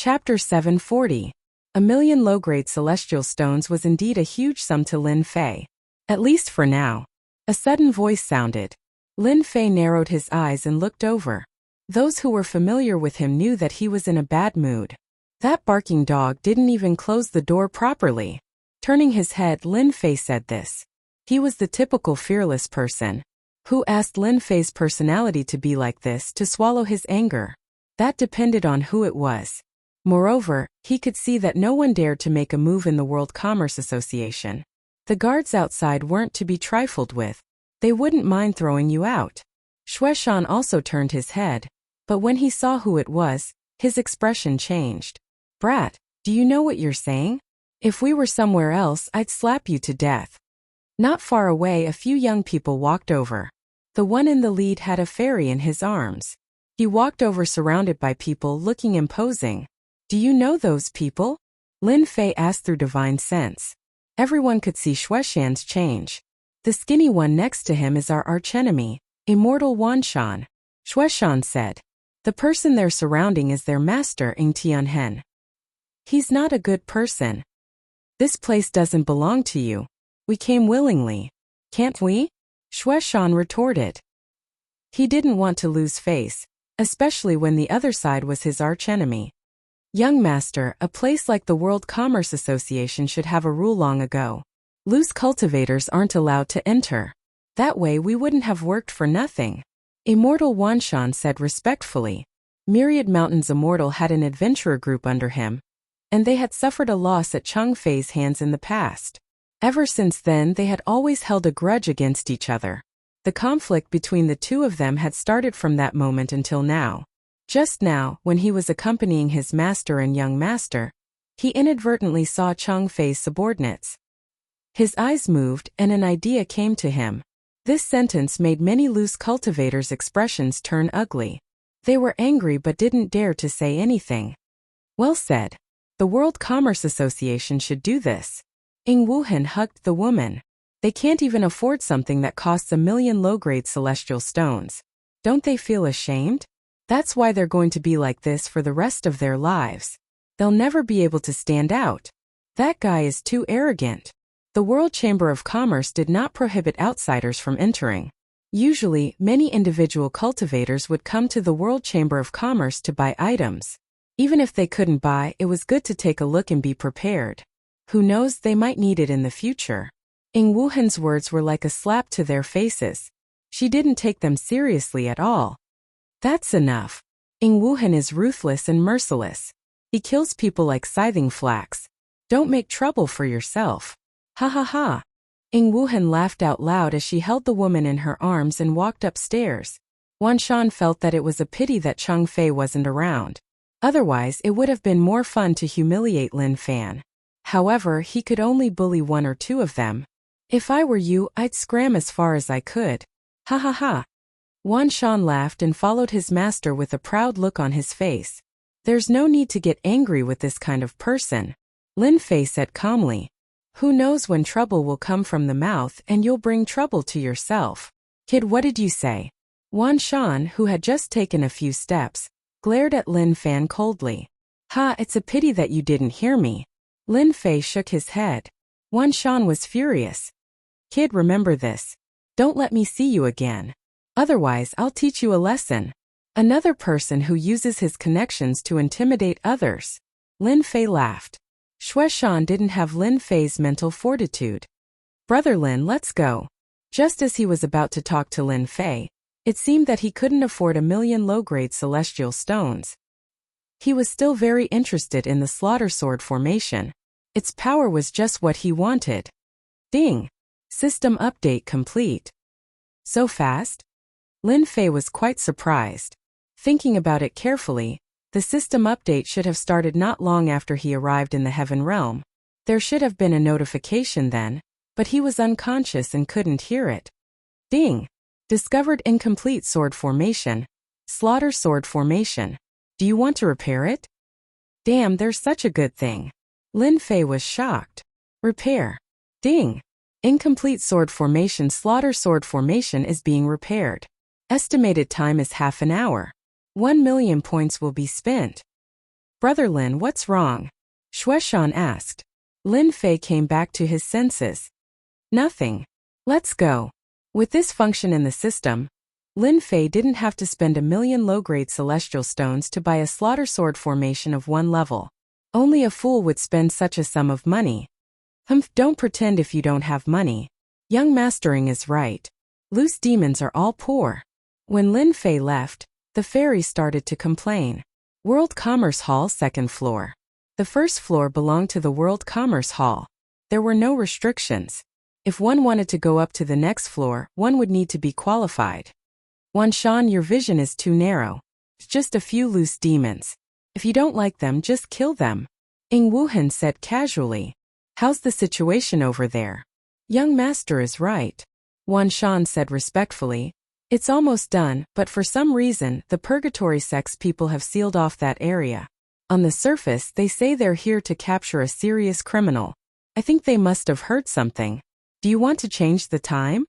Chapter 740. A million low-grade celestial stones was indeed a huge sum to Lin Fei. At least for now. A sudden voice sounded. Lin Fei narrowed his eyes and looked over. Those who were familiar with him knew that he was in a bad mood. That barking dog didn't even close the door properly. Turning his head, Lin Fei said this. He was the typical fearless person. Who asked Lin Fei's personality to be like this to swallow his anger? That depended on who it was. Moreover, he could see that no one dared to make a move in the World Commerce Association. The guards outside weren't to be trifled with. They wouldn't mind throwing you out. Xueshan also turned his head, but when he saw who it was, his expression changed. Brat, do you know what you're saying? If we were somewhere else, I'd slap you to death. Not far away, a few young people walked over. The one in the lead had a fairy in his arms. He walked over surrounded by people looking imposing. Do you know those people? Lin Fei asked through divine sense. Everyone could see Xueshan's change. The skinny one next to him is our archenemy, immortal Wanshan. Xueshan said. The person they're surrounding is their master Ing Tianhen. He's not a good person. This place doesn't belong to you. We came willingly. Can't we? Xueshan retorted. He didn't want to lose face, especially when the other side was his archenemy. Young master, a place like the World Commerce Association should have a rule long ago. Loose cultivators aren't allowed to enter. That way we wouldn't have worked for nothing. Immortal Wanshan said respectfully. Myriad Mountain's Immortal had an adventurer group under him, and they had suffered a loss at Cheng Fei's hands in the past. Ever since then they had always held a grudge against each other. The conflict between the two of them had started from that moment until now. Just now, when he was accompanying his master and young master, he inadvertently saw Cheng Fei's subordinates. His eyes moved and an idea came to him. This sentence made many loose cultivators' expressions turn ugly. They were angry but didn't dare to say anything. Well said. The World Commerce Association should do this. Ing Wuhan hugged the woman. They can't even afford something that costs 1 million low-grade celestial stones. Don't they feel ashamed? That's why they're going to be like this for the rest of their lives. They'll never be able to stand out. That guy is too arrogant. The World Chamber of Commerce did not prohibit outsiders from entering. Usually, many individual cultivators would come to the World Chamber of Commerce to buy items. Even if they couldn't buy, it was good to take a look and be prepared. Who knows, they might need it in the future. Ing Wuhan's words were like a slap to their faces. She didn't take them seriously at all. That's enough. Ing Wuhan is ruthless and merciless. He kills people like scything flax. Don't make trouble for yourself. Ha ha ha. Ing Wuhan laughed out loud as she held the woman in her arms and walked upstairs. Wanshan felt that it was a pity that Cheng Fei wasn't around. Otherwise, it would have been more fun to humiliate Lin Fan. However, he could only bully 1 or 2 of them. If I were you, I'd scram as far as I could. Ha ha ha. Wanshan laughed and followed his master with a proud look on his face. There's no need to get angry with this kind of person. Lin Fei said calmly. Who knows when trouble will come from the mouth and you'll bring trouble to yourself. Kid, what did you say? Wanshan, who had just taken a few steps, glared at Lin Fan coldly. Ha, it's a pity that you didn't hear me. Lin Fei shook his head. Wanshan was furious. Kid, remember this. Don't let me see you again. Otherwise, I'll teach you a lesson. Another person who uses his connections to intimidate others. Lin Fei laughed. Xueshan didn't have Lin Fei's mental fortitude. Brother Lin, let's go. Just as he was about to talk to Lin Fei, it seemed that he couldn't afford 1 million low-grade celestial stones. He was still very interested in the slaughter sword formation. Its power was just what he wanted. Ding! System update complete. So fast? Lin Fei was quite surprised. Thinking about it carefully, the system update should have started not long after he arrived in the Heaven Realm. There should have been a notification then, but he was unconscious and couldn't hear it. Ding! Discovered incomplete sword formation. Slaughter sword formation. Do you want to repair it? Damn, there's such a good thing. Lin Fei was shocked. Repair. Ding! Incomplete sword formation. Slaughter sword formation is being repaired. Estimated time is half an hour. 1 million points will be spent. Brother Lin, what's wrong? Shueshan asked. Lin Fei came back to his senses. Nothing. Let's go. With this function in the system, Lin Fei didn't have to spend 1,000,000 low-grade celestial stones to buy a slaughter sword formation of 1 level. Only a fool would spend such a sum of money. Humph, don't pretend if you don't have money. Young Mastering is right. Loose demons are all poor. When Lin Fei left, the fairy started to complain. World Commerce Hall, 2nd floor. The first floor belonged to the World Commerce Hall. There were no restrictions. If one wanted to go up to the next floor, one would need to be qualified. Wan Shan, your vision is too narrow. It's just a few loose demons. If you don't like them, just kill them. Ing Wuhan said casually. How's the situation over there? Young Master is right. Wan Shan said respectfully. It's almost done, but for some reason, the Purgatory Sect's people have sealed off that area. On the surface, they say they're here to capture a serious criminal. I think they must have heard something. Do you want to change the time?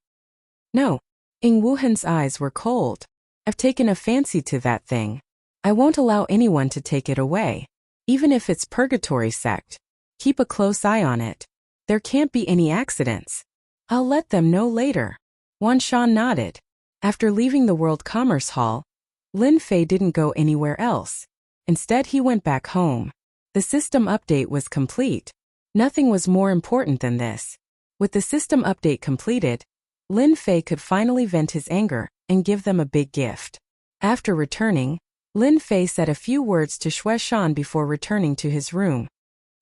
No. Ing Wuhan's eyes were cold. I've taken a fancy to that thing. I won't allow anyone to take it away. Even if it's Purgatory Sect. Keep a close eye on it. There can't be any accidents. I'll let them know later. Wan Shan nodded. After leaving the World Commerce Hall, Lin Fei didn't go anywhere else. Instead, he went back home. The system update was complete. Nothing was more important than this. With the system update completed, Lin Fei could finally vent his anger and give them a big gift. After returning, Lin Fei said a few words to Shueshan before returning to his room.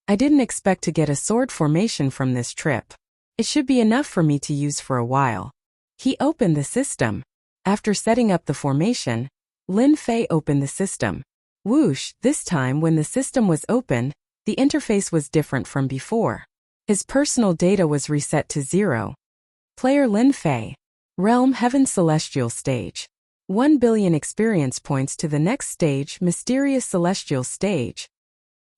I didn't expect to get a sword formation from this trip. It should be enough for me to use for a while. He opened the system. After setting up the formation, Lin Fei opened the system. Whoosh, this time when the system was open, the interface was different from before. His personal data was reset to 0. Player Lin Fei. Realm Heaven Celestial Stage. 1 billion experience points to the next stage, Mysterious Celestial Stage.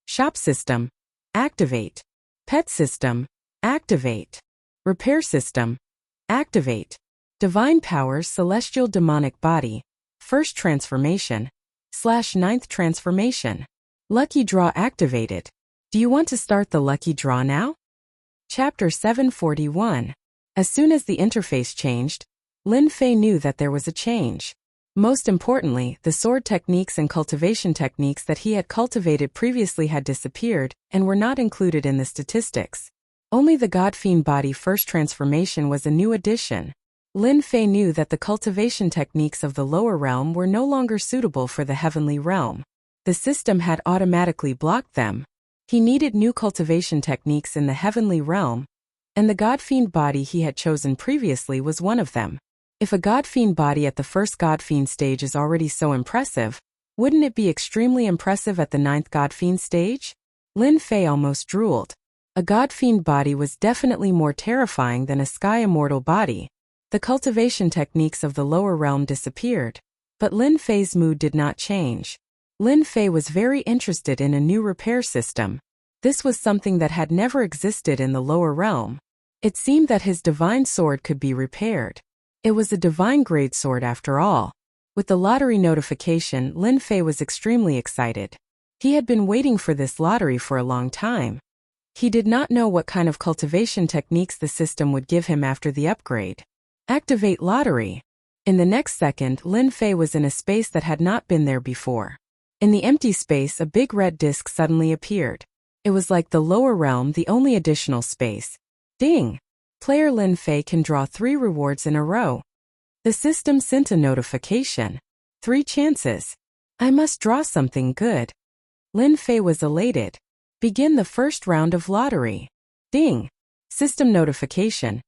Shop System. Activate. Pet System. Activate. Repair System. Activate. Divine Powers Celestial Demonic Body. First Transformation. /9th Transformation. Lucky Draw activated. Do you want to start the lucky draw now? Chapter 741. As soon as the interface changed, Lin Fei knew that there was a change. Most importantly, the sword techniques and cultivation techniques that he had cultivated previously had disappeared and were not included in the statistics. Only the God-Fiend Body First Transformation was a new addition. Lin Fei knew that the cultivation techniques of the lower realm were no longer suitable for the heavenly realm. The system had automatically blocked them. He needed new cultivation techniques in the heavenly realm, and the God-Fiend Body he had chosen previously was one of them. If a God-Fiend Body at the first God-Fiend stage is already so impressive, wouldn't it be extremely impressive at the 9th God-Fiend stage? Lin Fei almost drooled. A God-Fiend Body was definitely more terrifying than a Sky Immortal Body. The cultivation techniques of the lower realm disappeared, but Lin Fei's mood did not change. Lin Fei was very interested in a new repair system. This was something that had never existed in the lower realm. It seemed that his divine sword could be repaired. It was a divine grade sword after all. With the lottery notification, Lin Fei was extremely excited. He had been waiting for this lottery for a long time. He did not know what kind of cultivation techniques the system would give him after the upgrade. Activate lottery. In the next second, Lin Fei was in a space that had not been there before. In the empty space, a big red disc suddenly appeared. It was like the lower realm, the only additional space. Ding! Player Lin Fei can draw 3 rewards in a row. The system sent a notification. 3 chances. I must draw something good. Lin Fei was elated. Begin the first round of lottery. Ding! System notification.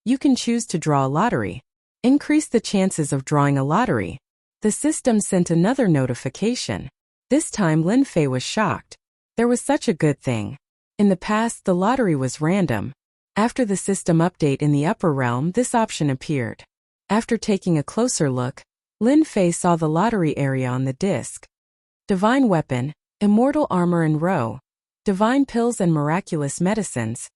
You can choose to draw a lottery. Increase the chances of drawing a lottery. The system sent another notification. This time Lin Fei was shocked. There was such a good thing. In the past, the lottery was random. After the system update in the upper realm, this option appeared. After taking a closer look, Lin Fei saw the lottery area on the disc. Divine Weapon, Immortal Armor and Row, Divine Pills and Miraculous Medicines,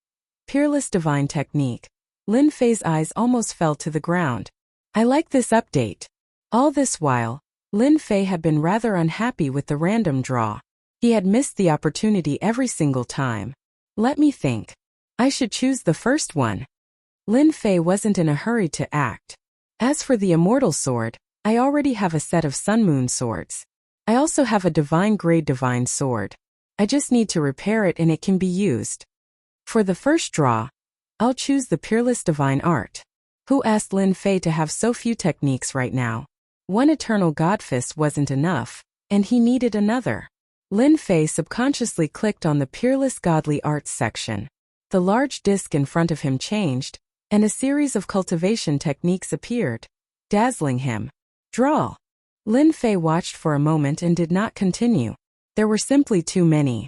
Peerless Divine Technique. Lin Fei's eyes almost fell to the ground. I like this update. All this while, Lin Fei had been rather unhappy with the random draw. He had missed the opportunity every single time. Let me think. I should choose the first one. Lin Fei wasn't in a hurry to act. As for the immortal sword, I already have a set of Sun Moon swords. I also have a divine grade divine sword. I just need to repair it and it can be used. For the first draw, I'll choose the peerless divine art. Who asked Lin Fei to have so few techniques right now? One eternal god fist wasn't enough, and he needed another. Lin Fei subconsciously clicked on the peerless godly arts section. The large disc in front of him changed, and a series of cultivation techniques appeared, dazzling him. Draw. Lin Fei watched for a moment and did not continue. There were simply too many.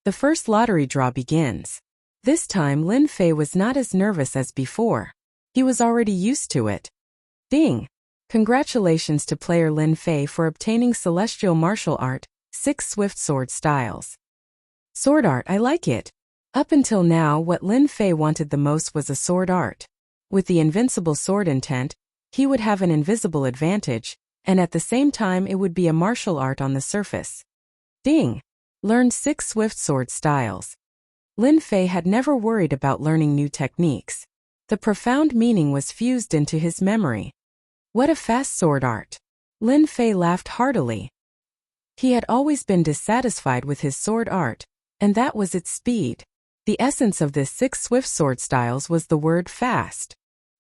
The first lottery draw begins. This time Lin Fei was not as nervous as before. He was already used to it. Ding! Congratulations to player Lin Fei for obtaining Celestial Martial Art, 6 Swift Sword Styles. Sword art, I like it. Up until now, what Lin Fei wanted the most was a sword art. With the invincible sword intent, he would have an invisible advantage, and at the same time it would be a martial art on the surface. Ding! Learned 6 Swift Sword Styles. Lin Fei had never worried about learning new techniques. The profound meaning was fused into his memory. What a fast sword art! Lin Fei laughed heartily. He had always been dissatisfied with his sword art, and that was its speed. The essence of this 6 Swift Sword Styles was the word fast.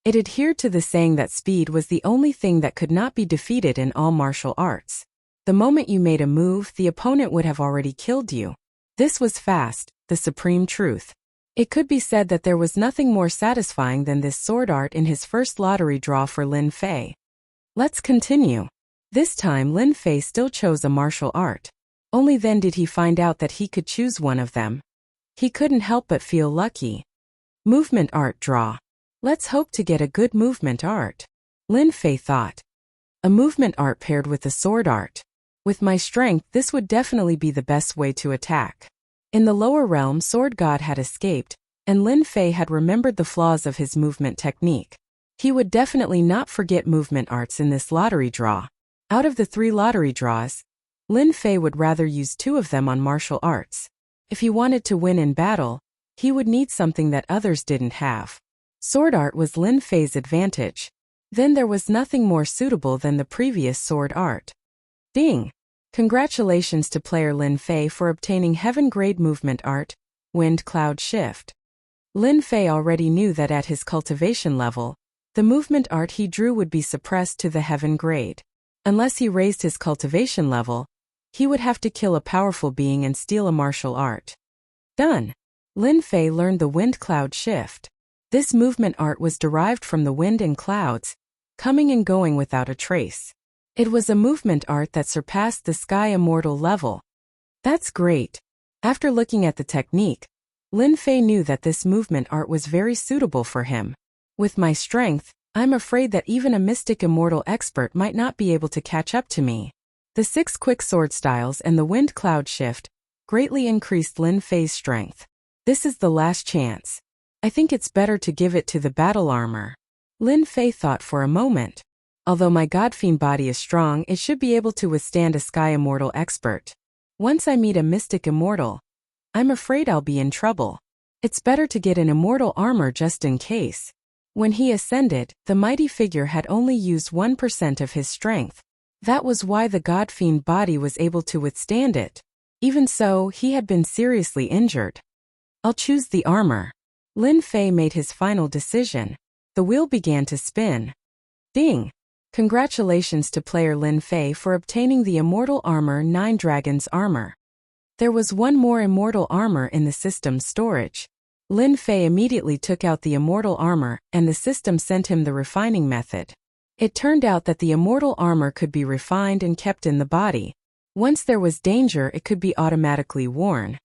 It adhered to the saying that speed was the only thing that could not be defeated in all martial arts. The moment you made a move, the opponent would have already killed you. This was fast, the supreme truth. It could be said that there was nothing more satisfying than this sword art in his first lottery draw for Lin Fei. Let's continue. This time Lin Fei still chose a martial art. Only then did he find out that he could choose one of them. He couldn't help but feel lucky. Movement art draw. Let's hope to get a good movement art. Lin Fei thought. A movement art paired with a sword art. With my strength, this would definitely be the best way to attack. In the lower realm, Sword God had escaped, and Lin Fei had remembered the flaws of his movement technique. He would definitely not forget movement arts in this lottery draw. Out of the 3 lottery draws, Lin Fei would rather use 2 of them on martial arts. If he wanted to win in battle, he would need something that others didn't have. Sword art was Lin Fei's advantage. Then there was nothing more suitable than the previous sword art. Ding! Congratulations to player Lin Fei for obtaining Heaven Grade Movement Art, Wind Cloud Shift. Lin Fei already knew that at his cultivation level, the movement art he drew would be suppressed to the Heaven Grade. Unless he raised his cultivation level, he would have to kill a powerful being and steal a martial art. Done. Lin Fei learned the Wind Cloud Shift. This movement art was derived from the wind and clouds, coming and going without a trace. It was a movement art that surpassed the Sky Immortal level. That's great. After looking at the technique, Lin Fei knew that this movement art was very suitable for him. With my strength, I'm afraid that even a Mystic Immortal expert might not be able to catch up to me. The 6 quick sword styles and the Wind Cloud Shift greatly increased Lin Fei's strength. This is the last chance. I think it's better to give it to the battle armor. Lin Fei thought for a moment. Although my Godfiend body is strong, it should be able to withstand a Sky Immortal expert. Once I meet a Mystic Immortal, I'm afraid I'll be in trouble. It's better to get an immortal armor just in case. When he ascended, the mighty figure had only used 1% of his strength. That was why the Godfiend body was able to withstand it. Even so, he had been seriously injured. I'll choose the armor. Lin Fei made his final decision. The wheel began to spin. Ding! Congratulations to player Lin Fei for obtaining the Immortal Armor 9 Dragons Armor. There was one more Immortal Armor in the system's storage. Lin Fei immediately took out the Immortal Armor, and the system sent him the refining method. It turned out that the Immortal Armor could be refined and kept in the body. Once there was danger, it could be automatically worn.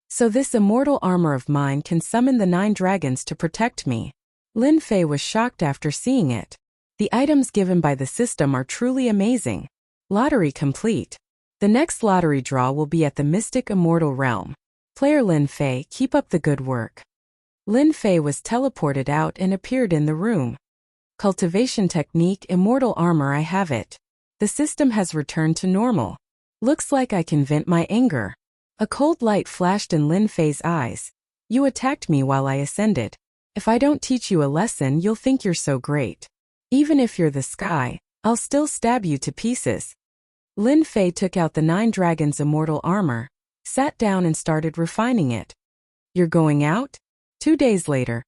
So this Immortal Armor of mine can summon the 9 dragons to protect me. Lin Fei was shocked after seeing it. The items given by the system are truly amazing. Lottery complete. The next lottery draw will be at the Mystic Immortal Realm. Player Lin Fei, keep up the good work. Lin Fei was teleported out and appeared in the room. Cultivation technique Immortal Armor, I have it. The system has returned to normal. Looks like I can vent my anger. A cold light flashed in Lin Fei's eyes. You attacked me while I ascended. If I don't teach you a lesson, you'll think you're so great. Even if you're the sky, I'll still stab you to pieces. Lin Fei took out the 9 Dragons' immortal armor, sat down and started refining it. You're going out? 2 days later.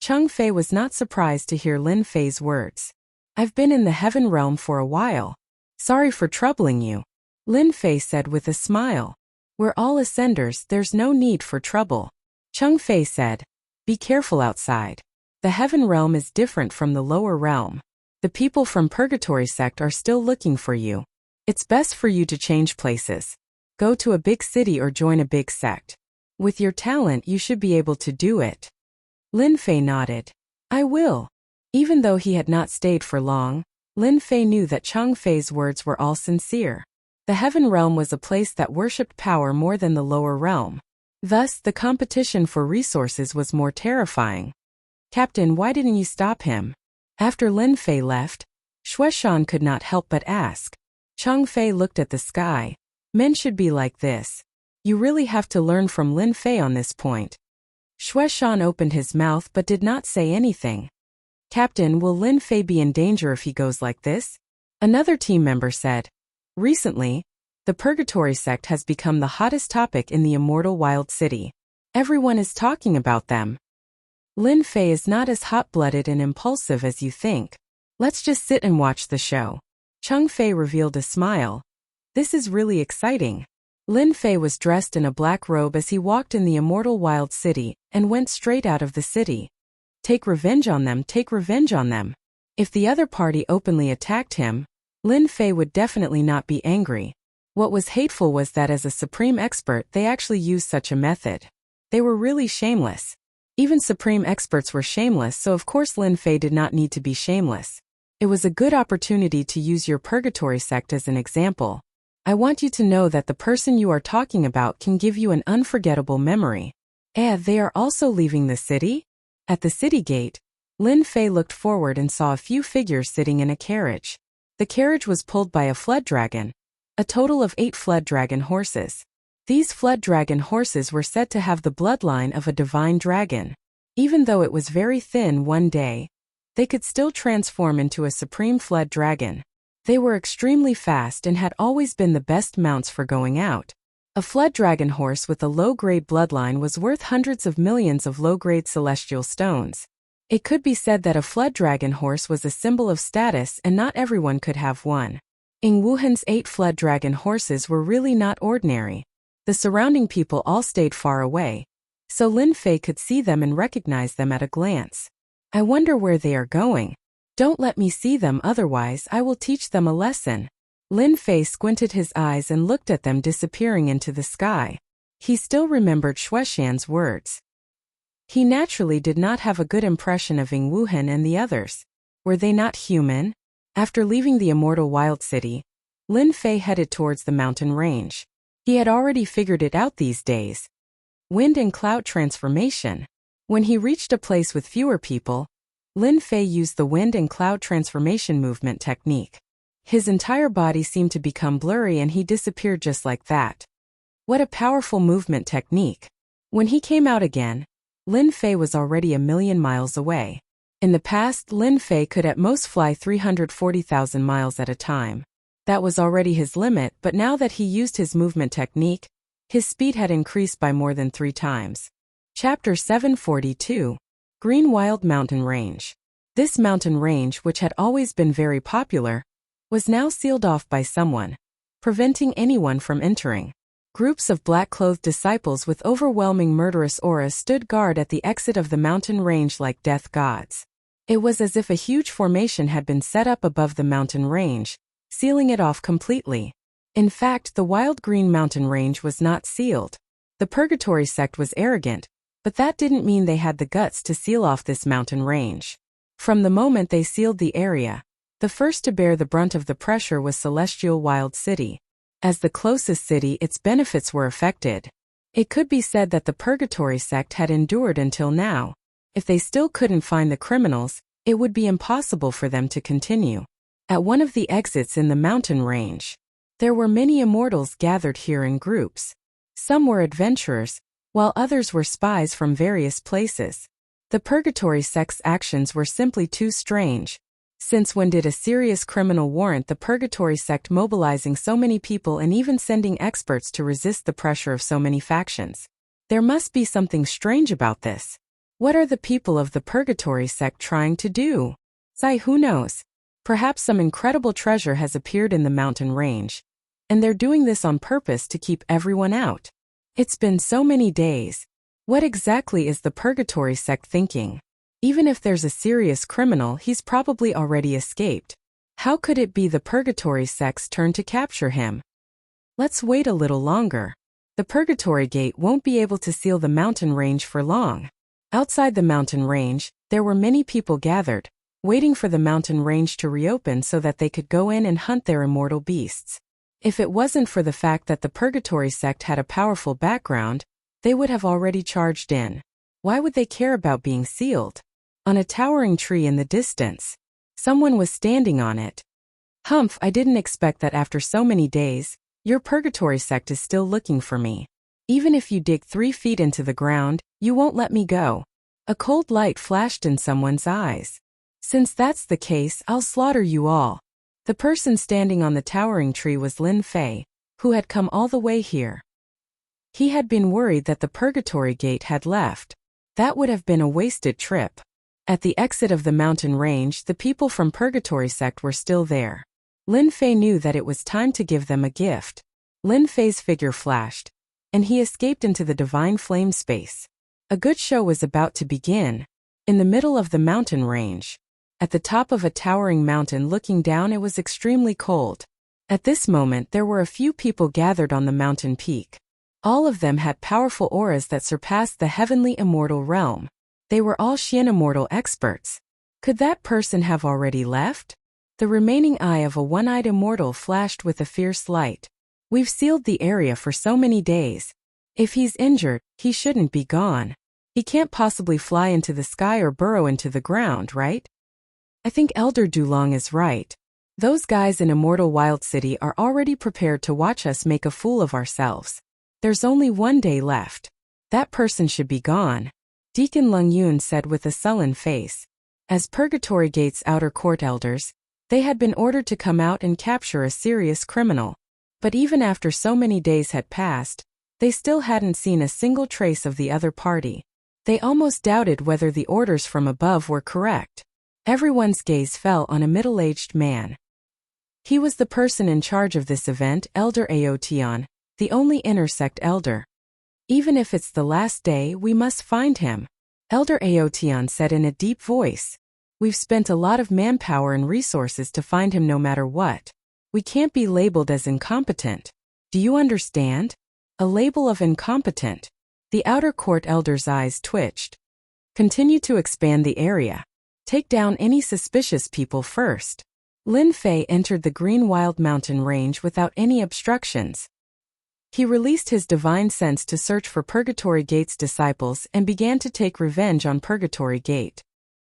Cheng Fei was not surprised to hear Lin Fei's words. I've been in the heaven realm for a while. Sorry for troubling you. Lin Fei said with a smile. We're all ascenders, there's no need for trouble. Cheng Fei said. Be careful outside. The heaven realm is different from the lower realm. The people from Purgatory sect are still looking for you. It's best for you to change places. Go to a big city or join a big sect. With your talent, you should be able to do it. Lin Fei nodded. I will. Even though he had not stayed for long, Lin Fei knew that Cheng Fei's words were all sincere. The heaven realm was a place that worshipped power more than the lower realm. Thus, the competition for resources was more terrifying. Captain, why didn't you stop him? After Lin Fei left, Xueshan could not help but ask. Cheng Fei looked at the sky. Men should be like this. You really have to learn from Lin Fei on this point. Xueshan opened his mouth but did not say anything. Captain, will Lin Fei be in danger if he goes like this? Another team member said. Recently, the Purgatory sect has become the hottest topic in the immortal wild city. Everyone is talking about them. Lin Fei is not as hot-blooded and impulsive as you think. Let's just sit and watch the show. Cheng Fei revealed a smile. This is really exciting. Lin Fei was dressed in a black robe as he walked in the immortal wild city and went straight out of the city. Take revenge on them, take revenge on them. If the other party openly attacked him, Lin Fei would definitely not be angry. What was hateful was that as a supreme expert they actually used such a method. They were really shameless. Even supreme experts were shameless, so of course Lin Fei did not need to be shameless. It was a good opportunity to use your Purgatory sect as an example. I want you to know that the person you are talking about can give you an unforgettable memory. They are also leaving the city? At the city gate, Lin Fei looked forward and saw a few figures sitting in a carriage. The carriage was pulled by a flood dragon. A total of 8 flood dragon horses. These flood dragon horses were said to have the bloodline of a divine dragon. Even though it was very thin one day, they could still transform into a supreme flood dragon. They were extremely fast and had always been the best mounts for going out. A flood dragon horse with a low-grade bloodline was worth hundreds of millions of low-grade celestial stones. It could be said that a flood dragon horse was a symbol of status and not everyone could have one. Ying Wuhan's 8 flood dragon horses were really not ordinary. The surrounding people all stayed far away, so Lin Fei could see them and recognize them at a glance. I wonder where they are going. Don't let me see them, otherwise I will teach them a lesson. Lin Fei squinted his eyes and looked at them disappearing into the sky. He still remembered Xueshan's words. He naturally did not have a good impression of Ying Wuhan and the others. Were they not human? After leaving the immortal wild city, Lin Fei headed towards the mountain range. He had already figured it out these days. Wind and cloud transformation. When he reached a place with fewer people, Lin Fei used the wind and cloud transformation movement technique. His entire body seemed to become blurry and he disappeared just like that. What a powerful movement technique. When he came out again, Lin Fei was already 1,000,000 miles away. In the past, Lin Fei could at most fly 340,000 miles at a time. That was already his limit, but now that he used his movement technique, his speed had increased by more than 3 times. Chapter 742. Green Wild Mountain Range. This mountain range, which had always been very popular, was now sealed off by someone, preventing anyone from entering. Groups of black-clothed disciples with overwhelming murderous auras stood guard at the exit of the mountain range like death gods. It was as if a huge formation had been set up above the mountain range, sealing it off completely. In fact, the wild green mountain range was not sealed. The Purgatory sect was arrogant, but that didn't mean they had the guts to seal off this mountain range. From the moment they sealed the area, the first to bear the brunt of the pressure was Celestial Wild City. As the closest city, its benefits were affected. It could be said that the Purgatory sect had endured until now. If they still couldn't find the criminals, it would be impossible for them to continue. At one of the exits in the mountain range, there were many immortals gathered here in groups. Some were adventurers, while others were spies from various places. The purgatory sect's actions were simply too strange. Since when did a serious criminal warrant the purgatory sect mobilizing so many people and even sending experts to resist the pressure of so many factions? There must be something strange about this. What are the people of the purgatory sect trying to do? Who knows? Perhaps some incredible treasure has appeared in the mountain range, and they're doing this on purpose to keep everyone out. It's been so many days. What exactly is the purgatory sect thinking? Even if there's a serious criminal, he's probably already escaped. How could it be the purgatory sect's turn to capture him? Let's wait a little longer. The purgatory gate won't be able to seal the mountain range for long. Outside the mountain range, there were many people gathered, waiting for the mountain range to reopen so that they could go in and hunt their immortal beasts. If it wasn't for the fact that the purgatory sect had a powerful background, they would have already charged in. Why would they care about being sealed? On a towering tree in the distance, someone was standing on it. Humph, I didn't expect that after so many days, your purgatory sect is still looking for me. Even if you dig 3 feet into the ground, you won't let me go. A cold light flashed in someone's eyes. Since that's the case, I'll slaughter you all. The person standing on the towering tree was Lin Fei, who had come all the way here. He had been worried that the purgatory gate had left. That would have been a wasted trip. At the exit of the mountain range, the people from purgatory sect were still there. Lin Fei knew that it was time to give them a gift. Lin Fei's figure flashed, and he escaped into the divine flame space. A good show was about to begin. In the middle of the mountain range, at the top of a towering mountain looking down, it was extremely cold. At this moment, there were a few people gathered on the mountain peak. All of them had powerful auras that surpassed the heavenly immortal realm. They were all Xian immortal experts. Could that person have already left? The remaining eye of a one-eyed immortal flashed with a fierce light. We've sealed the area for so many days. If he's injured, he shouldn't be gone. He can't possibly fly into the sky or burrow into the ground, right? I think Elder Dulong is right. Those guys in Immortal Wild City are already prepared to watch us make a fool of ourselves. There's only 1 day left. That person should be gone, Deacon Lung Yun said with a sullen face. As Purgatory Gate's outer court elders, they had been ordered to come out and capture a serious criminal. But even after so many days had passed, they still hadn't seen a single trace of the other party. They almost doubted whether the orders from above were correct. Everyone's gaze fell on a middle-aged man. He was the person in charge of this event, Elder Aotion, the only intersect elder. Even if it's the last day, we must find him, Elder Aotion said in a deep voice. We've spent a lot of manpower and resources to find him no matter what. We can't be labeled as incompetent. Do you understand? A label of incompetent. The outer court elder's eyes twitched. Continue to expand the area. Take down any suspicious people first. Lin Fei entered the Green Wild Mountain Range without any obstructions. He released his divine sense to search for Purgatory Gate's disciples and began to take revenge on Purgatory Gate.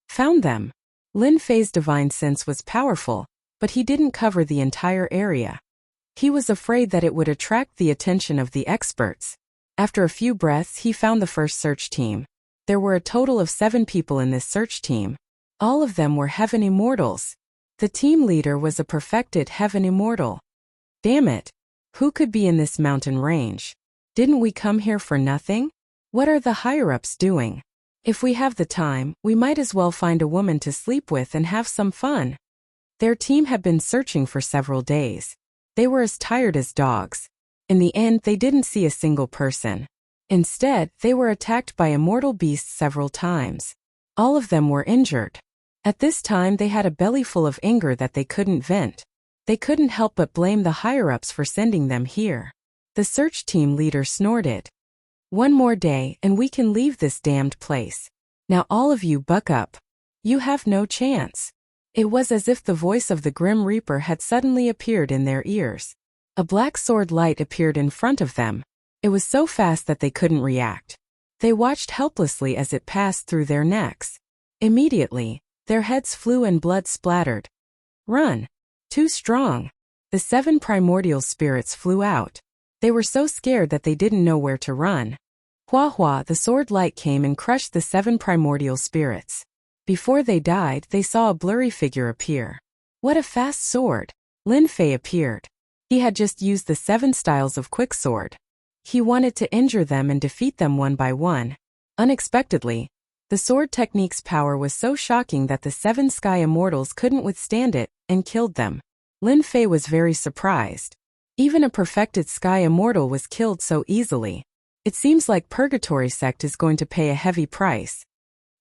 Found them. Lin Fei's divine sense was powerful, but he didn't cover the entire area. He was afraid that it would attract the attention of the experts. After a few breaths, he found the first search team. There were a total of 7 people in this search team. All of them were Heaven Immortals. The team leader was a perfected Heaven Immortal. Damn it! Who could be in this mountain range? Didn't we come here for nothing? What are the higher-ups doing? If we have the time, we might as well find a woman to sleep with and have some fun. Their team had been searching for several days. They were as tired as dogs. In the end, they didn't see a single person. Instead, they were attacked by immortal beasts several times. All of them were injured. At this time, they had a belly full of anger that they couldn't vent. They couldn't help but blame the higher-ups for sending them here. The search team leader snorted. 1 more day and we can leave this damned place. Now all of you buck up. You have no chance. It was as if the voice of the Grim Reaper had suddenly appeared in their ears. A black sword light appeared in front of them. It was so fast that they couldn't react. They watched helplessly as it passed through their necks. Immediately, their heads flew and blood splattered. Run! Too strong. The 7 primordial spirits flew out. They were so scared that they didn't know where to run. Hua Hua, the sword light came and crushed the 7 primordial spirits. Before they died, they saw a blurry figure appear. What a fast sword! Lin Fei appeared. He had just used the 7 styles of quick sword. He wanted to injure them and defeat them one by one. Unexpectedly, the sword technique's power was so shocking that the 7 sky immortals couldn't withstand it and killed them. Lin Fei was very surprised. Even a perfected sky immortal was killed so easily. It seems like Purgatory Sect is going to pay a heavy price.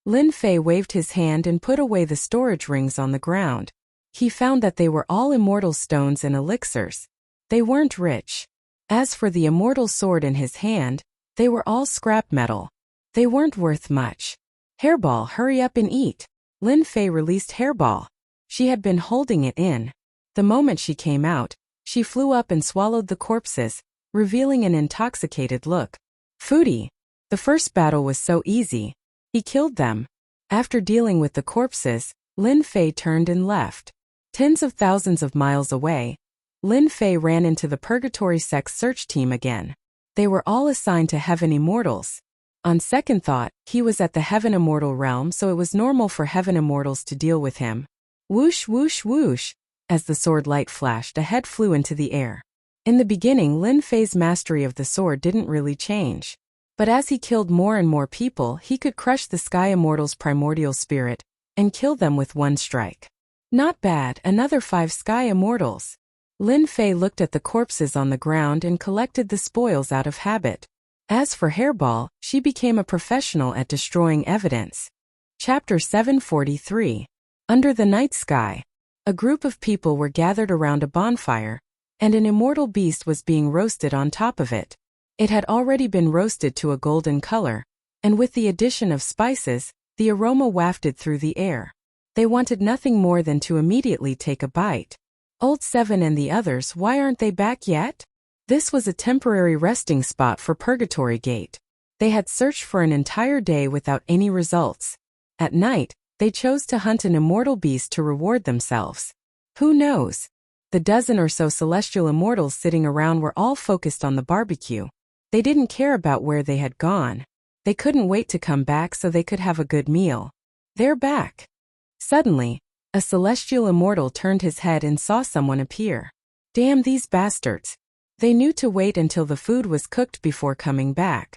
Lin Fei waved his hand and put away the storage rings on the ground. He found that they were all immortal stones and elixirs. They weren't rich. As for the immortal sword in his hand, they were all scrap metal. They weren't worth much. Hairball, hurry up and eat. Lin Fei released Hairball. She had been holding it in. The moment she came out, she flew up and swallowed the corpses, revealing an intoxicated look. Foodie. The first battle was so easy. He killed them. After dealing with the corpses, Lin Fei turned and left. Tens of thousands of miles away, Lin Fei ran into the Purgatory Sect's search team again. They were all assigned to Heaven Immortals. On second thought, he was at the Heaven Immortal realm, so it was normal for Heaven Immortals to deal with him. Whoosh whoosh whoosh. As the sword light flashed, a head flew into the air. In the beginning, Lin Fei's mastery of the sword didn't really change. But as he killed more and more people, he could crush the Sky Immortal's primordial spirit and kill them with one strike. Not bad, another 5 Sky Immortals. Lin Fei looked at the corpses on the ground and collected the spoils out of habit. As for Hairball, she became a professional at destroying evidence. Chapter 743. Under the Night Sky. A group of people were gathered around a bonfire, and an immortal beast was being roasted on top of it. It had already been roasted to a golden color, and with the addition of spices, the aroma wafted through the air. They wanted nothing more than to immediately take a bite. Old Seven and the others, why aren't they back yet? This was a temporary resting spot for Purgatory Gate. They had searched for an entire day without any results. At night, they chose to hunt an immortal beast to reward themselves. Who knows? The dozen or so celestial immortals sitting around were all focused on the barbecue. They didn't care about where they had gone. They couldn't wait to come back so they could have a good meal. They're back. Suddenly, a celestial immortal turned his head and saw someone appear. Damn these bastards. They knew to wait until the food was cooked before coming back.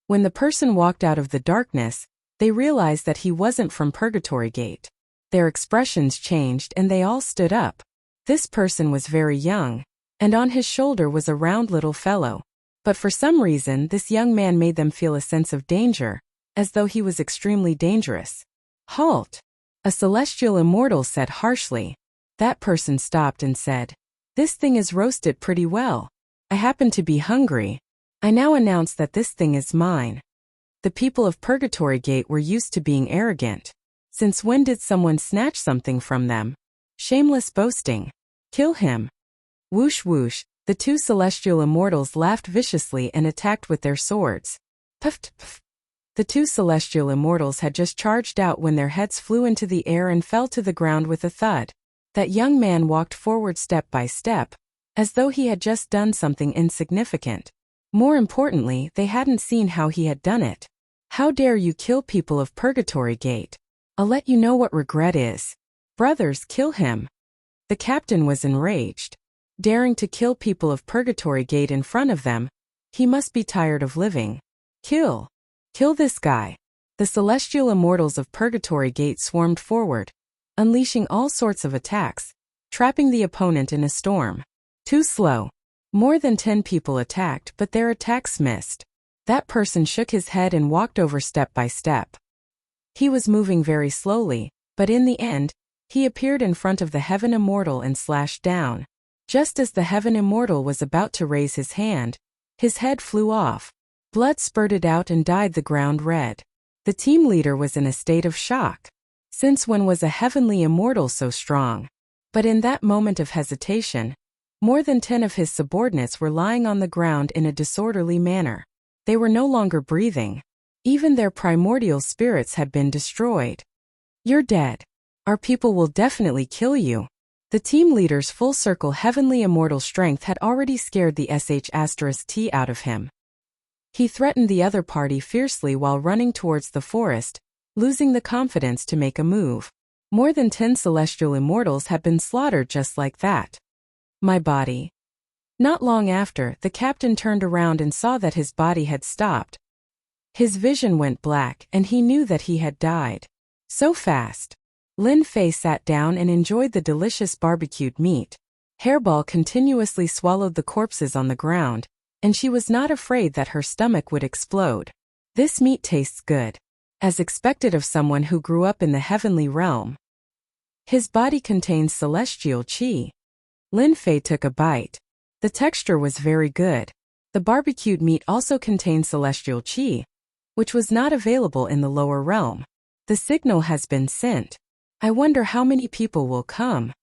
When the person walked out of the darkness, they realized that he wasn't from Purgatory Gate. Their expressions changed and they all stood up. This person was very young, and on his shoulder was a round little fellow. But for some reason, this young man made them feel a sense of danger, as though he was extremely dangerous. Halt! A celestial immortal said harshly. That person stopped and said, "This thing is roasted pretty well. I happen to be hungry. I now announce that this thing is mine." The people of Purgatory Gate were used to being arrogant. Since when did someone snatch something from them? Shameless boasting. Kill him. Whoosh whoosh, the 2 celestial immortals laughed viciously and attacked with their swords. Puff puff. The 2 celestial immortals had just charged out when their heads flew into the air and fell to the ground with a thud. That young man walked forward step by step, as though he had just done something insignificant. More importantly, they hadn't seen how he had done it. How dare you kill people of Purgatory Gate? I'll let you know what regret is. Brothers, kill him. The captain was enraged. Daring to kill people of Purgatory Gate in front of them, he must be tired of living. Kill. Kill this guy. The celestial immortals of Purgatory Gate swarmed forward, unleashing all sorts of attacks, trapping the opponent in a storm. Too slow. More than 10 people attacked, but their attacks missed. That person shook his head and walked over step by step. He was moving very slowly, but in the end, he appeared in front of the Heaven Immortal and slashed down. Just as the Heaven Immortal was about to raise his hand, his head flew off. Blood spurted out and dyed the ground red. The team leader was in a state of shock. Since when was a heavenly immortal so strong? But in that moment of hesitation, more than 10 of his subordinates were lying on the ground in a disorderly manner. They were no longer breathing. Even their primordial spirits had been destroyed. You're dead. Our people will definitely kill you. The team leader's full-circle heavenly immortal strength had already scared the sh*t out of him. He threatened the other party fiercely while running towards the forest, losing the confidence to make a move. More than 10 celestial immortals had been slaughtered just like that. My body. Not long after, the captain turned around and saw that his body had stopped. His vision went black and he knew that he had died. So fast. Lin Fei sat down and enjoyed the delicious barbecued meat. Hairball continuously swallowed the corpses on the ground, and she was not afraid that her stomach would explode. This meat tastes good. As expected of someone who grew up in the heavenly realm. His body contains celestial qi. Lin Fei took a bite. The texture was very good. The barbecued meat also contained celestial qi, which was not available in the lower realm. The signal has been sent. I wonder how many people will come.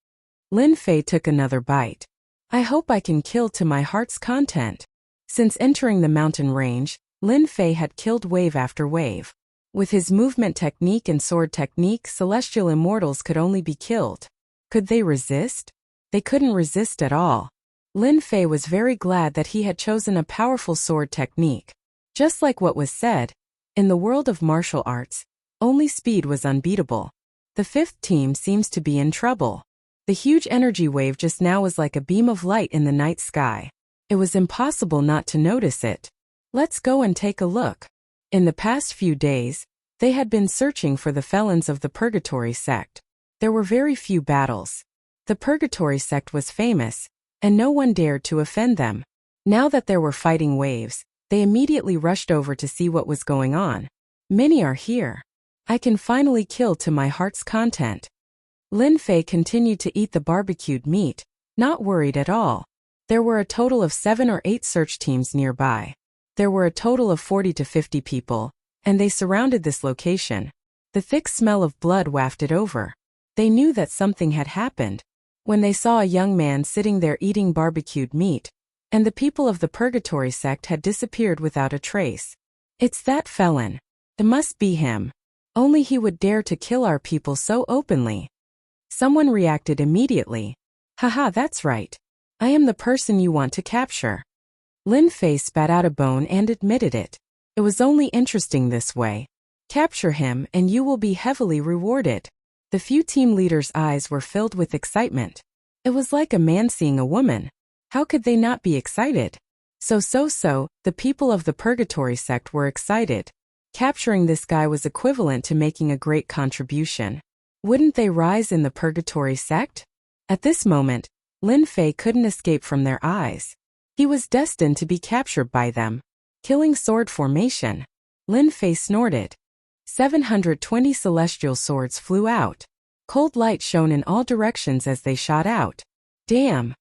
Lin Fei took another bite. I hope I can kill to my heart's content. Since entering the mountain range, Lin Fei had killed wave after wave. With his movement technique and sword technique, celestial immortals could only be killed. Could they resist? They couldn't resist at all. Lin Fei was very glad that he had chosen a powerful sword technique. Just like what was said, in the world of martial arts, only speed was unbeatable. The fifth team seems to be in trouble. The huge energy wave just now was like a beam of light in the night sky. It was impossible not to notice it. Let's go and take a look. In the past few days, they had been searching for the felons of the Purgatory sect. There were very few battles. The Purgatory sect was famous, and no one dared to offend them. Now that there were fighting waves, they immediately rushed over to see what was going on. Many are here. I can finally kill to my heart's content. Lin Fei continued to eat the barbecued meat, not worried at all. There were a total of 7 or 8 search teams nearby. There were a total of 40 to 50 people, and they surrounded this location. The thick smell of blood wafted over. They knew that something had happened when they saw a young man sitting there eating barbecued meat, and the people of the Purgatory sect had disappeared without a trace. It's that felon. It must be him. Only he would dare to kill our people so openly. Someone reacted immediately. Haha, that's right. I am the person you want to capture. Lin Fei spat out a bone and admitted it. It was only interesting this way. Capture him and you will be heavily rewarded. The few team leaders' eyes were filled with excitement. It was like a man seeing a woman. How could they not be excited? So, the people of the Purgatory sect were excited. Capturing this guy was equivalent to making a great contribution. Wouldn't they rise in the Purgatory sect? At this moment, Lin Fei couldn't escape from their eyes. He was destined to be captured by them. Killing sword formation. Lin Fei snorted. 720 celestial swords flew out. Cold light shone in all directions as they shot out. Damn!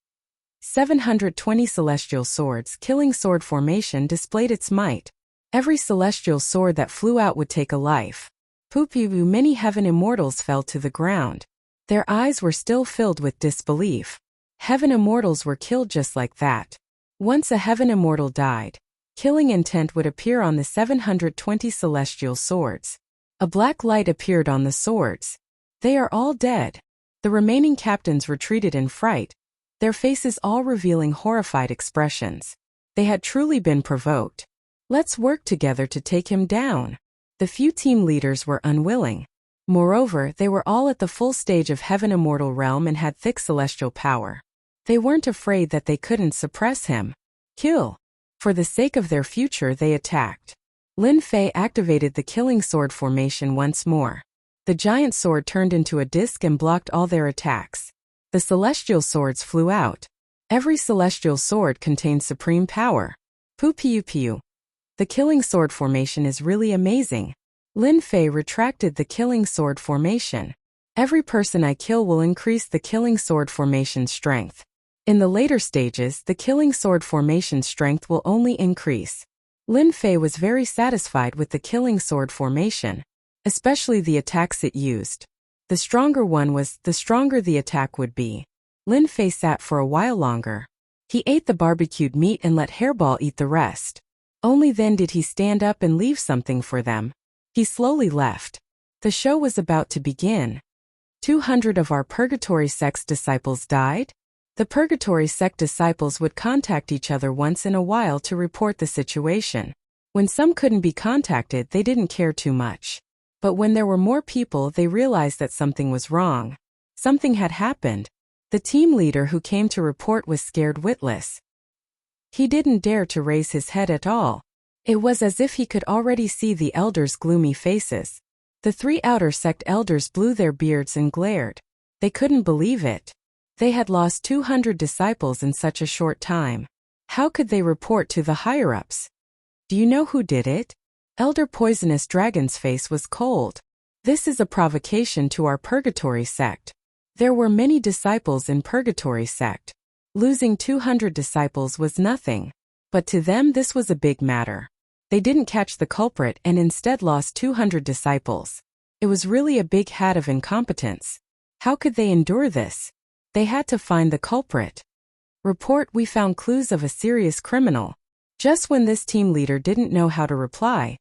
720 celestial swords killing sword formation displayed its might. Every celestial sword that flew out would take a life. Poo-poo, many heaven immortals fell to the ground. Their eyes were still filled with disbelief. Heaven immortals were killed just like that. Once a heaven immortal died, killing intent would appear on the 720 celestial swords. A black light appeared on the swords. They are all dead. The remaining captains retreated in fright, their faces all revealing horrified expressions. They had truly been provoked. Let's work together to take him down. The few team leaders were unwilling. Moreover, they were all at the full stage of heaven immortal realm and had thick celestial power. They weren't afraid that they couldn't suppress him. Kill. For the sake of their future, they attacked. Lin Fei activated the killing sword formation once more. The giant sword turned into a disc and blocked all their attacks. The celestial swords flew out. Every celestial sword contained supreme power. Pew. The killing sword formation is really amazing. Lin Fei retracted the killing sword formation. Every person I kill will increase the killing sword formation strength. In the later stages, the killing sword formation strength will only increase. Lin Fei was very satisfied with the killing sword formation, especially the attacks it used. The stronger one was, the stronger the attack would be. Lin Fei sat for a while longer. He ate the barbecued meat and let Hairball eat the rest. Only then did he stand up and leave something for them. He slowly left. The show was about to begin. 200 of our purgatory sect disciples died? The purgatory sect disciples would contact each other once in a while to report the situation. When some couldn't be contacted, they didn't care too much. But when there were more people, they realized that something was wrong. Something had happened. The team leader who came to report was scared witless. He didn't dare to raise his head at all. It was as if he could already see the elders' gloomy faces. The 3 outer sect elders blew their beards and glared. They couldn't believe it. They had lost 200 disciples in such a short time. How could they report to the higher-ups? Do you know who did it? Elder Poisonous Dragon's face was cold. This is a provocation to our purgatory sect. There were many disciples in purgatory sect. Losing 200 disciples was nothing. But to them this was a big matter. They didn't catch the culprit and instead lost 200 disciples. It was really a big hat of incompetence. How could they endure this? They had to find the culprit. Report, we found clues of a serious criminal. Just when this team leader didn't know how to reply,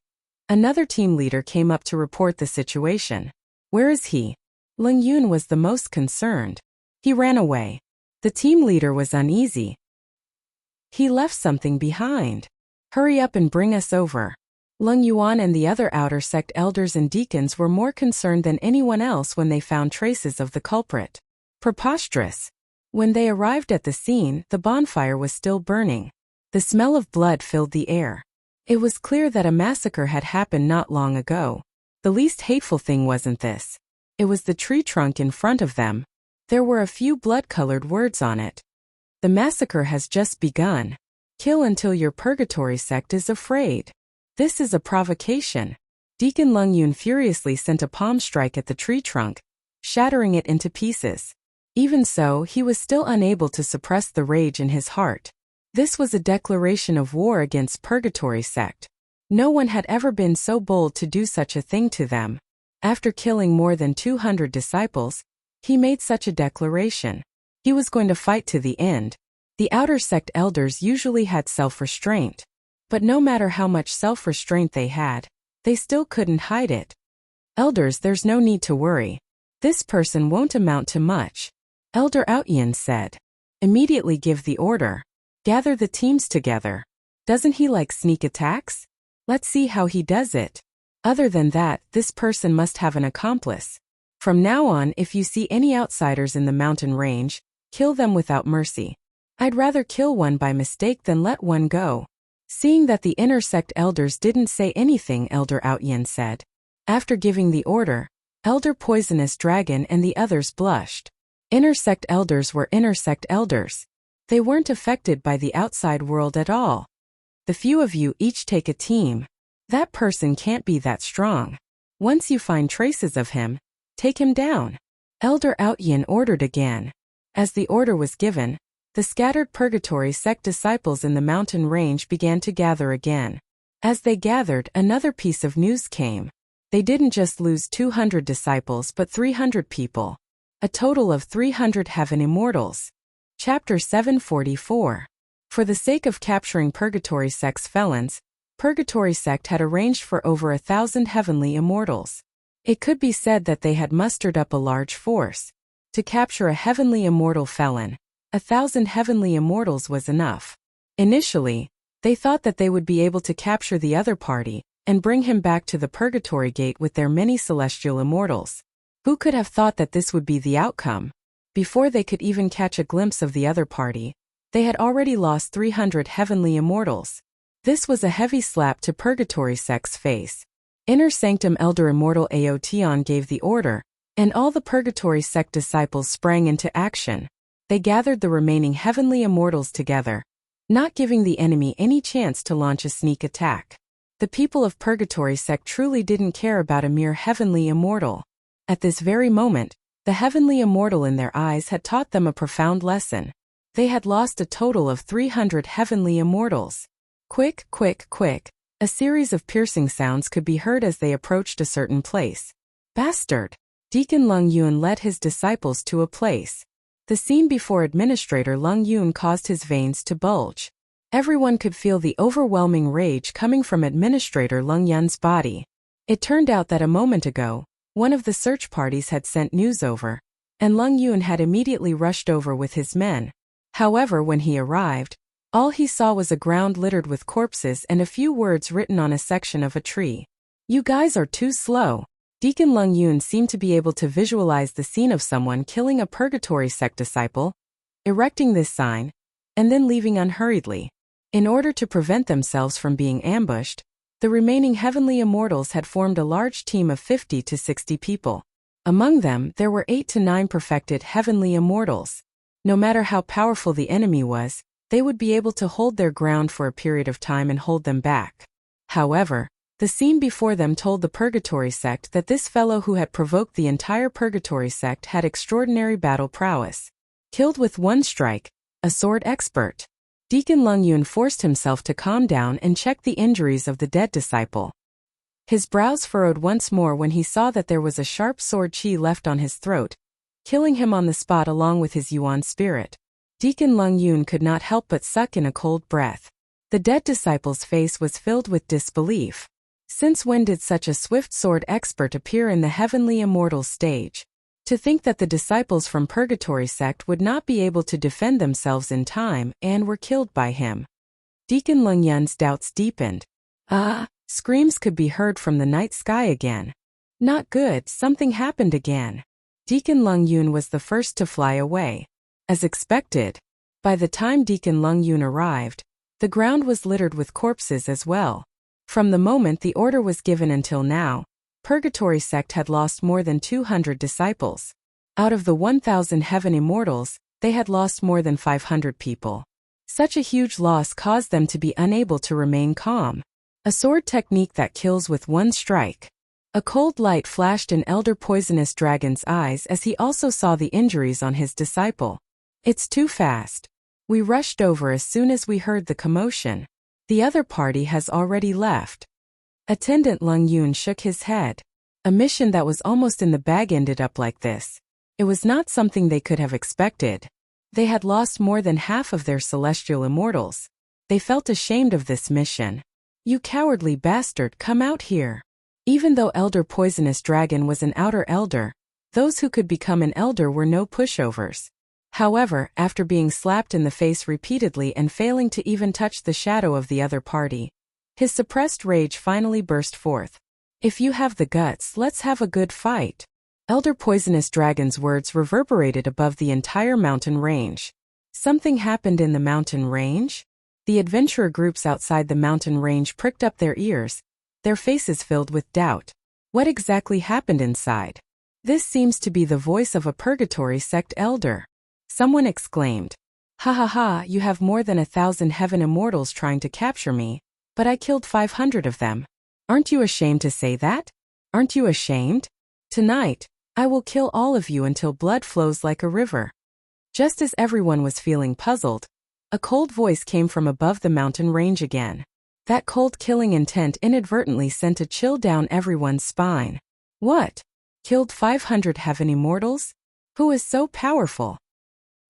another team leader came up to report the situation. Where is he? Lung Yun was the most concerned. He ran away. The team leader was uneasy. He left something behind. Hurry up and bring us over. Lung Yuan and the other outer sect elders and deacons were more concerned than anyone else when they found traces of the culprit. Preposterous. When they arrived at the scene, the bonfire was still burning. The smell of blood filled the air. It was clear that a massacre had happened not long ago. The least hateful thing wasn't this. It was the tree trunk in front of them. There were a few blood-colored words on it. The massacre has just begun. Kill until your purgatory sect is afraid. This is a provocation. Deacon Lung Yun furiously sent a palm strike at the tree trunk, shattering it into pieces. Even so, he was still unable to suppress the rage in his heart. This was a declaration of war against purgatory sect. No one had ever been so bold to do such a thing to them. After killing more than 200 disciples, he made such a declaration. He was going to fight to the end. The outer sect elders usually had self-restraint. But no matter how much self-restraint they had, they still couldn't hide it. Elders, there's no need to worry. This person won't amount to much. Elder Outyin said. Immediately give the order. Gather the teams together. Doesn't he like sneak attacks? Let's see how he does it. Other than that, this person must have an accomplice. From now on, if you see any outsiders in the mountain range, kill them without mercy. I'd rather kill one by mistake than let one go. Seeing that the inner sect elders didn't say anything, Elder Outyin said. After giving the order, Elder Poisonous Dragon and the others blushed. Inner sect elders were inner sect elders. They weren't affected by the outside world at all. The few of you each take a team. That person can't be that strong. Once you find traces of him, take him down. Elder Outyin ordered again. As the order was given, the scattered purgatory sect disciples in the mountain range began to gather again. As they gathered, another piece of news came. They didn't just lose 200 disciples but 300 people. A total of 300 heaven immortals. Chapter 744. For the sake of capturing purgatory sect's felons, purgatory sect had arranged for over 1,000 heavenly immortals. It could be said that they had mustered up a large force. To capture a heavenly immortal felon, 1,000 heavenly immortals was enough. Initially, they thought that they would be able to capture the other party and bring him back to the purgatory gate with their many celestial immortals. Who could have thought that this would be the outcome? Before they could even catch a glimpse of the other party, they had already lost 300 heavenly immortals. This was a heavy slap to purgatory sect's face. Inner Sanctum Elder Immortal Aotion gave the order, and all the purgatory sect disciples sprang into action. They gathered the remaining heavenly immortals together, not giving the enemy any chance to launch a sneak attack. The people of purgatory sect truly didn't care about a mere heavenly immortal. At this very moment, the heavenly immortal in their eyes had taught them a profound lesson. They had lost a total of 300 heavenly immortals. Quick, quick, quick. A series of piercing sounds could be heard as they approached a certain place. Bastard! Deacon Lung Yun led his disciples to a place. The scene before Administrator Lung Yun caused his veins to bulge. Everyone could feel the overwhelming rage coming from Administrator Lung Yun's body. It turned out that a moment ago, One of the search parties had sent news over, and Lung Yun had immediately rushed over with his men. However, when he arrived, all he saw was a ground littered with corpses and a few words written on a section of a tree. "You guys are too slow." Deacon Lung Yun seemed to be able to visualize the scene of someone killing a purgatory sect disciple, erecting this sign, and then leaving unhurriedly. In order to prevent themselves from being ambushed, the remaining heavenly immortals had formed a large team of 50 to 60 people. Among them, there were 8 to 9 perfected heavenly immortals. No matter how powerful the enemy was, they would be able to hold their ground for a period of time and hold them back. However, the scene before them told the Purgatory sect that this fellow who had provoked the entire Purgatory sect had extraordinary battle prowess. Killed with one strike, a sword expert. Deacon Lung Yun forced himself to calm down and check the injuries of the dead disciple. His brows furrowed once more when he saw that there was a sharp sword chi left on his throat, killing him on the spot along with his Yuan spirit. Deacon Lung Yun could not help but suck in a cold breath. The dead disciple's face was filled with disbelief. Since when did such a swift sword expert appear in the heavenly immortal stage? To think that the disciples from Purgatory sect would not be able to defend themselves in time and were killed by him. Deacon Lung Yun's doubts deepened. Screams could be heard from the night sky again. Not good, something happened again. Deacon Lung Yun was the first to fly away. As expected, by the time Deacon Lung Yun arrived, the ground was littered with corpses as well. From the moment the order was given until now, Purgatory sect had lost more than 200 disciples. Out of the 1,000 heaven immortals, they had lost more than 500 people. Such a huge loss caused them to be unable to remain calm. A sword technique that kills with one strike. A cold light flashed in Elder Poisonous Dragon's eyes as he also saw the injuries on his disciple. "It's too fast. We rushed over as soon as we heard the commotion. The other party has already left." Attendant Lung Yun shook his head. A mission that was almost in the bag ended up like this. It was not something they could have expected. They had lost more than half of their celestial immortals. They felt ashamed of this mission. "You cowardly bastard, come out here." Even though Elder Poisonous Dragon was an outer elder, those who could become an elder were no pushovers. However, after being slapped in the face repeatedly and failing to even touch the shadow of the other party, his suppressed rage finally burst forth. "If you have the guts, let's have a good fight." Elder Poisonous Dragon's words reverberated above the entire mountain range. Something happened in the mountain range? The adventurer groups outside the mountain range pricked up their ears, their faces filled with doubt. What exactly happened inside? This seems to be the voice of a Purgatory sect elder. Someone exclaimed. "Ha ha ha, you have more than 1,000 heaven immortals trying to capture me, but I killed 500 of them. Aren't you ashamed to say that? Aren't you ashamed? Tonight, I will kill all of you until blood flows like a river." Just as everyone was feeling puzzled, a cold voice came from above the mountain range again. That cold killing intent inadvertently sent a chill down everyone's spine. What? Killed 500 heaven immortals? Who is so powerful?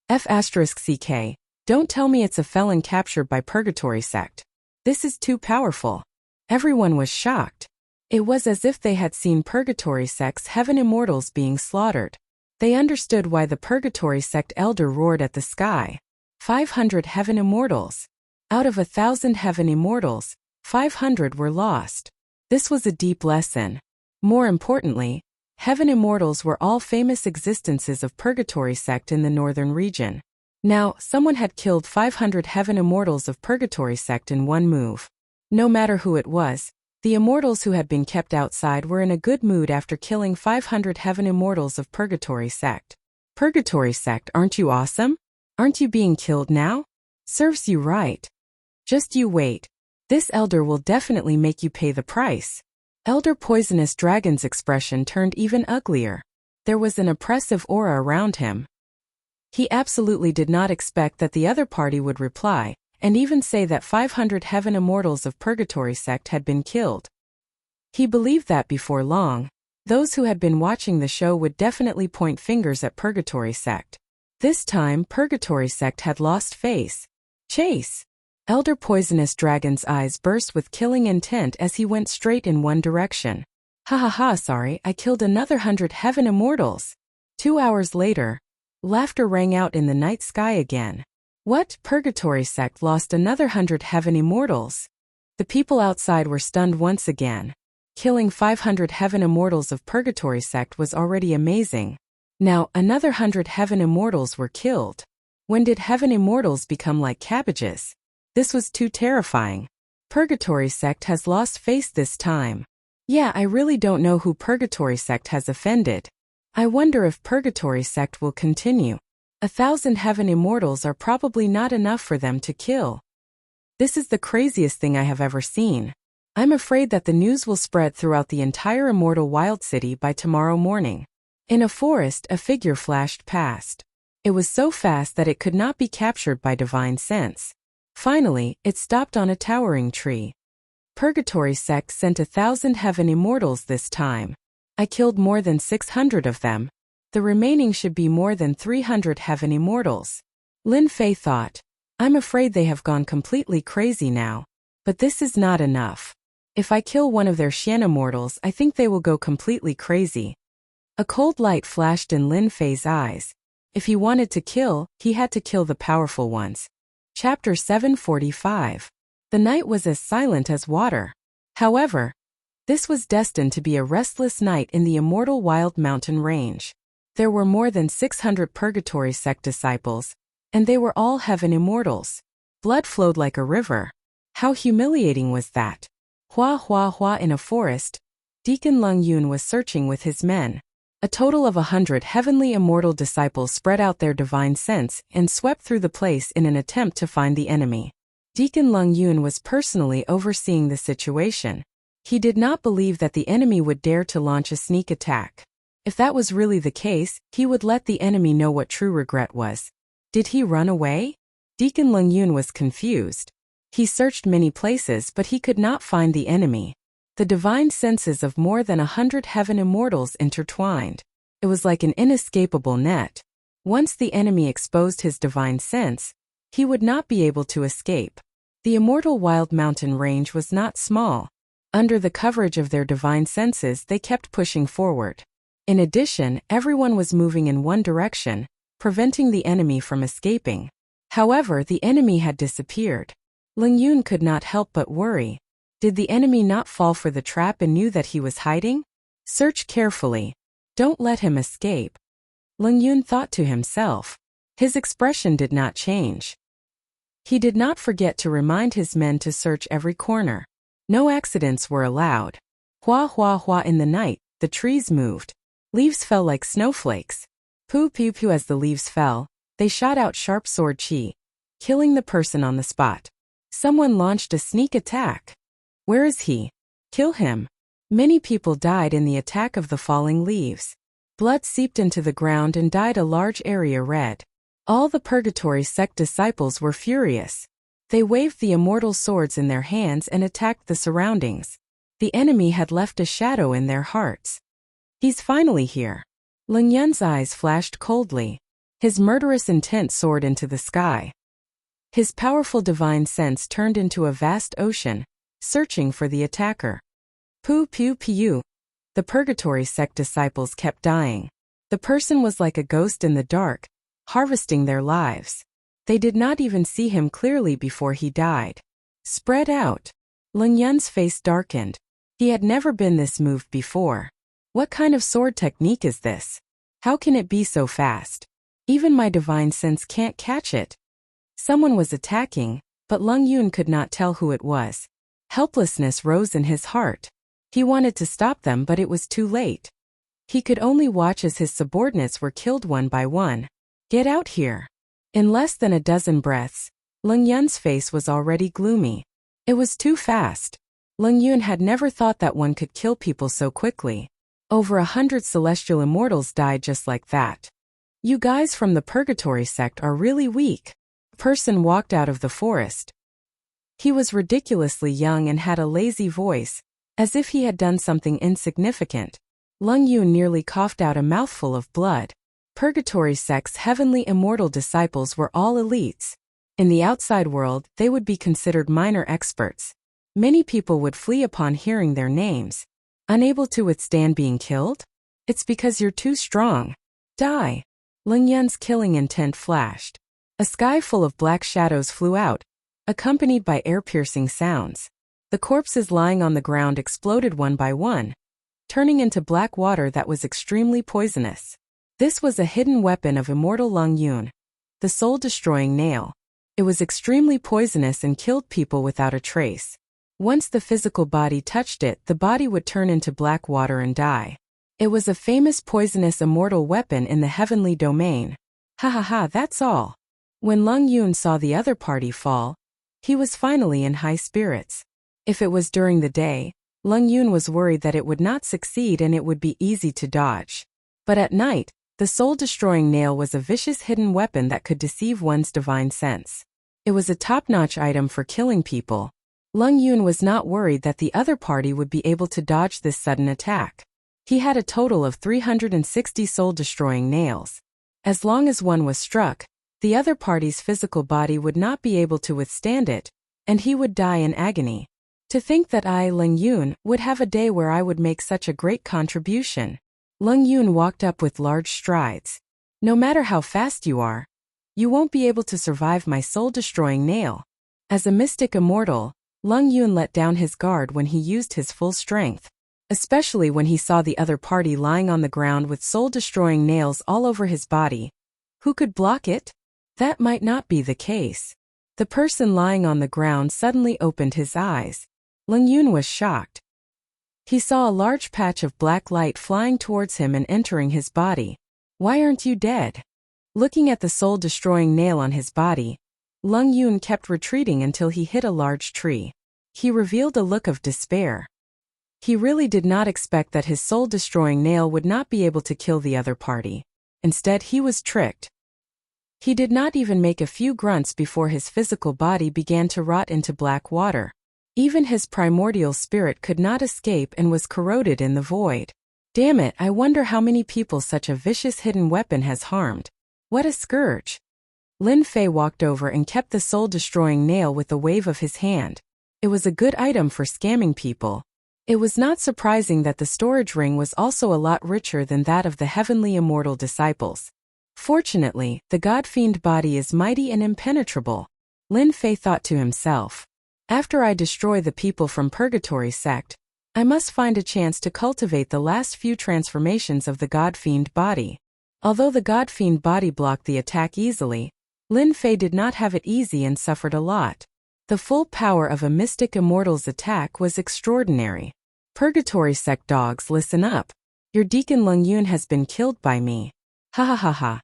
F***CK, don't tell me it's a felon captured by Purgatory sect. This is too powerful. Everyone was shocked. It was as if they had seen Purgatory sect's heaven immortals being slaughtered. They understood why the Purgatory sect elder roared at the sky. 500 heaven immortals. Out of 1,000 heaven immortals, 500 were lost. This was a deep lesson. More importantly, heaven immortals were all famous existences of Purgatory sect in the northern region. Now, someone had killed 500 heaven immortals of Purgatory sect in one move. No matter who it was, the immortals who had been kept outside were in a good mood after killing 500 heaven immortals of Purgatory sect. Purgatory sect, aren't you awesome? Aren't you being killed now? Serves you right. Just you wait. This elder will definitely make you pay the price. Elder Poisonous Dragon's expression turned even uglier. There was an oppressive aura around him. He absolutely did not expect that the other party would reply, and even say that 500 heaven immortals of Purgatory sect had been killed. He believed that before long, those who had been watching the show would definitely point fingers at Purgatory sect. This time, Purgatory sect had lost face. Chase! Elder Poisonous Dragon's eyes burst with killing intent as he went straight in one direction. Ha ha ha, sorry, I killed another 100 heaven immortals. 2 hours later, laughter rang out in the night sky again. What? Purgatory sect lost another 100 heaven immortals. The people outside were stunned once again. Killing 500 heaven immortals of Purgatory sect was already amazing. Now, another 100 heaven immortals were killed. When did heaven immortals become like cabbages? This was too terrifying. Purgatory sect has lost face this time. Yeah, I really don't know who Purgatory sect has offended. I wonder if Purgatory sect will continue. 1,000 heaven immortals are probably not enough for them to kill. This is the craziest thing I have ever seen. I'm afraid that the news will spread throughout the entire immortal wild city by tomorrow morning. In a forest, a figure flashed past. It was so fast that it could not be captured by divine sense. Finally, it stopped on a towering tree. Purgatory sect sent 1,000 heaven immortals this time. I killed more than 600 of them. The remaining should be more than 300 heaven immortals. Lin Fei thought, I'm afraid they have gone completely crazy now. But this is not enough. If I kill one of their Xian immortals, I think they will go completely crazy. A cold light flashed in Lin Fei's eyes. If he wanted to kill, he had to kill the powerful ones. Chapter 745. The night was as silent as water. However, this was destined to be a restless night in the immortal wild mountain range. There were more than 600 Purgatory sect disciples, and they were all heaven immortals. Blood flowed like a river. How humiliating was that? Hua hua hua. In a forest, Deacon Lung Yun was searching with his men. A total of 100 heavenly immortal disciples spread out their divine sense and swept through the place in an attempt to find the enemy. Deacon Lung Yun was personally overseeing the situation. He did not believe that the enemy would dare to launch a sneak attack. If that was really the case, he would let the enemy know what true regret was. Did he run away? Deacon Lung Yun was confused. He searched many places, but he could not find the enemy. The divine senses of more than 100 heaven immortals intertwined. It was like an inescapable net. Once the enemy exposed his divine sense, he would not be able to escape. The immortal wild mountain range was not small. Under the coverage of their divine senses, they kept pushing forward. In addition, everyone was moving in one direction, preventing the enemy from escaping. However, the enemy had disappeared. Lung Yun could not help but worry. Did the enemy not fall for the trap and knew that he was hiding? Search carefully. Don't let him escape. Lung Yun thought to himself. His expression did not change. He did not forget to remind his men to search every corner. No accidents were allowed. Hua hua hua. In the night, the trees moved. Leaves fell like snowflakes. Poo pew pew. As the leaves fell, they shot out sharp sword chi, killing the person on the spot. Someone launched a sneak attack. Where is he? Kill him. Many people died in the attack of the falling leaves. Blood seeped into the ground and dyed a large area red. All the Purgatory sect disciples were furious. They waved the immortal swords in their hands and attacked the surroundings. The enemy had left a shadow in their hearts. He's finally here. Lung Yun's eyes flashed coldly. His murderous intent soared into the sky. His powerful divine sense turned into a vast ocean, searching for the attacker. Poo pew pew. The Purgatory sect disciples kept dying. The person was like a ghost in the dark, harvesting their lives. They did not even see him clearly before he died. Spread out. Lung Yun's face darkened. He had never been this moved before. What kind of sword technique is this? How can it be so fast? Even my divine sense can't catch it. Someone was attacking, but Lung Yun could not tell who it was. Helplessness rose in his heart. He wanted to stop them, but it was too late. He could only watch as his subordinates were killed one by one. Get out here. In less than a dozen breaths, Lung Yun's face was already gloomy. It was too fast. Lung Yun had never thought that one could kill people so quickly. Over 100 celestial immortals died just like that. You guys from the Purgatory sect are really weak. A person walked out of the forest. He was ridiculously young and had a lazy voice, as if he had done something insignificant. Lung Yun nearly coughed out a mouthful of blood. Purgatory sect's heavenly immortal disciples were all elites. In the outside world, they would be considered minor experts. Many people would flee upon hearing their names. Unable to withstand being killed? It's because you're too strong. Die. Ling Yun's killing intent flashed. A sky full of black shadows flew out, accompanied by ear-piercing sounds. The corpses lying on the ground exploded one by one, turning into black water that was extremely poisonous. This was a hidden weapon of immortal Lung Yun, the soul-destroying nail. It was extremely poisonous and killed people without a trace. Once the physical body touched it, the body would turn into black water and die. It was a famous poisonous immortal weapon in the heavenly domain. Ha ha ha, that's all. When Lung Yun saw the other party fall, he was finally in high spirits. If it was during the day, Lung Yun was worried that it would not succeed and it would be easy to dodge. But at night, the soul-destroying nail was a vicious hidden weapon that could deceive one's divine sense. It was a top-notch item for killing people. Lung Yun was not worried that the other party would be able to dodge this sudden attack. He had a total of 360 soul-destroying nails. As long as one was struck, the other party's physical body would not be able to withstand it, and he would die in agony. To think that I, Lung Yun, would have a day where I would make such a great contribution. Lung Yun walked up with large strides. No matter how fast you are, you won't be able to survive my soul-destroying nail. As a mystic immortal, Lung Yun let down his guard when he used his full strength, especially when he saw the other party lying on the ground with soul-destroying nails all over his body. Who could block it? That might not be the case. The person lying on the ground suddenly opened his eyes. Lung Yun was shocked. He saw a large patch of black light flying towards him and entering his body. Why aren't you dead? Looking at the soul-destroying nail on his body, Lung Yun kept retreating until he hit a large tree. He revealed a look of despair. He really did not expect that his soul-destroying nail would not be able to kill the other party. Instead, he was tricked. He did not even make a few grunts before his physical body began to rot into black water. Even his primordial spirit could not escape and was corroded in the void. Damn it, I wonder how many people such a vicious hidden weapon has harmed. What a scourge. Lin Fei walked over and kept the soul-destroying nail with a wave of his hand. It was a good item for scamming people. It was not surprising that the storage ring was also a lot richer than that of the heavenly immortal disciples. Fortunately, the god-fiend body is mighty and impenetrable. Lin Fei thought to himself. After I destroy the people from Purgatory sect, I must find a chance to cultivate the last few transformations of the god-fiend body. Although the god-fiend body blocked the attack easily, Lin Fei did not have it easy and suffered a lot. The full power of a mystic immortal's attack was extraordinary. Purgatory sect dogs, listen up. Your deacon Lung Yun has been killed by me. Ha ha ha ha.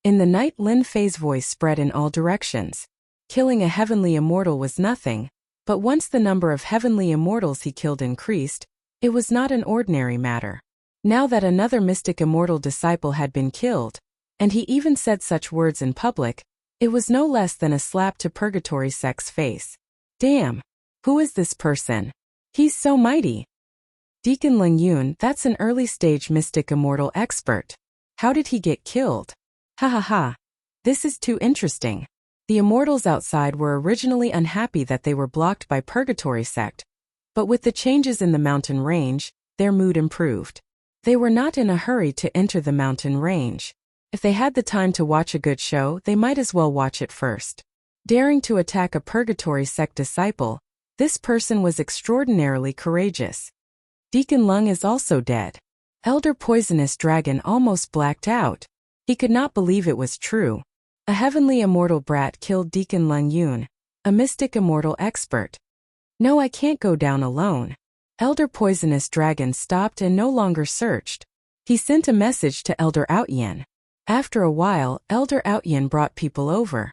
In the night, Lin Fei's voice spread in all directions. Killing a heavenly immortal was nothing, but once the number of heavenly immortals he killed increased, it was not an ordinary matter. Now that another mystic immortal disciple had been killed, and he even said such words in public, it was no less than a slap to Purgatory sect's face. Damn! Who is this person? He's so mighty. Deacon Lung Yun, that's an early-stage mystic immortal expert. How did he get killed? Ha ha ha. This is too interesting. The immortals outside were originally unhappy that they were blocked by Purgatory sect, but with the changes in the mountain range, their mood improved. They were not in a hurry to enter the mountain range. If they had the time to watch a good show, they might as well watch it first. Daring to attack a Purgatory sect disciple, this person was extraordinarily courageous. Deacon Lung is also dead. Elder Poisonous Dragon almost blacked out. He could not believe it was true. A heavenly immortal brat killed Deacon Lung Yun, a mystic immortal expert. No, I can't go down alone. Elder Poisonous Dragon stopped and no longer searched. He sent a message to Elder Outyen. After a while, Elder Outyen brought people over.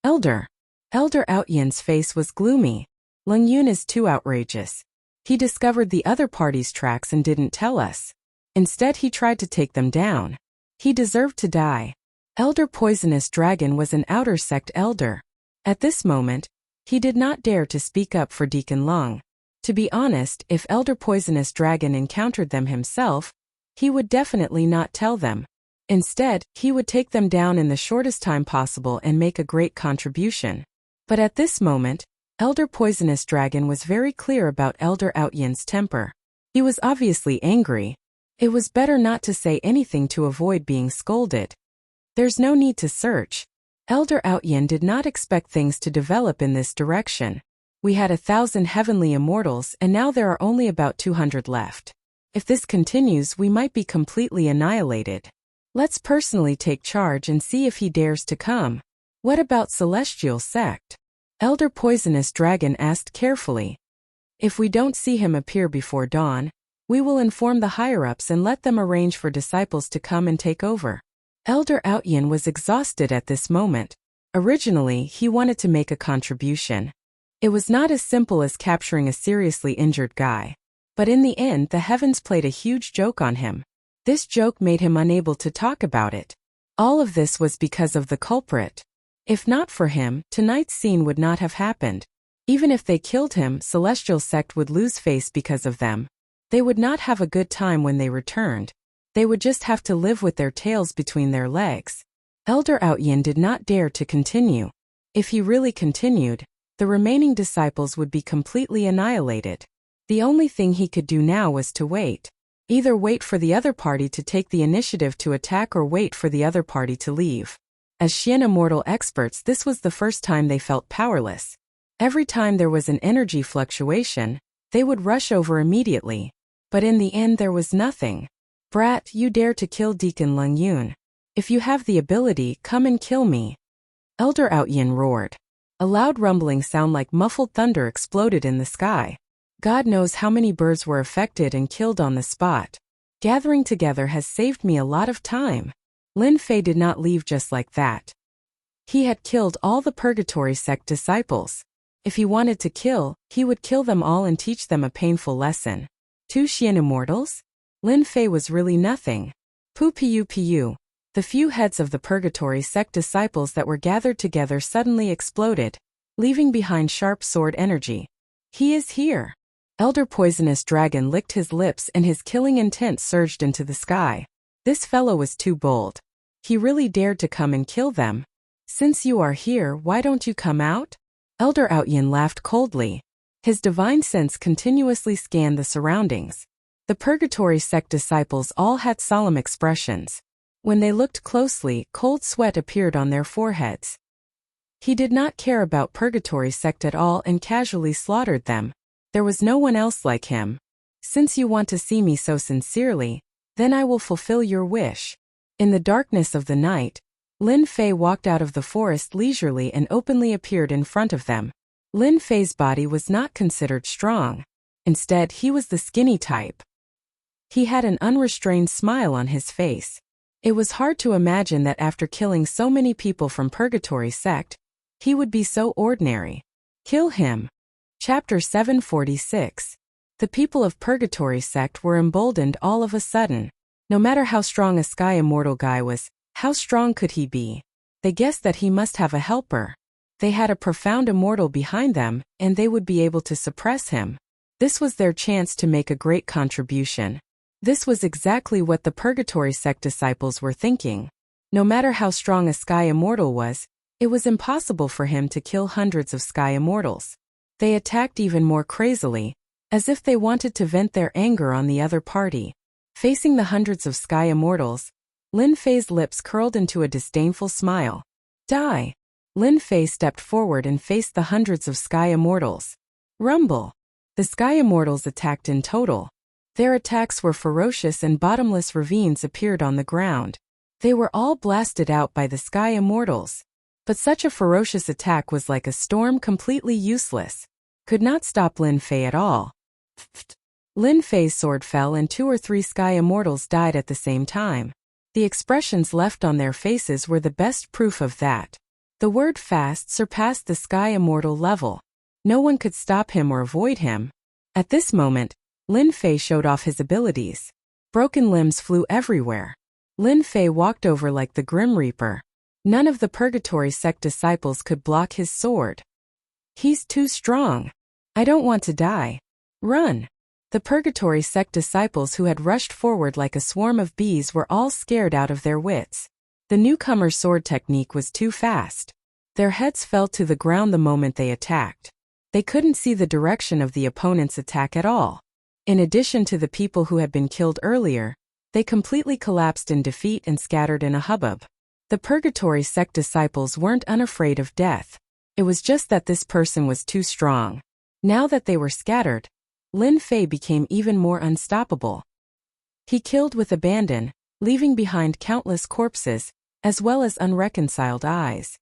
Elder Outyen's face was gloomy. Lung Yun is too outrageous. He discovered the other party's tracks and didn't tell us. Instead, he tried to take them down. He deserved to die. Elder Poisonous Dragon was an outer sect elder. At this moment, he did not dare to speak up for Deacon Lung. To be honest, if Elder Poisonous Dragon encountered them himself, he would definitely not tell them. Instead, he would take them down in the shortest time possible and make a great contribution. But at this moment, Elder Poisonous Dragon was very clear about Elder Outyen's temper. He was obviously angry. It was better not to say anything to avoid being scolded. There's no need to search. Elder Outyin did not expect things to develop in this direction. We had 1,000 heavenly immortals and now there are only about 200 left. If this continues, we might be completely annihilated. Let's personally take charge and see if he dares to come. What about Celestial Sect? Elder Poisonous Dragon asked carefully. If we don't see him appear before dawn, we will inform the higher-ups and let them arrange for disciples to come and take over. Elder Outyin was exhausted at this moment. Originally, he wanted to make a contribution. It was not as simple as capturing a seriously injured guy. But in the end, the heavens played a huge joke on him. This joke made him unable to talk about it. All of this was because of the culprit. If not for him, tonight's scene would not have happened. Even if they killed him, Celestial Sect would lose face because of them. They would not have a good time when they returned. They would just have to live with their tails between their legs. Elder Outyin did not dare to continue. If he really continued, the remaining disciples would be completely annihilated. The only thing he could do now was to wait. Either wait for the other party to take the initiative to attack or wait for the other party to leave. As Xian Immortal experts, this was the first time they felt powerless. Every time there was an energy fluctuation, they would rush over immediately. But in the end there was nothing. Brat, you dare to kill Deacon Leng Yun. If you have the ability, come and kill me. Elder Outyin roared. A loud rumbling sound like muffled thunder exploded in the sky. God knows how many birds were affected and killed on the spot. Gathering together has saved me a lot of time. Lin Fei did not leave just like that. He had killed all the Purgatory Sect disciples. If he wanted to kill, he would kill them all and teach them a painful lesson. 2 Xian Immortals? Lin Fei was really nothing. Pu. The few heads of the Purgatory Sect disciples that were gathered together suddenly exploded, leaving behind sharp sword energy. He is here. Elder Poisonous Dragon licked his lips and his killing intent surged into the sky. This fellow was too bold. He really dared to come and kill them. Since you are here, why don't you come out? Elder Outyin laughed coldly. His divine sense continuously scanned the surroundings. The Purgatory Sect disciples all had solemn expressions. When they looked closely, cold sweat appeared on their foreheads. He did not care about Purgatory Sect at all and casually slaughtered them. There was no one else like him. Since you want to see me so sincerely, then I will fulfill your wish. In the darkness of the night, Lin Fei walked out of the forest leisurely and openly appeared in front of them. Lin Fei's body was not considered strong. Instead, he was the skinny type. He had an unrestrained smile on his face. It was hard to imagine that after killing so many people from Purgatory Sect, he would be so ordinary. Kill him. Chapter 746. The people of Purgatory Sect were emboldened all of a sudden. No matter how strong a Sky Immortal guy was, how strong could he be? They guessed that he must have a helper. They had a profound immortal behind them, and they would be able to suppress him. This was their chance to make a great contribution. This was exactly what the Purgatory Sect disciples were thinking. No matter how strong a Sky Immortal was, it was impossible for him to kill hundreds of Sky Immortals. They attacked even more crazily, as if they wanted to vent their anger on the other party. Facing the hundreds of Sky Immortals, Lin Fei's lips curled into a disdainful smile. Die! Lin Fei stepped forward and faced the hundreds of Sky Immortals. Rumble! The Sky Immortals attacked in total. Their attacks were ferocious and bottomless ravines appeared on the ground. They were all blasted out by the Sky Immortals. But such a ferocious attack was like a storm, completely useless. Could not stop Lin Fei at all. Lin Fei's sword fell and 2 or 3 Sky Immortals died at the same time. The expressions left on their faces were the best proof of that. The word fast surpassed the Sky Immortal level. No one could stop him or avoid him. At this moment, Lin Fei showed off his abilities. Broken limbs flew everywhere. Lin Fei walked over like the Grim Reaper. None of the Purgatory Sect disciples could block his sword. He's too strong. I don't want to die. Run! The Purgatory Sect disciples who had rushed forward like a swarm of bees were all scared out of their wits. The newcomer's sword technique was too fast. Their heads fell to the ground the moment they attacked. They couldn't see the direction of the opponent's attack at all. In addition to the people who had been killed earlier, they completely collapsed in defeat and scattered in a hubbub. The Purgatory sect disciples weren't unafraid of death. It was just that this person was too strong. Now that they were scattered, Lin Fei became even more unstoppable. He killed with abandon, leaving behind countless corpses, as well as unreconciled eyes.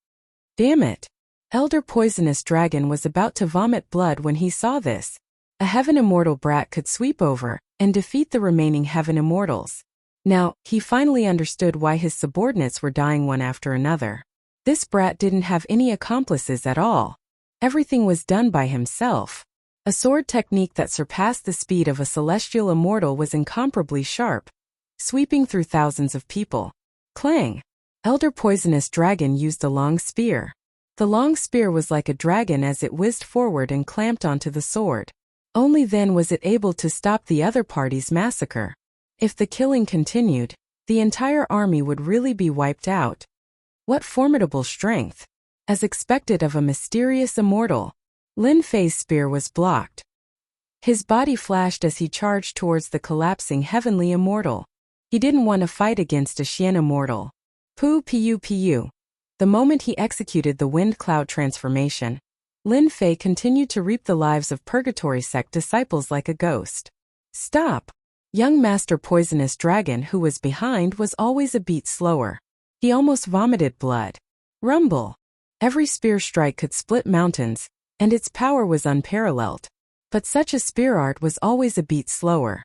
Damn it! Elder Poisonous Dragon was about to vomit blood when he saw this. A Heaven Immortal brat could sweep over and defeat the remaining Heaven Immortals. Now, he finally understood why his subordinates were dying one after another. This brat didn't have any accomplices at all. Everything was done by himself. A sword technique that surpassed the speed of a celestial immortal was incomparably sharp, sweeping through thousands of people. Clang! Elder Poisonous Dragon used a long spear. The long spear was like a dragon as it whizzed forward and clamped onto the sword. Only then was it able to stop the other party's massacre. If the killing continued, the entire army would really be wiped out. What formidable strength! As expected of a mysterious immortal, Lin Fei's spear was blocked. His body flashed as he charged towards the collapsing heavenly immortal. He didn't want to fight against a Xian immortal. Pu. The moment he executed the wind cloud transformation, Lin Fei continued to reap the lives of Purgatory sect disciples like a ghost. Stop! Young Master Poisonous Dragon, who was behind, was always a beat slower. He almost vomited blood. Rumble! Every spear strike could split mountains, and its power was unparalleled. But such a spear art was always a beat slower.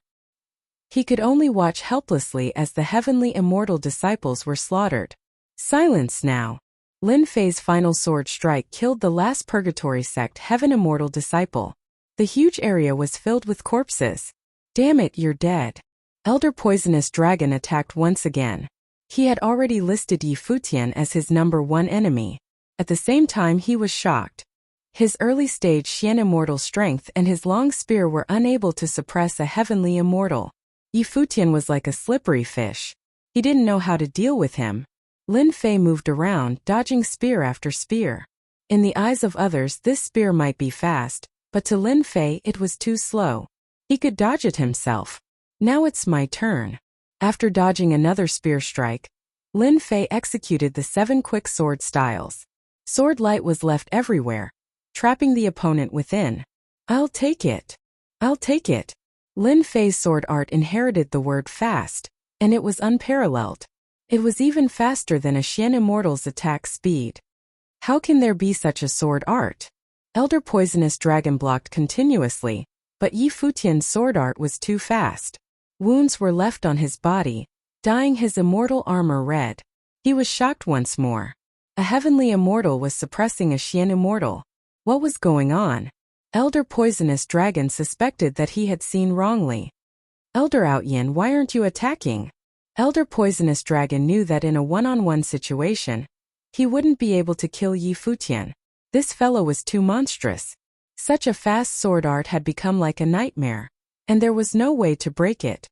He could only watch helplessly as the heavenly immortal disciples were slaughtered. Silence now! Lin Fei's final sword strike killed the last Purgatory sect Heaven Immortal disciple. The huge area was filled with corpses. Damn it, you're dead. Elder Poisonous Dragon attacked once again. He had already listed Yi Futian as his #1 enemy. At the same time, he was shocked. His early-stage Xian immortal strength and his long spear were unable to suppress a heavenly immortal. Yi Futian was like a slippery fish. He didn't know how to deal with him. Lin Fei moved around, dodging spear after spear. In the eyes of others, this spear might be fast, but to Lin Fei it was too slow. He could dodge it himself. Now it's my turn. After dodging another spear strike, Lin Fei executed the 7 quick sword styles. Sword light was left everywhere, trapping the opponent within. I'll take it. I'll take it. Lin Fei's sword art inherited the word fast, and it was unparalleled. It was even faster than a Xian immortal's attack speed. How can there be such a sword art? Elder Poisonous Dragon blocked continuously, but Yi Futian's sword art was too fast. Wounds were left on his body, dyeing his immortal armor red. He was shocked once more. A heavenly immortal was suppressing a Xian immortal. What was going on? Elder Poisonous Dragon suspected that he had seen wrongly. Elder Outyin, why aren't you attacking? Elder Poisonous Dragon knew that in a one-on-one situation, he wouldn't be able to kill Yi Futian. This fellow was too monstrous. Such a fast sword art had become like a nightmare, and there was no way to break it.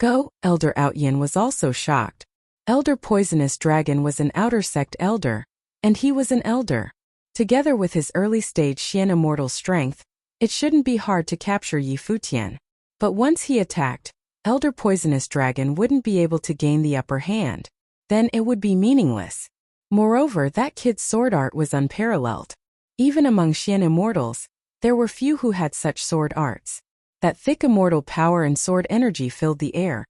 Go! Elder Outyin was also shocked. Elder Poisonous Dragon was an outer sect elder, and he was an elder. Together with his early-stage Xian immortal strength, it shouldn't be hard to capture Yi Futian. But once he attacked, Elder Poisonous Dragon wouldn't be able to gain the upper hand. Then it would be meaningless. Moreover, that kid's sword art was unparalleled. Even among Xian immortals, there were few who had such sword arts. That thick immortal power and sword energy filled the air,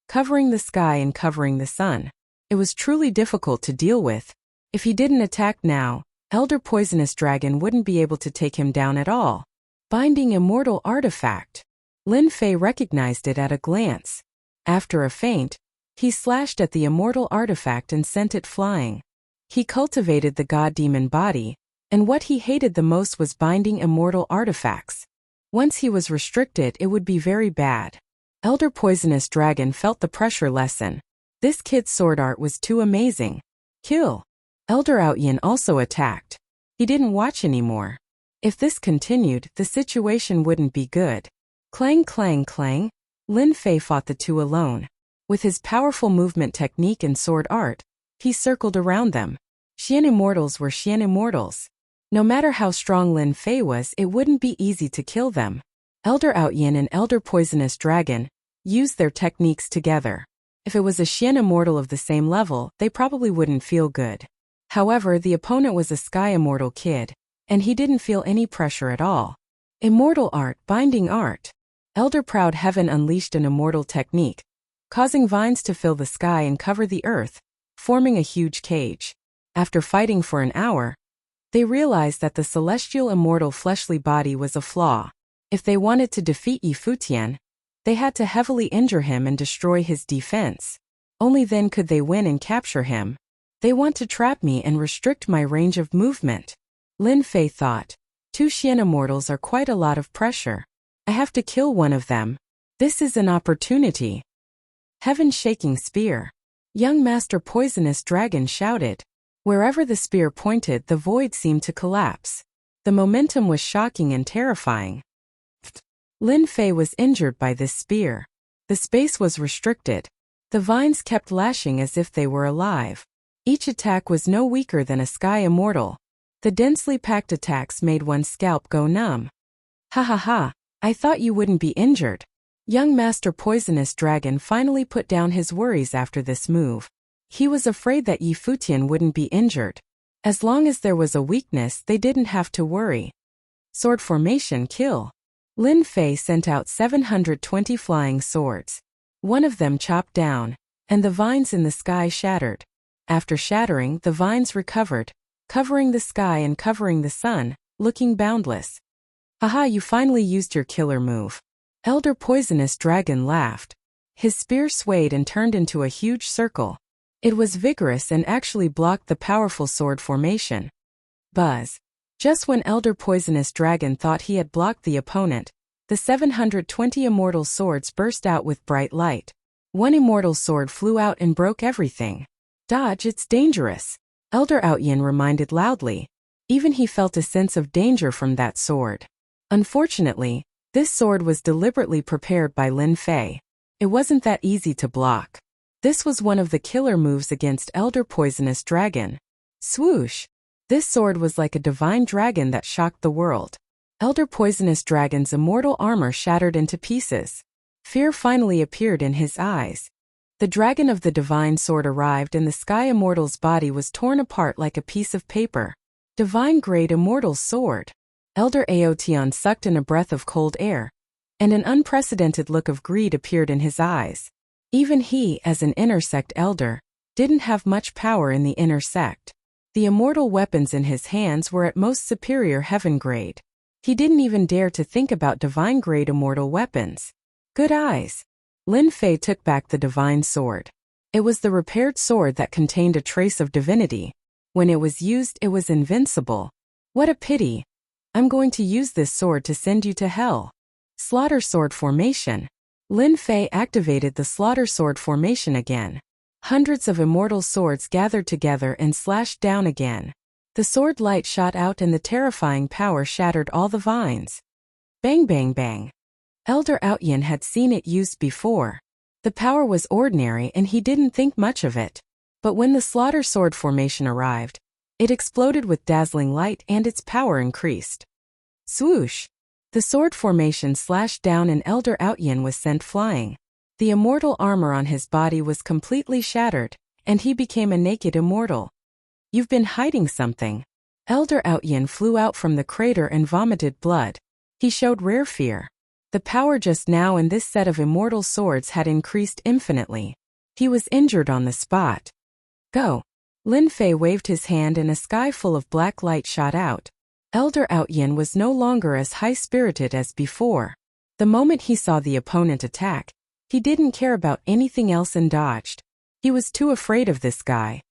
covering the sky and covering the sun. It was truly difficult to deal with. If he didn't attack now, Elder Poisonous Dragon wouldn't be able to take him down at all. Binding immortal artifact. Lin Fei recognized it at a glance. After a feint, he slashed at the immortal artifact and sent it flying. He cultivated the god-demon body, and what he hated the most was binding immortal artifacts. Once he was restricted, it would be very bad. Elder Poisonous Dragon felt the pressure lessen. This kid's sword art was too amazing. Kill! Elder Outyin also attacked. He didn't watch anymore. If this continued, the situation wouldn't be good. Clang clang clang. Lin Fei fought the two alone. With his powerful movement technique and sword art, he circled around them. Xian immortals were Xian immortals. No matter how strong Lin Fei was, it wouldn't be easy to kill them. Elder Outyin and Elder Poisonous Dragon used their techniques together. If it was a Xian immortal of the same level, they probably wouldn't feel good. However, the opponent was a Sky Immortal kid, and he didn't feel any pressure at all. Immortal Art, Binding Art. Elder Proud Heaven unleashed an immortal technique, causing vines to fill the sky and cover the earth, forming a huge cage. After fighting for an hour, they realized that the celestial immortal fleshly body was a flaw. If they wanted to defeat Yi Futian, they had to heavily injure him and destroy his defense. Only then could they win and capture him. They want to trap me and restrict my range of movement. Lin Fei thought. 2 Xian immortals are quite a lot of pressure. I have to kill one of them. This is an opportunity. Heaven-shaking spear. Young Master Poisonous Dragon shouted. Wherever the spear pointed, the void seemed to collapse. The momentum was shocking and terrifying. Lin Fei was injured by this spear. The space was restricted. The vines kept lashing as if they were alive. Each attack was no weaker than a Sky Immortal. The densely packed attacks made one's scalp go numb. Ha ha ha, I thought you wouldn't be injured. Young Master Poisonous Dragon finally put down his worries after this move. He was afraid that Yi Futian wouldn't be injured. As long as there was a weakness, they didn't have to worry. Sword formation kill. Lin Fei sent out 720 flying swords. One of them chopped down, and the vines in the sky shattered. After shattering, the vines recovered, covering the sky and covering the sun, looking boundless. Haha, you finally used your killer move. Elder Poisonous Dragon laughed. His spear swayed and turned into a huge circle. It was vigorous and actually blocked the powerful sword formation. Buzz. Just when Elder Poisonous Dragon thought he had blocked the opponent, the 720 immortal swords burst out with bright light. One immortal sword flew out and broke everything. Dodge, it's dangerous. Elder Outyin reminded loudly. Even he felt a sense of danger from that sword. Unfortunately, this sword was deliberately prepared by Lin Fei. It wasn't that easy to block. This was one of the killer moves against Elder Poisonous Dragon. Swoosh! This sword was like a divine dragon that shocked the world. Elder Poisonous Dragon's immortal armor shattered into pieces. Fear finally appeared in his eyes. The dragon of the divine sword arrived and the Sky Immortal's body was torn apart like a piece of paper. Divine-grade immortal sword. Elder Aotion sucked in a breath of cold air, and an unprecedented look of greed appeared in his eyes. Even he, as an inner sect elder, didn't have much power in the inner sect. The immortal weapons in his hands were at most superior heaven grade. He didn't even dare to think about divine-grade immortal weapons. Good eyes. Lin Fei took back the divine sword. It was the repaired sword that contained a trace of divinity. When it was used, it was invincible. What a pity. I'm going to use this sword to send you to hell. Slaughter Sword Formation. Lin Fei activated the Slaughter Sword Formation again. Hundreds of immortal swords gathered together and slashed down again. The sword light shot out and the terrifying power shattered all the vines. Bang bang bang. Elder Outyin had seen it used before. The power was ordinary and he didn't think much of it. But when the Slaughter Sword Formation arrived, it exploded with dazzling light and its power increased. Swoosh! The sword formation slashed down and Elder Outyin was sent flying. The immortal armor on his body was completely shattered, and he became a naked immortal. You've been hiding something. Elder Outyin flew out from the crater and vomited blood. He showed rare fear. The power just now in this set of immortal swords had increased infinitely. He was injured on the spot. Go. Lin Fei waved his hand and a sky full of black light shot out. Elder Outyin was no longer as high-spirited as before. The moment he saw the opponent attack, he didn't care about anything else and dodged. He was too afraid of this guy.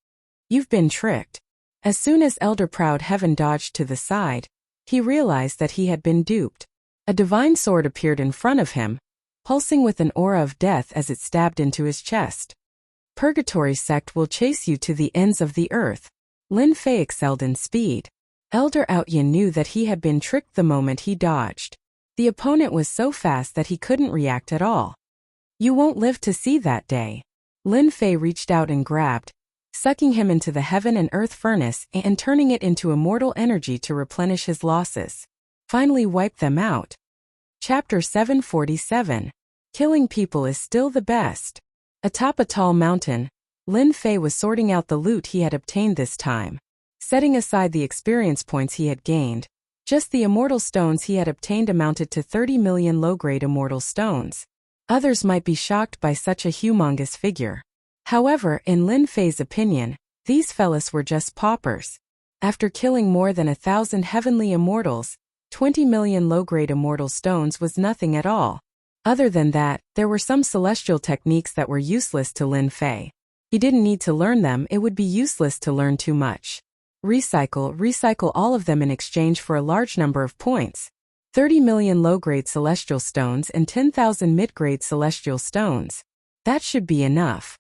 You've been tricked. As soon as Elder Proud Heaven dodged to the side, he realized that he had been duped. A divine sword appeared in front of him, pulsing with an aura of death as it stabbed into his chest. Purgatory sect will chase you to the ends of the earth. Lin Fei excelled in speed. Elder Outyin knew that he had been tricked the moment he dodged. The opponent was so fast that he couldn't react at all. You won't live to see that day. Lin Fei reached out and grabbed, sucking him into the heaven and earth furnace and turning it into immortal energy to replenish his losses. Finally wiped them out. Chapter 747. Killing people is still the best. Atop a tall mountain, Lin Fei was sorting out the loot he had obtained this time. Setting aside the experience points he had gained, just the immortal stones he had obtained amounted to 30 million low-grade immortal stones. Others might be shocked by such a humongous figure. However, in Lin Fei's opinion, these fellas were just paupers. After killing more than 1,000 heavenly immortals, 20 million low-grade immortal stones was nothing at all. Other than that, there were some celestial techniques that were useless to Lin Fei. He didn't need to learn them, it would be useless to learn too much. Recycle all of them in exchange for a large number of points. 30 million low-grade celestial stones and 10,000 mid-grade celestial stones. That should be enough.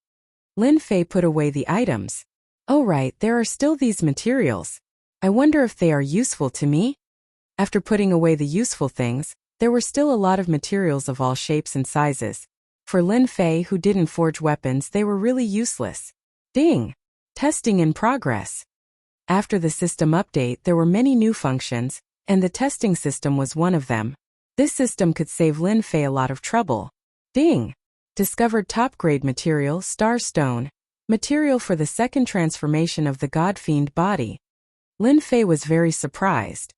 Lin Fei put away the items. Oh right, there are still these materials. I wonder if they are useful to me? After putting away the useful things, there were still a lot of materials of all shapes and sizes. For Lin Fei, who didn't forge weapons, they were really useless. Ding! Testing in progress. After the system update, there were many new functions, and the testing system was one of them. This system could save Lin Fei a lot of trouble. Ding! Discovered top-grade material, Star Stone. Material for the second transformation of the God-Fiend body. Lin Fei was very surprised.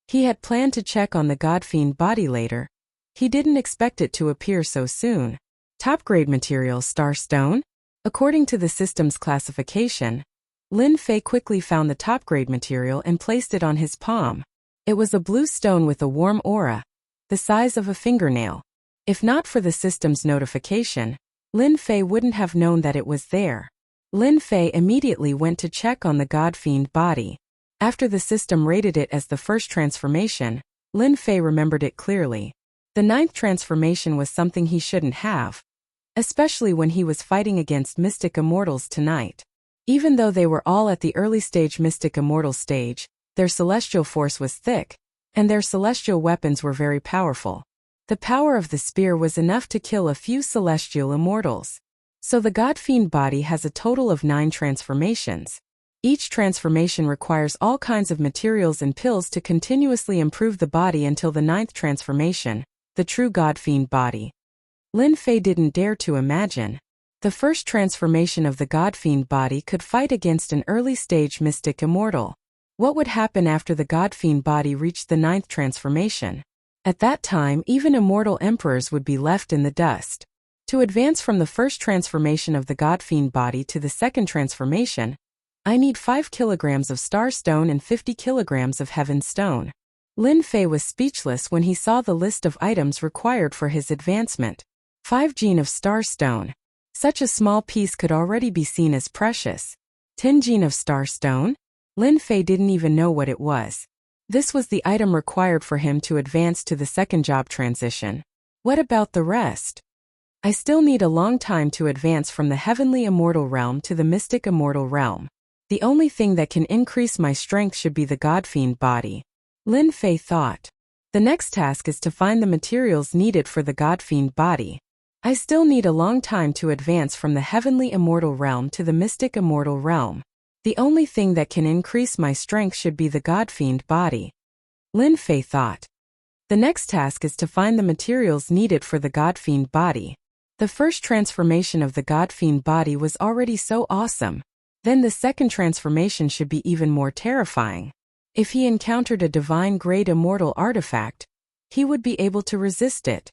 He had planned to check on the God-Fiend body later. He didn't expect it to appear so soon. Top-grade material, Star Stone? According to the system's classification, Lin Fei quickly found the top-grade material and placed it on his palm. It was a blue stone with a warm aura, the size of a fingernail. If not for the system's notification, Lin Fei wouldn't have known that it was there. Lin Fei immediately went to check on the God-Fiend body. After the system rated it as the first transformation, Lin Fei remembered it clearly. The 9th transformation was something he shouldn't have, especially when he was fighting against Mystic Immortals tonight. Even though they were all at the early stage Mystic Immortal stage, their celestial force was thick, and their celestial weapons were very powerful. The power of the spear was enough to kill a few celestial immortals. So the God-Fiend body has a total of 9 transformations. Each transformation requires all kinds of materials and pills to continuously improve the body until the 9th transformation, the true God-Fiend body. Lin Fei didn't dare to imagine. The first transformation of the God-Fiend body could fight against an early-stage Mystic Immortal. What would happen after the God-Fiend body reached the 9th transformation? At that time, even immortal emperors would be left in the dust. To advance from the first transformation of the God-Fiend body to the second transformation, I need 5 kilograms of Star Stone and 50 kilograms of Heaven Stone. Lin Fei was speechless when he saw the list of items required for his advancement. 5 gene of Star Stone. Such a small piece could already be seen as precious. 10 gene of Star Stone? Lin Fei didn't even know what it was. This was the item required for him to advance to the second job transition. What about the rest? I still need a long time to advance from the Heavenly Immortal Realm to the Mystic Immortal Realm. The only thing that can increase my strength should be the God-Fiend body. Lin Fei thought. The next task is to find the materials needed for the God-Fiend body. I still need a long time to advance from the Heavenly Immortal Realm to the Mystic Immortal Realm. The only thing that can increase my strength should be the God-Fiend body. Lin Fei thought. The next task is to find the materials needed for the God-Fiend body. The first transformation of the God-Fiend body was already so awesome. Then the second transformation should be even more terrifying. If he encountered a divine-grade immortal artifact, he would be able to resist it.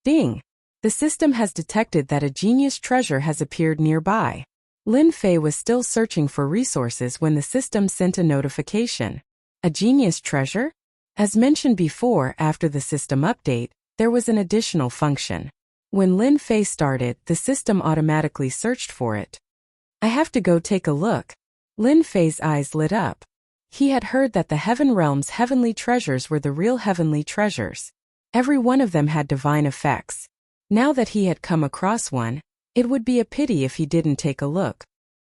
Ding! The system has detected that a genius treasure has appeared nearby. Lin Fei was still searching for resources when the system sent a notification. A genius treasure? As mentioned before, after the system update, there was an additional function. When Lin Fei started, the system automatically searched for it. I have to go take a look. Lin Fei's eyes lit up. He had heard that the Heaven Realm's heavenly treasures were the real heavenly treasures. Every one of them had divine effects. Now that he had come across one, it would be a pity if he didn't take a look.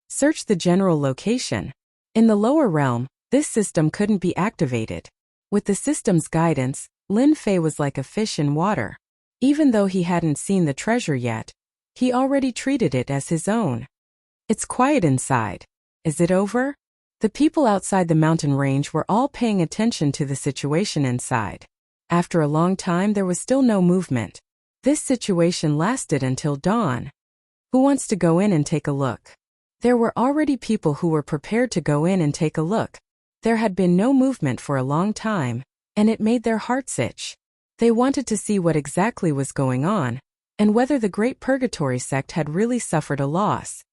Search the general location. In the lower realm, this system couldn't be activated. With the system's guidance, Lin Fei was like a fish in water. Even though he hadn't seen the treasure yet, he already treated it as his own. It's quiet inside. Is it over? The people outside the mountain range were all paying attention to the situation inside. After a long time there was still no movement. This situation lasted until dawn. Who wants to go in and take a look? There were already people who were prepared to go in and take a look. There had been no movement for a long time, and it made their hearts itch. They wanted to see what exactly was going on, and whether the Great Purgatory sect had really suffered a loss.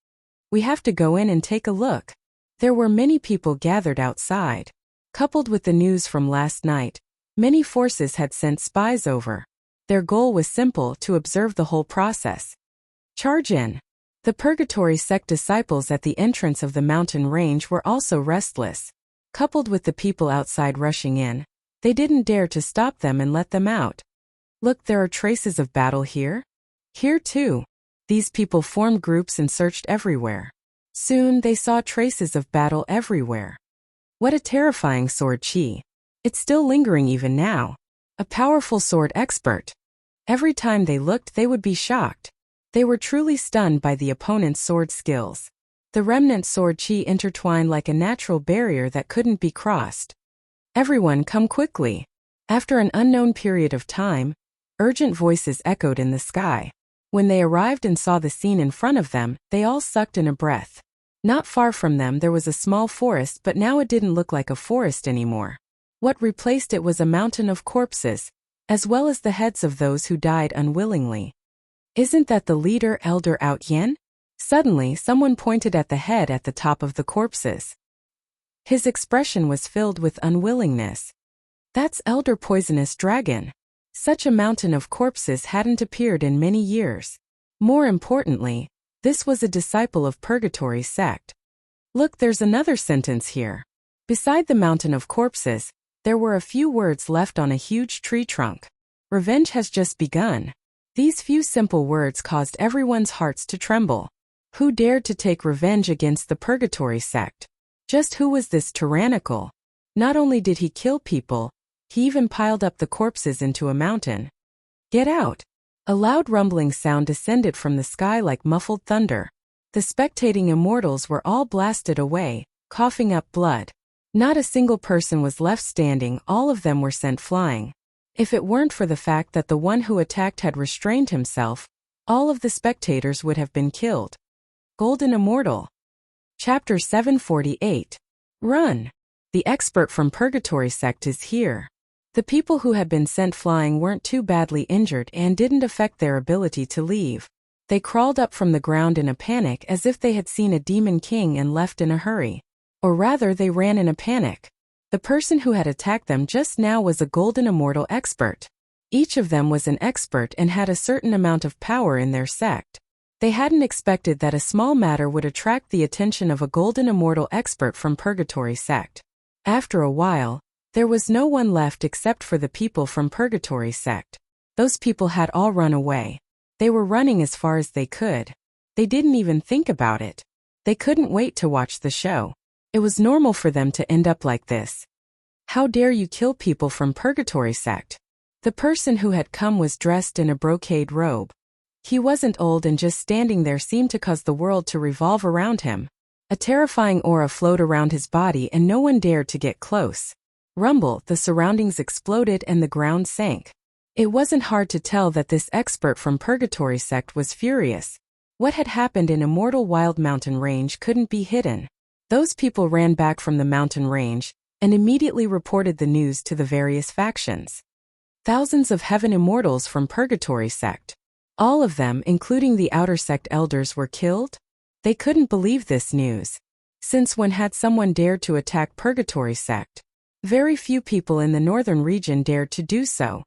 We have to go in and take a look. There were many people gathered outside. Coupled with the news from last night, many forces had sent spies over. Their goal was simple: to observe the whole process. Charge in. The Purgatory sect disciples at the entrance of the mountain range were also restless. Coupled with the people outside rushing in, they didn't dare to stop them and let them out. Look, there are traces of battle here. Here too. These people formed groups and searched everywhere. Soon they saw traces of battle everywhere. What a terrifying sword chi. It's still lingering even now. A powerful sword expert. Every time they looked they would be shocked. They were truly stunned by the opponent's sword skills. The remnant sword chi intertwined like a natural barrier that couldn't be crossed. Everyone, come quickly. After an unknown period of time, urgent voices echoed in the sky. When they arrived and saw the scene in front of them, they all sucked in a breath. Not far from them there was a small forest, but now it didn't look like a forest anymore. What replaced it was a mountain of corpses, as well as the heads of those who died unwillingly. Isn't that the leader, Elder Out Yen? Suddenly someone pointed at the head at the top of the corpses. His expression was filled with unwillingness. That's Elder Poisonous Dragon. Such a mountain of corpses hadn't appeared in many years. More importantly, this was a disciple of Purgatory sect. Look, there's another sentence here. Beside the mountain of corpses, there were a few words left on a huge tree trunk. Revenge has just begun. These few simple words caused everyone's hearts to tremble. Who dared to take revenge against the Purgatory sect? Just who was this tyrannical? Not only did he kill people, he even piled up the corpses into a mountain. Get out! A loud rumbling sound descended from the sky like muffled thunder. The spectating immortals were all blasted away, coughing up blood. Not a single person was left standing, all of them were sent flying. If it weren't for the fact that the one who attacked had restrained himself, all of the spectators would have been killed. Golden Immortal. Chapter 748. Run! The expert from Purgatory sect is here. The people who had been sent flying weren't too badly injured and didn't affect their ability to leave. They crawled up from the ground in a panic as if they had seen a demon king and left in a hurry. Or rather, they ran in a panic. The person who had attacked them just now was a Golden Immortal expert. Each of them was an expert and had a certain amount of power in their sect. They hadn't expected that a small matter would attract the attention of a Golden Immortal expert from Purgatory sect. After a while, there was no one left except for the people from Purgatory sect. Those people had all run away. They were running as far as they could. They didn't even think about it. They couldn't wait to watch the show. It was normal for them to end up like this. How dare you kill people from Purgatory sect? The person who had come was dressed in a brocade robe. He wasn't old and just standing there seemed to cause the world to revolve around him. A terrifying aura flowed around his body and no one dared to get close. Rumble, the surroundings exploded and the ground sank. It wasn't hard to tell that this expert from Purgatory sect was furious. What had happened in Immortal Wild Mountain Range couldn't be hidden. Those people ran back from the mountain range and immediately reported the news to the various factions. Thousands of heaven immortals from Purgatory sect. All of them, including the outer sect elders, were killed? They couldn't believe this news. Since when had someone dared to attack Purgatory sect? Very few people in the northern region dared to do so.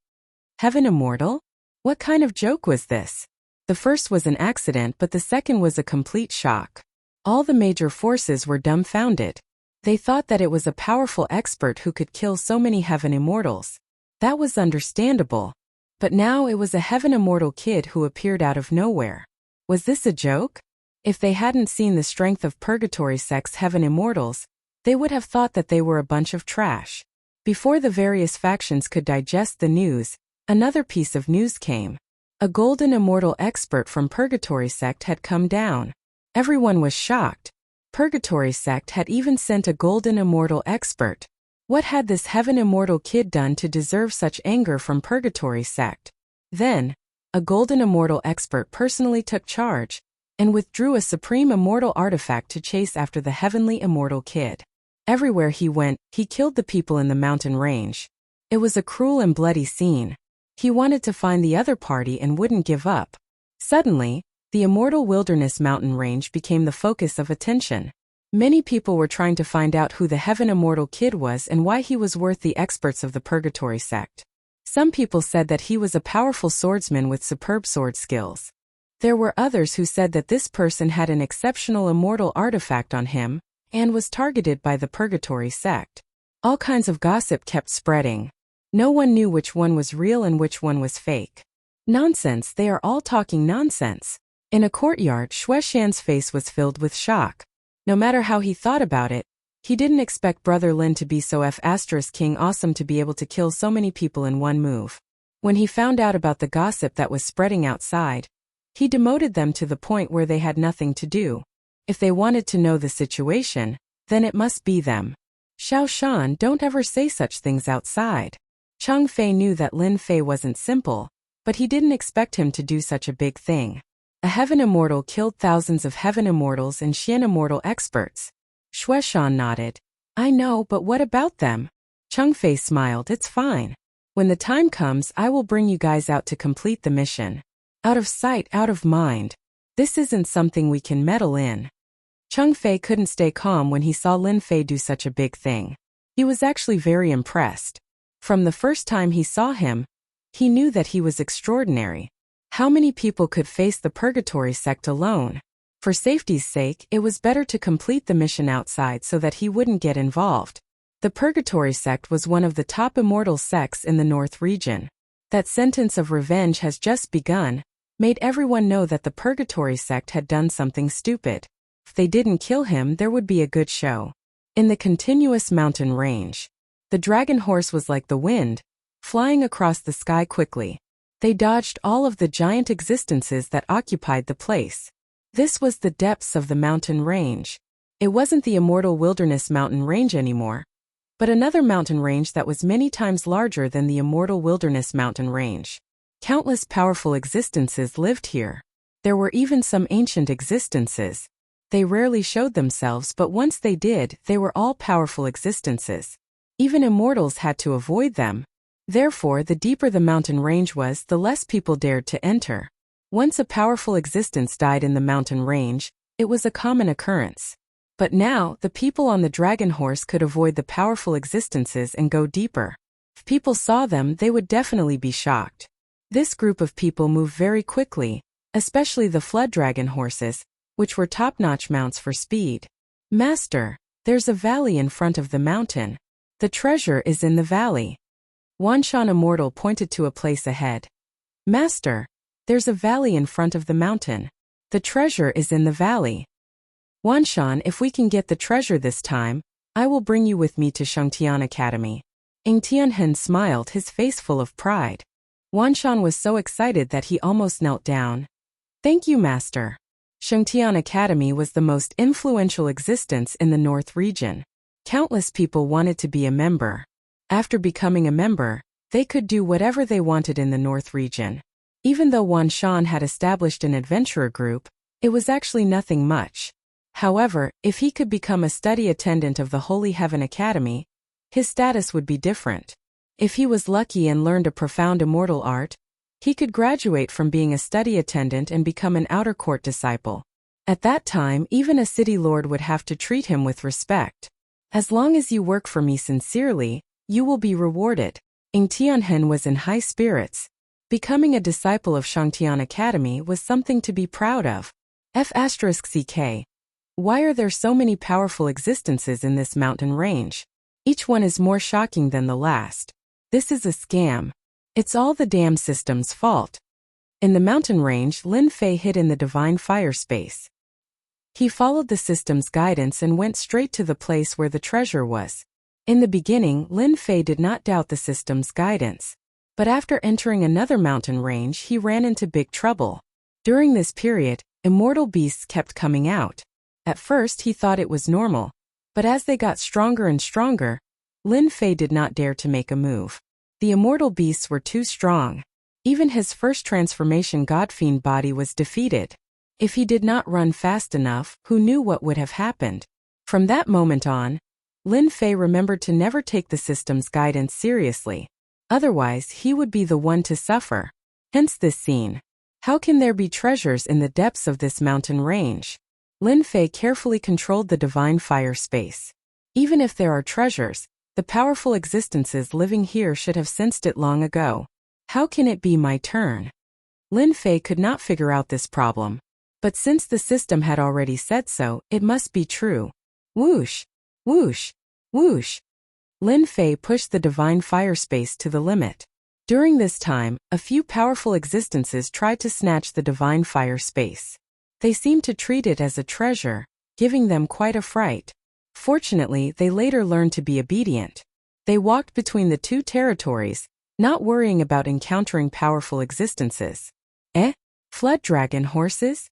Heaven Immortal? What kind of joke was this? The first was an accident, but the second was a complete shock. All the major forces were dumbfounded. They thought that it was a powerful expert who could kill so many Heaven Immortals. That was understandable. But now it was a Heaven Immortal kid who appeared out of nowhere. Was this a joke? If they hadn't seen the strength of Purgatory sect's Heaven Immortals, they would have thought that they were a bunch of trash. Before the various factions could digest the news, another piece of news came. A Golden Immortal expert from Purgatory sect had come down. Everyone was shocked. Purgatory sect had even sent a Golden Immortal expert. What had this heaven immortal kid done to deserve such anger from Purgatory sect? Then, a golden immortal expert personally took charge and withdrew a supreme immortal artifact to chase after the heavenly immortal kid. Everywhere he went, he killed the people in the mountain range. It was a cruel and bloody scene. He wanted to find the other party and wouldn't give up. Suddenly, the immortal wilderness mountain range became the focus of attention. Many people were trying to find out who the heaven immortal kid was and why he was worth the experts of the Purgatory sect. Some people said that he was a powerful swordsman with superb sword skills. There were others who said that this person had an exceptional immortal artifact on him and was targeted by the Purgatory sect. All kinds of gossip kept spreading. No one knew which one was real and which one was fake. Nonsense, they are all talking nonsense. In a courtyard, Shui Shan's face was filled with shock. No matter how he thought about it, he didn't expect Brother Lin to be so King awesome to be able to kill so many people in one move. When he found out about the gossip that was spreading outside, he demoted them to the point where they had nothing to do. If they wanted to know the situation, then it must be them. Xiao Shan, don't ever say such things outside. Chang Fei knew that Lin Fei wasn't simple, but he didn't expect him to do such a big thing. A heaven immortal killed thousands of heaven immortals and Xian immortal experts. Shui Shan nodded. I know, but what about them? Chang Fei smiled. It's fine. When the time comes, I will bring you guys out to complete the mission. Out of sight, out of mind. This isn't something we can meddle in. Chang Fei couldn't stay calm when he saw Lin Fei do such a big thing. He was actually very impressed. From the first time he saw him, he knew that he was extraordinary. How many people could face the Purgatory sect alone? For safety's sake, it was better to complete the mission outside so that he wouldn't get involved. The Purgatory sect was one of the top immortal sects in the North region. That sentence of revenge has just begun, made everyone know that the Purgatory sect had done something stupid. If they didn't kill him, there would be a good show. In the continuous mountain range, the dragon horse was like the wind, flying across the sky quickly. They dodged all of the giant existences that occupied the place. This was the depths of the mountain range. It wasn't the immortal wilderness mountain range anymore, but another mountain range that was many times larger than the immortal wilderness mountain range. Countless powerful existences lived here. There were even some ancient existences. They rarely showed themselves, but once they did, they were all powerful existences. Even immortals had to avoid them. Therefore, the deeper the mountain range was, the less people dared to enter. Once a powerful existence died in the mountain range, it was a common occurrence. But now, the people on the dragon horse could avoid the powerful existences and go deeper. If people saw them, they would definitely be shocked. This group of people moved very quickly, especially the flood dragon horses, which were top-notch mounts for speed. Master, there's a valley in front of the mountain. The treasure is in the valley. Wanshan Immortal pointed to a place ahead. Master, there's a valley in front of the mountain. The treasure is in the valley. Wanshan, if we can get the treasure this time, I will bring you with me to Shengtian Academy. Ng Tianhen smiled, his face full of pride. Wanshan was so excited that he almost knelt down. Thank you, Master. Shengtian Academy was the most influential existence in the North region. Countless people wanted to be a member. After becoming a member, they could do whatever they wanted in the North region. Even though Wanshan had established an adventurer group, it was actually nothing much. However, if he could become a study attendant of the Holy Heaven Academy, his status would be different. If he was lucky and learned a profound immortal art, he could graduate from being a study attendant and become an outer court disciple. At that time, even a city lord would have to treat him with respect. As long as you work for me sincerely, you will be rewarded. Ng Tianhen was in high spirits. Becoming a disciple of Shengtian Academy was something to be proud of. F***CK. Why are there so many powerful existences in this mountain range? Each one is more shocking than the last. This is a scam. It's all the damn system's fault. In the mountain range, Lin Fei hid in the divine fire space. He followed the system's guidance and went straight to the place where the treasure was. In the beginning, Lin Fei did not doubt the system's guidance. But after entering another mountain range, he ran into big trouble. During this period, immortal beasts kept coming out. At first he thought it was normal, but as they got stronger and stronger, Lin Fei did not dare to make a move. The immortal beasts were too strong. Even his first transformation God-fiend body was defeated. If he did not run fast enough, who knew what would have happened? From that moment on, Lin Fei remembered to never take the system's guidance seriously. Otherwise, he would be the one to suffer. Hence this scene. How can there be treasures in the depths of this mountain range? Lin Fei carefully controlled the divine fire space. Even if there are treasures, the powerful existences living here should have sensed it long ago. How can it be my turn? Lin Fei could not figure out this problem. But since the system had already said so, it must be true. Whoosh! Whoosh! Whoosh! Lin Fei pushed the divine fire space to the limit. During this time, a few powerful existences tried to snatch the divine fire space. They seemed to treat it as a treasure, giving them quite a fright. Fortunately, they later learned to be obedient. They walked between the two territories, not worrying about encountering powerful existences. Flood dragon horses?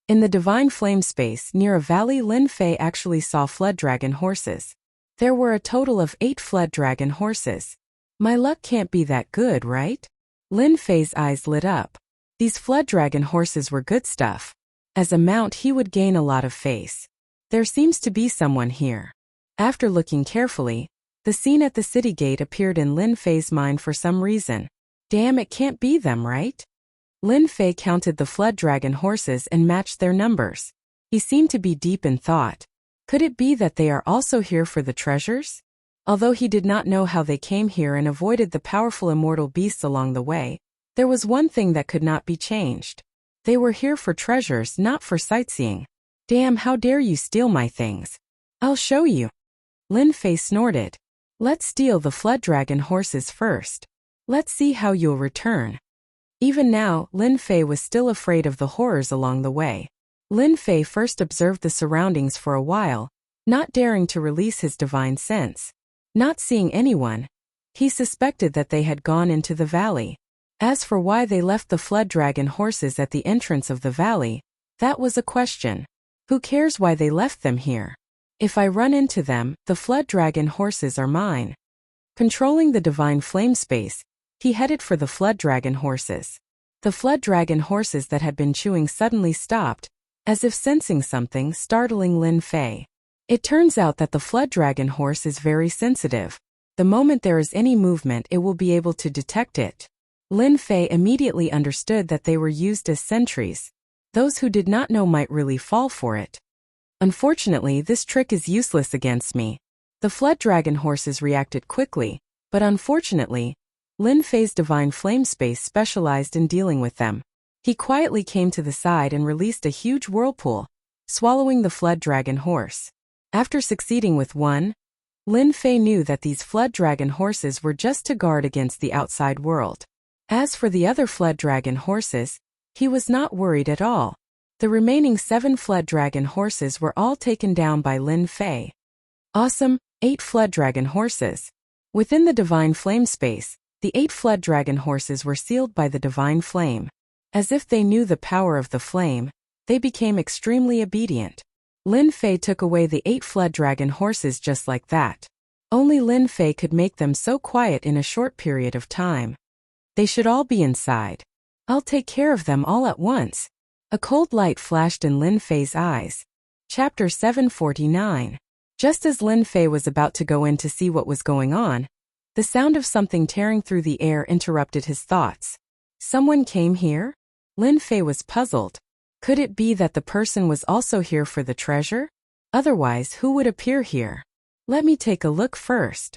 In the divine flame space near a valley, Lin Fei actually saw flood dragon horses. There were a total of 8 flood dragon horses. My luck can't be that good, right? Lin Fei's eyes lit up. These flood dragon horses were good stuff. As a mount, he would gain a lot of face. There seems to be someone here. After looking carefully, the scene at the city gate appeared in Lin Fei's mind for some reason. Damn, it can't be them, right? Lin Fei counted the flood dragon horses and matched their numbers. He seemed to be deep in thought. Could it be that they are also here for the treasures? Although he did not know how they came here and avoided the powerful immortal beasts along the way, there was one thing that could not be changed. They were here for treasures, not for sightseeing. Damn, how dare you steal my things? I'll show you. Lin Fei snorted. Let's steal the flood dragon horses first. Let's see how you'll return. Even now, Lin Fei was still afraid of the horrors along the way. Lin Fei first observed the surroundings for a while, not daring to release his divine sense. Not seeing anyone, he suspected that they had gone into the valley. As for why they left the flood dragon horses at the entrance of the valley, that was a question. Who cares why they left them here? If I run into them, the flood dragon horses are mine. Controlling the divine flame space, he headed for the flood dragon horses. The flood dragon horses that had been chewing suddenly stopped, as if sensing something, startling Lin Fei. It turns out that the flood dragon horse is very sensitive. The moment there is any movement, it will be able to detect it. Lin Fei immediately understood that they were used as sentries. Those who did not know might really fall for it. Unfortunately, this trick is useless against me. The flood dragon horses reacted quickly, but unfortunately, Lin Fei's divine flame space specialized in dealing with them. He quietly came to the side and released a huge whirlpool, swallowing the flood dragon horse. After succeeding with one, Lin Fei knew that these flood dragon horses were just to guard against the outside world. As for the other flood dragon horses, he was not worried at all. The remaining 7 flood dragon horses were all taken down by Lin Fei. Awesome, 8 flood dragon horses. Within the divine flame space, the 8 flood dragon horses were sealed by the divine flame. As if they knew the power of the flame, they became extremely obedient. Lin Fei took away the 8 flood dragon horses just like that. Only Lin Fei could make them so quiet in a short period of time. They should all be inside. I'll take care of them all at once. A cold light flashed in Lin Fei's eyes. Chapter 749. Just as Lin Fei was about to go in to see what was going on, the sound of something tearing through the air interrupted his thoughts. Someone came here? Lin Fei was puzzled. Could it be that the person was also here for the treasure? Otherwise, who would appear here? Let me take a look first.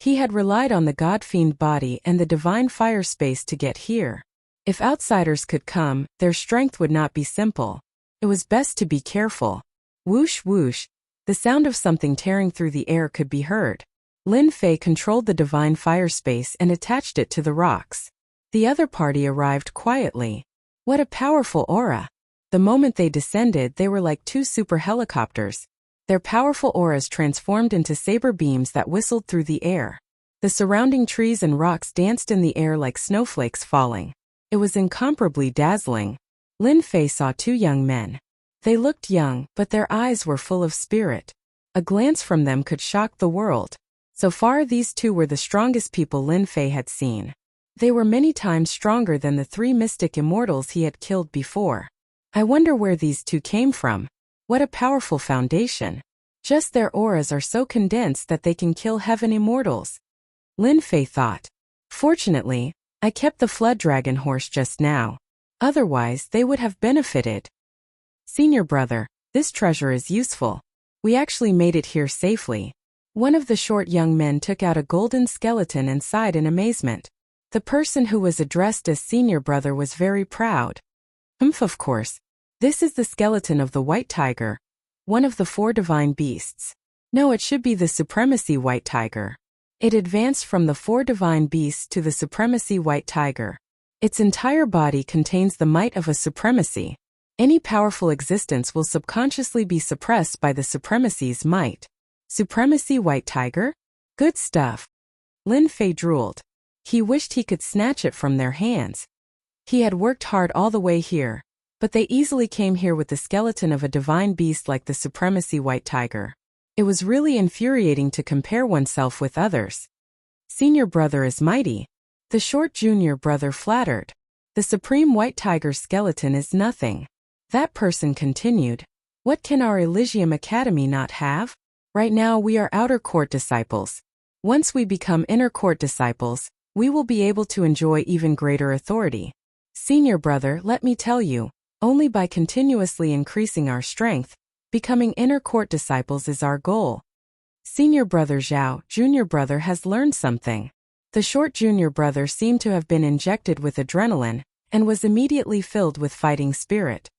He had relied on the God-fiend body and the divine fire space to get here. If outsiders could come, their strength would not be simple. It was best to be careful. Whoosh whoosh, the sound of something tearing through the air could be heard. Lin Fei controlled the divine fire space and attached it to the rocks. The other party arrived quietly. What a powerful aura! The moment they descended, they were like 2 super helicopters. Their powerful auras transformed into saber beams that whistled through the air. The surrounding trees and rocks danced in the air like snowflakes falling. It was incomparably dazzling. Lin Fei saw 2 young men. They looked young, but their eyes were full of spirit. A glance from them could shock the world. So far, these two were the strongest people Lin Fei had seen. They were many times stronger than the 3 mystic immortals he had killed before. I wonder where these two came from. What a powerful foundation. Just their auras are so condensed that they can kill heaven immortals. Lin Fei thought. Fortunately, I kept the flood dragon horse just now. Otherwise, they would have benefited. Senior brother, this treasure is useful. We actually made it here safely. One of the short young men took out a golden skeleton and sighed in amazement. The person who was addressed as senior brother was very proud. Of course. This is the skeleton of the white tiger, one of the 4 divine beasts. No, it should be the supremacy white tiger. It advanced from the 4 divine beasts to the supremacy white tiger. Its entire body contains the might of a supremacy. Any powerful existence will subconsciously be suppressed by the supremacy's might. Supremacy white tiger? Good stuff. Lin Fei drooled. He wished he could snatch it from their hands. He had worked hard all the way here, but they easily came here with the skeleton of a divine beast like the supremacy white tiger. It was really infuriating to compare oneself with others. Senior brother is mighty. The short junior brother flattered. The supreme white tiger skeleton is nothing. That person continued. What can our Elysium Academy not have? Right now we are outer court disciples. Once we become inner court disciples, we will be able to enjoy even greater authority. Senior brother, let me tell you, only by continuously increasing our strength, becoming inner court disciples is our goal. Senior brother Zhao, junior brother has learned something. The short junior brother seemed to have been injected with adrenaline, and was immediately filled with fighting spirit.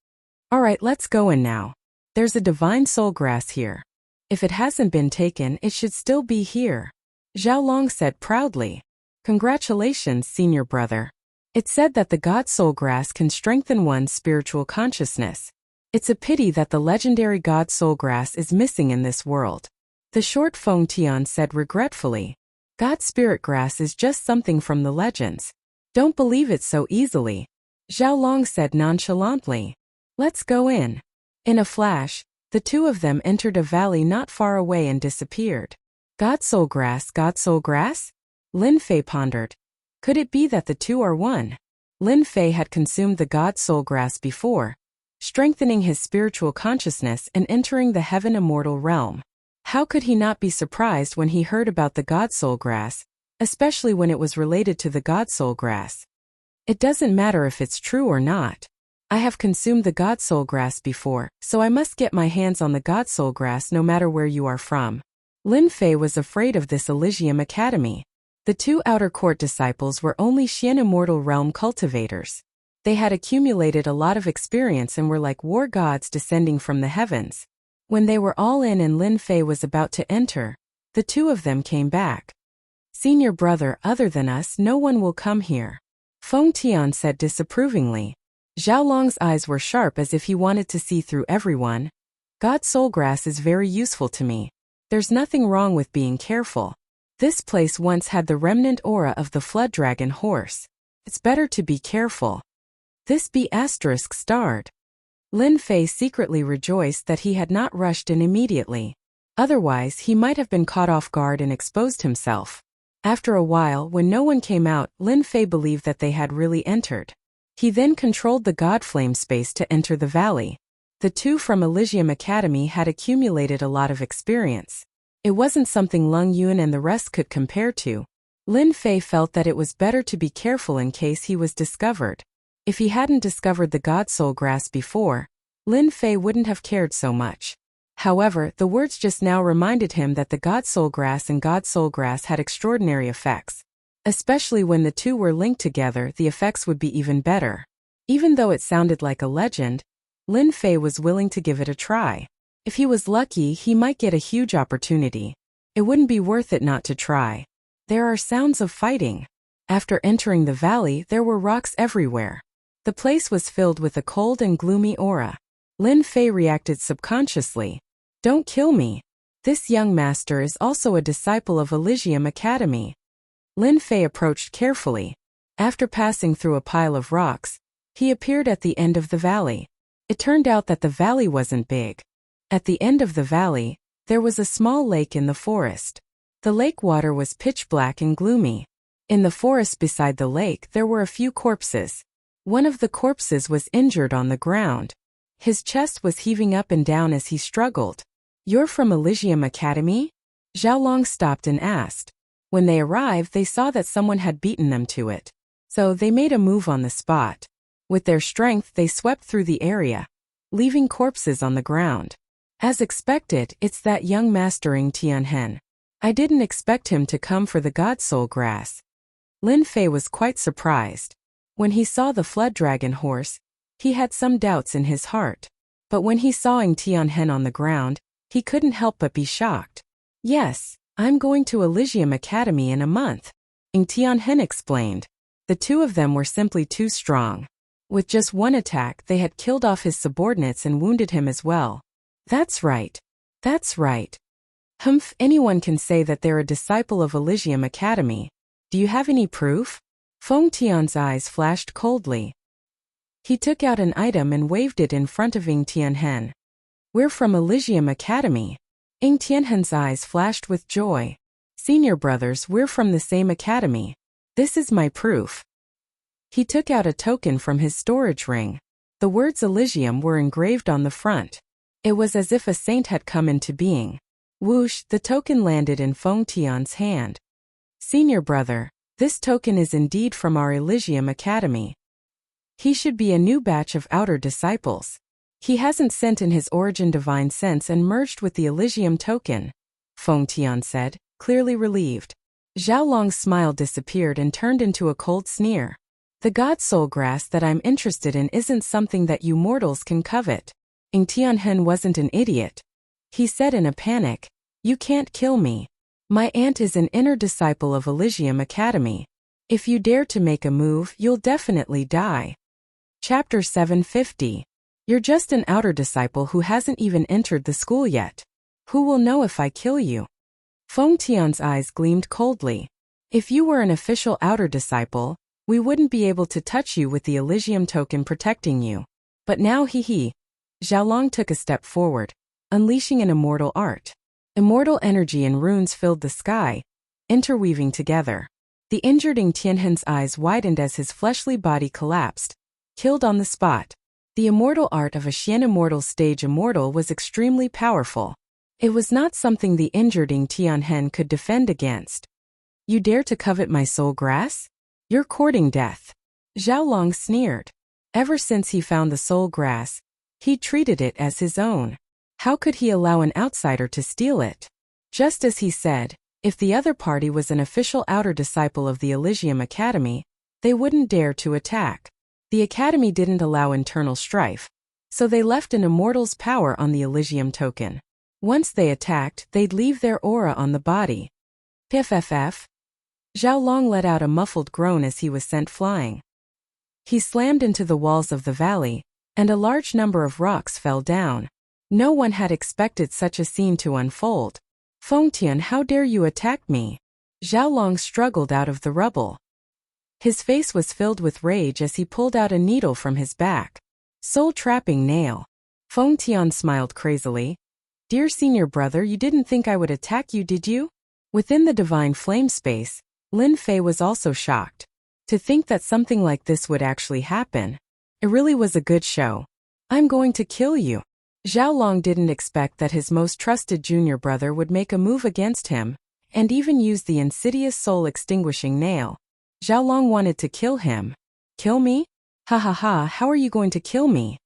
Alright, let's go in now. There's a divine soul grass here. If it hasn't been taken, it should still be here. Zhao Long said proudly. Congratulations, senior brother. It's said that the God Soul Grass can strengthen one's spiritual consciousness. It's a pity that the legendary God Soul Grass is missing in this world. The short Feng Tian said regretfully. God Spirit Grass is just something from the legends. Don't believe it so easily. Zhao Long said nonchalantly. Let's go in. In a flash, the two of them entered a valley not far away and disappeared. God Soul Grass, God Soul Grass? Lin Fei pondered. Could it be that the two are one? Lin Fei had consumed the God Soul Grass before, strengthening his spiritual consciousness and entering the heaven immortal realm. How could he not be surprised when he heard about the God Soul Grass, especially when it was related to the God Soul Grass? It doesn't matter if it's true or not. I have consumed the God Soul Grass before, so I must get my hands on the God Soul Grass no matter where you are from. Lin Fei was afraid of this Elysium Academy. The two outer court disciples were only Xian immortal realm cultivators. They had accumulated a lot of experience and were like war gods descending from the heavens. When they were all in and Lin Fei was about to enter, the two of them came back. Senior brother, other than us, no one will come here. Feng Tian said disapprovingly. Zhao Long's eyes were sharp as if he wanted to see through everyone. God Soul Grass is very useful to me. There's nothing wrong with being careful. This place once had the remnant aura of the flood dragon horse. It's better to be careful. This be asterisk starred. Lin Fei secretly rejoiced that he had not rushed in immediately. Otherwise, he might have been caught off guard and exposed himself. After a while, when no one came out, Lin Fei believed that they had really entered. He then controlled the God Flame space to enter the valley. The two from Elysium Academy had accumulated a lot of experience. It wasn't something Lung Yun and the rest could compare to. Lin Fei felt that it was better to be careful in case he was discovered. If he hadn't discovered the God Soul Grass before, Lin Fei wouldn't have cared so much. However, the words just now reminded him that the God Soul Grass and God Soul Grass had extraordinary effects. Especially when the two were linked together, the effects would be even better. Even though it sounded like a legend, Lin Fei was willing to give it a try. If he was lucky, he might get a huge opportunity. It wouldn't be worth it not to try. There are sounds of fighting. After entering the valley, there were rocks everywhere. The place was filled with a cold and gloomy aura. Lin Fei reacted subconsciously. Don't kill me. This young master is also a disciple of Elysium Academy. Lin Fei approached carefully. After passing through a pile of rocks, he appeared at the end of the valley. It turned out that the valley wasn't big. At the end of the valley, there was a small lake in the forest. The lake water was pitch black and gloomy. In the forest beside the lake there were a few corpses. One of the corpses was injured on the ground. His chest was heaving up and down as he struggled. "You're from Elysium Academy?" Xiaolong stopped and asked. When they arrived, they saw that someone had beaten them to it. So they made a move on the spot. With their strength, they swept through the area, leaving corpses on the ground. As expected, it's that young mastering Tianhen. I didn't expect him to come for the God Soul Grass. Lin Fei was quite surprised. When he saw the flood dragon horse, he had some doubts in his heart. But when he saw Ng Tianhen on the ground, he couldn't help but be shocked. "Yes, I'm going to Elysium Academy in a month," Ng Tianhen explained. The two of them were simply too strong. With just one attack, they had killed off his subordinates and wounded him as well. That's right. That's right. Humph, anyone can say that they're a disciple of Elysium Academy. Do you have any proof? Feng Tian's eyes flashed coldly. He took out an item and waved it in front of Ng Tianhen. "We're from Elysium Academy." Ng Tianhen's eyes flashed with joy. "Senior brothers, we're from the same academy. This is my proof." He took out a token from his storage ring. The words Elysium were engraved on the front. It was as if a saint had come into being. Whoosh, the token landed in Feng Tian's hand. "Senior brother, this token is indeed from our Elysium Academy. He should be a new batch of outer disciples. He hasn't sent in his origin divine sense and merged with the Elysium token," Feng Tian said, clearly relieved. Xiaolong's smile disappeared and turned into a cold sneer. "The God Soul Grass that I'm interested in isn't something that you mortals can covet." Ng Tianhen wasn't an idiot. He said in a panic, "You can't kill me. My aunt is an inner disciple of Elysium Academy. If you dare to make a move, you'll definitely die." Chapter 750. You're just an outer disciple who hasn't even entered the school yet. Who will know if I kill you? Feng Tian's eyes gleamed coldly. If you were an official outer disciple, we wouldn't be able to touch you with the Elysium token protecting you. But now he. Xiaolong took a step forward, unleashing an immortal art. Immortal energy and runes filled the sky, interweaving together. The injured Ng Tianhen's eyes widened as his fleshly body collapsed, killed on the spot. The immortal art of a Xian immortal stage immortal was extremely powerful. It was not something the injured Ng Tianhen could defend against. "You dare to covet my soul grass? You're courting death." Xiaolong sneered. Ever since he found the soul grass, he treated it as his own. How could he allow an outsider to steal it? Just as he said, if the other party was an official outer disciple of the Elysium Academy, they wouldn't dare to attack. The Academy didn't allow internal strife, so they left an immortal's power on the Elysium token. Once they attacked, they'd leave their aura on the body. Pff. Xiaolong let out a muffled groan as he was sent flying. He slammed into the walls of the valley, and a large number of rocks fell down. No one had expected such a scene to unfold. "Feng Tian, how dare you attack me?" Xiaolong struggled out of the rubble. His face was filled with rage as he pulled out a needle from his back. Soul-trapping nail. Feng Tian smiled crazily. "Dear senior brother, you didn't think I would attack you, did you?" Within the divine flame space, Lin Fei was also shocked. To think that something like this would actually happen. It really was a good show. "I'm going to kill you." Xiaolong didn't expect that his most trusted junior brother would make a move against him, and even use the insidious soul-extinguishing nail. Xiaolong wanted to kill him. "Kill me? Ha ha ha, how are you going to kill me?"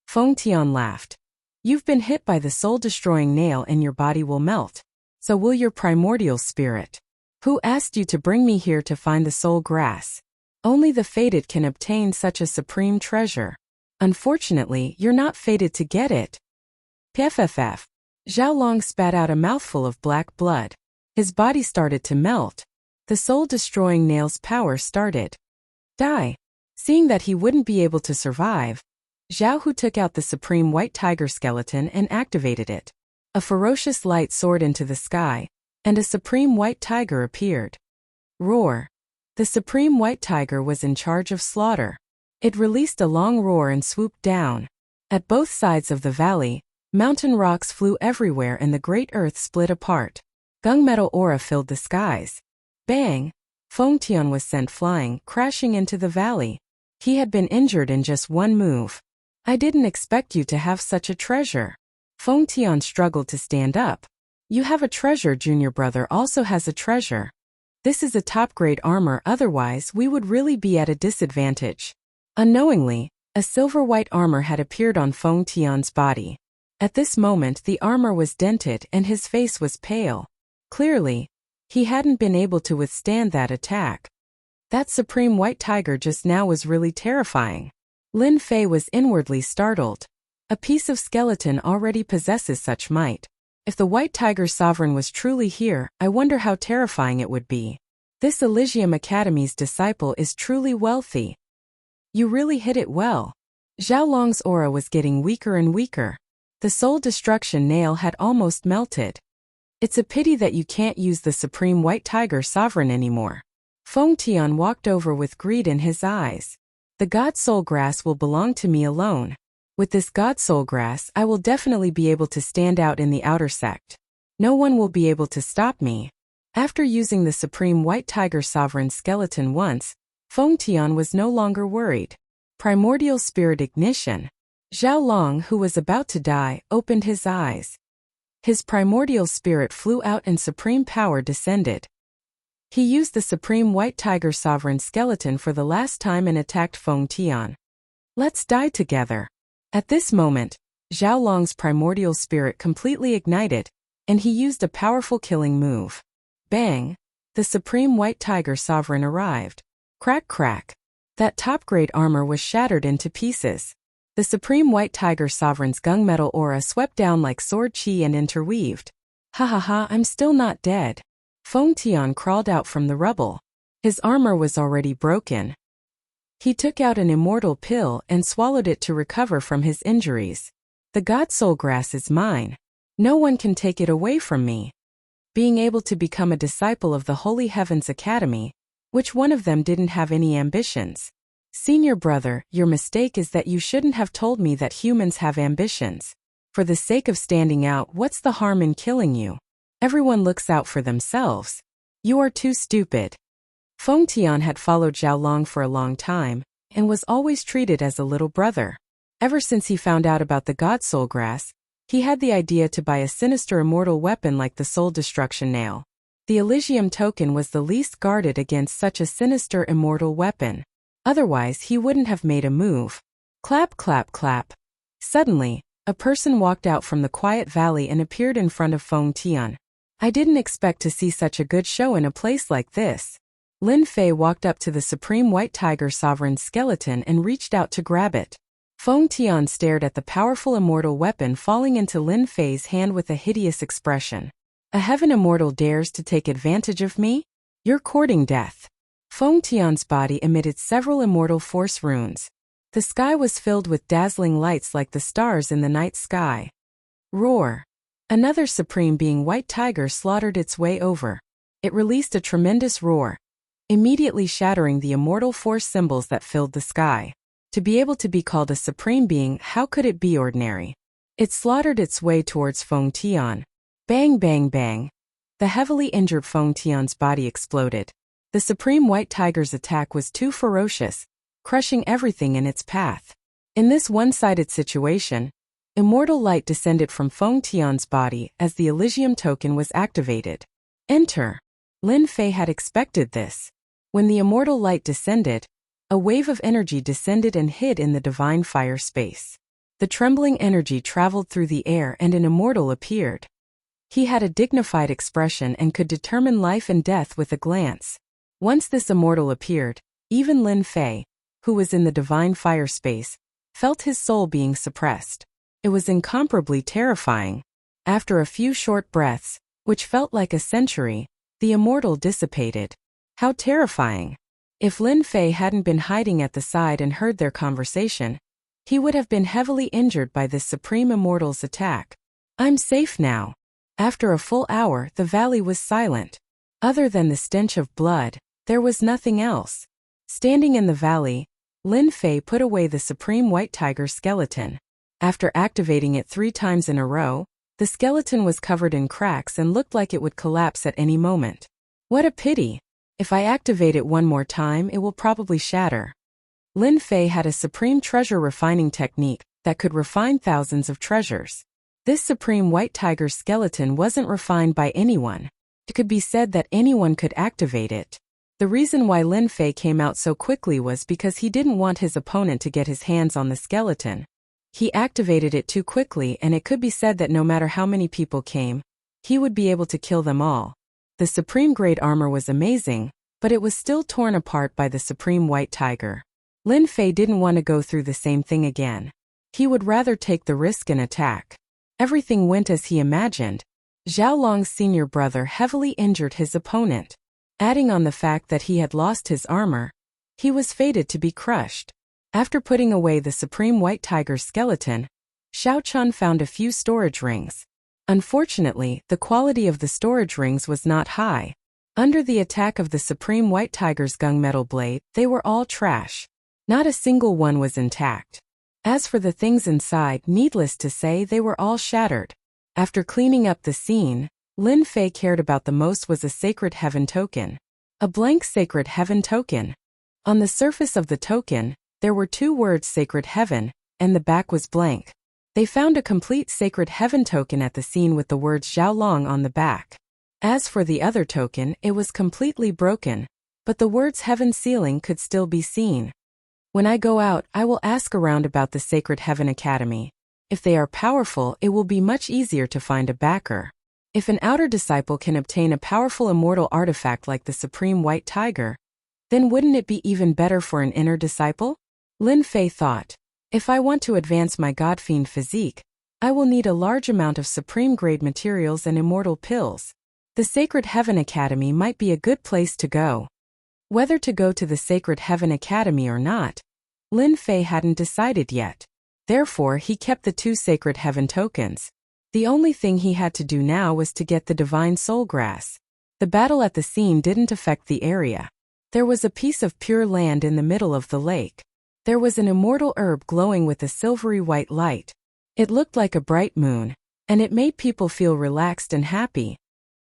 Feng Tian laughed. "You've been hit by the soul-destroying nail and your body will melt. So will your primordial spirit. Who asked you to bring me here to find the soul grass? Only the fated can obtain such a supreme treasure. Unfortunately, you're not fated to get it." Pff. Xiaolong spat out a mouthful of black blood. His body started to melt. The soul-destroying nail's power started. Die. Seeing that he wouldn't be able to survive, Zhao Hu took out the supreme white tiger skeleton and activated it. A ferocious light soared into the sky, and a supreme white tiger appeared. Roar. The supreme white tiger was in charge of slaughter. It released a long roar and swooped down. At both sides of the valley, mountain rocks flew everywhere and the great earth split apart. Gunmetal aura filled the skies. Bang! Feng Tian was sent flying, crashing into the valley. He had been injured in just one move. I didn't expect you to have such a treasure. Feng Tian struggled to stand up. You have a treasure, junior brother also has a treasure. This is a top-grade armor, otherwise we would really be at a disadvantage. Unknowingly, a silver-white armor had appeared on Feng Tian's body. At this moment the armor was dented and his face was pale. Clearly, he hadn't been able to withstand that attack. That supreme white tiger just now was really terrifying. Lin Fei was inwardly startled. A piece of skeleton already possesses such might. If the white tiger sovereign was truly here, I wonder how terrifying it would be. This Elysium Academy's disciple is truly wealthy. You really hit it well. Zhao Long's aura was getting weaker and weaker. The soul destruction nail had almost melted. It's a pity that you can't use the supreme white tiger sovereign anymore. Feng Tian walked over with greed in his eyes. The God Soul Grass will belong to me alone. With this God Soul Grass, I will definitely be able to stand out in the outer sect. No one will be able to stop me. After using the Supreme White Tiger Sovereign skeleton once, Feng Tian was no longer worried. Primordial Spirit Ignition. Zhao Long, who was about to die, opened his eyes. His primordial spirit flew out and supreme power descended. He used the Supreme White Tiger Sovereign skeleton for the last time and attacked Feng Tian. Let's die together. At this moment, Zhao Long's primordial spirit completely ignited, and he used a powerful killing move. Bang! The Supreme White Tiger Sovereign arrived. Crack crack. That top-grade armor was shattered into pieces. The Supreme White Tiger Sovereign's gunmetal aura swept down like sword chi and interweaved. Ha ha ha, I'm still not dead. Feng Tian crawled out from the rubble. His armor was already broken. He took out an immortal pill and swallowed it to recover from his injuries. The God Soul Grass is mine. No one can take it away from me. Being able to become a disciple of the Holy Heavens Academy, which one of them didn't have any ambitions? Senior brother, your mistake is that you shouldn't have told me that humans have ambitions. For the sake of standing out, what's the harm in killing you? Everyone looks out for themselves. You are too stupid. Feng Tian had followed Zhao Long for a long time, and was always treated as a little brother. Ever since he found out about the God Soul Grass, he had the idea to buy a sinister immortal weapon like the Soul Destruction Nail. The Elysium token was the least guarded against such a sinister immortal weapon. Otherwise he wouldn't have made a move. Clap clap clap. Suddenly, a person walked out from the quiet valley and appeared in front of Feng Tian. I didn't expect to see such a good show in a place like this. Lin Fei walked up to the Supreme White Tiger Sovereign's skeleton and reached out to grab it. Feng Tian stared at the powerful immortal weapon falling into Lin Fei's hand with a hideous expression. A heaven immortal dares to take advantage of me? You're courting death. Feng Tian's body emitted several immortal force runes. The sky was filled with dazzling lights like the stars in the night sky. Roar! Another supreme being White Tiger slaughtered its way over. It released a tremendous roar, immediately shattering the immortal force symbols that filled the sky. To be able to be called a supreme being, how could it be ordinary? It slaughtered its way towards Feng Tian. Bang bang bang. The heavily injured Feng Tian's body exploded. The Supreme White Tiger's attack was too ferocious, crushing everything in its path. In this one-sided situation, immortal light descended from Feng Tian's body as the Elysium token was activated. Enter. Lin Fei had expected this. When the immortal light descended, a wave of energy descended and hid in the divine fire space. The trembling energy traveled through the air and an immortal appeared. He had a dignified expression and could determine life and death with a glance. Once this immortal appeared, even Lin Fei, who was in the divine fire space, felt his soul being suppressed. It was incomparably terrifying. After a few short breaths, which felt like a century, the immortal dissipated. How terrifying! If Lin Fei hadn't been hiding at the side and heard their conversation, he would have been heavily injured by this supreme immortal's attack. I'm safe now. After a full hour, the valley was silent. Other than the stench of blood, there was nothing else. Standing in the valley, Lin Fei put away the Supreme White Tiger skeleton. After activating it 3 times in a row, The skeleton was covered in cracks and looked like it would collapse at any moment. What a pity! If I activate it one more time, it will probably shatter. Lin Fei had a supreme treasure refining technique that could refine thousands of treasures. This supreme white tiger skeleton wasn't refined by anyone. It could be said that anyone could activate it. The reason why Lin Fei came out so quickly was because he didn't want his opponent to get his hands on the skeleton. He activated it too quickly, and it could be said that no matter how many people came, he would be able to kill them all. The supreme grade armor was amazing, but it was still torn apart by the supreme white tiger. Lin Fei didn't want to go through the same thing again. He would rather take the risk and attack. Everything went as he imagined. Zhao Long's senior brother heavily injured his opponent. Adding on the fact that he had lost his armor, he was fated to be crushed. After putting away the supreme white tiger's skeleton, Xiao Chun found a few storage rings. Unfortunately, the quality of the storage rings was not high. Under the attack of the supreme white tiger's gunmetal blade, they were all trash. Not a single one was intact. As for the things inside, needless to say, they were all shattered. After cleaning up the scene, Lin Fei cared about the most was a sacred heaven token. A blank sacred heaven token. On the surface of the token, there were 2 words sacred heaven, and the back was blank. They found a complete sacred heaven token at the scene with the words Zhao Long on the back. As for the other token, it was completely broken, but the words heaven ceiling could still be seen. When I go out, I will ask around about the Sacred Heaven Academy. If they are powerful, it will be much easier to find a backer. If an outer disciple can obtain a powerful immortal artifact like the Supreme White Tiger, then wouldn't it be even better for an inner disciple? Lin Fei thought. If I want to advance my godfiend physique, I will need a large amount of supreme-grade materials and immortal pills. The Sacred Heaven Academy might be a good place to go. Whether to go to the Sacred Heaven Academy or not, Lin Fei hadn't decided yet. Therefore, he kept the 2 Sacred Heaven tokens. The only thing he had to do now was to get the Divine Soul Grass. The battle at the scene didn't affect the area. There was a piece of pure land in the middle of the lake. There was an immortal herb glowing with a silvery white light. It looked like a bright moon, and it made people feel relaxed and happy.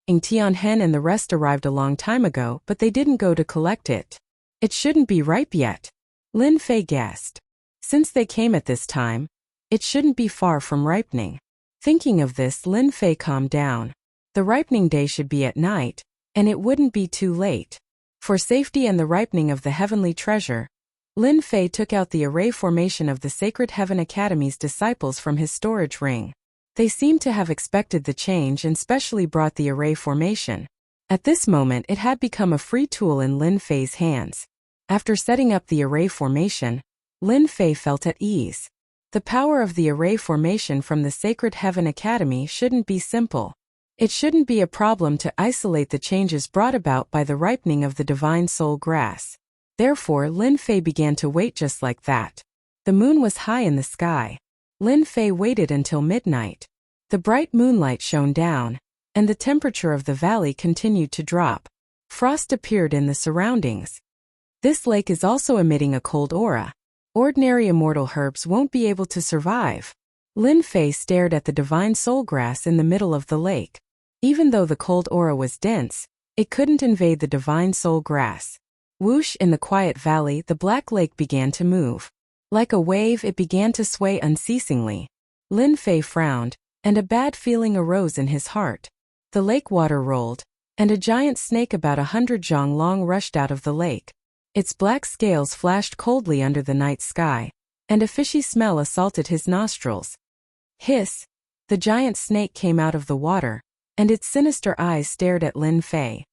Tianhen and the rest arrived a long time ago, but they didn't go to collect it. It shouldn't be ripe yet. Lin Fei guessed. Since they came at this time, it shouldn't be far from ripening. Thinking of this, Lin Fei calmed down. The ripening day should be at night, and it wouldn't be too late. For safety and the ripening of the heavenly treasure, Lin Fei took out the array formation of the Sacred Heaven Academy's disciples from his storage ring. They seemed to have expected the change and specially brought the array formation. At this moment, it had become a free tool in Lin Fei's hands. After setting up the array formation, Lin Fei felt at ease. The power of the array formation from the Sacred Heaven Academy shouldn't be simple. It shouldn't be a problem to isolate the changes brought about by the ripening of the Divine Soul Grass. Therefore, Lin Fei began to wait just like that. The moon was high in the sky. Lin Fei waited until midnight. The bright moonlight shone down, and the temperature of the valley continued to drop. Frost appeared in the surroundings. This lake is also emitting a cold aura. Ordinary immortal herbs won't be able to survive. Lin Fei stared at the Divine Soul Grass in the middle of the lake. Even though the cold aura was dense, it couldn't invade the Divine Soul Grass. Whoosh, in the quiet valley, the black lake began to move. Like a wave, it began to sway unceasingly. Lin Fei frowned, and a bad feeling arose in his heart. The lake water rolled, and a giant snake about 100 zhang long rushed out of the lake. Its black scales flashed coldly under the night sky, and a fishy smell assaulted his nostrils. Hiss! The giant snake came out of the water, and its sinister eyes stared at Lin Fei.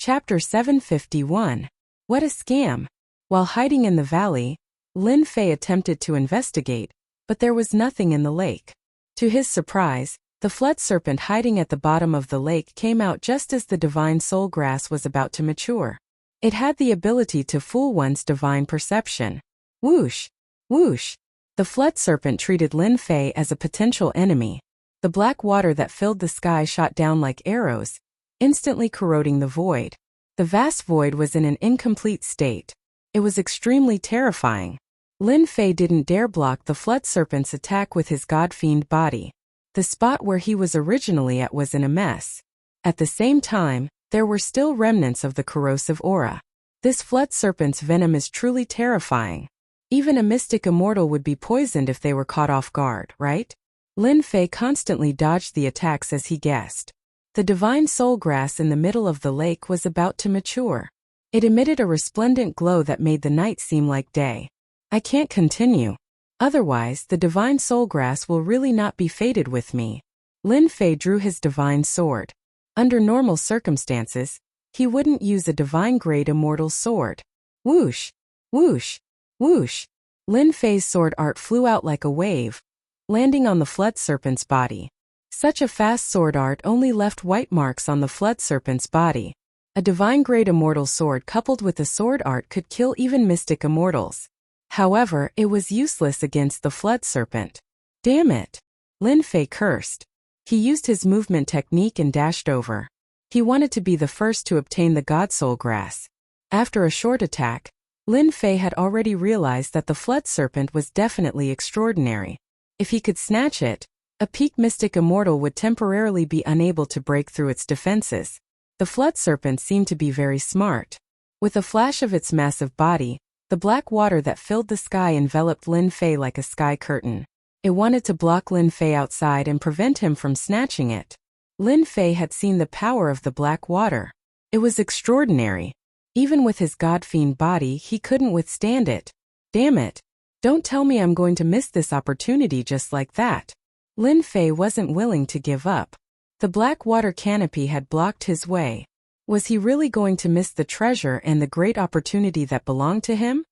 Chapter 751. What a scam! While hiding in the valley, Lin Fei attempted to investigate, but there was nothing in the lake. To his surprise, the flood serpent hiding at the bottom of the lake came out just as the Divine Soul Grass was about to mature. It had the ability to fool one's divine perception. Whoosh! Whoosh! The flood serpent treated Lin Fei as a potential enemy. The black water that filled the sky shot down like arrows, instantly corroding the void. The vast void was in an incomplete state. It was extremely terrifying. Lin Fei didn't dare block the flood serpent's attack with his god-fiend body. The spot where he was originally at was in a mess. At the same time, there were still remnants of the corrosive aura. This flood serpent's venom is truly terrifying. Even a mystic immortal would be poisoned if they were caught off guard, right? Lin Fei constantly dodged the attacks as he guessed. The divine soul grass in the middle of the lake was about to mature. It emitted a resplendent glow that made the night seem like day. I can't continue. Otherwise, the divine soul grass will really not be fated with me. Lin Fei drew his divine sword. Under normal circumstances, he wouldn't use a divine-grade immortal sword. Whoosh! Whoosh! Whoosh! Lin Fei's sword art flew out like a wave, landing on the flood serpent's body. Such a fast sword art only left white marks on the flood serpent's body. A divine-grade immortal sword coupled with the sword art could kill even mystic immortals. However, it was useless against the flood serpent. Damn it! Lin Fei cursed. He used his movement technique and dashed over. He wanted to be the first to obtain the God Soul Grass. After a short attack, Lin Fei had already realized that the flood serpent was definitely extraordinary. If he could snatch it, a peak mystic immortal would temporarily be unable to break through its defenses. The flood serpent seemed to be very smart. With a flash of its massive body, the black water that filled the sky enveloped Lin Fei like a sky curtain. It wanted to block Lin Fei outside and prevent him from snatching it. Lin Fei had seen the power of the black water. It was extraordinary. Even with his god-fiend body, he couldn't withstand it. Damn it. Don't tell me I'm going to miss this opportunity just like that. Lin Fei wasn't willing to give up. The black water canopy had blocked his way. Was he really going to miss the treasure and the great opportunity that belonged to him?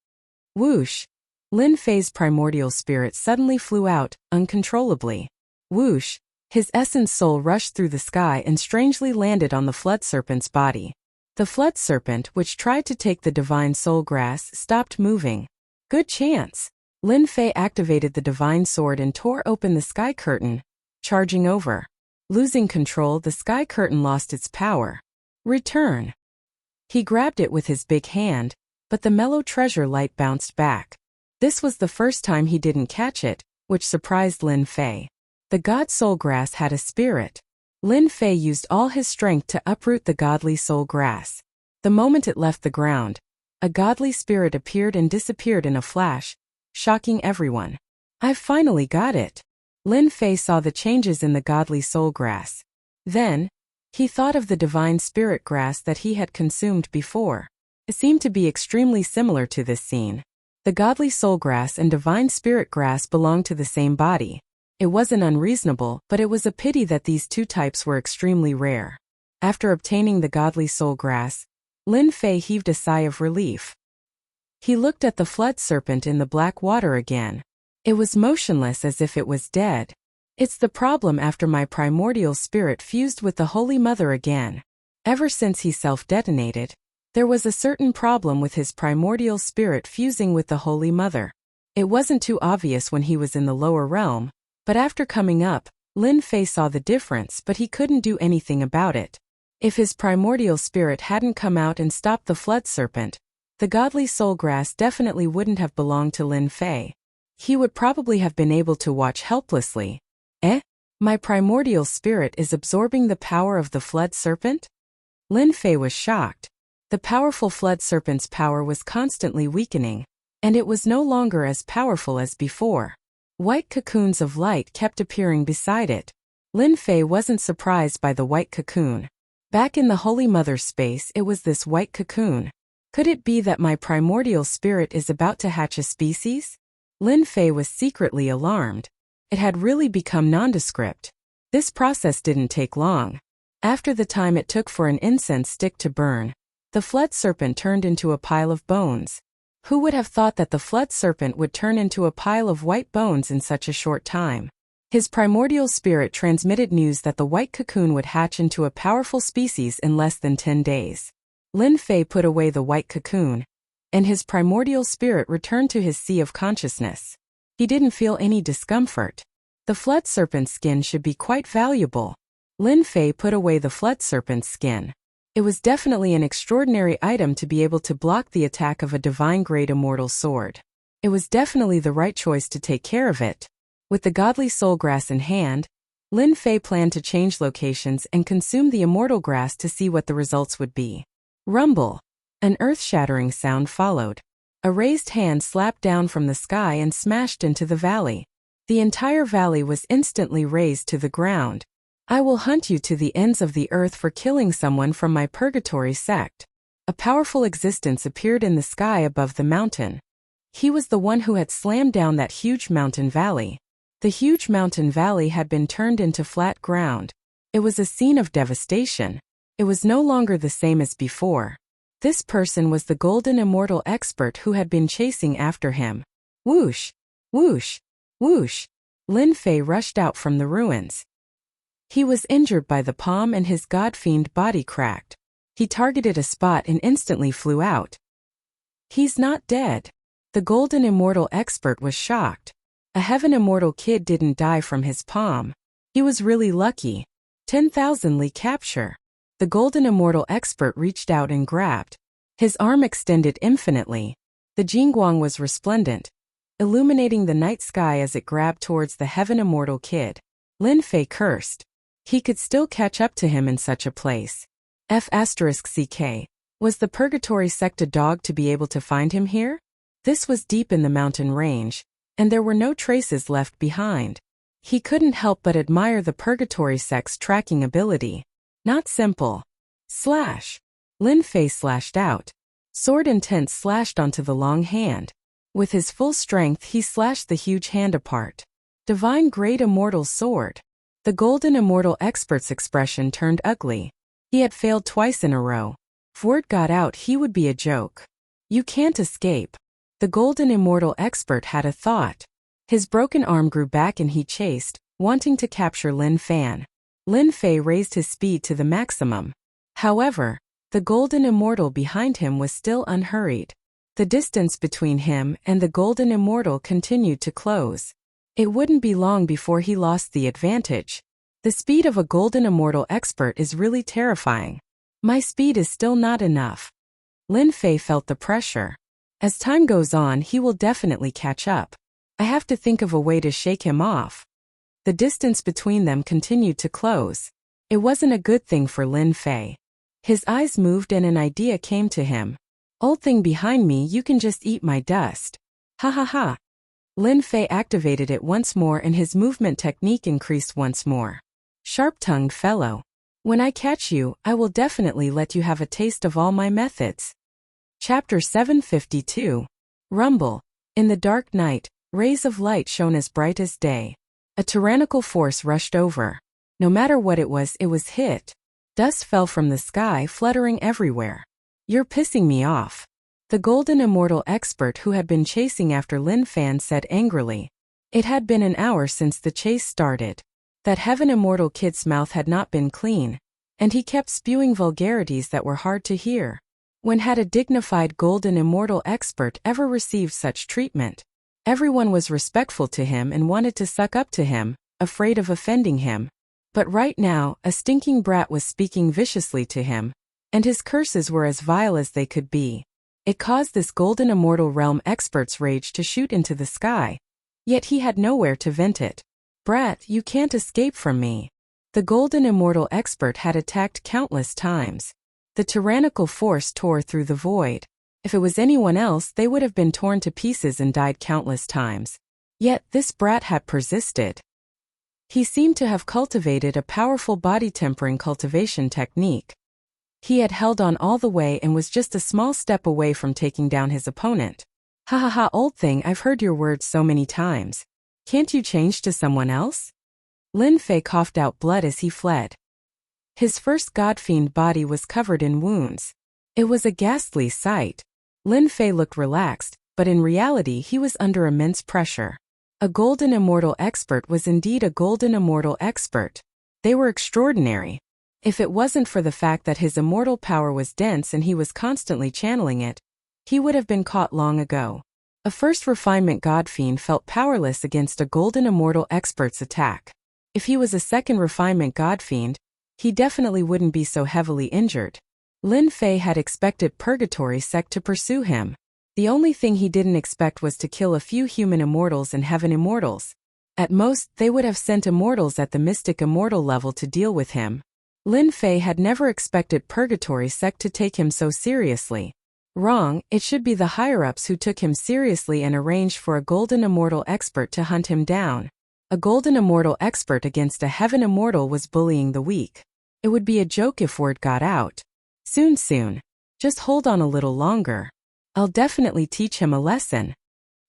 Whoosh! Lin Fei's primordial spirit suddenly flew out, uncontrollably. Whoosh! His essence soul rushed through the sky and strangely landed on the flood serpent's body. The flood serpent, which tried to take the divine soul grass, stopped moving. Good chance! Lin Fei activated the divine sword and tore open the sky curtain, charging over. Losing control, the sky curtain lost its power. Return! He grabbed it with his big hand, but the mellow treasure light bounced back. This was the first time he didn't catch it, which surprised Lin Fei. The God Soul Grass had a spirit. Lin Fei used all his strength to uproot the godly soul grass. The moment it left the ground, a godly spirit appeared and disappeared in a flash, shocking everyone. I've finally got it. Lin Fei saw the changes in the godly soul grass. Then, he thought of the divine spirit grass that he had consumed before. It seemed to be extremely similar to this scene. The godly soul grass and divine spirit grass belonged to the same body. It wasn't unreasonable, but it was a pity that these two types were extremely rare. After obtaining the godly soul grass, Lin Fei heaved a sigh of relief. He looked at the flood serpent in the black water again. It was motionless as if it was dead. It's the problem after my primordial spirit fused with the Holy Mother again. Ever since he self-detonated, there was a certain problem with his primordial spirit fusing with the Holy Mother. It wasn't too obvious when he was in the lower realm, but after coming up, Lin Fei saw the difference, but he couldn't do anything about it. If his primordial spirit hadn't come out and stopped the flood serpent, the godly soul grass definitely wouldn't have belonged to Lin Fei. He would probably have been able to watch helplessly. My primordial spirit is absorbing the power of the flood serpent? Lin Fei was shocked. The powerful flood serpent's power was constantly weakening, and it was no longer as powerful as before. White cocoons of light kept appearing beside it. Lin Fei wasn't surprised by the white cocoon. Back in the Holy Mother's space, it was this white cocoon. Could it be that my primordial spirit is about to hatch a species? Lin Fei was secretly alarmed. It had really become nondescript. This process didn't take long. After the time it took for an incense stick to burn, the flood serpent turned into a pile of bones. Who would have thought that the flood serpent would turn into a pile of white bones in such a short time? His primordial spirit transmitted news that the white cocoon would hatch into a powerful species in less than 10 days. Lin Fei put away the white cocoon, and his primordial spirit returned to his sea of consciousness. He didn't feel any discomfort. The flood serpent's skin should be quite valuable. Lin Fei put away the flood serpent's skin. It was definitely an extraordinary item to be able to block the attack of a divine-grade immortal sword. It was definitely the right choice to take care of it. With the godly soul grass in hand, Lin Fei planned to change locations and consume the immortal grass to see what the results would be. Rumble. An earth-shattering sound followed. A raised hand slapped down from the sky and smashed into the valley. The entire valley was instantly razed to the ground. I will hunt you to the ends of the earth for killing someone from my purgatory sect. A powerful existence appeared in the sky above the mountain. He was the one who had slammed down that huge mountain valley. The huge mountain valley had been turned into flat ground. It was a scene of devastation. It was no longer the same as before. This person was the golden immortal expert who had been chasing after him. Whoosh! Whoosh! Whoosh! Lin Fei rushed out from the ruins. He was injured by the palm and his god-fiend body cracked. He targeted a spot and instantly flew out. He's not dead. The golden immortal expert was shocked. A heaven immortal kid didn't die from his palm. He was really lucky. 10,000 Li capture. The golden immortal expert reached out and grabbed. His arm extended infinitely. The Jingguang was resplendent, illuminating the night sky as it grabbed towards the heaven immortal kid. Lin Fei cursed. He could still catch up to him in such a place. F***CK. Was the purgatory sect a dog to be able to find him here? This was deep in the mountain range, and there were no traces left behind. He couldn't help but admire the purgatory sect's tracking ability. Not simple. Slash. Lin Fei slashed out. Sword intent slashed onto the long hand. With his full strength he slashed the huge hand apart. Divine Great Immortal Sword. The golden immortal expert's expression turned ugly. He had failed twice in a row. If word got out he would be a joke. You can't escape. The golden immortal expert had a thought. His broken arm grew back and he chased, wanting to capture Lin Fan. Lin Fei raised his speed to the maximum. However, the golden immortal behind him was still unhurried. The distance between him and the golden immortal continued to close. It wouldn't be long before he lost the advantage. The speed of a golden immortal expert is really terrifying. My speed is still not enough. Lin Fei felt the pressure. As time goes on he will definitely catch up. I have to think of a way to shake him off. The distance between them continued to close. It wasn't a good thing for Lin Fei. His eyes moved and an idea came to him. Old thing behind me, you can just eat my dust. Ha ha ha. Lin Fei activated it once more and his movement technique increased once more. Sharp-tongued fellow. When I catch you, I will definitely let you have a taste of all my methods. Chapter 752. Rumble. In the dark night, rays of light shone as bright as day. A tyrannical force rushed over. No matter what it was hit. Dust fell from the sky, fluttering everywhere. You're pissing me off. The golden immortal expert who had been chasing after Lin Fan said angrily. It had been an hour since the chase started. That heaven immortal kid's mouth had not been clean, and he kept spewing vulgarities that were hard to hear. When had a dignified golden immortal expert ever received such treatment? Everyone was respectful to him and wanted to suck up to him, afraid of offending him. But right now, a stinking brat was speaking viciously to him, and his curses were as vile as they could be. It caused this golden immortal realm expert's rage to shoot into the sky. Yet he had nowhere to vent it. Brat, you can't escape from me. The golden immortal expert had attacked countless times. The tyrannical force tore through the void. If it was anyone else, they would have been torn to pieces and died countless times. Yet this brat had persisted. He seemed to have cultivated a powerful body-tempering cultivation technique. He had held on all the way and was just a small step away from taking down his opponent. Ha ha ha, old thing, I've heard your words so many times. Can't you change to someone else? Lin Fei coughed out blood as he fled. His first god-fiend body was covered in wounds. It was a ghastly sight. Lin Fei looked relaxed, but in reality he was under immense pressure. A golden immortal expert was indeed a golden immortal expert. They were extraordinary. If it wasn't for the fact that his immortal power was dense and he was constantly channeling it, he would have been caught long ago. A first refinement godfiend felt powerless against a golden immortal expert's attack. If he was a second refinement godfiend, he definitely wouldn't be so heavily injured. Lin Fei had expected Purgatory Sect to pursue him. The only thing he didn't expect was to kill a few human immortals and heaven immortals. At most, they would have sent immortals at the mystic immortal level to deal with him. Lin Fei had never expected Purgatory Sect to take him so seriously. Wrong, it should be the higher-ups who took him seriously and arranged for a golden immortal expert to hunt him down. A golden immortal expert against a heaven immortal was bullying the weak. It would be a joke if word got out. Soon. Just hold on a little longer. I'll definitely teach him a lesson.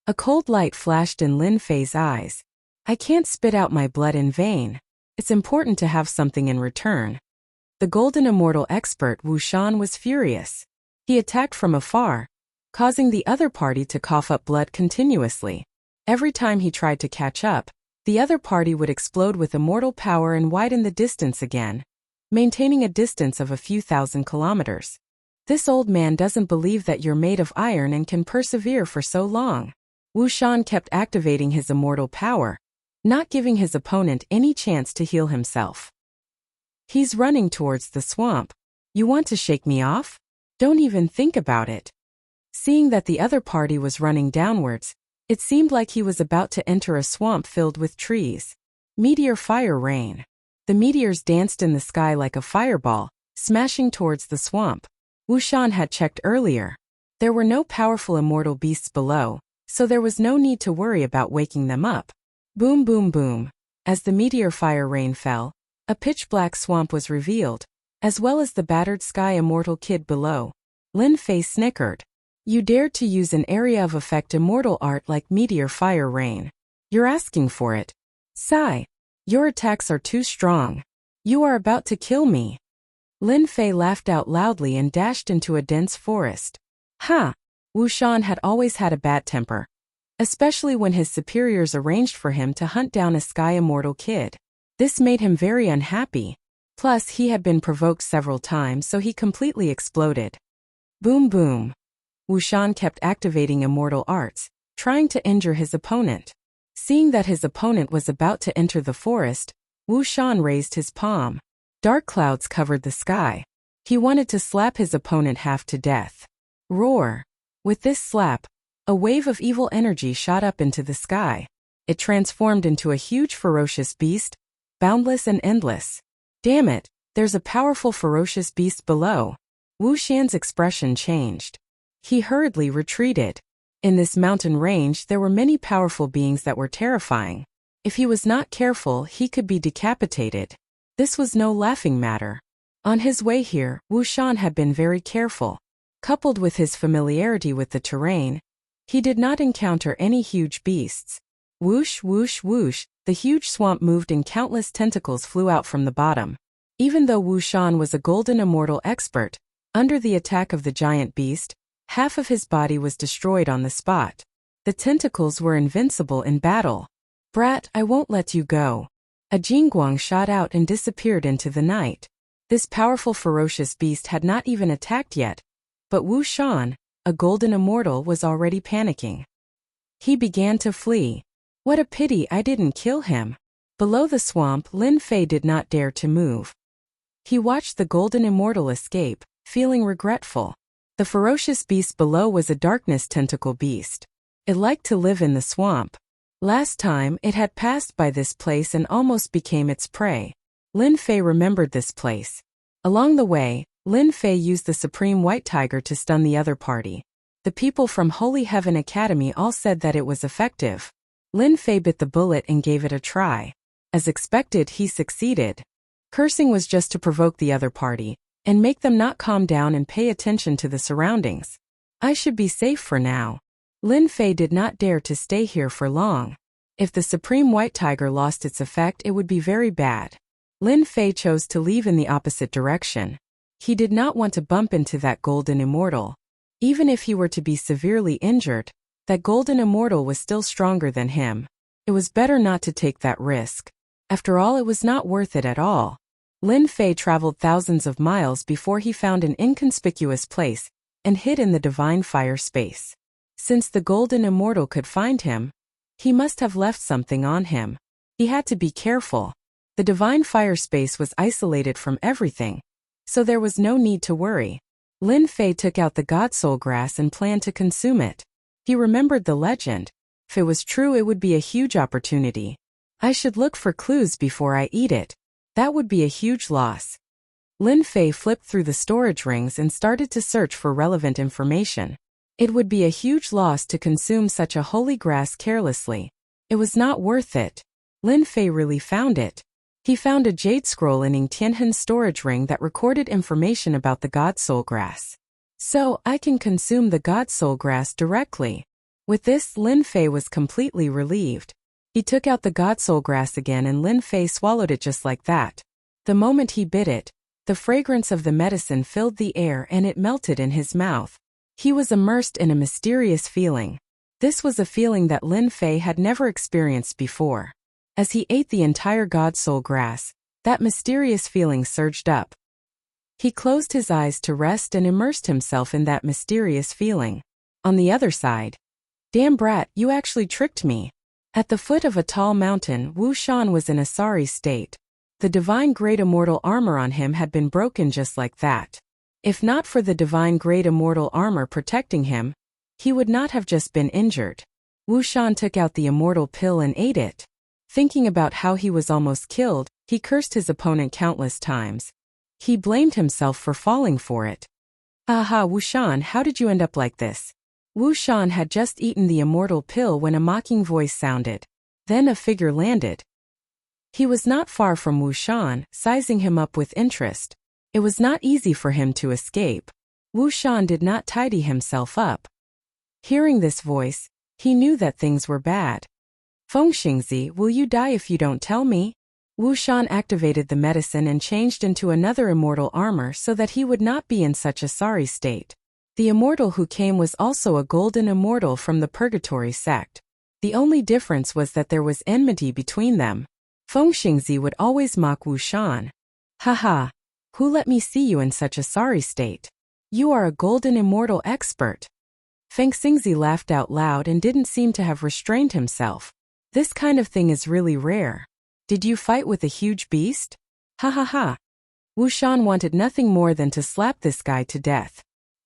A cold light flashed in Lin Fei's eyes. I can't spit out my blood in vain. It's important to have something in return. The golden immortal expert Wu Shan was furious. He attacked from afar, causing the other party to cough up blood continuously. Every time he tried to catch up, the other party would explode with immortal power and widen the distance again, maintaining a distance of a few thousand kilometers. This old man doesn't believe that you're made of iron and can persevere for so long. Wu Shan kept activating his immortal power, not giving his opponent any chance to heal himself. He's running towards the swamp. You want to shake me off? Don't even think about it. Seeing that the other party was running downwards, it seemed like he was about to enter a swamp filled with trees. Meteor fire rain. The meteors danced in the sky like a fireball, smashing towards the swamp. Wu Shan had checked earlier. There were no powerful immortal beasts below, so there was no need to worry about waking them up. Boom boom boom. As the meteor fire rain fell, a pitch-black swamp was revealed, as well as the battered sky immortal kid below. Lin Fei snickered. You dared to use an area of effect immortal art like meteor fire rain. You're asking for it. Sigh. Your attacks are too strong. You are about to kill me. Lin Fei laughed out loudly and dashed into a dense forest. Ha! Wu Shan had always had a bad temper, especially when his superiors arranged for him to hunt down a sky immortal kid. This made him very unhappy. Plus, he had been provoked several times, so he completely exploded. Boom boom. Wu Shan kept activating immortal arts, trying to injure his opponent. Seeing that his opponent was about to enter the forest, Wu Shan raised his palm. Dark clouds covered the sky. He wanted to slap his opponent half to death. Roar. With this slap, a wave of evil energy shot up into the sky. It transformed into a huge ferocious beast, boundless and endless. Damn it, there's a powerful ferocious beast below. Wu Shan's expression changed. He hurriedly retreated. In this mountain range there were many powerful beings that were terrifying. If he was not careful, he could be decapitated. This was no laughing matter. On his way here, Wu Shan had been very careful. Coupled with his familiarity with the terrain, he did not encounter any huge beasts. Whoosh, whoosh, whoosh, the huge swamp moved and countless tentacles flew out from the bottom. Even though Wu Shan was a golden immortal expert, under the attack of the giant beast, half of his body was destroyed on the spot. The tentacles were invincible in battle. Brat, I won't let you go. A jingguang shot out and disappeared into the night. This powerful ferocious beast had not even attacked yet, but Wu Shan, a golden immortal, was already panicking. He began to flee. What a pity I didn't kill him. Below the swamp, Lin Fei did not dare to move. He watched the golden immortal escape, feeling regretful. The ferocious beast below was a darkness tentacle beast. It liked to live in the swamp. Last time, it had passed by this place and almost became its prey. Lin Fei remembered this place. Along the way, Lin Fei used the Supreme White Tiger to stun the other party. The people from Holy Heaven Academy all said that it was effective. Lin Fei bit the bullet and gave it a try. As expected, he succeeded. Cursing was just to provoke the other party and make them not calm down and pay attention to the surroundings. I should be safe for now. Lin Fei did not dare to stay here for long. If the Supreme White Tiger lost its effect, it would be very bad. Lin Fei chose to leave in the opposite direction. He did not want to bump into that golden immortal. Even if he were to be severely injured, that golden immortal was still stronger than him. It was better not to take that risk. After all, it was not worth it at all. Lin Fei traveled thousands of miles before he found an inconspicuous place and hid in the divine fire space. Since the golden immortal could find him, he must have left something on him. He had to be careful. The divine fire space was isolated from everything, so there was no need to worry. Lin Fei took out the god soul grass and planned to consume it. He remembered the legend. If it was true, it would be a huge opportunity. I should look for clues before I eat it. That would be a huge loss. Lin Fei flipped through the storage rings and started to search for relevant information. It would be a huge loss to consume such a holy grass carelessly. It was not worth it. Lin Fei really found it. He found a jade scroll in Ing Tianhen's storage ring that recorded information about the God Soul Grass. So, I can consume the God Soul Grass directly. With this, Lin Fei was completely relieved. He took out the God Soul Grass again and Lin Fei swallowed it just like that. The moment he bit it, the fragrance of the medicine filled the air and it melted in his mouth. He was immersed in a mysterious feeling. This was a feeling that Lin Fei had never experienced before. As he ate the entire God Soul Grass, that mysterious feeling surged up. He closed his eyes to rest and immersed himself in that mysterious feeling. On the other side, "Damn brat, you actually tricked me." At the foot of a tall mountain, Wu Shan was in a sorry state. The divine great immortal armor on him had been broken just like that. If not for the divine great immortal armor protecting him, he would not have just been injured. Wu Shan took out the immortal pill and ate it. Thinking about how he was almost killed, he cursed his opponent countless times. He blamed himself for falling for it. "Aha, Wu Shan, how did you end up like this?" Wu Shan had just eaten the immortal pill when a mocking voice sounded. Then a figure landed. He was not far from Wu Shan, sizing him up with interest. It was not easy for him to escape. Wu Shan did not tidy himself up. Hearing this voice, he knew that things were bad. "Feng Xingzi, will you die if you don't tell me?" Wu Shan activated the medicine and changed into another immortal armor so that he would not be in such a sorry state. The immortal who came was also a golden immortal from the Purgatory sect. The only difference was that there was enmity between them. Feng Xingzi would always mock Wu Shan. "Haha, who let me see you in such a sorry state? You are a golden immortal expert." Feng Xingzi laughed out loud and didn't seem to have restrained himself. "This kind of thing is really rare. Did you fight with a huge beast?" "Ha ha ha." Wu Shan wanted nothing more than to slap this guy to death.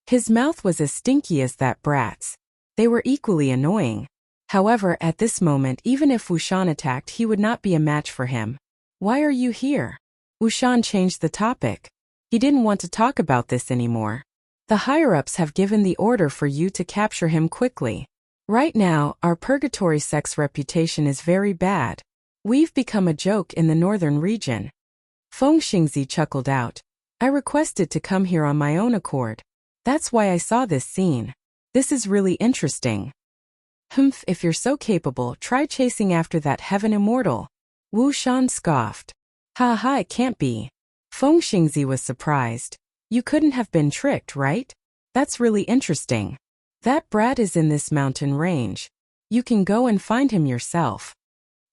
His mouth was as stinky as that brat's. They were equally annoying. However, at this moment, even if Wu Shan attacked, he would not be a match for him. "Why are you here?" Wu Shan changed the topic. He didn't want to talk about this anymore. "The higher-ups have given the order for you to capture him quickly. Right now, our Purgatory sect's reputation is very bad. We've become a joke in the northern region." Feng Xingzi chuckled out. "I requested to come here on my own accord. That's why I saw this scene. This is really interesting." "Humph, if you're so capable, try chasing after that heaven immortal." Wu Shan scoffed. "Ha ha, it can't be." Feng Xingzi was surprised. "You couldn't have been tricked, right? That's really interesting. That brat is in this mountain range. You can go and find him yourself."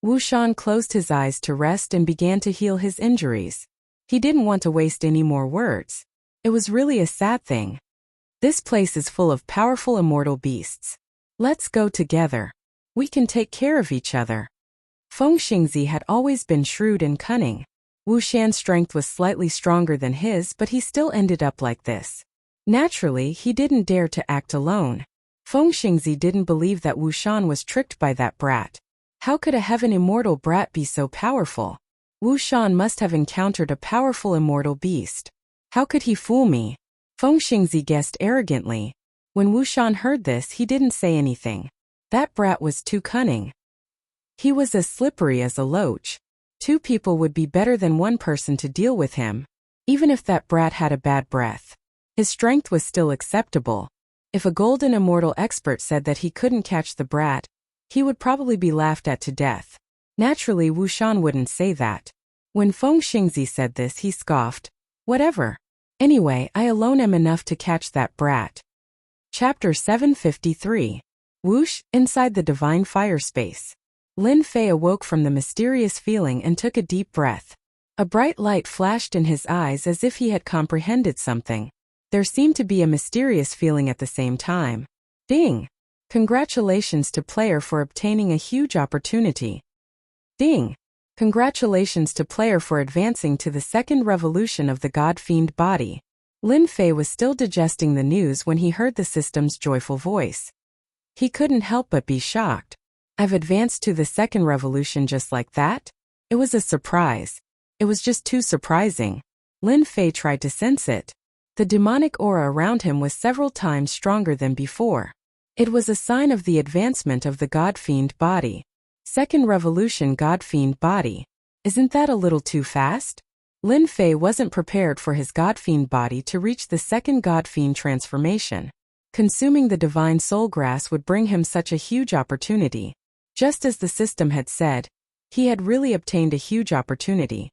Wu Shan closed his eyes to rest and began to heal his injuries. He didn't want to waste any more words. It was really a sad thing. "This place is full of powerful immortal beasts. Let's go together. We can take care of each other." Feng Xingzi had always been shrewd and cunning. Wu Shan's strength was slightly stronger than his, but he still ended up like this. Naturally, he didn't dare to act alone. Feng Xingzi didn't believe that Wu Shan was tricked by that brat. How could a heaven immortal brat be so powerful? Wu Shan must have encountered a powerful immortal beast. How could he fool me? Feng Xingzi guessed arrogantly. When Wu Shan heard this, he didn't say anything. That brat was too cunning. He was as slippery as a loach. Two people would be better than one person to deal with him. Even if that brat had a bad breath, his strength was still acceptable. If a golden immortal expert said that he couldn't catch the brat, he would probably be laughed at to death. Naturally, Wu Shan wouldn't say that. When Feng Xingzi said this, he scoffed. "Whatever. Anyway, I alone am enough to catch that brat." Chapter 753. Whoosh, inside the divine fire space. Lin Fei awoke from the mysterious feeling and took a deep breath. A bright light flashed in his eyes as if he had comprehended something. There seemed to be a mysterious feeling at the same time. Ding! Congratulations to player for obtaining a huge opportunity. Ding! Congratulations to player for advancing to the second revolution of the God Fiend body. Lin Fei was still digesting the news when he heard the system's joyful voice. He couldn't help but be shocked. I've advanced to the second revolution just like that? It was a surprise. It was just too surprising. Lin Fei tried to sense it. The demonic aura around him was several times stronger than before. It was a sign of the advancement of the God-fiend body. Second revolution God-fiend body. Isn't that a little too fast? Lin Fei wasn't prepared for his God-fiend body to reach the second God-fiend transformation. Consuming the divine soul grass would bring him such a huge opportunity. Just as the system had said, he had really obtained a huge opportunity.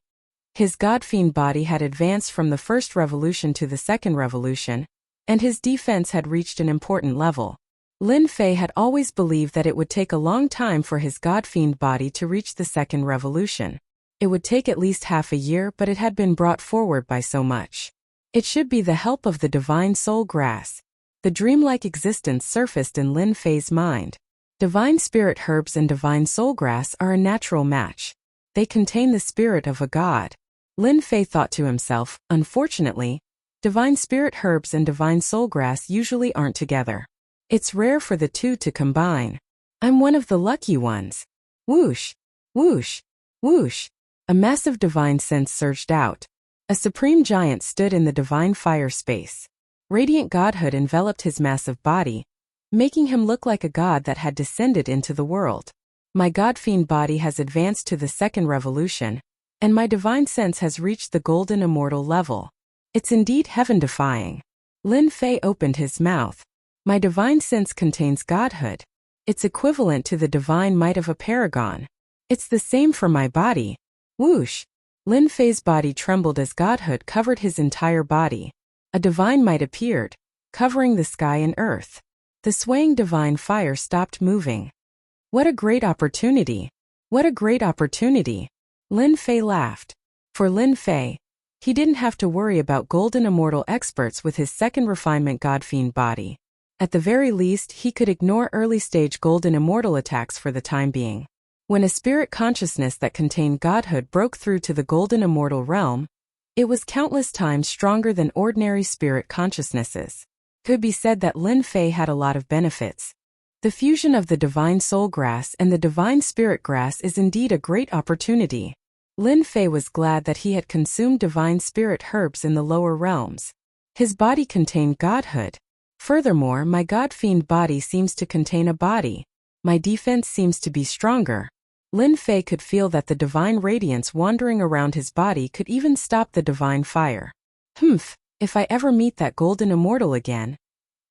His God-fiend body had advanced from the first revolution to the second revolution, and his defense had reached an important level. Lin Fei had always believed that it would take a long time for his God-fiend body to reach the second revolution. It would take at least half a year, but it had been brought forward by so much. It should be the help of the divine soul grass. The dreamlike existence surfaced in Lin Fei's mind. Divine spirit herbs and divine soul grass are a natural match. They contain the spirit of a god. Lin Fei thought to himself, unfortunately, divine spirit herbs and divine soul grass usually aren't together. It's rare for the two to combine. I'm one of the lucky ones. Whoosh, whoosh, whoosh. A massive divine sense surged out. A supreme giant stood in the divine fire space. Radiant godhood enveloped his massive body, making him look like a god that had descended into the world. My god-fiend body has advanced to the second revolution, and my divine sense has reached the golden immortal level. It's indeed heaven-defying. Lin Fei opened his mouth. My divine sense contains godhood. It's equivalent to the divine might of a paragon. It's the same for my body. Whoosh! Lin Fei's body trembled as godhood covered his entire body. A divine might appeared, covering the sky and earth. The swaying divine fire stopped moving. What a great opportunity! What a great opportunity! Lin Fei laughed. For Lin Fei, he didn't have to worry about golden immortal experts with his second refinement god-fiend body. At the very least, he could ignore early-stage golden immortal attacks for the time being. When a spirit consciousness that contained godhood broke through to the golden immortal realm, it was countless times stronger than ordinary spirit consciousnesses. Could be said that Lin Fei had a lot of benefits. The fusion of the divine soul grass and the divine spirit grass is indeed a great opportunity. Lin Fei was glad that he had consumed divine spirit herbs in the lower realms. His body contained godhood. Furthermore, my god-fiend body seems to contain a body. My defense seems to be stronger. Lin Fei could feel that the divine radiance wandering around his body could even stop the divine fire. If I ever meet that golden immortal again,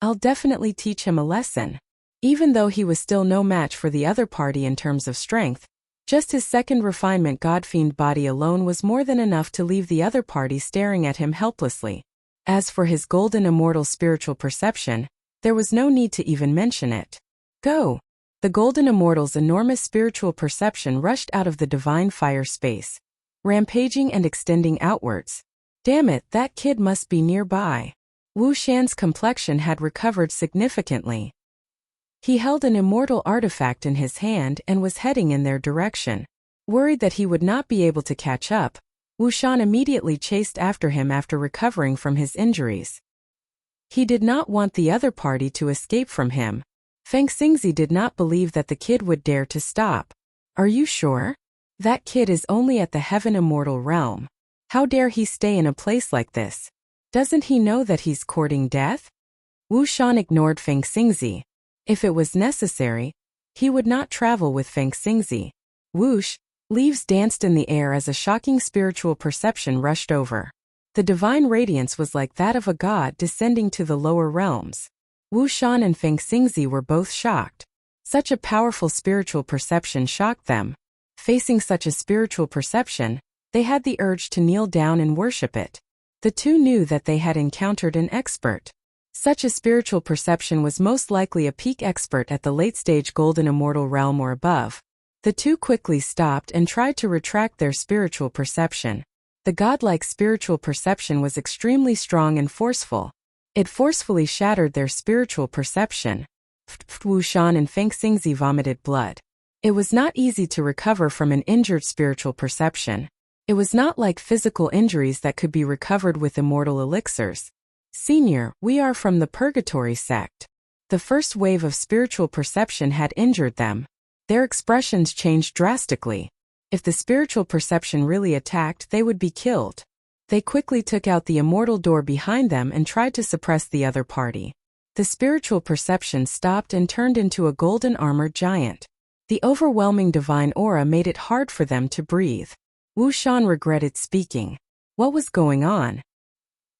I'll definitely teach him a lesson. Even though he was still no match for the other party in terms of strength, just his second refinement god-fiend body alone was more than enough to leave the other party staring at him helplessly. As for his golden immortal spiritual perception, there was no need to even mention it. Go! The golden immortal's enormous spiritual perception rushed out of the divine fire space, rampaging and extending outwards. Damn it, that kid must be nearby. Wu Shan's complexion had recovered significantly. He held an immortal artifact in his hand and was heading in their direction. Worried that he would not be able to catch up, Wu Shan immediately chased after him after recovering from his injuries. He did not want the other party to escape from him. Feng Xingzi did not believe that the kid would dare to stop. Are you sure? That kid is only at the heaven immortal realm. How dare he stay in a place like this? Doesn't he know that he's courting death? Wu Shan ignored Feng Xingzi. If it was necessary, he would not travel with Feng Xingzi. Whoosh! Leaves danced in the air as a shocking spiritual perception rushed over. The divine radiance was like that of a god descending to the lower realms. Wu Shan and Feng Xingzi were both shocked. Such a powerful spiritual perception shocked them. Facing such a spiritual perception, they had the urge to kneel down and worship it. The two knew that they had encountered an expert. Such a spiritual perception was most likely a peak expert at the late-stage golden immortal realm or above. The two quickly stopped and tried to retract their spiritual perception. The godlike spiritual perception was extremely strong and forceful. It forcefully shattered their spiritual perception. Wu Shan and Feng Xingzi vomited blood. It was not easy to recover from an injured spiritual perception. It was not like physical injuries that could be recovered with immortal elixirs. Senior, we are from the Purgatory sect. The first wave of spiritual perception had injured them. Their expressions changed drastically. If the spiritual perception really attacked, they would be killed. They quickly took out the immortal door behind them and tried to suppress the other party. The spiritual perception stopped and turned into a golden armored giant. The overwhelming divine aura made it hard for them to breathe. Wu Shan regretted speaking. What was going on?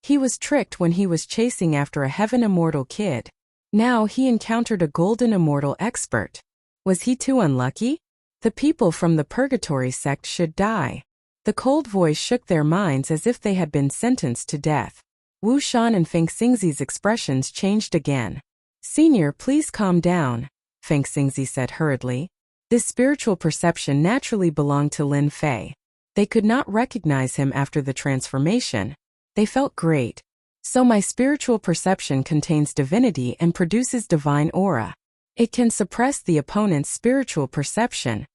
He was tricked when he was chasing after a heaven immortal kid. Now he encountered a golden immortal expert. Was he too unlucky? The people from the purgatory sect should die. The cold voice shook their minds as if they had been sentenced to death. Wu Shan and Feng Xingzi's expressions changed again. Senior, please calm down, Feng Xingzi said hurriedly. This spiritual perception naturally belonged to Lin Fei. They could not recognize him after the transformation. They felt great. So my spiritual perception contains divinity and produces divine aura. It can suppress the opponent's spiritual perception.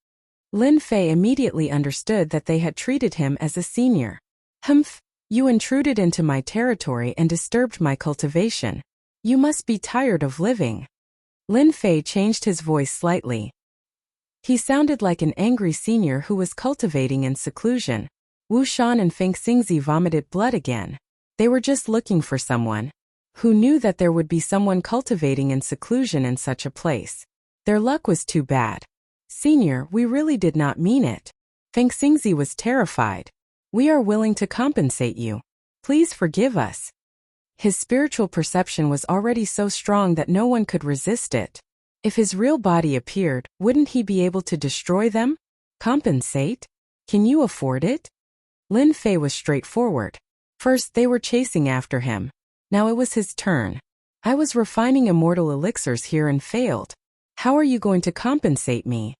Lin Fei immediately understood that they had treated him as a senior. Humph, you intruded into my territory and disturbed my cultivation. You must be tired of living. Lin Fei changed his voice slightly. He sounded like an angry senior who was cultivating in seclusion. Wu Shan and Feng Xingzi vomited blood again. They were just looking for someone. Who knew that there would be someone cultivating in seclusion in such a place? Their luck was too bad. Senior, we really did not mean it. Feng Xingzi was terrified. We are willing to compensate you. Please forgive us. His spiritual perception was already so strong that no one could resist it. If his real body appeared, wouldn't he be able to destroy them? Compensate? Can you afford it? Lin Fei was straightforward. First they were chasing after him. Now it was his turn. I was refining immortal elixirs here and failed. How are you going to compensate me?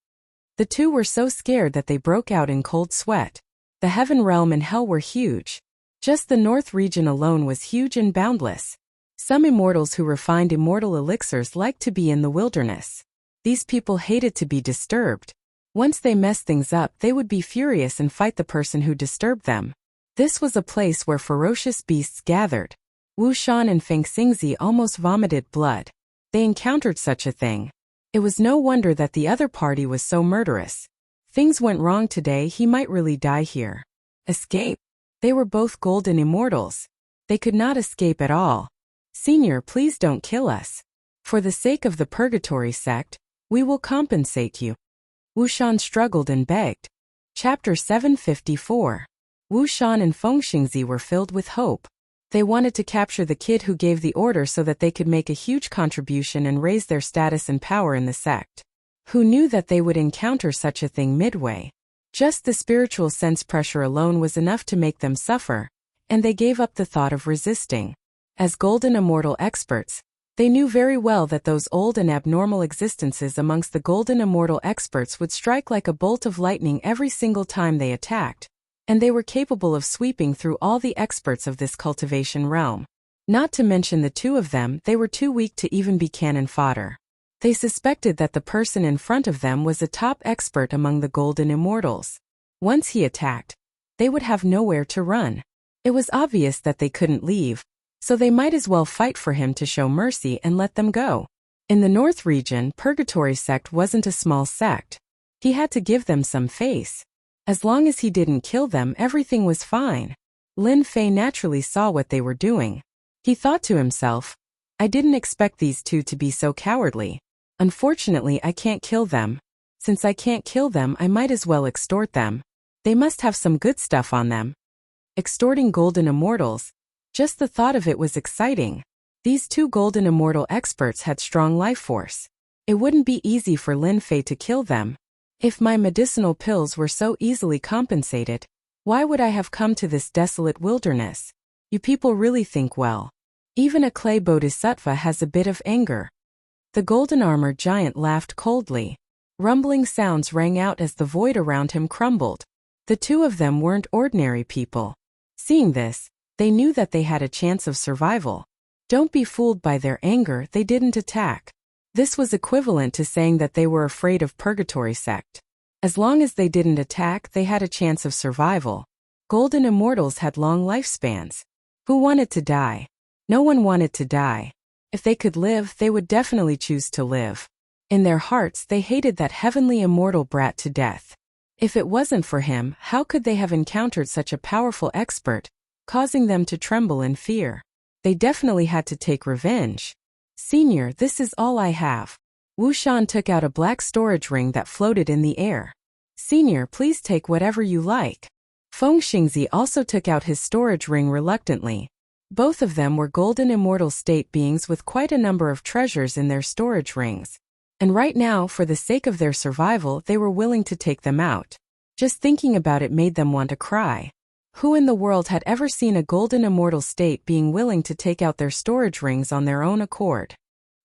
The two were so scared that they broke out in cold sweat. The heaven realm and hell were huge. Just the north region alone was huge and boundless. Some immortals who refined immortal elixirs liked to be in the wilderness. These people hated to be disturbed. Once they messed things up, they would be furious and fight the person who disturbed them. This was a place where ferocious beasts gathered. Wu Shan and Feng Xingzi almost vomited blood. They encountered such a thing. It was no wonder that the other party was so murderous. Things went wrong today, he might really die here. Escape? They were both golden immortals. They could not escape at all. Senior, please don't kill us. For the sake of the purgatory sect, we will compensate you. Wu Shan struggled and begged. Chapter 754. Wu Shan and Feng Xingzi were filled with hope. They wanted to capture the kid who gave the order so that they could make a huge contribution and raise their status and power in the sect. Who knew that they would encounter such a thing midway? Just the spiritual sense pressure alone was enough to make them suffer, and they gave up the thought of resisting. As golden immortal experts, they knew very well that those old and abnormal existences amongst the golden immortal experts would strike like a bolt of lightning every single time they attacked, and they were capable of sweeping through all the experts of this cultivation realm. Not to mention the two of them, they were too weak to even be cannon fodder. They suspected that the person in front of them was a top expert among the golden immortals. Once he attacked, they would have nowhere to run. It was obvious that they couldn't leave, so they might as well fight for him to show mercy and let them go. In the north region, Purgatory sect wasn't a small sect. He had to give them some face. As long as he didn't kill them, everything was fine. Lin Fei naturally saw what they were doing. He thought to himself, I didn't expect these two to be so cowardly. Unfortunately, I can't kill them. Since I can't kill them, I might as well extort them. They must have some good stuff on them. Extorting golden immortals. Just the thought of it was exciting. These two golden immortal experts had strong life force. It wouldn't be easy for Lin Fei to kill them. If my medicinal pills were so easily compensated, why would I have come to this desolate wilderness? You people really think well. Even a clay bodhisattva has a bit of anger. The golden armored giant laughed coldly. Rumbling sounds rang out as the void around him crumbled. The two of them weren't ordinary people. Seeing this, they knew that they had a chance of survival. Don't be fooled by their anger, they didn't attack. This was equivalent to saying that they were afraid of Purgatory sect. As long as they didn't attack, they had a chance of survival. Golden immortals had long lifespans. Who wanted to die? No one wanted to die. If they could live, they would definitely choose to live. In their hearts they hated that heavenly immortal brat to death. If it wasn't for him, how could they have encountered such a powerful expert, causing them to tremble in fear? They definitely had to take revenge. Senior, this is all I have. Wu Shan took out a black storage ring that floated in the air. Senior, please take whatever you like. Feng Xingzi also took out his storage ring reluctantly. Both of them were golden immortal state beings with quite a number of treasures in their storage rings. And right now, for the sake of their survival, they were willing to take them out. Just thinking about it made them want to cry. Who in the world had ever seen a golden immortal state being willing to take out their storage rings on their own accord?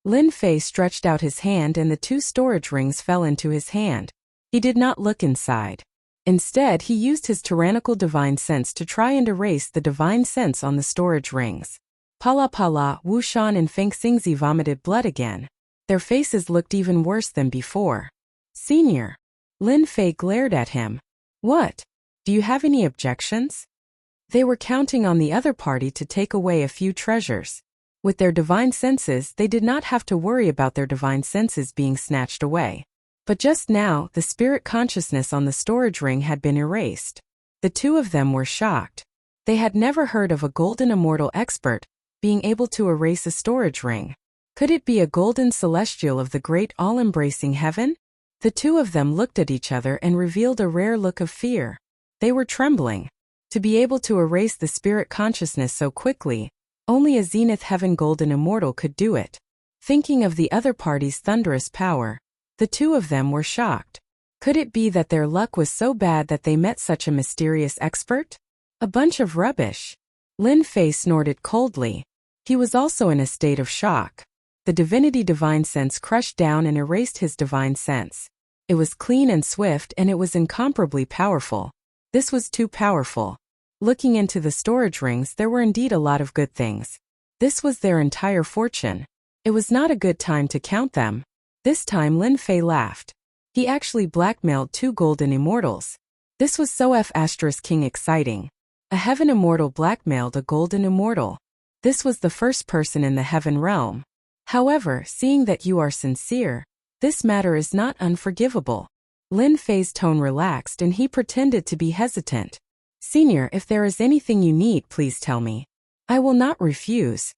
Lin Fei stretched out his hand and the 2 storage rings fell into his hand. He did not look inside. Instead, he used his tyrannical divine sense to try and erase the divine sense on the storage rings. Pala pala, Wu Shan and Feng Xingzi vomited blood again. Their faces looked even worse than before. Senior. Lin Fei glared at him. What? Do you have any objections? They were counting on the other party to take away a few treasures. With their divine senses, they did not have to worry about their divine senses being snatched away. But just now, the spirit consciousness on the storage ring had been erased. The 2 of them were shocked. They had never heard of a golden immortal expert being able to erase a storage ring. Could it be a golden celestial of the great all-embracing heaven? The 2 of them looked at each other and revealed a rare look of fear. They were trembling. To be able to erase the spirit consciousness so quickly, only a zenith heaven golden immortal could do it. Thinking of the other party's thunderous power, the 2 of them were shocked. Could it be that their luck was so bad that they met such a mysterious expert? A bunch of rubbish. Lin Fei snorted coldly. He was also in a state of shock. The divinity divine sense crushed down and erased his divine sense. It was clean and swift and it was incomparably powerful. This was too powerful. Looking into the storage rings, there were indeed a lot of good things. This was their entire fortune. It was not a good time to count them. This time Lin Fei laughed. He actually blackmailed 2 golden immortals. This was so *king exciting. A heaven immortal blackmailed a golden immortal. This was the first person in the heaven realm. However, seeing that you are sincere, this matter is not unforgivable. Lin Fei's tone relaxed and he pretended to be hesitant. Senior, if there is anything you need, please tell me. I will not refuse.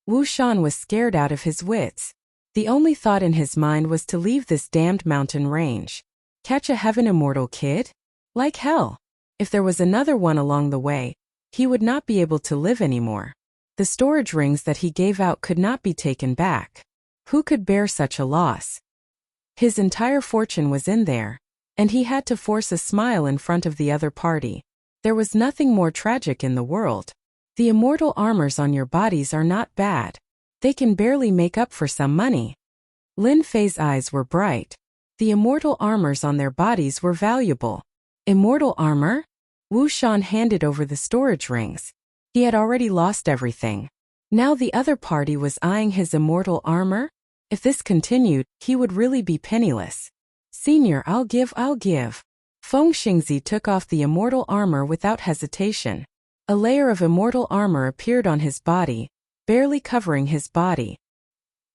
Wu Shan was scared out of his wits. The only thought in his mind was to leave this damned mountain range. Catch a heaven immortal kid? Like hell. If there was another one along the way, he would not be able to live anymore. The storage rings that he gave out could not be taken back. Who could bear such a loss? His entire fortune was in there, and he had to force a smile in front of the other party. There was nothing more tragic in the world. The immortal armors on your bodies are not bad. They can barely make up for some money. Lin Fei's eyes were bright. The immortal armors on their bodies were valuable. Immortal armor? Wu Shan handed over the storage rings. He had already lost everything. Now the other party was eyeing his immortal armor? If this continued, he would really be penniless. Senior, I'll give. Feng Xingzi took off the immortal armor without hesitation. A layer of immortal armor appeared on his body, barely covering his body.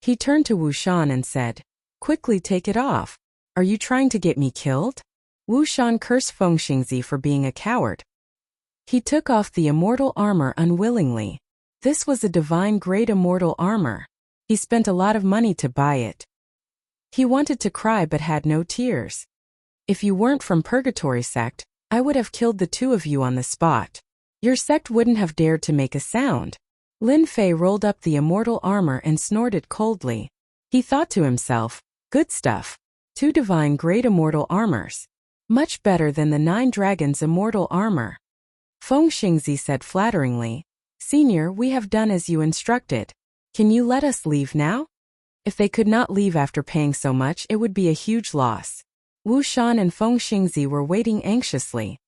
He turned to Wu Shan and said, "Quickly take it off. Are you trying to get me killed?" Wu Shan cursed Feng Xingzi for being a coward. He took off the immortal armor unwillingly. This was a divine grade immortal armor. He spent a lot of money to buy it. He wanted to cry but had no tears. If you weren't from Purgatory sect, I would have killed the 2 of you on the spot. Your sect wouldn't have dared to make a sound. Lin Fei rolled up the immortal armor and snorted coldly. He thought to himself, good stuff. 2 divine grade immortal armors. Much better than the 9 dragons immortal armor. Feng Xingzi said flatteringly, "Senior, we have done as you instructed. Can you let us leave now?" If they could not leave after paying so much, it would be a huge loss. Wu Shan and Feng Xingzi were waiting anxiously.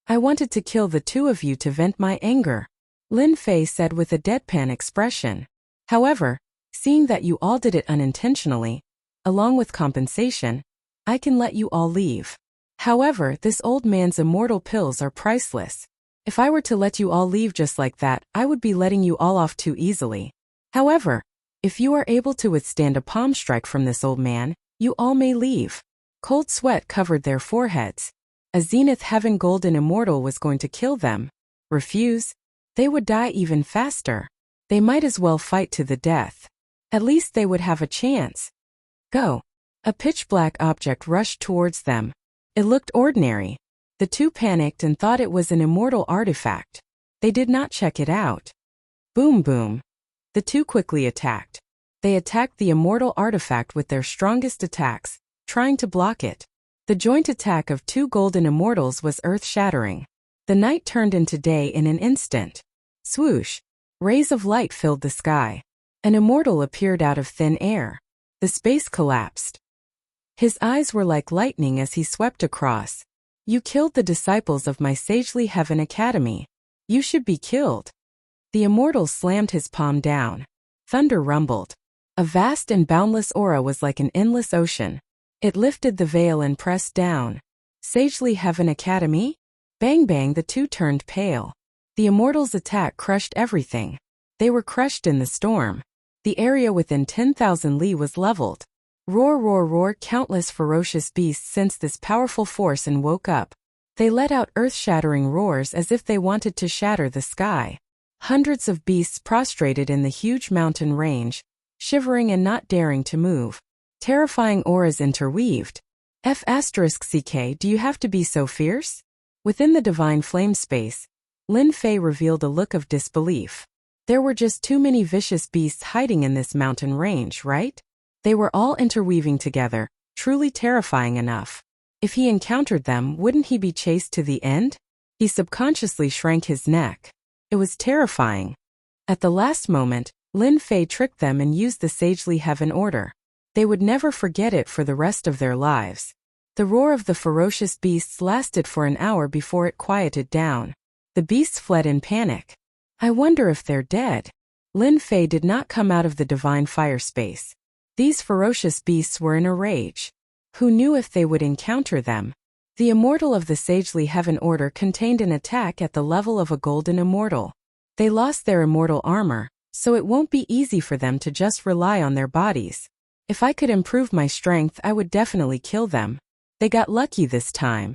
"I wanted to kill the 2 of you to vent my anger," Lin Fei said with a deadpan expression. "However, seeing that you all did it unintentionally, along with compensation, I can let you all leave. However, this old man's immortal pills are priceless. If I were to let you all leave just like that, I would be letting you all off too easily. However, if you are able to withstand a palm strike from this old man, You all may leave. Cold sweat covered their foreheads. A zenith heaven golden immortal was going to kill them. Refuse? They would die even faster. They might as well fight to the death. At least they would have a chance. Go. A pitch-black object rushed towards them. It looked ordinary. The two panicked and thought it was an immortal artifact. They did not check it out. Boom boom. The two quickly attacked. They attacked the immortal artifact with their strongest attacks, trying to block it. The joint attack of two golden immortals was earth-shattering. The night turned into day in an instant. Swoosh. Rays of light filled the sky. An immortal appeared out of thin air. The space collapsed. His eyes were like lightning as he swept across. You killed the disciples of my sagely heaven academy. You should be killed. The immortal slammed his palm down. Thunder rumbled. A vast and boundless aura was like an endless ocean. It lifted the veil and pressed down. Sagely heaven academy? Bang bang, the two turned pale. The immortal's attack crushed everything. They were crushed in the storm. The area within 10,000 li was leveled. Roar roar roar, countless ferocious beasts sensed this powerful force and woke up. They let out earth-shattering roars as if they wanted to shatter the sky. Hundreds of beasts prostrated in the huge mountain range, shivering and not daring to move. Terrifying auras interweaved. F***ck, do you have to be so fierce? Within the divine flame space, Lin Fei revealed a look of disbelief. There were just too many vicious beasts hiding in this mountain range, right? They were all interweaving together, truly terrifying enough. If he encountered them, wouldn't he be chased to the end? He subconsciously shrank his neck. It was terrifying. At the last moment, Lin Fei tricked them and used the sagely heaven order. They would never forget it for the rest of their lives. The roar of the ferocious beasts lasted for an hour before it quieted down. The beasts fled in panic. I wonder if they're dead. Lin Fei did not come out of the divine fire space. These ferocious beasts were in a rage. Who knew if they would encounter them? The immortal of the sagely heaven order contained an attack at the level of a golden immortal. They lost their immortal armor, so it won't be easy for them to just rely on their bodies. If I could improve my strength, I would definitely kill them. They got lucky this time.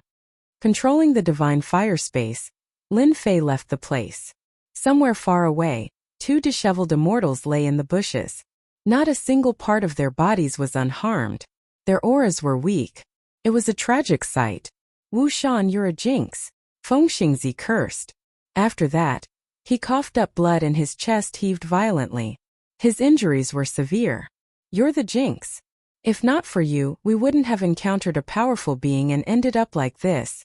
Controlling the divine fire space, Lin Fei left the place. Somewhere far away, two disheveled immortals lay in the bushes. Not a single part of their bodies was unharmed. Their auras were weak. It was a tragic sight. Wu Shan, you're a jinx. Feng Xingzi cursed. After that, he coughed up blood and his chest heaved violently. His injuries were severe. You're the jinx. If not for you, we wouldn't have encountered a powerful being and ended up like this.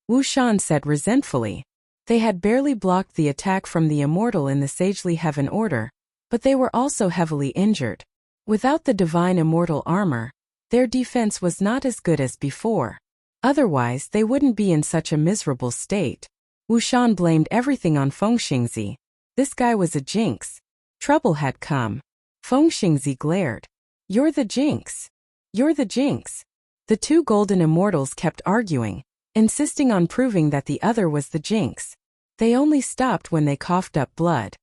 Wu Shan said resentfully. They had barely blocked the attack from the immortal in the sagely heaven order, but they were also heavily injured. Without the divine immortal armor, their defense was not as good as before. Otherwise, they wouldn't be in such a miserable state. Wu Shan blamed everything on Feng Xingzi. This guy was a jinx. Trouble had come. Feng Xingzi glared. You're the jinx. You're the jinx. The two golden immortals kept arguing, insisting on proving that the other was the jinx. They only stopped when they coughed up blood.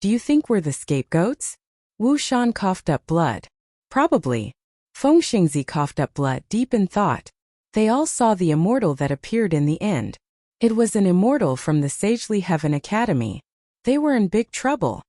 Do you think we're the scapegoats? Wu Shan coughed up blood. Probably. Feng Xingzi coughed up blood deep in thought. They all saw the immortal that appeared in the end. It was an immortal from the Sagely Heaven Academy. They were in big trouble.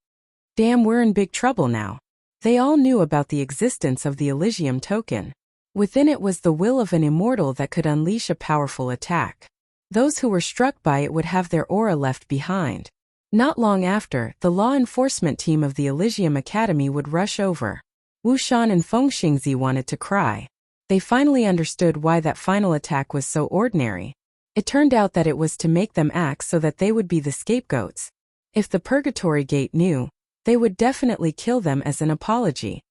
Damn, we're in big trouble now. They all knew about the existence of the Elysium token. Within it was the will of an immortal that could unleash a powerful attack. Those who were struck by it would have their aura left behind. Not long after, the law enforcement team of the Elysium Academy would rush over. Wu Shan and Feng Xingzi wanted to cry. They finally understood why that final attack was so ordinary. It turned out that it was to make them act so that they would be the scapegoats. If the Purgatory Gate knew, they would definitely kill them as an apology.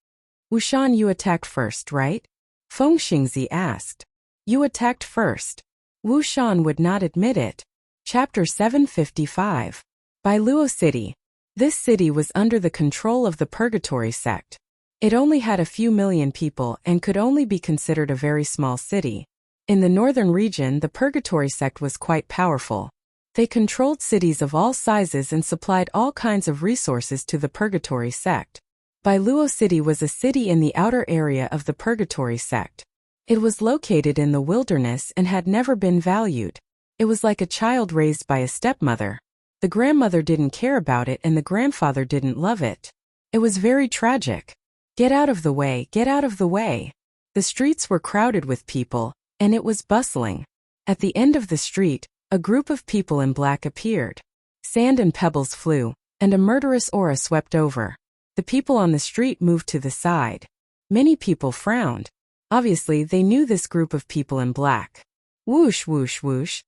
Wu Shan, you attacked first, right? Feng Xingzi asked. You attacked first. Wu Shan would not admit it. Chapter 755. By Luo City. This city was under the control of the Purgatory sect. It only had a few million people and could only be considered a very small city. In the northern region, the Purgatory sect was quite powerful. They controlled cities of all sizes and supplied all kinds of resources to the Purgatory sect. Bailuo City was a city in the outer area of the Purgatory sect. It was located in the wilderness and had never been valued. It was like a child raised by a stepmother. The grandmother didn't care about it and the grandfather didn't love it. It was very tragic. Get out of the way, get out of the way. The streets were crowded with people, and it was bustling. At the end of the street, a group of people in black appeared. Sand and pebbles flew, and a murderous aura swept over. The people on the street moved to the side. Many people frowned. Obviously, they knew this group of people in black. Whoosh, whoosh, whoosh.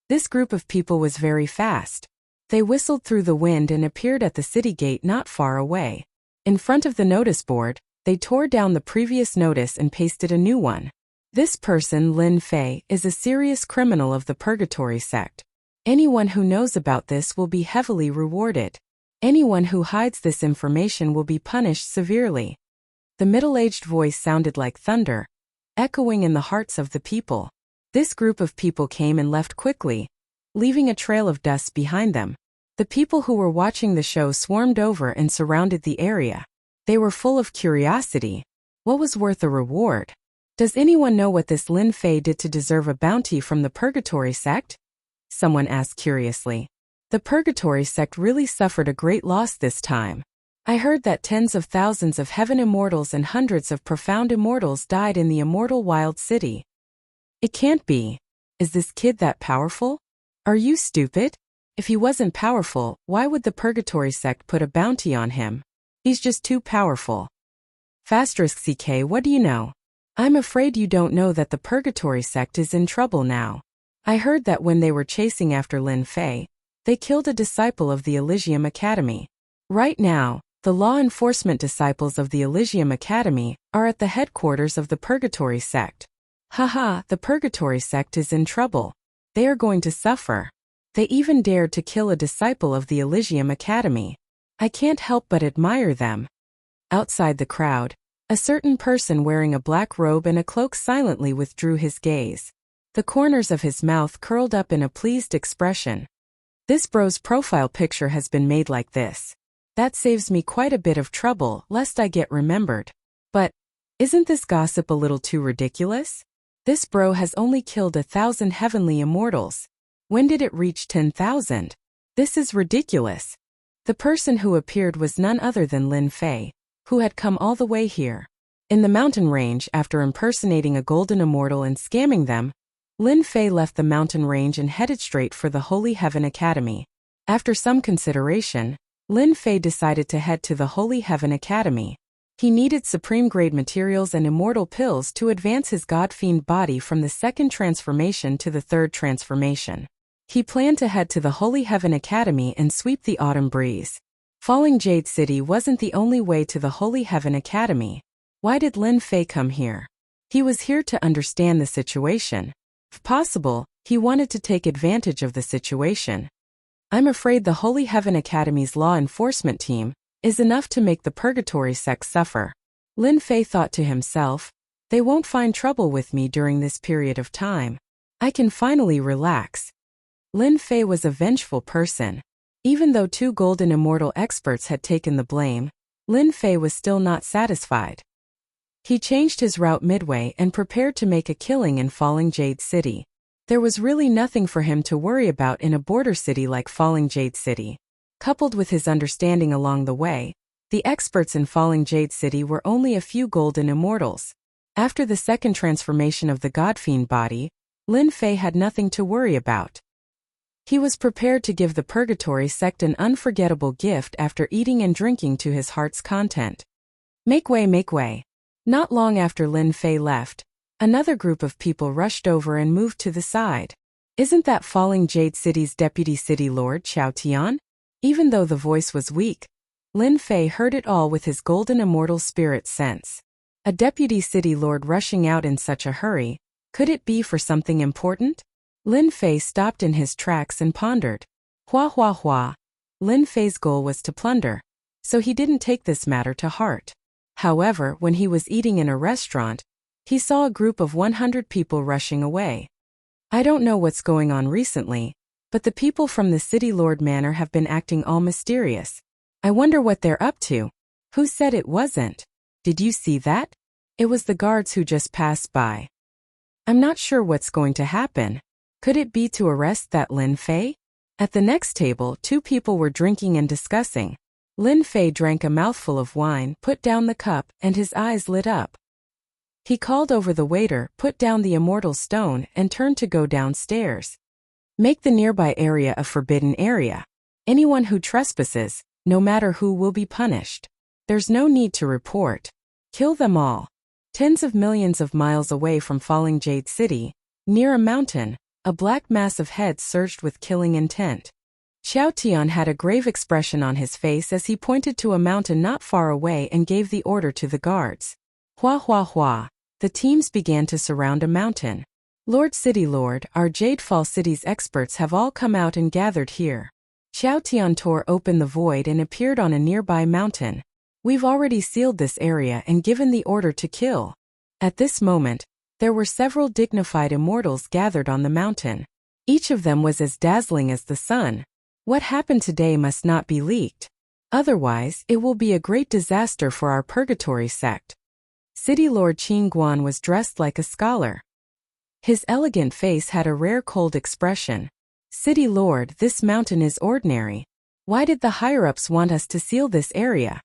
This group of people was very fast. They whistled through the wind and appeared at the city gate not far away. In front of the notice board, they tore down the previous notice and pasted a new one. This person, Lin Fei, is a serious criminal of the Purgatory sect. Anyone who knows about this will be heavily rewarded. Anyone who hides this information will be punished severely. The middle-aged voice sounded like thunder, echoing in the hearts of the people. This group of people came and left quickly, leaving a trail of dust behind them. The people who were watching the show swarmed over and surrounded the area. They were full of curiosity. What was worth a reward? Does anyone know what this Lin Fei did to deserve a bounty from the Purgatory sect? Someone asked curiously. The Purgatory sect really suffered a great loss this time. I heard that tens of thousands of heaven immortals and hundreds of profound immortals died in the immortal wild city. It can't be. Is this kid that powerful? Are you stupid? If he wasn't powerful, why would the Purgatory sect put a bounty on him? He's just too powerful. *CK, what do you know? I'm afraid you don't know that the Purgatory sect is in trouble now. I heard that when they were chasing after Lin Fei, they killed a disciple of the Elysium Academy. Right now, the law enforcement disciples of the Elysium Academy are at the headquarters of the Purgatory sect. Haha, the Purgatory sect is in trouble. They are going to suffer. They even dared to kill a disciple of the Elysium Academy. I can't help but admire them. Outside the crowd, a certain person wearing a black robe and a cloak silently withdrew his gaze. The corners of his mouth curled up in a pleased expression. This bro's profile picture has been made like this. That saves me quite a bit of trouble, lest I get remembered. But, isn't this gossip a little too ridiculous? This bro has only killed 1,000 heavenly immortals. When did it reach 10,000? This is ridiculous. The person who appeared was none other than Lin Fei, who had come all the way here. In the mountain range, after impersonating a golden immortal and scamming them, Lin Fei left the mountain range and headed straight for the Holy Heaven Academy. After some consideration, Lin Fei decided to head to the Holy Heaven Academy. He needed supreme-grade materials and immortal pills to advance his god-fiend body from the second transformation to the third transformation. He planned to head to the Holy Heaven Academy and sweep the autumn breeze. Falling Jade City wasn't the only way to the Holy Heaven Academy. Why did Lin Fei come here? He was here to understand the situation. If possible, he wanted to take advantage of the situation. I'm afraid the Holy Heaven Academy's law enforcement team is enough to make the Purgatory sect suffer. Lin Fei thought to himself, they won't find trouble with me during this period of time. I can finally relax. Lin Fei was a vengeful person. Even though 2 golden immortal experts had taken the blame, Lin Fei was still not satisfied. He changed his route midway and prepared to make a killing in Falling Jade City. There was really nothing for him to worry about in a border city like Falling Jade City. Coupled with his understanding along the way, the experts in Falling Jade City were only a few golden immortals. After the second transformation of the godfiend body, Lin Fei had nothing to worry about. He was prepared to give the Purgatory sect an unforgettable gift after eating and drinking to his heart's content. Make way, make way. Not long after Lin Fei left, another group of people rushed over and moved to the side. Isn't that Falling Jade City's Deputy City Lord Xiao Tian? Even though the voice was weak, Lin Fei heard it all with his golden immortal spirit sense. A Deputy City Lord rushing out in such a hurry, could it be for something important? Lin Fei stopped in his tracks and pondered. Hua hua hua. Lin Fei's goal was to plunder, so he didn't take this matter to heart. However, when he was eating in a restaurant, he saw a group of 100 people rushing away. I don't know what's going on recently, but the people from the City Lord Manor have been acting all mysterious. I wonder what they're up to. Who said it wasn't? Did you see that? It was the guards who just passed by. I'm not sure what's going to happen. Could it be to arrest that Lin Fei? At the next table, two people were drinking and discussing. Lin Fei drank a mouthful of wine, put down the cup, and his eyes lit up. He called over the waiter, put down the immortal stone, and turned to go downstairs. Make the nearby area a forbidden area. Anyone who trespasses, no matter who, will be punished. There's no need to report. Kill them all. Tens of millions of miles away from Falling Jade City, near a mountain, a black mass of heads surged with killing intent. Xiao Tian had a grave expression on his face as he pointed to a mountain not far away and gave the order to the guards. Hua hua hua. The teams began to surround a mountain. Lord City Lord, our Jadefall City's experts have all come out and gathered here. Xiao Tian tore open the void and appeared on a nearby mountain. We've already sealed this area and given the order to kill. At this moment, there were several dignified immortals gathered on the mountain. Each of them was as dazzling as the sun. What happened today must not be leaked. Otherwise, it will be a great disaster for our purgatory sect. City Lord Qin Guan was dressed like a scholar. His elegant face had a rare cold expression. City Lord, this mountain is ordinary. Why did the higher-ups want us to seal this area?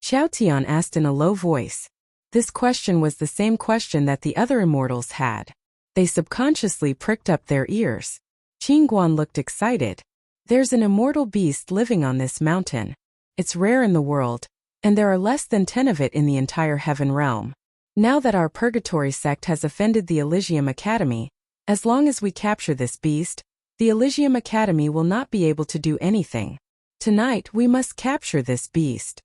Xiao Tian asked in a low voice. This question was the same question that the other immortals had. They subconsciously pricked up their ears. Qin Guan looked excited. There's an immortal beast living on this mountain. It's rare in the world, and there are less than 10 of it in the entire heaven realm. Now that our purgatory sect has offended the Elysium Academy, as long as we capture this beast, the Elysium Academy will not be able to do anything. Tonight we must capture this beast.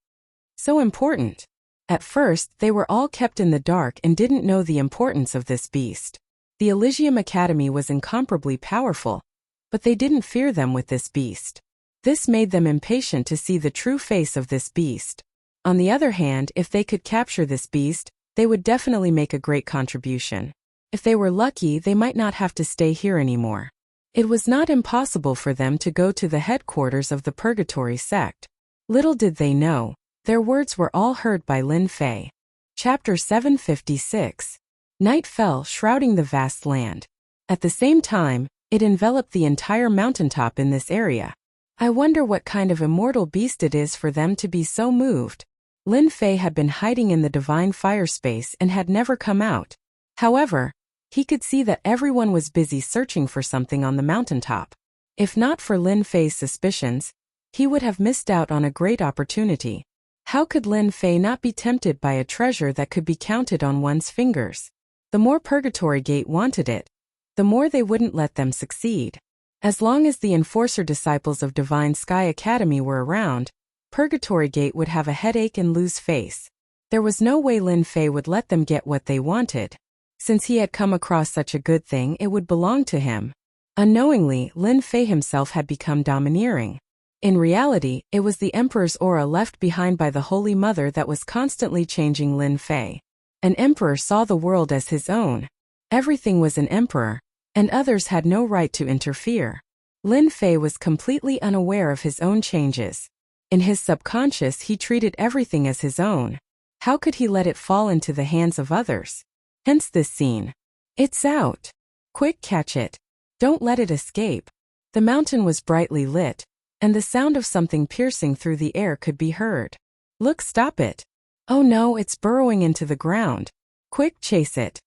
So important. At first, they were all kept in the dark and didn't know the importance of this beast. The Elysium Academy was incomparably powerful, but they didn't fear them with this beast. This made them impatient to see the true face of this beast. On the other hand, if they could capture this beast, they would definitely make a great contribution. If they were lucky, they might not have to stay here anymore. It was not impossible for them to go to the headquarters of the Purgatory sect. Little did they know, their words were all heard by Lin Fei. Chapter 756. Night fell, shrouding the vast land. At the same time, it enveloped the entire mountaintop in this area. I wonder what kind of immortal beast it is for them to be so moved. Lin Fei had been hiding in the divine fire space and had never come out. However, he could see that everyone was busy searching for something on the mountaintop. If not for Lin Fei's suspicions, he would have missed out on a great opportunity. How could Lin Fei not be tempted by a treasure that could be counted on one's fingers? The more Purgatory Gate wanted it, the more they wouldn't let them succeed. As long as the enforcer disciples of Divine Sky Academy were around, Purgatory Gate would have a headache and lose face. There was no way Lin Fei would let them get what they wanted. Since he had come across such a good thing, it would belong to him. Unknowingly, Lin Fei himself had become domineering. In reality, it was the Emperor's aura left behind by the Holy Mother that was constantly changing Lin Fei. An emperor saw the world as his own. Everything was an emperor, and others had no right to interfere. Lin Fei was completely unaware of his own changes. In his subconscious, he treated everything as his own. How could he let it fall into the hands of others? Hence this scene. It's out. Quick, catch it. Don't let it escape. The mountain was brightly lit, and the sound of something piercing through the air could be heard. Look, stop it. Oh no, it's burrowing into the ground. Quick, chase it.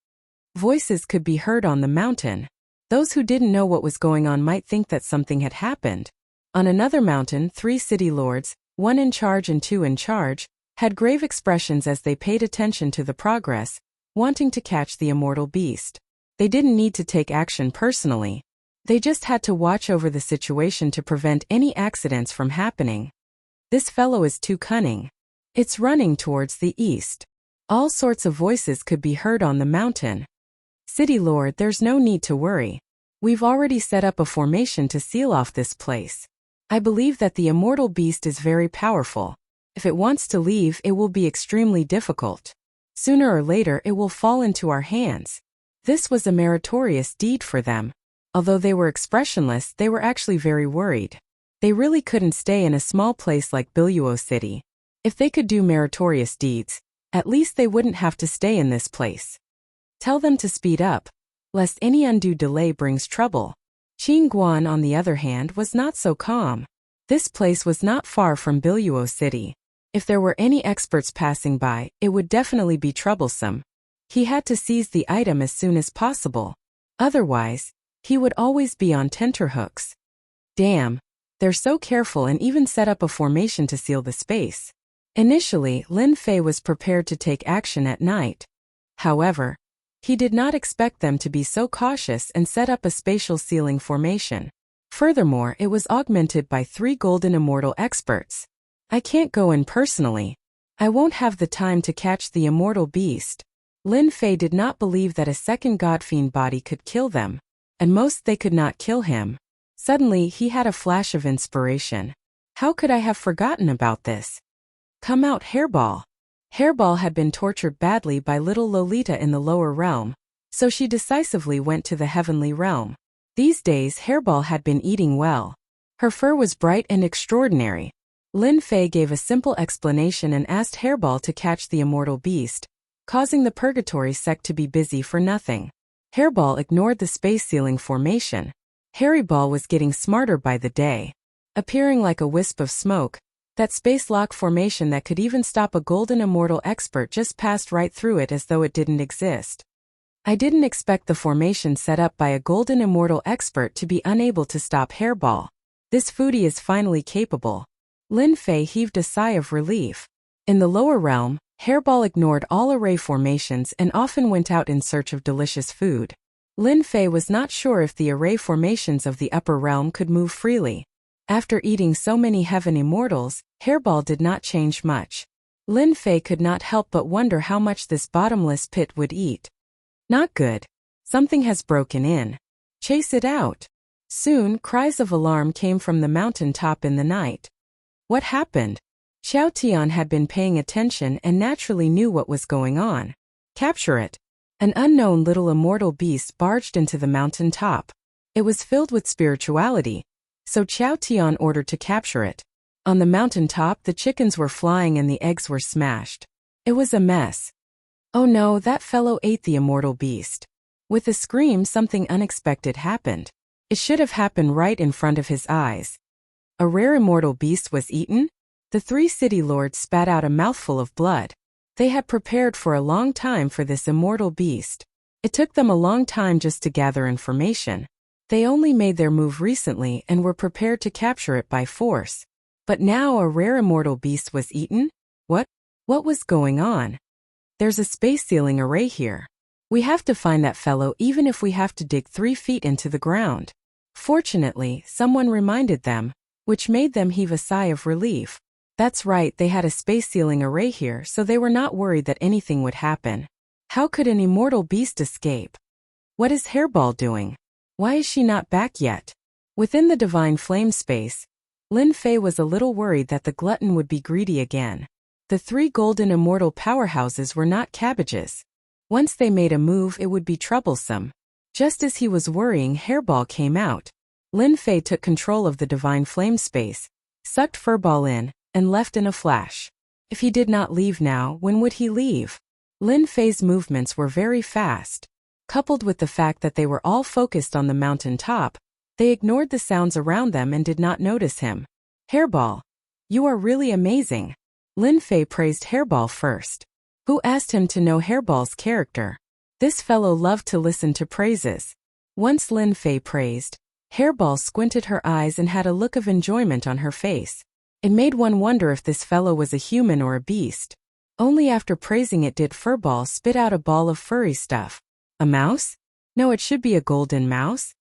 Voices could be heard on the mountain. Those who didn't know what was going on might think that something had happened. On another mountain, 3 city lords, 1 in charge and 2 in charge, had grave expressions as they paid attention to the progress, wanting to catch the immortal beast. They didn't need to take action personally. They just had to watch over the situation to prevent any accidents from happening. This fellow is too cunning. It's running towards the east. All sorts of voices could be heard on the mountain. City Lord, there's no need to worry. We've already set up a formation to seal off this place. I believe that the immortal beast is very powerful. If it wants to leave, it will be extremely difficult. Sooner or later, it will fall into our hands. This was a meritorious deed for them. Although they were expressionless, they were actually very worried. They really couldn't stay in a small place like Biluo City. If they could do meritorious deeds, at least they wouldn't have to stay in this place. Tell them to speed up, lest any undue delay brings trouble. Qing Guan, on the other hand, was not so calm. This place was not far from Biluo City. If there were any experts passing by, it would definitely be troublesome. He had to seize the item as soon as possible. Otherwise, he would always be on tenterhooks. Damn, they're so careful and even set up a formation to seal the space. Initially, Lin Fei was prepared to take action at night. However, he did not expect them to be so cautious and set up a spatial sealing formation. Furthermore, it was augmented by 3 golden immortal experts. I can't go in personally. I won't have the time to catch the immortal beast. Lin Fei did not believe that a second godfiend body could kill them, and most they could not kill him. Suddenly, he had a flash of inspiration. How could I have forgotten about this? Come out, Hairball. Hairball had been tortured badly by little Lolita in the lower realm, so she decisively went to the heavenly realm. These days, Hairball had been eating well. Her fur was bright and extraordinary. Lin Fei gave a simple explanation and asked Hairball to catch the immortal beast, causing the purgatory sect to be busy for nothing. Hairball ignored the space-sealing formation. Harryball was getting smarter by the day. Appearing like a wisp of smoke, that space lock formation that could even stop a golden immortal expert just passed right through it as though it didn't exist. I didn't expect the formation set up by a golden immortal expert to be unable to stop Hairball. This foodie is finally capable. Lin Fei heaved a sigh of relief. In the lower realm, Hairball ignored all array formations and often went out in search of delicious food. Lin Fei was not sure if the array formations of the upper realm could move freely. After eating so many heaven immortals, Hairball did not change much. Lin Fei could not help but wonder how much this bottomless pit would eat. Not good. Something has broken in. Chase it out. Soon, cries of alarm came from the mountain top in the night. What happened? Xiao Tian had been paying attention and naturally knew what was going on. Capture it. An unknown little immortal beast barged into the mountain top. It was filled with spirituality, so Xiao Tian ordered to capture it. On the mountain top, the chickens were flying and the eggs were smashed. It was a mess. Oh no, that fellow ate the immortal beast. With a scream, something unexpected happened. It should have happened right in front of his eyes. A rare immortal beast was eaten? The 3 city lords spat out a mouthful of blood. They had prepared for a long time for this immortal beast. It took them a long time just to gather information. They only made their move recently and were prepared to capture it by force. But now a rare immortal beast was eaten? What? What was going on? There's a space sealing array here. We have to find that fellow even if we have to dig 3 feet into the ground. Fortunately, someone reminded them, which made them heave a sigh of relief. That's right, they had a space sealing array here, so they were not worried that anything would happen. How could an immortal beast escape? What is Hairball doing? Why is she not back yet? Within the divine flame space, Lin Fei was a little worried that the glutton would be greedy again. The 3 golden immortal powerhouses were not cabbages. Once they made a move, it would be troublesome. Just as he was worrying, Hairball came out. Lin Fei took control of the divine flame space, sucked Furball in, and left in a flash. If he did not leave now, when would he leave? Lin Fei's movements were very fast. Coupled with the fact that they were all focused on the mountain top, they ignored the sounds around them and did not notice him. Hairball, you are really amazing. Lin Fei praised Hairball first. Who asked him to know Hairball's character? This fellow loved to listen to praises. Once Lin Fei praised, Hairball squinted her eyes and had a look of enjoyment on her face. It made one wonder if this fellow was a human or a beast. Only after praising it did Furball spit out a ball of furry stuff. A mouse? No, it should be a golden mouse.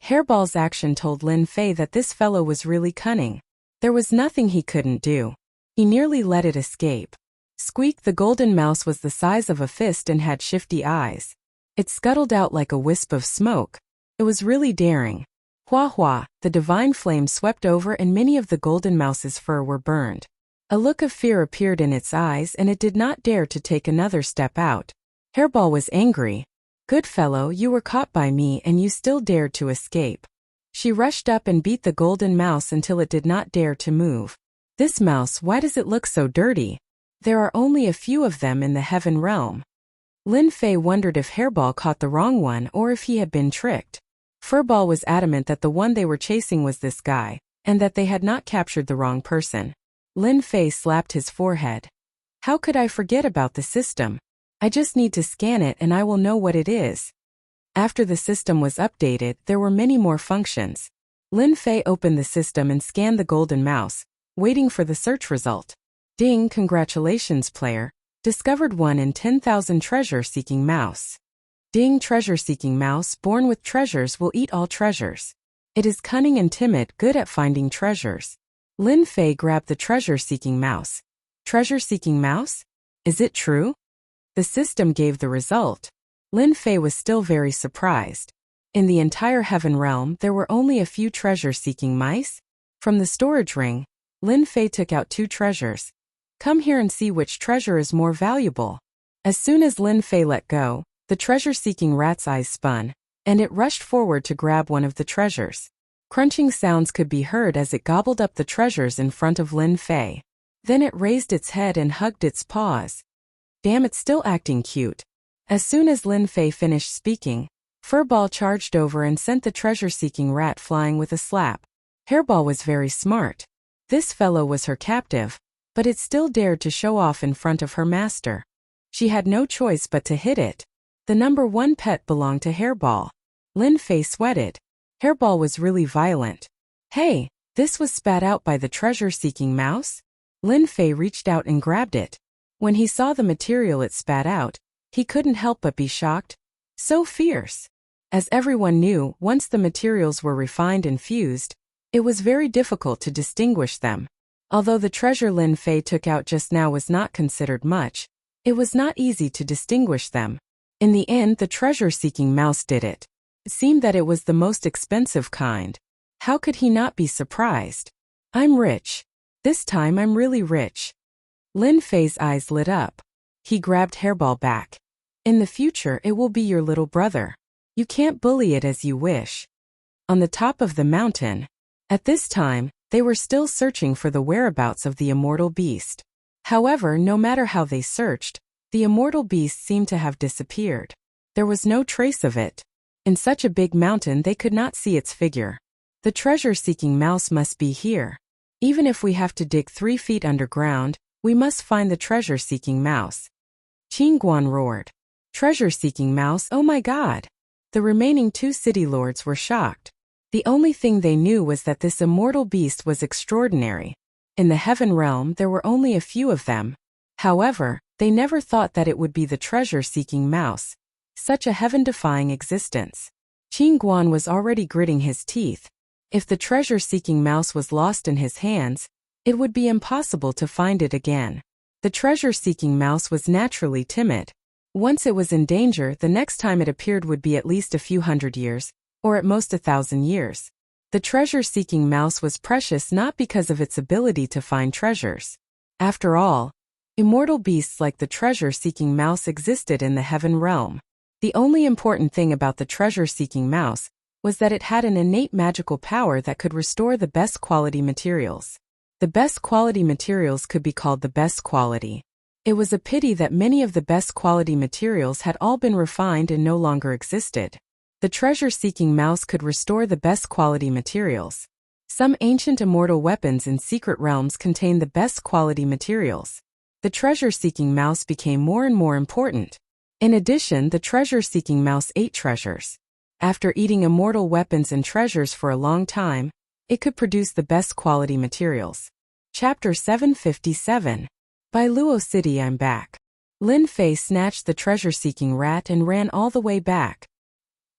Hairball's action told Lin Fei that this fellow was really cunning. There was nothing he couldn't do. He nearly let it escape. Squeak, the golden mouse was the size of a fist and had shifty eyes. It scuttled out like a wisp of smoke. It was really daring. Hua hua, the divine flame swept over and many of the golden mouse's fur were burned. A look of fear appeared in its eyes and it did not dare to take another step out. Hairball was angry. Good fellow, you were caught by me and you still dared to escape. She rushed up and beat the golden mouse until it did not dare to move. This mouse, why does it look so dirty? There are only a few of them in the heaven realm. Lin Fei wondered if Hairball caught the wrong one or if he had been tricked. Furball was adamant that the one they were chasing was this guy, and that they had not captured the wrong person. Lin Fei slapped his forehead. How could I forget about the system? I just need to scan it and I will know what it is. After the system was updated, there were many more functions. Lin Fei opened the system and scanned the golden mouse, waiting for the search result. Ding, congratulations player. Discovered 1 in 10,000 treasure-seeking mouse. Ding, treasure-seeking mouse born with treasures will eat all treasures. It is cunning and timid, good at finding treasures. Lin Fei grabbed the treasure-seeking mouse. Treasure-seeking mouse? Is it true? The system gave the result. Lin Fei was still very surprised. In the entire heaven realm, there were only a few treasure-seeking mice. From the storage ring, Lin Fei took out 2 treasures. Come here and see which treasure is more valuable. As soon as Lin Fei let go, the treasure-seeking rat's eyes spun, and it rushed forward to grab one of the treasures. Crunching sounds could be heard as it gobbled up the treasures in front of Lin Fei. Then it raised its head and hugged its paws. Damn, it's still acting cute. As soon as Lin Fei finished speaking, Furball charged over and sent the treasure-seeking rat flying with a slap. Hairball was very smart. This fellow was her captive, but it still dared to show off in front of her master. She had no choice but to hit it. The number 1 pet belonged to Hairball. Lin Fei sweated. Hairball was really violent. Hey, this was spat out by the treasure-seeking mouse? Lin Fei reached out and grabbed it. When he saw the material it spat out, he couldn't help but be shocked. So fierce. As everyone knew, once the materials were refined and fused, it was very difficult to distinguish them. Although the treasure Lin Fei took out just now was not considered much, it was not easy to distinguish them. In the end, the treasure-seeking mouse did it. It seemed that it was the most expensive kind. How could he not be surprised? I'm rich. This time I'm really rich. Lin Fei's eyes lit up. He grabbed Hairball back. In the future, it will be your little brother. You can't bully it as you wish. On the top of the mountain. At this time, they were still searching for the whereabouts of the immortal beast. However, no matter how they searched, the immortal beast seemed to have disappeared. There was no trace of it. In such a big mountain they could not see its figure. The treasure-seeking mouse must be here. Even if we have to dig 3 feet underground, we must find the treasure-seeking mouse. Qingguan roared. Treasure-seeking mouse, oh my god! The remaining 2 city lords were shocked. The only thing they knew was that this immortal beast was extraordinary. In the heaven realm there were only a few of them. However, they never thought that it would be the treasure-seeking mouse. Such a heaven-defying existence. Qingguan was already gritting his teeth. If the treasure-seeking mouse was lost in his hands, it would be impossible to find it again. The treasure-seeking mouse was naturally timid. Once it was in danger, the next time it appeared would be at least a few hundred years, or at most 1,000 years. The treasure-seeking mouse was precious not because of its ability to find treasures. After all, immortal beasts like the treasure-seeking mouse existed in the heaven realm. The only important thing about the treasure-seeking mouse was that it had an innate magical power that could restore the best quality materials. The best quality materials could be called the best quality. It was a pity that many of the best quality materials had all been refined and no longer existed. The treasure-seeking mouse could restore the best quality materials. Some ancient immortal weapons in secret realms contain the best quality materials. The treasure-seeking mouse became more and more important. In addition, the treasure-seeking mouse ate treasures. After eating immortal weapons and treasures for a long time, it could produce the best quality materials. Chapter 757. By Luo City I'm back. Lin Fei snatched the treasure-seeking rat and ran all the way back.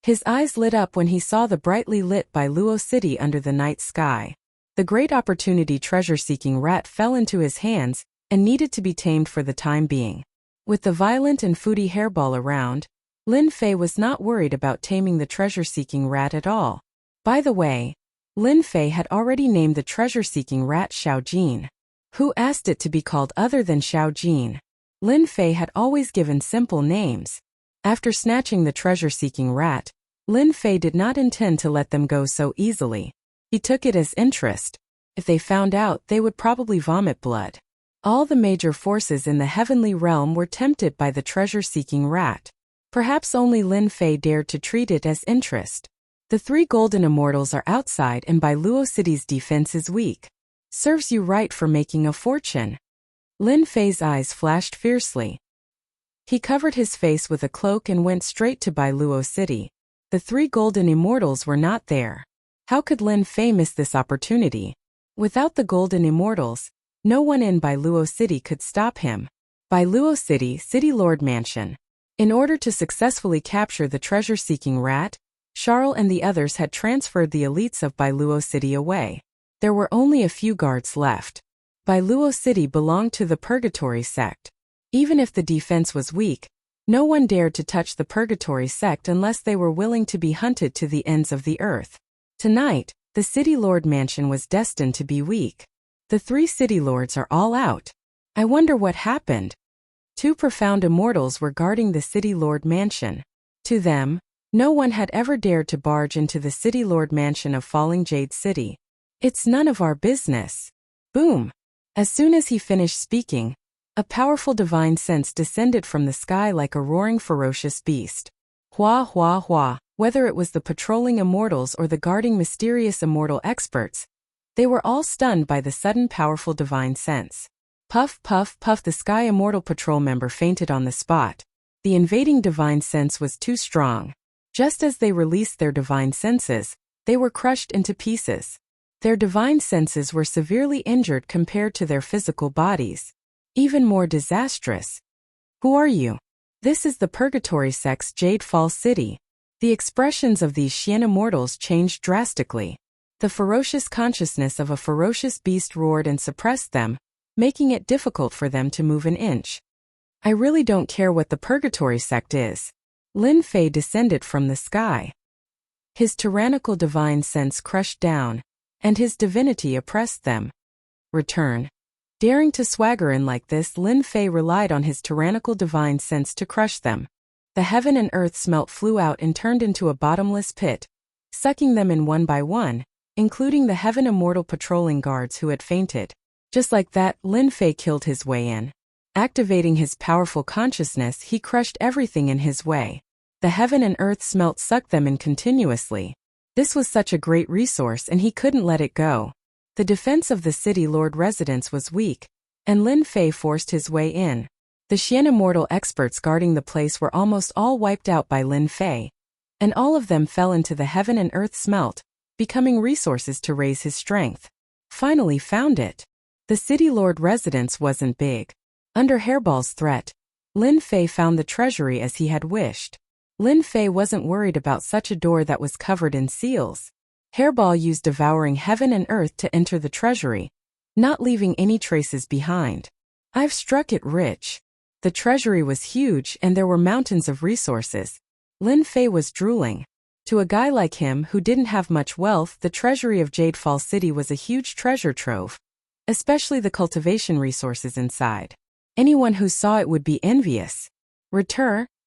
His eyes lit up when he saw the brightly lit By Luo City under the night sky. The great opportunity treasure-seeking rat fell into his hands and needed to be tamed for the time being. With the violent and foodie Hairball around, Lin Fei was not worried about taming the treasure-seeking rat at all. By the way, Lin Fei had already named the treasure-seeking rat Xiao Jin. Who asked it to be called other than Xiao Jin? Lin Fei had always given simple names. After snatching the treasure-seeking rat, Lin Fei did not intend to let them go so easily. He took it as interest. If they found out, they would probably vomit blood. All the major forces in the heavenly realm were tempted by the treasure-seeking rat. Perhaps only Lin Fei dared to treat it as interest. The 3 golden immortals are outside and Bailuo City's defense is weak. Serves you right for making a fortune. Lin Fei's eyes flashed fiercely. He covered his face with a cloak and went straight to Bailuo City. The 3 golden immortals were not there. How could Lin Fei miss this opportunity? Without the golden immortals, no one in Bailuo City could stop him. Bailuo City, City Lord Mansion. In order to successfully capture the treasure-seeking rat, Charles and the others had transferred the elites of Bailuo City away. There were only a few guards left. Bailuo City belonged to the Purgatory sect. Even if the defense was weak, no one dared to touch the Purgatory sect unless they were willing to be hunted to the ends of the earth. Tonight, the City Lord Mansion was destined to be weak. The 3 City Lords are all out. I wonder what happened. 2 profound immortals were guarding the City Lord Mansion. To them, no one had ever dared to barge into the City Lord Mansion of Falling Jade City. It's none of our business. Boom! As soon as he finished speaking, a powerful divine sense descended from the sky like a roaring ferocious beast. Hua hua hua. Whether it was the patrolling immortals or the guarding mysterious immortal experts, they were all stunned by the sudden powerful divine sense. Puff puff puff, the Sky Immortal Patrol member fainted on the spot. The invading divine sense was too strong. Just as they released their divine senses, they were crushed into pieces. Their divine senses were severely injured compared to their physical bodies. Even more disastrous. Who are you? This is the Purgatory sect's Jade Fall City. The expressions of these Xian immortals changed drastically. The ferocious consciousness of a ferocious beast roared and suppressed them, making it difficult for them to move an inch. I really don't care what the Purgatory sect is. Lin Fei descended from the sky. His tyrannical divine sense crushed down, and his divinity oppressed them. Return. Daring to swagger in like this, Lin Fei relied on his tyrannical divine sense to crush them. The heaven and earth smelt flew out and turned into a bottomless pit, sucking them in one by one, including the Heaven Immortal patrolling guards who had fainted. Just like that, Lin Fei killed his way in. Activating his powerful consciousness, he crushed everything in his way. The heaven and earth smelt sucked them in continuously. This was such a great resource and he couldn't let it go. The defense of the City Lord residence was weak, and Lin Fei forced his way in. The Xian Immortal experts guarding the place were almost all wiped out by Lin Fei, and all of them fell into the heaven and earth smelt, becoming resources to raise his strength. Finally found it. The City Lord residence wasn't big. Under Hairball's threat, Lin Fei found the treasury as he had wished. Lin Fei wasn't worried about such a door that was covered in seals. Hairball used devouring heaven and earth to enter the treasury, not leaving any traces behind. I've struck it rich. The treasury was huge and there were mountains of resources. Lin Fei was drooling. To a guy like him who didn't have much wealth, the treasury of Jade Fall City was a huge treasure trove, especially the cultivation resources inside. Anyone who saw it would be envious.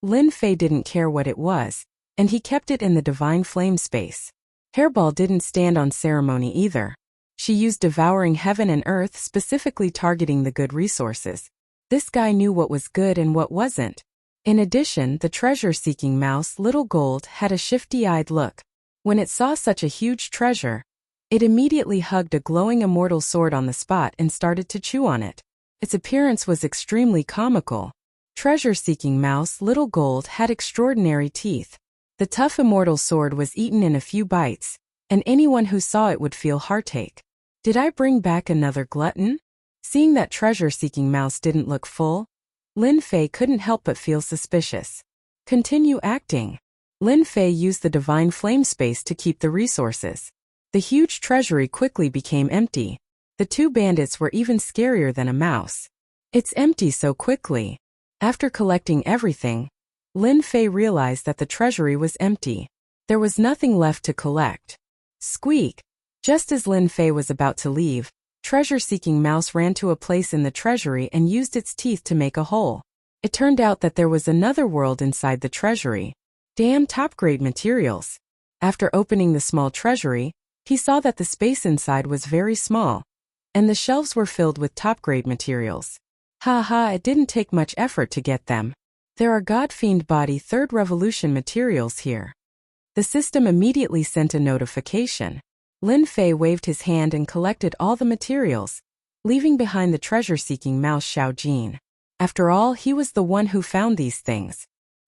Lin Fei didn't care what it was, and he kept it in the divine flame space. Hairball didn't stand on ceremony either. She used devouring heaven and earth, specifically targeting the good resources. This guy knew what was good and what wasn't. In addition, the treasure-seeking mouse, Little Gold, had a shifty-eyed look. When it saw such a huge treasure, it immediately hugged a glowing immortal sword on the spot and started to chew on it. Its appearance was extremely comical. Treasure-seeking mouse, Little Gold, had extraordinary teeth. The tough immortal sword was eaten in a few bites, and anyone who saw it would feel heartache. Did I bring back another glutton? Seeing that treasure-seeking mouse didn't look full, Lin Fei couldn't help but feel suspicious. Continue acting. Lin Fei used the divine flame space to keep the resources. The huge treasury quickly became empty. The 2 bandits were even scarier than a mouse. It's empty so quickly. After collecting everything, Lin Fei realized that the treasury was empty. There was nothing left to collect. Squeak! Just as Lin Fei was about to leave, treasure-seeking mouse ran to a place in the treasury and used its teeth to make a hole. It turned out that there was another world inside the treasury. Damn top-grade materials. After opening the small treasury, He saw that the space inside was very small, and the shelves were filled with top-grade materials. It didn't take much effort to get them. There are God-fiend body third revolution materials here. The system immediately sent a notification. Lin Fei waved his hand and collected all the materials, leaving behind the treasure-seeking mouse Xiao Jin. After all, he was the one who found these things.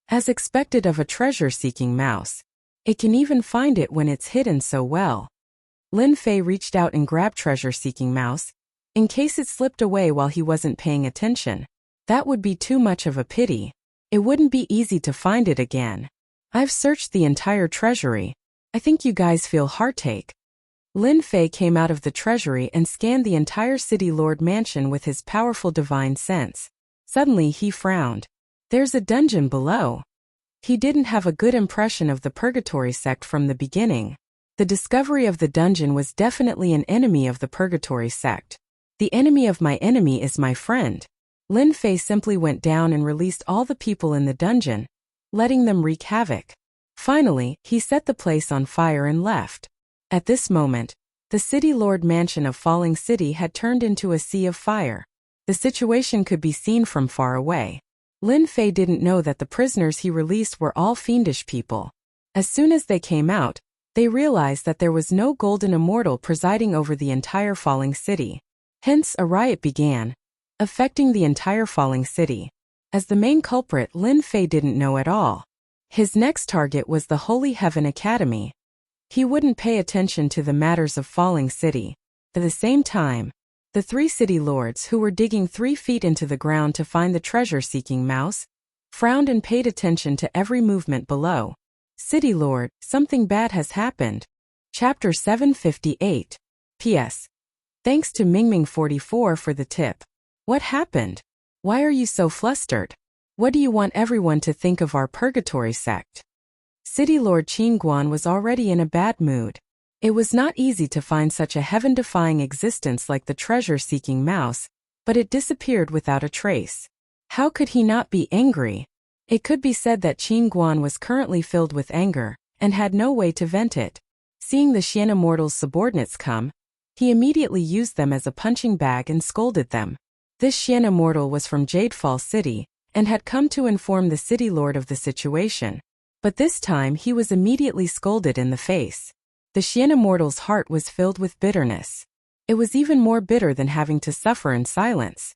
As expected of a treasure-seeking mouse, it can even find it when it's hidden so well. Lin Fei reached out and grabbed treasure-seeking mouse, in case it slipped away while he wasn't paying attention. That would be too much of a pity. It wouldn't be easy to find it again. I've searched the entire treasury. I think you guys feel heartache. Lin Fei came out of the treasury and scanned the entire City Lord mansion with his powerful divine sense. Suddenly he frowned. There's a dungeon below. He didn't have a good impression of the Purgatory sect from the beginning. The discovery of the dungeon was definitely an enemy of the Purgatory sect. The enemy of my enemy is my friend. Lin Fei simply went down and released all the people in the dungeon, letting them wreak havoc. Finally, he set the place on fire and left. At this moment, the City Lord mansion of Falling City had turned into a sea of fire. The situation could be seen from far away. Lin Fei didn't know that the prisoners he released were all fiendish people. As soon as they came out, they realized that there was no golden immortal presiding over the entire Falling City. Hence, a riot began, affecting the entire Falling City. As the main culprit, Lin Fei didn't know at all. His next target was the Holy Heaven Academy. He wouldn't pay attention to the matters of Falling City. At the same time, the 3 city lords who were digging 3 feet into the ground to find the treasure-seeking mouse frowned and paid attention to every movement below. City Lord, something bad has happened. Chapter 758. P.S. Thanks to Mingming44 for the tip. What happened? Why are you so flustered? What do you want everyone to think of our Purgatory sect? City Lord Qin Guan was already in a bad mood. It was not easy to find such a heaven-defying existence like the treasure-seeking mouse, but it disappeared without a trace. How could he not be angry? It could be said that Qin Guan was currently filled with anger, and had no way to vent it. Seeing the Xian Immortal's subordinates come, he immediately used them as a punching bag and scolded them. This Xian Immortal was from Jadefall City, and had come to inform the City Lord of the situation. But this time he was immediately scolded in the face. The Xian Immortal's heart was filled with bitterness. It was even more bitter than having to suffer in silence.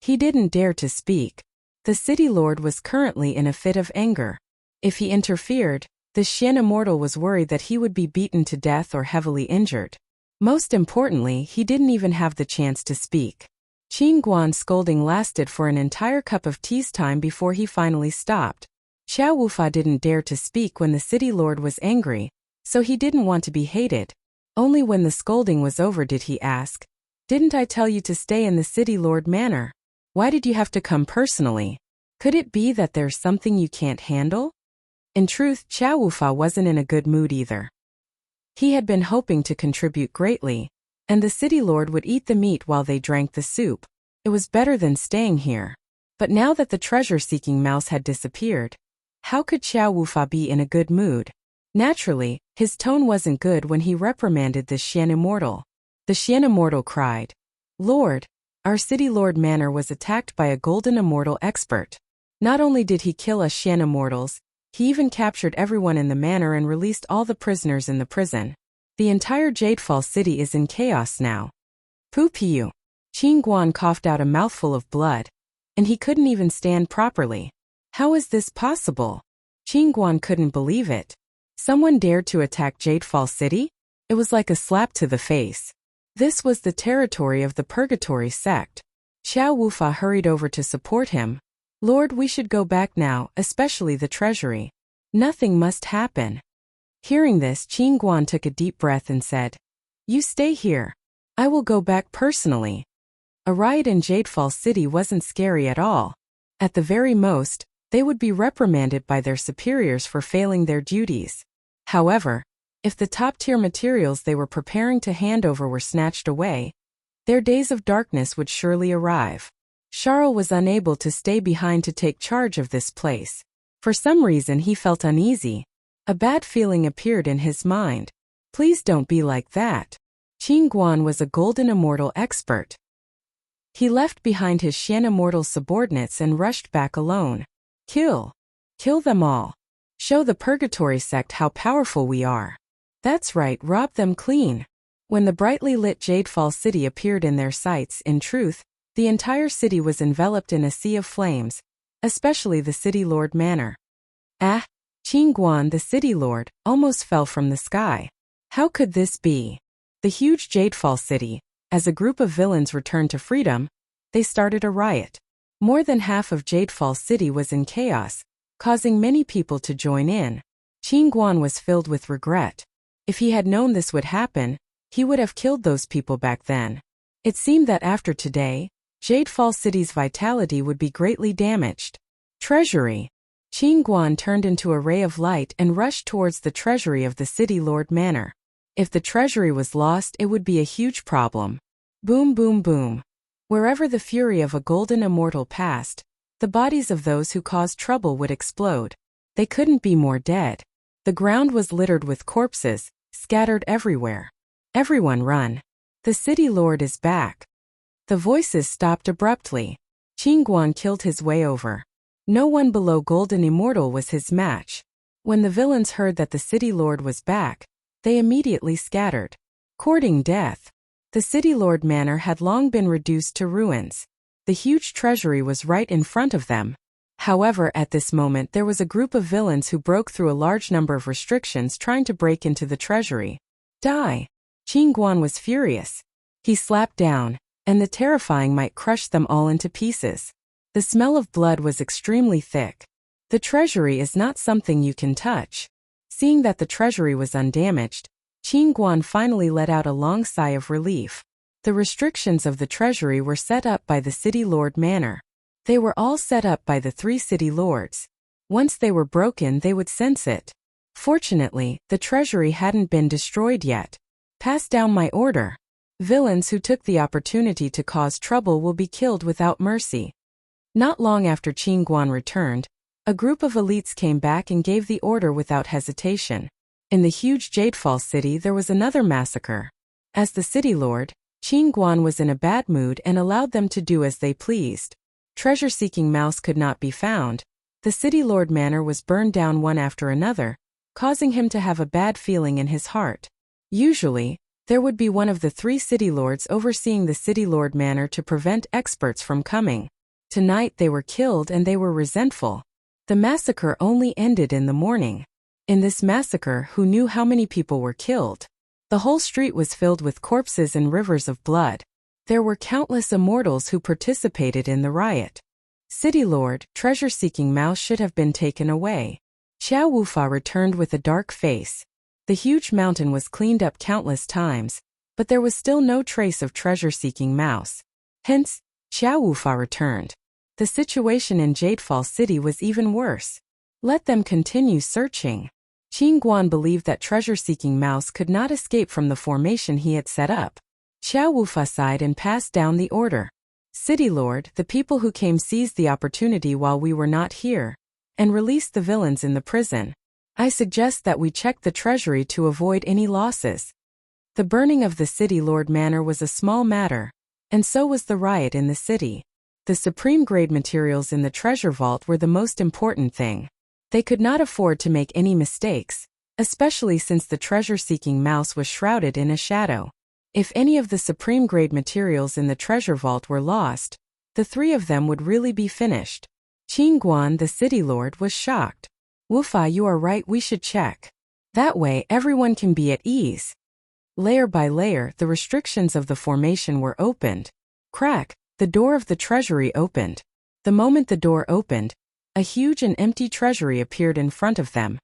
He didn't dare to speak. The City Lord was currently in a fit of anger. If he interfered, the Xian Immortal was worried that he would be beaten to death or heavily injured. Most importantly, he didn't even have the chance to speak. Qin Guan's scolding lasted for an entire cup of tea's time before he finally stopped. Xiao Wufa didn't dare to speak when the City Lord was angry, so he didn't want to be hated. Only when the scolding was over did he ask, "Didn't I tell you to stay in the City Lord manor? Why did you have to come personally? Could it be that there's something you can't handle?" In truth, Xiao Wufa wasn't in a good mood either. He had been hoping to contribute greatly, and the City Lord would eat the meat while they drank the soup. It was better than staying here. But now that the treasure-seeking mouse had disappeared, how could Xiao Wufa be in a good mood? Naturally, his tone wasn't good when he reprimanded the Xian Immortal. The Xian Immortal cried, "Lord, our City Lord Manor was attacked by a Golden Immortal expert. Not only did he kill us Xian Immortals, he even captured everyone in the manor and released all the prisoners in the prison. The entire Jadefall City is in chaos now." Pu-piu. Qin Guan coughed out a mouthful of blood, and he couldn't even stand properly. How is this possible? Qin Guan couldn't believe it. Someone dared to attack Jadefall City? It was like a slap to the face. This was the territory of the Purgatory sect. Xiao Wufa hurried over to support him. "Lord, we should go back now, especially the treasury. Nothing must happen." Hearing this, Qin Guan took a deep breath and said, "You stay here. I will go back personally." A riot in Jadefall City wasn't scary at all. At the very most, they would be reprimanded by their superiors for failing their duties. However, if the top-tier materials they were preparing to hand over were snatched away, their days of darkness would surely arrive. Charles was unable to stay behind to take charge of this place. For some reason he felt uneasy. A bad feeling appeared in his mind. Please don't be like that. Qin Guan was a golden immortal expert. He left behind his Shan immortal subordinates and rushed back alone. Kill. Kill them all. Show the purgatory sect how powerful we are. That's right, rob them clean. When the brightly lit Jadefall city appeared in their sights, in truth, the entire city was enveloped in a sea of flames, especially the city lord manor. Ah! Qin Guan, the city lord, almost fell from the sky. How could this be? The huge Jadefall city, as a group of villains returned to freedom, they started a riot. More than half of Jadefall city was in chaos, causing many people to join in. Qin Guan was filled with regret. If he had known this would happen, he would have killed those people back then. It seemed that after today, Jadefall city's vitality would be greatly damaged. Treasury. Qin Guan turned into a ray of light and rushed towards the treasury of the city lord manor. If the treasury was lost, it would be a huge problem. Boom, boom, boom. Wherever the fury of a golden immortal passed, the bodies of those who caused trouble would explode. They couldn't be more dead. The ground was littered with corpses, scattered everywhere. Everyone run. The city lord is back. The voices stopped abruptly. Qin Guan killed his way over. No one below Golden Immortal was his match. When the villains heard that the city lord was back, they immediately scattered. Courting death. The city lord manor had long been reduced to ruins. The huge treasury was right in front of them. However, at this moment there was a group of villains who broke through a large number of restrictions trying to break into the treasury. Die! Qin Guan was furious. He slapped down, and the terrifying might crush them all into pieces. The smell of blood was extremely thick. The treasury is not something you can touch. Seeing that the treasury was undamaged, Qin Guan finally let out a long sigh of relief. The restrictions of the treasury were set up by the city lord manor. They were all set up by the 3 city lords. Once they were broken, they would sense it. Fortunately, the treasury hadn't been destroyed yet. Pass down my order. Villains who took the opportunity to cause trouble will be killed without mercy. Not long after Qin Guan returned, a group of elites came back and gave the order without hesitation. In the huge Jadefall city there was another massacre. As the city lord, Qin Guan was in a bad mood and allowed them to do as they pleased. Treasure-seeking mouse could not be found. The city lord manor was burned down one after another, causing him to have a bad feeling in his heart. Usually, there would be one of the 3 city lords overseeing the city lord manor to prevent experts from coming. Tonight they were killed and they were resentful. The massacre only ended in the morning. In this massacre, who knew how many people were killed? The whole street was filled with corpses and rivers of blood. There were countless immortals who participated in the riot. City Lord, treasure-seeking mouse should have been taken away. Xiao Wufa returned with a dark face. The huge mountain was cleaned up countless times, but there was still no trace of treasure-seeking mouse. Hence, Xiao Wufa returned. The situation in Jadefall City was even worse. Let them continue searching. Qin Guan believed that treasure-seeking mouse could not escape from the formation he had set up. Xiao Wufa sighed and passed down the order. City Lord, the people who came seized the opportunity while we were not here, and released the villains in the prison. I suggest that we check the treasury to avoid any losses. The burning of the city lord manor was a small matter, and so was the riot in the city. The supreme grade materials in the treasure vault were the most important thing. They could not afford to make any mistakes, especially since the treasure-seeking mouse was shrouded in a shadow. If any of the supreme grade materials in the treasure vault were lost, the 3 of them would really be finished. Qin Guan, the city lord, was shocked. Wufa, you are right, we should check. That way everyone can be at ease. Layer by layer, the restrictions of the formation were opened. Crack, the door of the treasury opened. The moment the door opened, a huge and empty treasury appeared in front of them.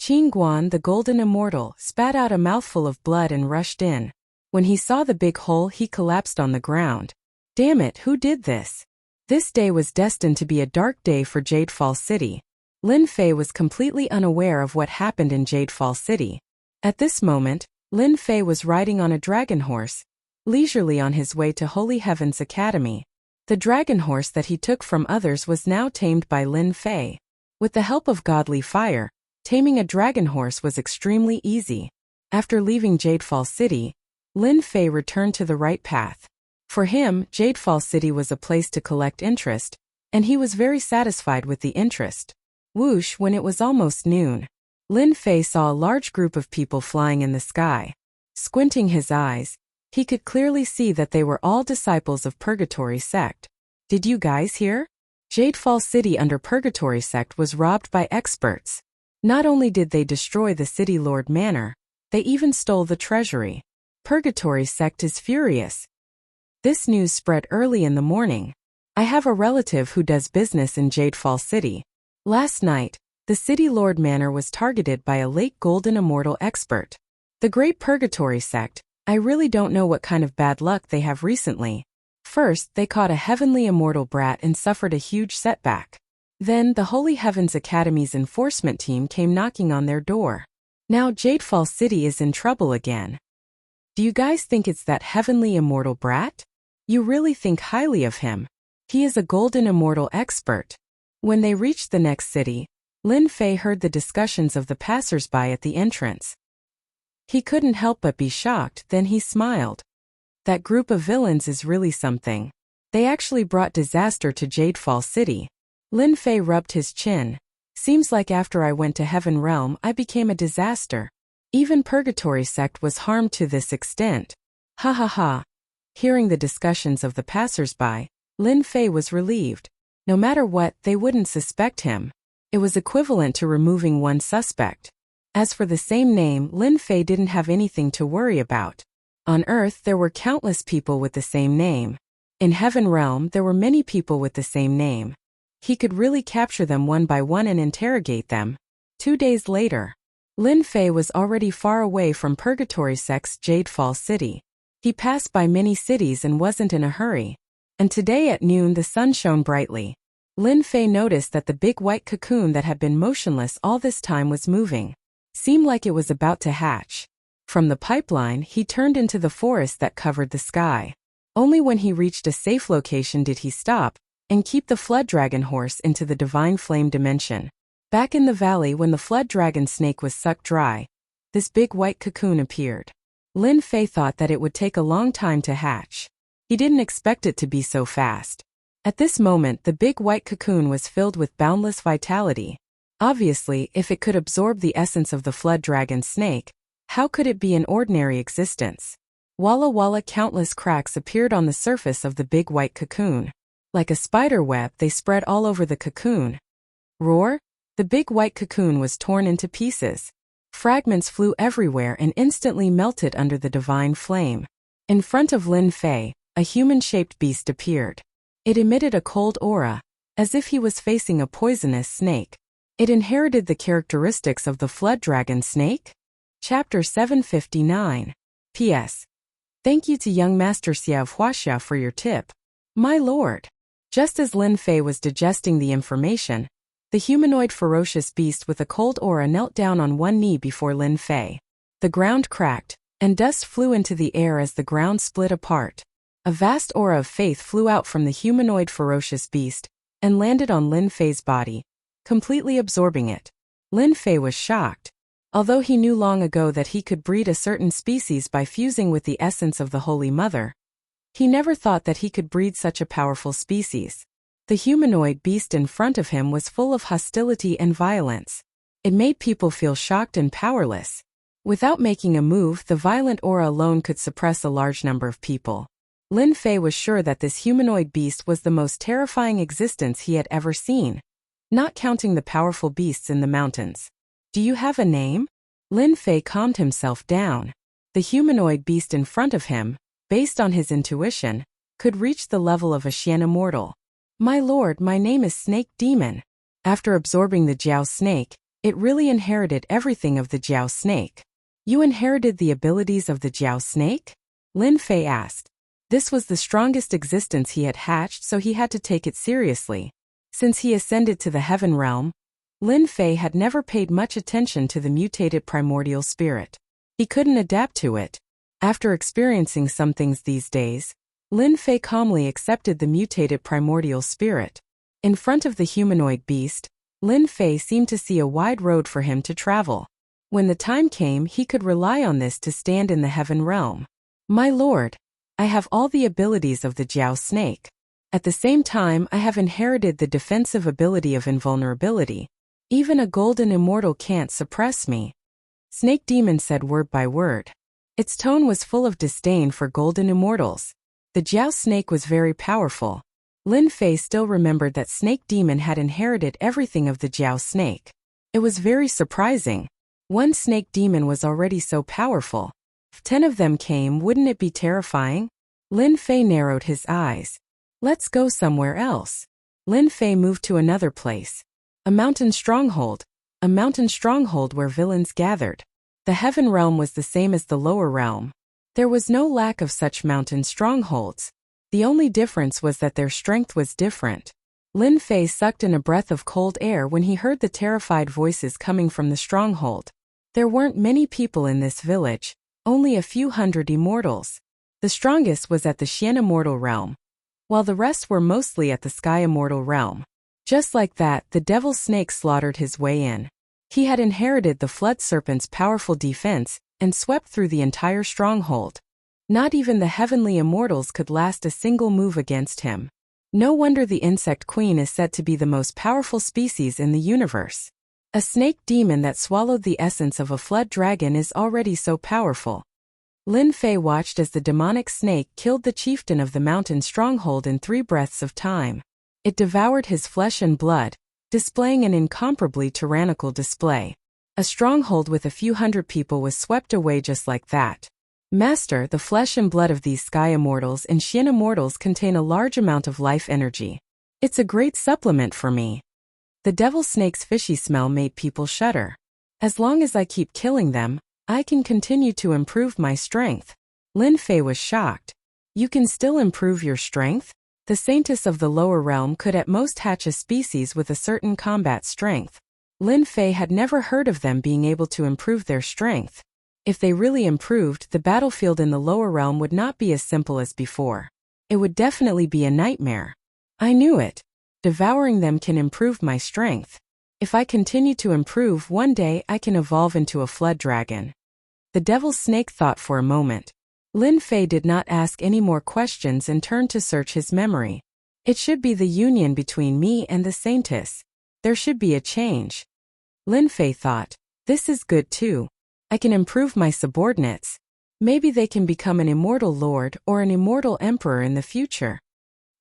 Qin Guan, the golden immortal, spat out a mouthful of blood and rushed in. When he saw the big hole, he collapsed on the ground. Damn it, who did this? This day was destined to be a dark day for Jadefall City. Lin Fei was completely unaware of what happened in Jadefall City. At this moment, Lin Fei was riding on a dragon horse, leisurely on his way to Holy Heaven's Academy. The dragon horse that he took from others was now tamed by Lin Fei. With the help of godly fire, taming a dragon horse was extremely easy. After leaving Jadefall City, Lin Fei returned to the right path. For him, Jadefall City was a place to collect interest, and he was very satisfied with the interest. Whoosh, when it was almost noon, Lin Fei saw a large group of people flying in the sky. Squinting his eyes, he could clearly see that they were all disciples of Purgatory Sect. Did you guys hear? Jadefall City under Purgatory Sect was robbed by experts. Not only did they destroy the City Lord Manor, they even stole the treasury. Purgatory Sect is furious. This news spread early in the morning. I have a relative who does business in Jadefall City. Last night, the City Lord Manor was targeted by a late Golden Immortal expert. The Great Purgatory Sect, I really don't know what kind of bad luck they have recently. First, they caught a heavenly immortal brat and suffered a huge setback. Then, the Holy Heavens Academy's enforcement team came knocking on their door. Now Jadefall City is in trouble again. Do you guys think it's that heavenly immortal brat? You really think highly of him. He is a Golden Immortal expert. When they reached the next city, Lin Fei heard the discussions of the passers-by at the entrance. He couldn't help but be shocked, then he smiled. That group of villains is really something. They actually brought disaster to Jadefall City. Lin Fei rubbed his chin. Seems like after I went to Heaven Realm I became a disaster. Even Purgatory Sect was harmed to this extent. Ha ha ha. Hearing the discussions of the passers-by, Lin Fei was relieved. No matter what, they wouldn't suspect him. It was equivalent to removing one suspect. As for the same name, Lin Fei didn't have anything to worry about. On Earth there were countless people with the same name. In Heaven Realm there were many people with the same name. He could really capture them one by one and interrogate them. 2 days later, Lin Fei was already far away from Purgatory Sect's Jadefall City. He passed by many cities and wasn't in a hurry. And today at noon the sun shone brightly. Lin Fei noticed that the big white cocoon that had been motionless all this time was moving. Seemed like it was about to hatch. From the pipeline he turned into the forest that covered the sky. Only when he reached a safe location did he stop and keep the Flood Dragon horse into the Divine Flame dimension. Back in the valley when the Flood Dragon snake was sucked dry, this big white cocoon appeared. Lin Fei thought that it would take a long time to hatch. He didn't expect it to be so fast. At this moment the big white cocoon was filled with boundless vitality. Obviously, if it could absorb the essence of the Flood Dragon snake, how could it be an ordinary existence? Walla walla, countless cracks appeared on the surface of the big white cocoon. Like a spider web they spread all over the cocoon. Roar! The big white cocoon was torn into pieces. Fragments flew everywhere and instantly melted under the divine flame. In front of Lin Fei, a human-shaped beast appeared. It emitted a cold aura, as if he was facing a poisonous snake. It inherited the characteristics of the Flood Dragon snake? Chapter 759. P.S. Thank you to young Master Xiao Huaxia for your tip. My lord. Just as Lin Fei was digesting the information, the humanoid ferocious beast with a cold aura knelt down on one knee before Lin Fei. The ground cracked, and dust flew into the air as the ground split apart. A vast aura of faith flew out from the humanoid ferocious beast and landed on Lin Fei's body, completely absorbing it. Lin Fei was shocked. Although he knew long ago that he could breed a certain species by fusing with the essence of the Holy Mother, he never thought that he could breed such a powerful species. The humanoid beast in front of him was full of hostility and violence. It made people feel shocked and powerless. Without making a move, the violent aura alone could suppress a large number of people. Lin Fei was sure that this humanoid beast was the most terrifying existence he had ever seen, not counting the powerful beasts in the mountains. Do you have a name? Lin Fei calmed himself down. The humanoid beast in front of him, based on his intuition, could reach the level of a Xian immortal. My lord, my name is Snake Demon. After absorbing the Jiao snake, it really inherited everything of the Jiao snake. You inherited the abilities of the Jiao snake? Lin Fei asked. This was the strongest existence he had hatched, so he had to take it seriously. Since he ascended to the Heaven Realm, Lin Fei had never paid much attention to the mutated primordial spirit. He couldn't adapt to it. After experiencing some things these days, Lin Fei calmly accepted the mutated primordial spirit. In front of the humanoid beast, Lin Fei seemed to see a wide road for him to travel. When the time came, he could rely on this to stand in the heaven realm. My lord, I have all the abilities of the Jiao snake. At the same time, I have inherited the defensive ability of invulnerability. Even a golden immortal can't suppress me. Snake Demon said word by word. Its tone was full of disdain for golden immortals. The Jiao snake was very powerful. Lin Fei still remembered that Snake Demon had inherited everything of the Jiao snake. It was very surprising. One Snake Demon was already so powerful. If 10 of them came, wouldn't it be terrifying? Lin Fei narrowed his eyes. Let's go somewhere else. Lin Fei moved to another place. A mountain stronghold. A mountain stronghold where villains gathered. The heaven realm was the same as the lower realm. There was no lack of such mountain strongholds. The only difference was that their strength was different. Lin Fei sucked in a breath of cold air when he heard the terrified voices coming from the stronghold. There weren't many people in this village, only a few hundred immortals. The strongest was at the Xian immortal realm, while the rest were mostly at the Sky immortal realm. Just like that, the devil snake slaughtered his way in. He had inherited the flood serpent's powerful defense and swept through the entire stronghold. Not even the heavenly immortals could last a single move against him. No wonder the insect queen is said to be the most powerful species in the universe. A snake demon that swallowed the essence of a flood dragon is already so powerful. Lin Fei watched as the demonic snake killed the chieftain of the mountain stronghold in 3 breaths of time. It devoured his flesh and blood, displaying an incomparably tyrannical display. A stronghold with a few hundred people was swept away just like that. Master, the flesh and blood of these Sky Immortals and Xian Immortals contain a large amount of life energy. It's a great supplement for me. The devil snake's fishy smell made people shudder. As long as I keep killing them, I can continue to improve my strength. Lin Fei was shocked. You can still improve your strength? The saintess of the lower realm could at most hatch a species with a certain combat strength. Lin Fei had never heard of them being able to improve their strength. If they really improved, the battlefield in the lower realm would not be as simple as before. It would definitely be a nightmare. I knew it. Devouring them can improve my strength. If I continue to improve, one day I can evolve into a flood dragon. The devil snake thought for a moment. Lin Fei did not ask any more questions and turned to search his memory. It should be the union between me and the saintess. There should be a change. Lin Fei thought, this is good too. I can improve my subordinates. Maybe they can become an immortal lord or an immortal emperor in the future.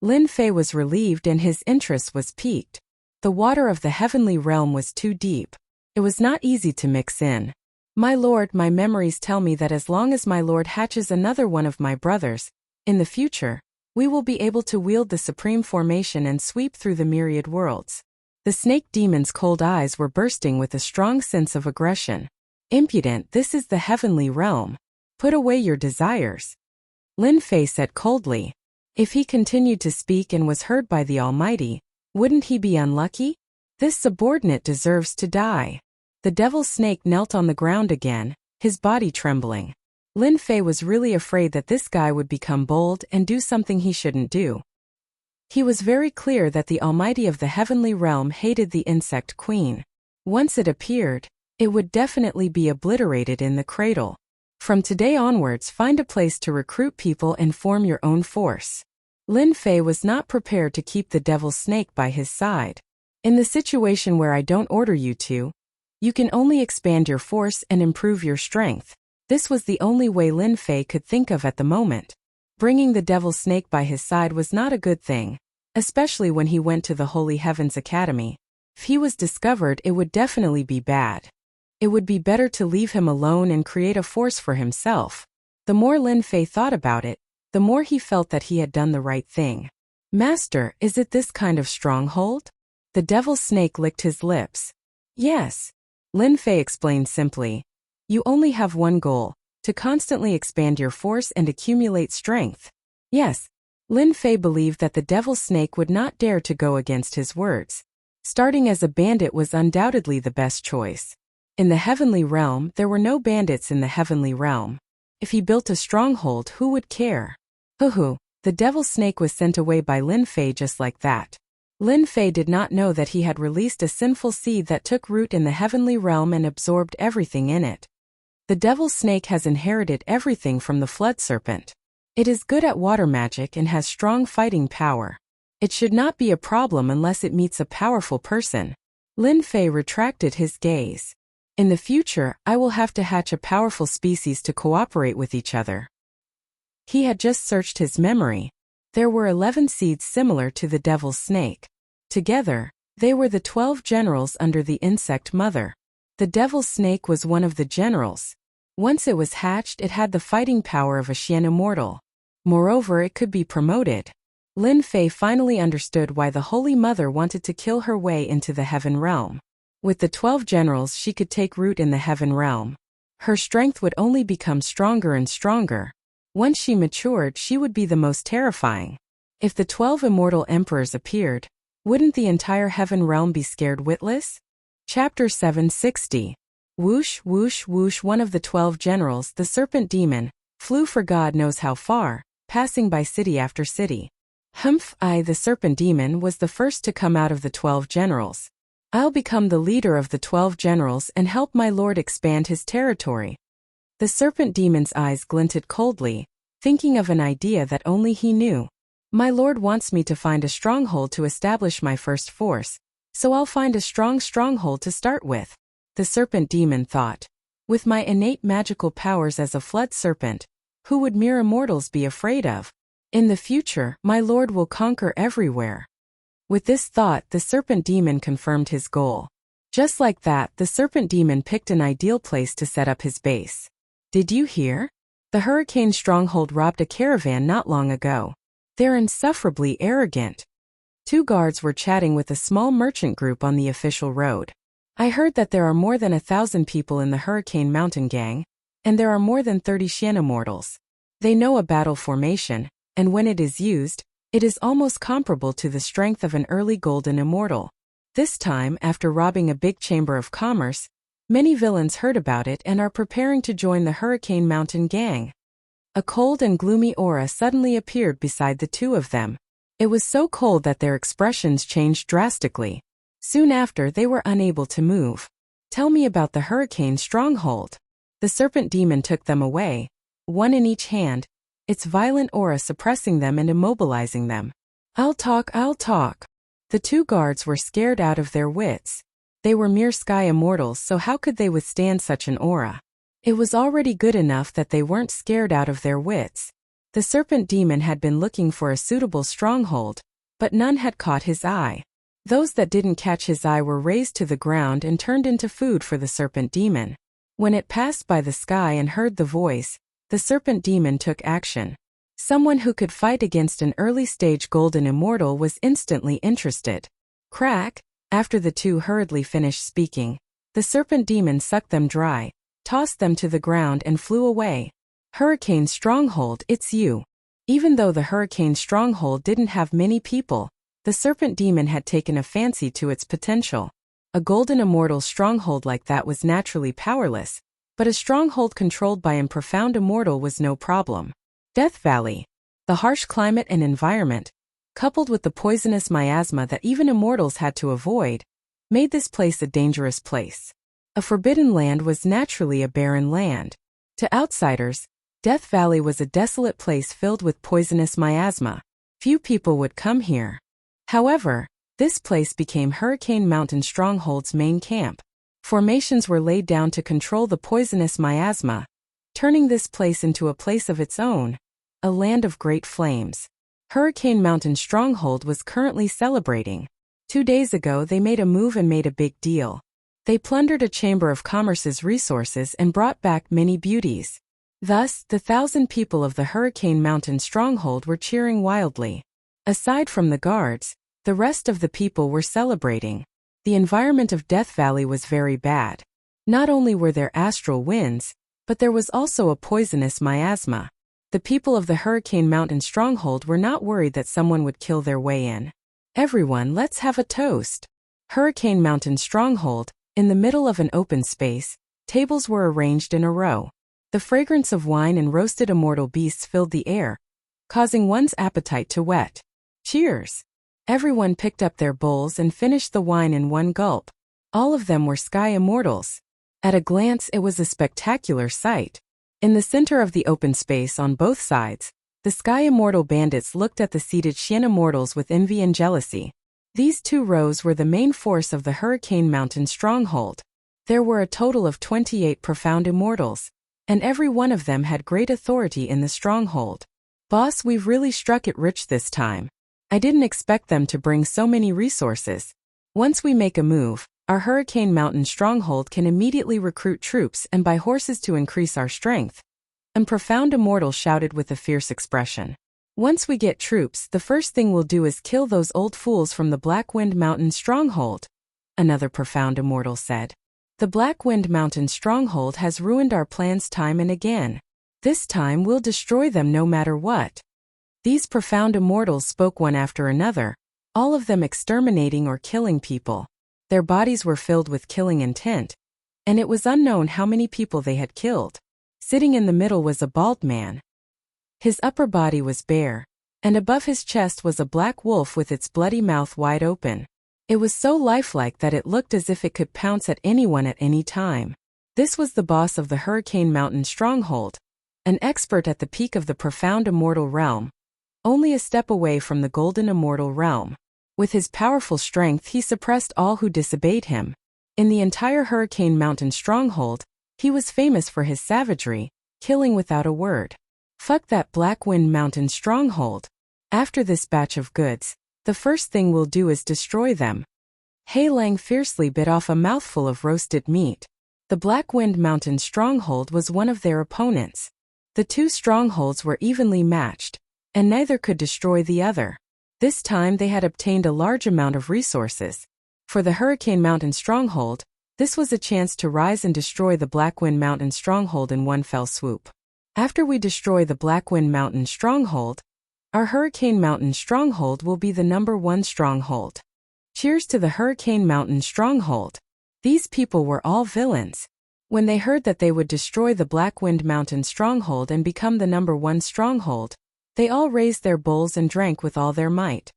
Lin Fei was relieved and his interest was piqued. The water of the heavenly realm was too deep. It was not easy to mix in. My lord, my memories tell me that as long as my lord hatches another one of my brothers, in the future, we will be able to wield the supreme formation and sweep through the myriad worlds. The snake demon's cold eyes were bursting with a strong sense of aggression. Impudent, this is the heavenly realm. Put away your desires. Lin Fei said coldly. If he continued to speak and was heard by the Almighty, wouldn't he be unlucky? This subordinate deserves to die. The devil snake knelt on the ground again, his body trembling. Lin Fei was really afraid that this guy would become bold and do something he shouldn't do. He was very clear that the Almighty of the heavenly realm hated the insect queen. Once it appeared, it would definitely be obliterated in the cradle. From today onwards, find a place to recruit people and form your own force. Lin Fei was not prepared to keep the devil snake by his side. In the situation where I don't order you to, you can only expand your force and improve your strength. This was the only way Lin Fei could think of at the moment. Bringing the devil snake by his side was not a good thing, especially when he went to the Holy Heavens Academy. If he was discovered, it would definitely be bad. It would be better to leave him alone and create a force for himself. The more Lin Fei thought about it, the more he felt that he had done the right thing. Master, is it this kind of stronghold? The devil snake licked his lips. Yes. Lin Fei explained simply. You only have one goal, to constantly expand your force and accumulate strength. Yes. Lin Fei believed that the devil snake would not dare to go against his words. Starting as a bandit was undoubtedly the best choice. In the heavenly realm, there were no bandits in the heavenly realm. If he built a stronghold, who would care? Hoo-hoo, the devil snake was sent away by Lin Fei just like that. Lin Fei did not know that he had released a sinful seed that took root in the heavenly realm and absorbed everything in it. The devil snake has inherited everything from the flood serpent. It is good at water magic and has strong fighting power. It should not be a problem unless it meets a powerful person. Lin Fei retracted his gaze. In the future, I will have to hatch a powerful species to cooperate with each other. He had just searched his memory. There were 11 seeds similar to the devil's snake. Together, they were the 12 generals under the insect mother. The devil's snake was one of the generals. Once it was hatched, it had the fighting power of a Xian immortal. Moreover, it could be promoted. Lin Fei finally understood why the Holy Mother wanted to kill her way into the heaven realm. With the 12 generals, she could take root in the heaven realm. Her strength would only become stronger and stronger. Once she matured, she would be the most terrifying. If the 12 immortal emperors appeared, wouldn't the entire heaven realm be scared witless? Chapter 760. Whoosh, whoosh, whoosh. One of the 12 generals, the serpent demon, flew for God knows how far, passing by city after city. The serpent demon was the first to come out of the 12 generals. I'll become the leader of the 12 generals and help my lord expand his territory. The serpent demon's eyes glinted coldly, thinking of an idea that only he knew. My lord wants me to find a stronghold to establish my first force, so I'll find a strong stronghold to start with. The serpent demon thought. With my innate magical powers as a flood serpent, who would mere immortals be afraid of? In the future, my lord will conquer everywhere. With this thought, the serpent demon confirmed his goal. Just like that, the serpent demon picked an ideal place to set up his base. Did you hear? The hurricane stronghold robbed a caravan not long ago. They're insufferably arrogant. 2 guards were chatting with a small merchant group on the official road. I heard that there are more than 1,000 people in the Hurricane Mountain Gang, and there are more than 30 Xian immortals. They know a battle formation, and when it is used, it is almost comparable to the strength of an early golden immortal. This time, after robbing a big chamber of commerce, many villains heard about it and are preparing to join the Hurricane Mountain Gang. A cold and gloomy aura suddenly appeared beside the 2 of them. It was so cold that their expressions changed drastically. Soon after, they were unable to move. Tell me about the hurricane stronghold. The serpent demon took them away, one in each hand, its violent aura suppressing them and immobilizing them. I'll talk. The 2 guards were scared out of their wits. They were mere sky immortals, so how could they withstand such an aura? It was already good enough that they weren't scared out of their wits. The serpent demon had been looking for a suitable stronghold, but none had caught his eye. Those that didn't catch his eye were razed to the ground and turned into food for the serpent demon. When it passed by the sky and heard the voice, the serpent demon took action. Someone who could fight against an early-stage golden immortal was instantly interested. Crack! After the 2 hurriedly finished speaking, the serpent demon sucked them dry, tossed them to the ground and flew away. Hurricane Stronghold, it's you. Even though the Hurricane Stronghold didn't have many people, the serpent demon had taken a fancy to its potential. A golden immortal stronghold like that was naturally powerless, but a stronghold controlled by a profound immortal was no problem. Death Valley. The harsh climate and environment, coupled with the poisonous miasma that even immortals had to avoid, made this place a dangerous place. A forbidden land was naturally a barren land. To outsiders, Death Valley was a desolate place filled with poisonous miasma. Few people would come here. However, this place became Hurricane Mountain Stronghold's main camp. Formations were laid down to control the poisonous miasma, turning this place into a place of its own, a land of great flames. Hurricane Mountain Stronghold was currently celebrating. 2 days ago they made a move and made a big deal. They plundered a chamber of commerce's resources and brought back many beauties. Thus, the 1,000 people of the Hurricane Mountain Stronghold were cheering wildly. Aside from the guards, the rest of the people were celebrating. The environment of Death Valley was very bad. Not only were there astral winds, but there was also a poisonous miasma. The people of the Hurricane Mountain Stronghold were not worried that someone would kill their way in. Everyone, let's have a toast. Hurricane Mountain Stronghold, in the middle of an open space, tables were arranged in a row. The fragrance of wine and roasted immortal beasts filled the air, causing one's appetite to whet. Cheers! Everyone picked up their bowls and finished the wine in one gulp. All of them were sky immortals. At a glance, it was a spectacular sight. In the center of the open space on both sides, the sky immortal bandits looked at the seated Xian immortals with envy and jealousy. These two rows were the main force of the Hurricane Mountain stronghold. There were a total of 28 profound immortals, and every one of them had great authority in the stronghold. Boss, we've really struck it rich this time. I didn't expect them to bring so many resources. Once we make a move, our Hurricane Mountain stronghold can immediately recruit troops and buy horses to increase our strength. And Profound Immortal shouted with a fierce expression. Once we get troops, the first thing we'll do is kill those old fools from the Blackwind Mountain stronghold. Another Profound Immortal said. The Blackwind Mountain stronghold has ruined our plans time and again. This time we'll destroy them no matter what. These Profound Immortals spoke one after another, all of them exterminating or killing people. Their bodies were filled with killing intent, and it was unknown how many people they had killed. Sitting in the middle was a bald man. His upper body was bare, and above his chest was a black wolf with its bloody mouth wide open. It was so lifelike that it looked as if it could pounce at anyone at any time. This was the boss of the Hurricane Mountain stronghold, an expert at the peak of the Profound Immortal realm, only a step away from the Golden Immortal realm. With his powerful strength, he suppressed all who disobeyed him. In the entire Hurricane Mountain stronghold, he was famous for his savagery, killing without a word. Fuck that Blackwind Mountain stronghold. After this batch of goods, the first thing we'll do is destroy them. Hei Lang fiercely bit off a mouthful of roasted meat. The Blackwind Mountain stronghold was one of their opponents. The two strongholds were evenly matched, and neither could destroy the other. This time they had obtained a large amount of resources. For the Hurricane Mountain stronghold, this was a chance to rise and destroy the Blackwind Mountain stronghold in one fell swoop. After we destroy the Blackwind Mountain stronghold, our Hurricane Mountain stronghold will be the #1 stronghold. Cheers to the Hurricane Mountain stronghold. These people were all villains. When they heard that they would destroy the Blackwind Mountain stronghold and become the #1 stronghold, they all raised their bowls and drank with all their might.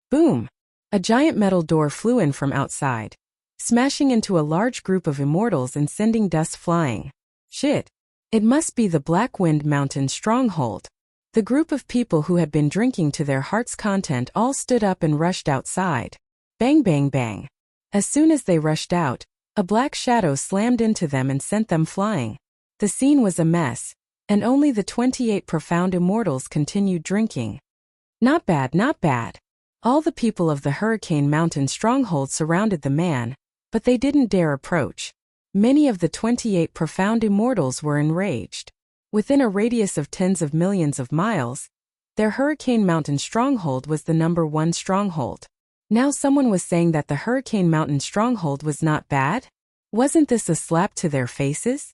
Boom! A giant metal door flew in from outside, smashing into a large group of immortals and sending dust flying. Shit! It must be the Blackwind Mountain stronghold. The group of people who had been drinking to their heart's content all stood up and rushed outside. Bang bang bang. As soon as they rushed out, a black shadow slammed into them and sent them flying. The scene was a mess, and only the 28 profound immortals continued drinking. Not bad, not bad. All the people of the Hurricane Mountain stronghold surrounded the man, but they didn't dare approach. Many of the 28 profound immortals were enraged. Within a radius of tens of millions of miles, their Hurricane Mountain stronghold was the #1 stronghold. Now someone was saying that the Hurricane Mountain stronghold was not bad? Wasn't this a slap to their faces?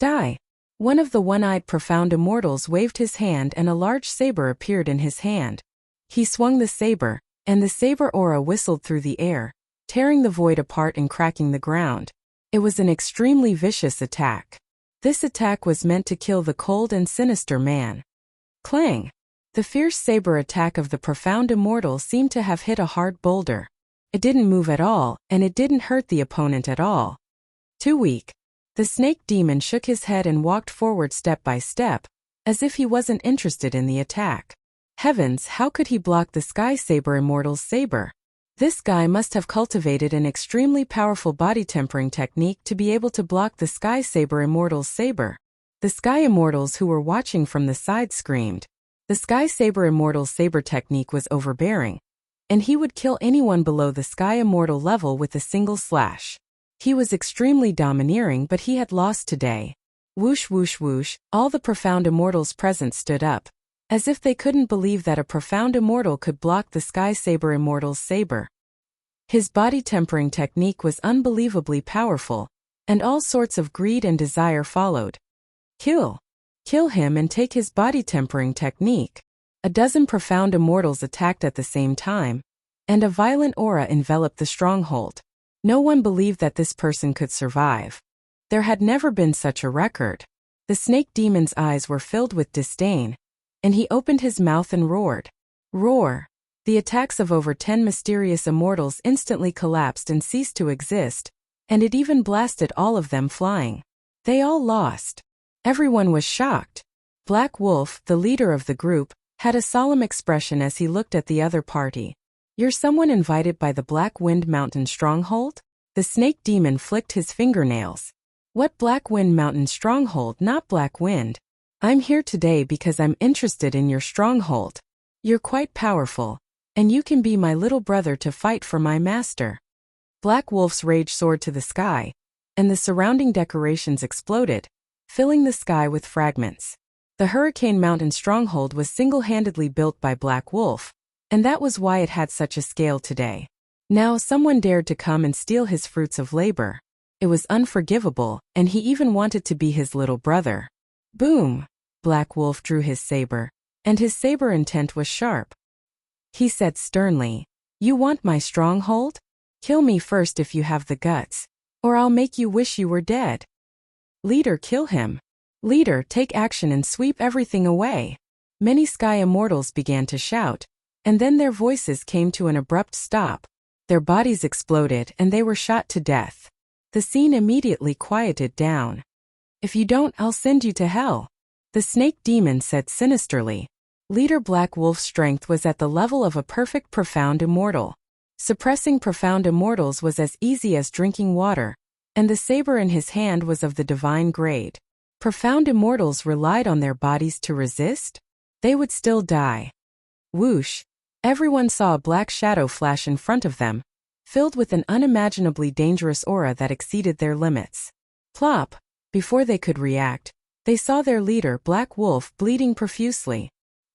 Die! One of the one-eyed profound immortals waved his hand and a large saber appeared in his hand. He swung the saber, and the saber aura whistled through the air, tearing the void apart and cracking the ground. It was an extremely vicious attack. This attack was meant to kill the cold and sinister man. Clang! The fierce saber attack of the profound immortal seemed to have hit a hard boulder. It didn't move at all, and it didn't hurt the opponent at all. Too weak. The snake demon shook his head and walked forward step by step, as if he wasn't interested in the attack. Heavens, how could he block the Sky Saber Immortal's saber? This guy must have cultivated an extremely powerful body tempering technique to be able to block the Sky Saber Immortal's saber. The Sky Immortals who were watching from the side screamed. The Sky Saber Immortal's saber technique was overbearing, and he would kill anyone below the Sky Immortal level with a single slash. He was extremely domineering, but he had lost today. Whoosh whoosh whoosh, all the profound immortals present stood up, as if they couldn't believe that a profound immortal could block the Sky Saber Immortal's saber. His body tempering technique was unbelievably powerful, and all sorts of greed and desire followed. Kill him and take his body tempering technique. A dozen profound immortals attacked at the same time, and a violent aura enveloped the stronghold. No one believed that this person could survive. There had never been such a record. The snake demon's eyes were filled with disdain, and he opened his mouth and roared. Roar! The attacks of over 10 mysterious immortals instantly collapsed and ceased to exist, and it even blasted all of them flying. They all lost. Everyone was shocked. Black Wolf, the leader of the group, had a solemn expression as he looked at the other party. "You're someone invited by the Black Wind Mountain stronghold?" The snake demon flicked his fingernails. "What Black Wind Mountain stronghold? Not Black Wind. I'm here today because I'm interested in your stronghold. You're quite powerful, and you can be my little brother to fight for my master." Black Wolf's rage soared to the sky, and the surrounding decorations exploded, filling the sky with fragments. The Hurricane Mountain stronghold was single-handedly built by Black Wolf, and that was why it had such a scale today. Now someone dared to come and steal his fruits of labor. It was unforgivable, and he even wanted to be his little brother. Boom! Black Wolf drew his saber, and his saber intent was sharp. He said sternly, "You want my stronghold? Kill me first if you have the guts, or I'll make you wish you were dead." "Leader, kill him. Leader, take action and sweep everything away." Many Sky Immortals began to shout, and then their voices came to an abrupt stop. Their bodies exploded and they were shot to death. The scene immediately quieted down. "If you don't, I'll send you to hell," the snake demon said sinisterly. Leader Black Wolf's strength was at the level of a perfect profound immortal. Suppressing profound immortals was as easy as drinking water, and the saber in his hand was of the divine grade. Profound immortals relied on their bodies to resist? They would still die. Whoosh! Everyone saw a black shadow flash in front of them, filled with an unimaginably dangerous aura that exceeded their limits. Plop! Before they could react, they saw their leader Black Wolf bleeding profusely.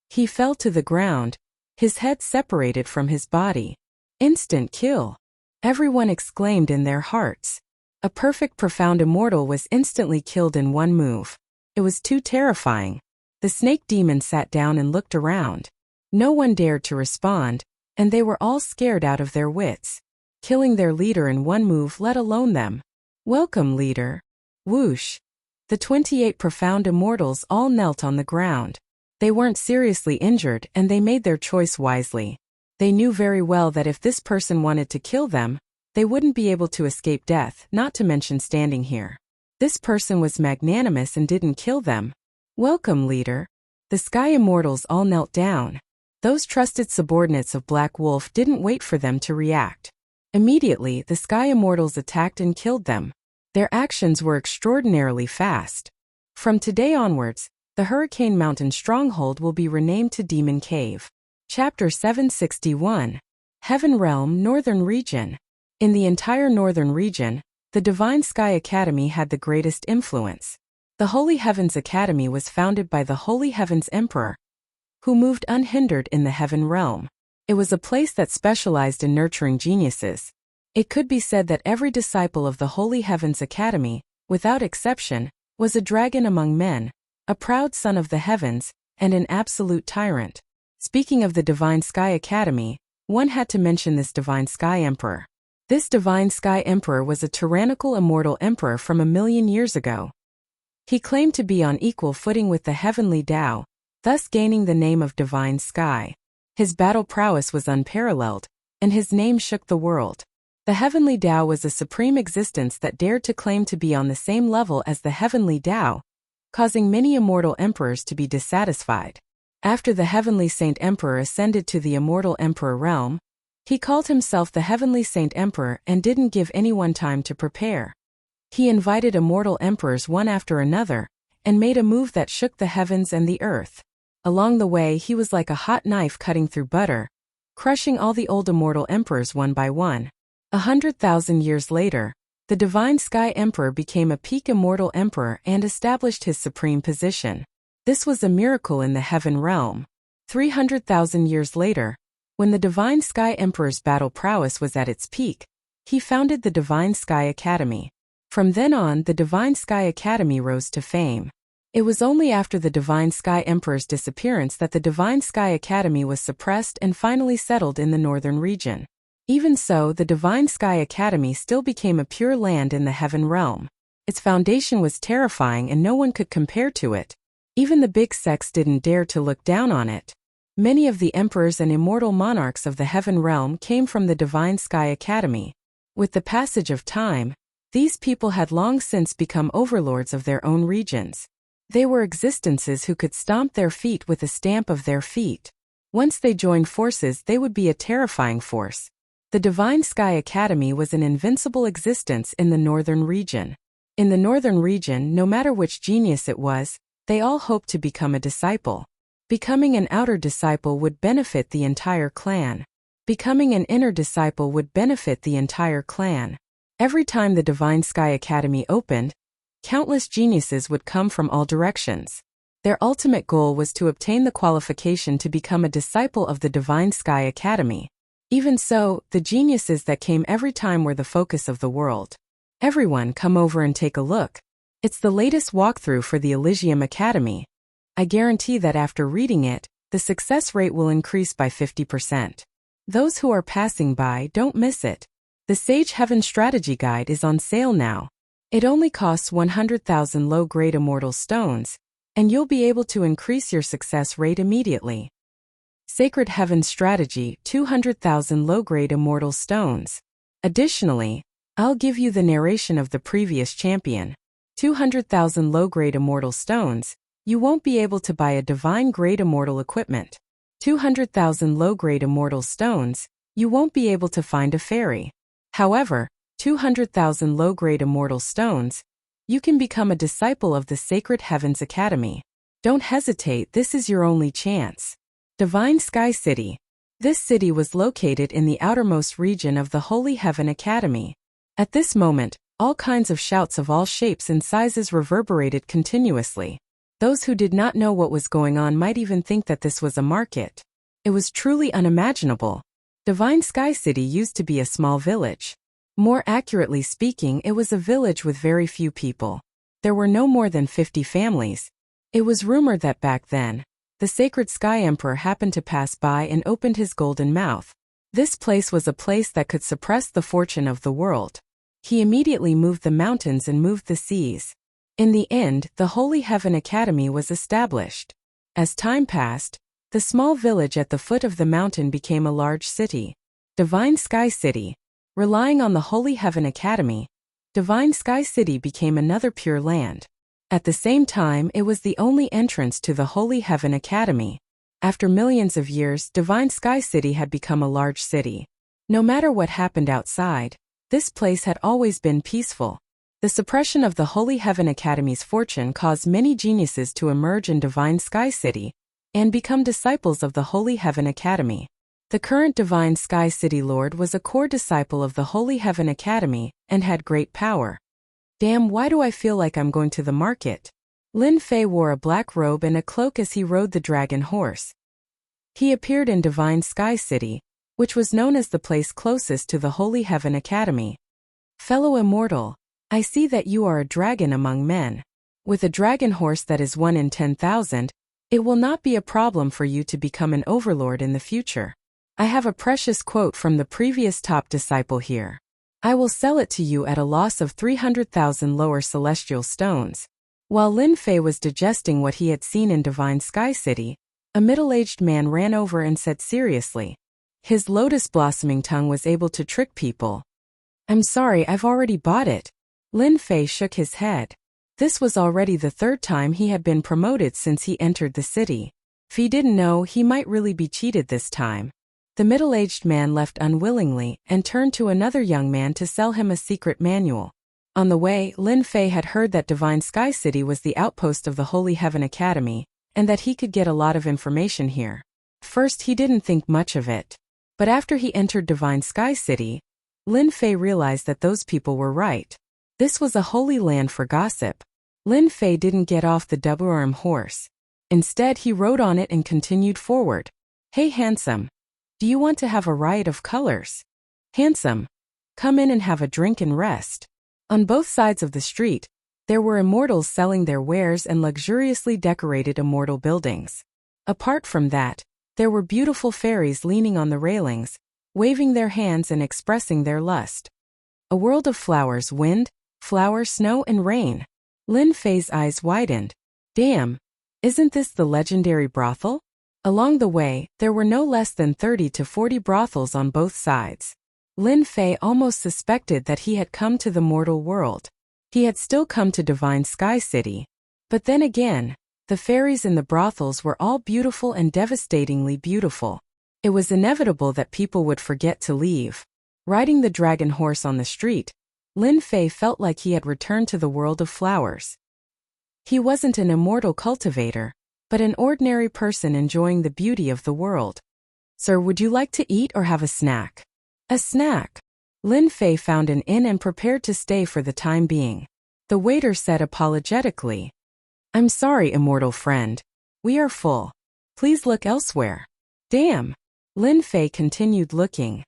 He fell to the ground, his head separated from his body. Instant kill! Everyone exclaimed in their hearts. A perfect profound immortal was instantly killed in one move. It was too terrifying. The snake demon sat down and looked around. No one dared to respond, and they were all scared out of their wits. Killing their leader in one move, let alone them. "Welcome, leader." Whoosh! The 28 profound immortals all knelt on the ground. They weren't seriously injured, and they made their choice wisely. They knew very well that if this person wanted to kill them, they wouldn't be able to escape death, not to mention standing here. This person was magnanimous and didn't kill them. "Welcome, leader." The Sky Immortals all knelt down. Those trusted subordinates of Black Wolf didn't wait for them to react. Immediately, the Sky Immortals attacked and killed them. Their actions were extraordinarily fast. From today onwards, the Hurricane Mountain stronghold will be renamed to Demon Cave. Chapter 761. Heaven Realm, Northern Region. In the entire Northern Region, the Divine Sky Academy had the greatest influence. The Holy Heavens Academy was founded by the Holy Heavens Emperor, who moved unhindered in the Heaven Realm. It was a place that specialized in nurturing geniuses. It could be said that every disciple of the Holy Heavens Academy, without exception, was a dragon among men, a proud son of the heavens, and an absolute tyrant. Speaking of the Divine Sky Academy, one had to mention this Divine Sky Emperor. This Divine Sky Emperor was a tyrannical immortal emperor from 1,000,000 years ago. He claimed to be on equal footing with the heavenly Tao, thus gaining the name of Divine Sky. His battle prowess was unparalleled, and his name shook the world. The heavenly Tao was a supreme existence that dared to claim to be on the same level as the heavenly Tao, causing many immortal emperors to be dissatisfied. After the heavenly Saint Emperor ascended to the immortal emperor realm, he called himself the Heavenly Saint Emperor and didn't give anyone time to prepare. He invited immortal emperors one after another, and made a move that shook the heavens and the earth. Along the way he was like a hot knife cutting through butter, crushing all the old immortal emperors one by one. 100,000 years later, the Divine Sky Emperor became a peak immortal emperor and established his supreme position. This was a miracle in the Heaven Realm. 300,000 years later, when the Divine Sky Emperor's battle prowess was at its peak, he founded the Divine Sky Academy. From then on, the Divine Sky Academy rose to fame. It was only after the Divine Sky Emperor's disappearance that the Divine Sky Academy was suppressed and finally settled in the Northern Region. Even so, the Divine Sky Academy still became a pure land in the Heaven Realm. Its foundation was terrifying and no one could compare to it. Even the big sects didn't dare to look down on it. Many of the emperors and immortal monarchs of the heaven realm came from the Divine Sky Academy. With the passage of time, these people had long since become overlords of their own regions. They were existences who could stomp their feet with a stamp of their feet. Once they joined forces, they would be a terrifying force. The Divine Sky Academy was an invincible existence in the northern region. In the northern region, no matter which genius it was, they all hoped to become a disciple. Becoming an outer disciple would benefit the entire clan. Becoming an inner disciple would benefit the entire clan. Every time the Divine Sky Academy opened, countless geniuses would come from all directions. Their ultimate goal was to obtain the qualification to become a disciple of the Divine Sky Academy. Even so, the geniuses that came every time were the focus of the world. Everyone, come over and take a look. It's the latest walkthrough for the Elysium Academy. I guarantee that after reading it, the success rate will increase by 50%. Those who are passing by, don't miss it. The Sage Heaven Strategy Guide is on sale now. It only costs 100,000 low-grade immortal stones, and you'll be able to increase your success rate immediately. Sacred Heaven Strategy, 200,000 low-grade immortal stones. Additionally, I'll give you the narration of the previous champion. 200,000 low-grade immortal stones. You won't be able to buy a divine-grade immortal equipment. 200,000 low-grade immortal stones. You won't be able to find a fairy. However, 200,000 low-grade immortal stones. You can become a disciple of the Sacred Heavens Academy. Don't hesitate, this is your only chance. Divine Sky City. This city was located in the outermost region of the Holy Heaven Academy. At this moment, all kinds of shouts of all shapes and sizes reverberated continuously. Those who did not know what was going on might even think that this was a market. It was truly unimaginable. Divine Sky City used to be a small village. More accurately speaking, it was a village with very few people. There were no more than 50 families. It was rumored that back then, the Sacred Sky Emperor happened to pass by and opened his golden mouth. This place was a place that could suppress the fortune of the world. He immediately moved the mountains and moved the seas. In the end, the Holy Heaven Academy was established. As time passed, the small village at the foot of the mountain became a large city. Divine Sky City. Relying on the Holy Heaven Academy, Divine Sky City became another Pure Land. At the same time, it was the only entrance to the Holy Heaven Academy. After millions of years, Divine Sky City had become a large city. No matter what happened outside, this place had always been peaceful. The suppression of the Holy Heaven Academy's fortune caused many geniuses to emerge in Divine Sky City and become disciples of the Holy Heaven Academy. The current Divine Sky City Lord was a core disciple of the Holy Heaven Academy and had great power. Damn, why do I feel like I'm going to the market? Lin Fei wore a black robe and a cloak as he rode the dragon horse. He appeared in Divine Sky City, which was known as the place closest to the Holy Heaven Academy. Fellow immortal, I see that you are a dragon among men. With a dragon horse that is 1 in 10,000, it will not be a problem for you to become an overlord in the future. I have a precious quote from the previous top disciple here. I will sell it to you at a loss of 300,000 lower celestial stones. While Lin Fei was digesting what he had seen in Divine Sky City, a middle-aged man ran over and said seriously. His lotus-blossoming tongue was able to trick people. I'm sorry, I've already bought it. Lin Fei shook his head. This was already the 3rd time he had been promoted since he entered the city. If he didn't know, he might really be cheated this time. The middle-aged man left unwillingly and turned to another young man to sell him a secret manual. On the way, Lin Fei had heard that Divine Sky City was the outpost of the Holy Heaven Academy, and that he could get a lot of information here. First, he didn't think much of it. But after he entered Divine Sky City, Lin Fei realized that those people were right. This was a holy land for gossip. Lin Fei didn't get off the double-arm horse. Instead, he rode on it and continued forward. Hey handsome. Do you want to have a riot of colors? Handsome. Come in and have a drink and rest. On both sides of the street, there were immortals selling their wares and luxuriously decorated immortal buildings. Apart from that, there were beautiful fairies leaning on the railings, waving their hands and expressing their lust. A world of flowers, wind, flower, snow, and rain. Lin Fei's eyes widened. Damn, isn't this the legendary brothel? Along the way, there were no less than 30 to 40 brothels on both sides. Lin Fei almost suspected that he had come to the mortal world. He had still come to Divine Sky City. But then again, the fairies in the brothels were all beautiful and devastatingly beautiful. It was inevitable that people would forget to leave. Riding the dragon horse on the street, Lin Fei felt like he had returned to the world of flowers. He wasn't an immortal cultivator, but an ordinary person enjoying the beauty of the world. "Sir, would you like to eat or have a snack?" "A snack." Lin Fei found an inn and prepared to stay for the time being. The waiter said apologetically, "I'm sorry, immortal friend. We are full. Please look elsewhere." "Damn." Lin Fei continued looking.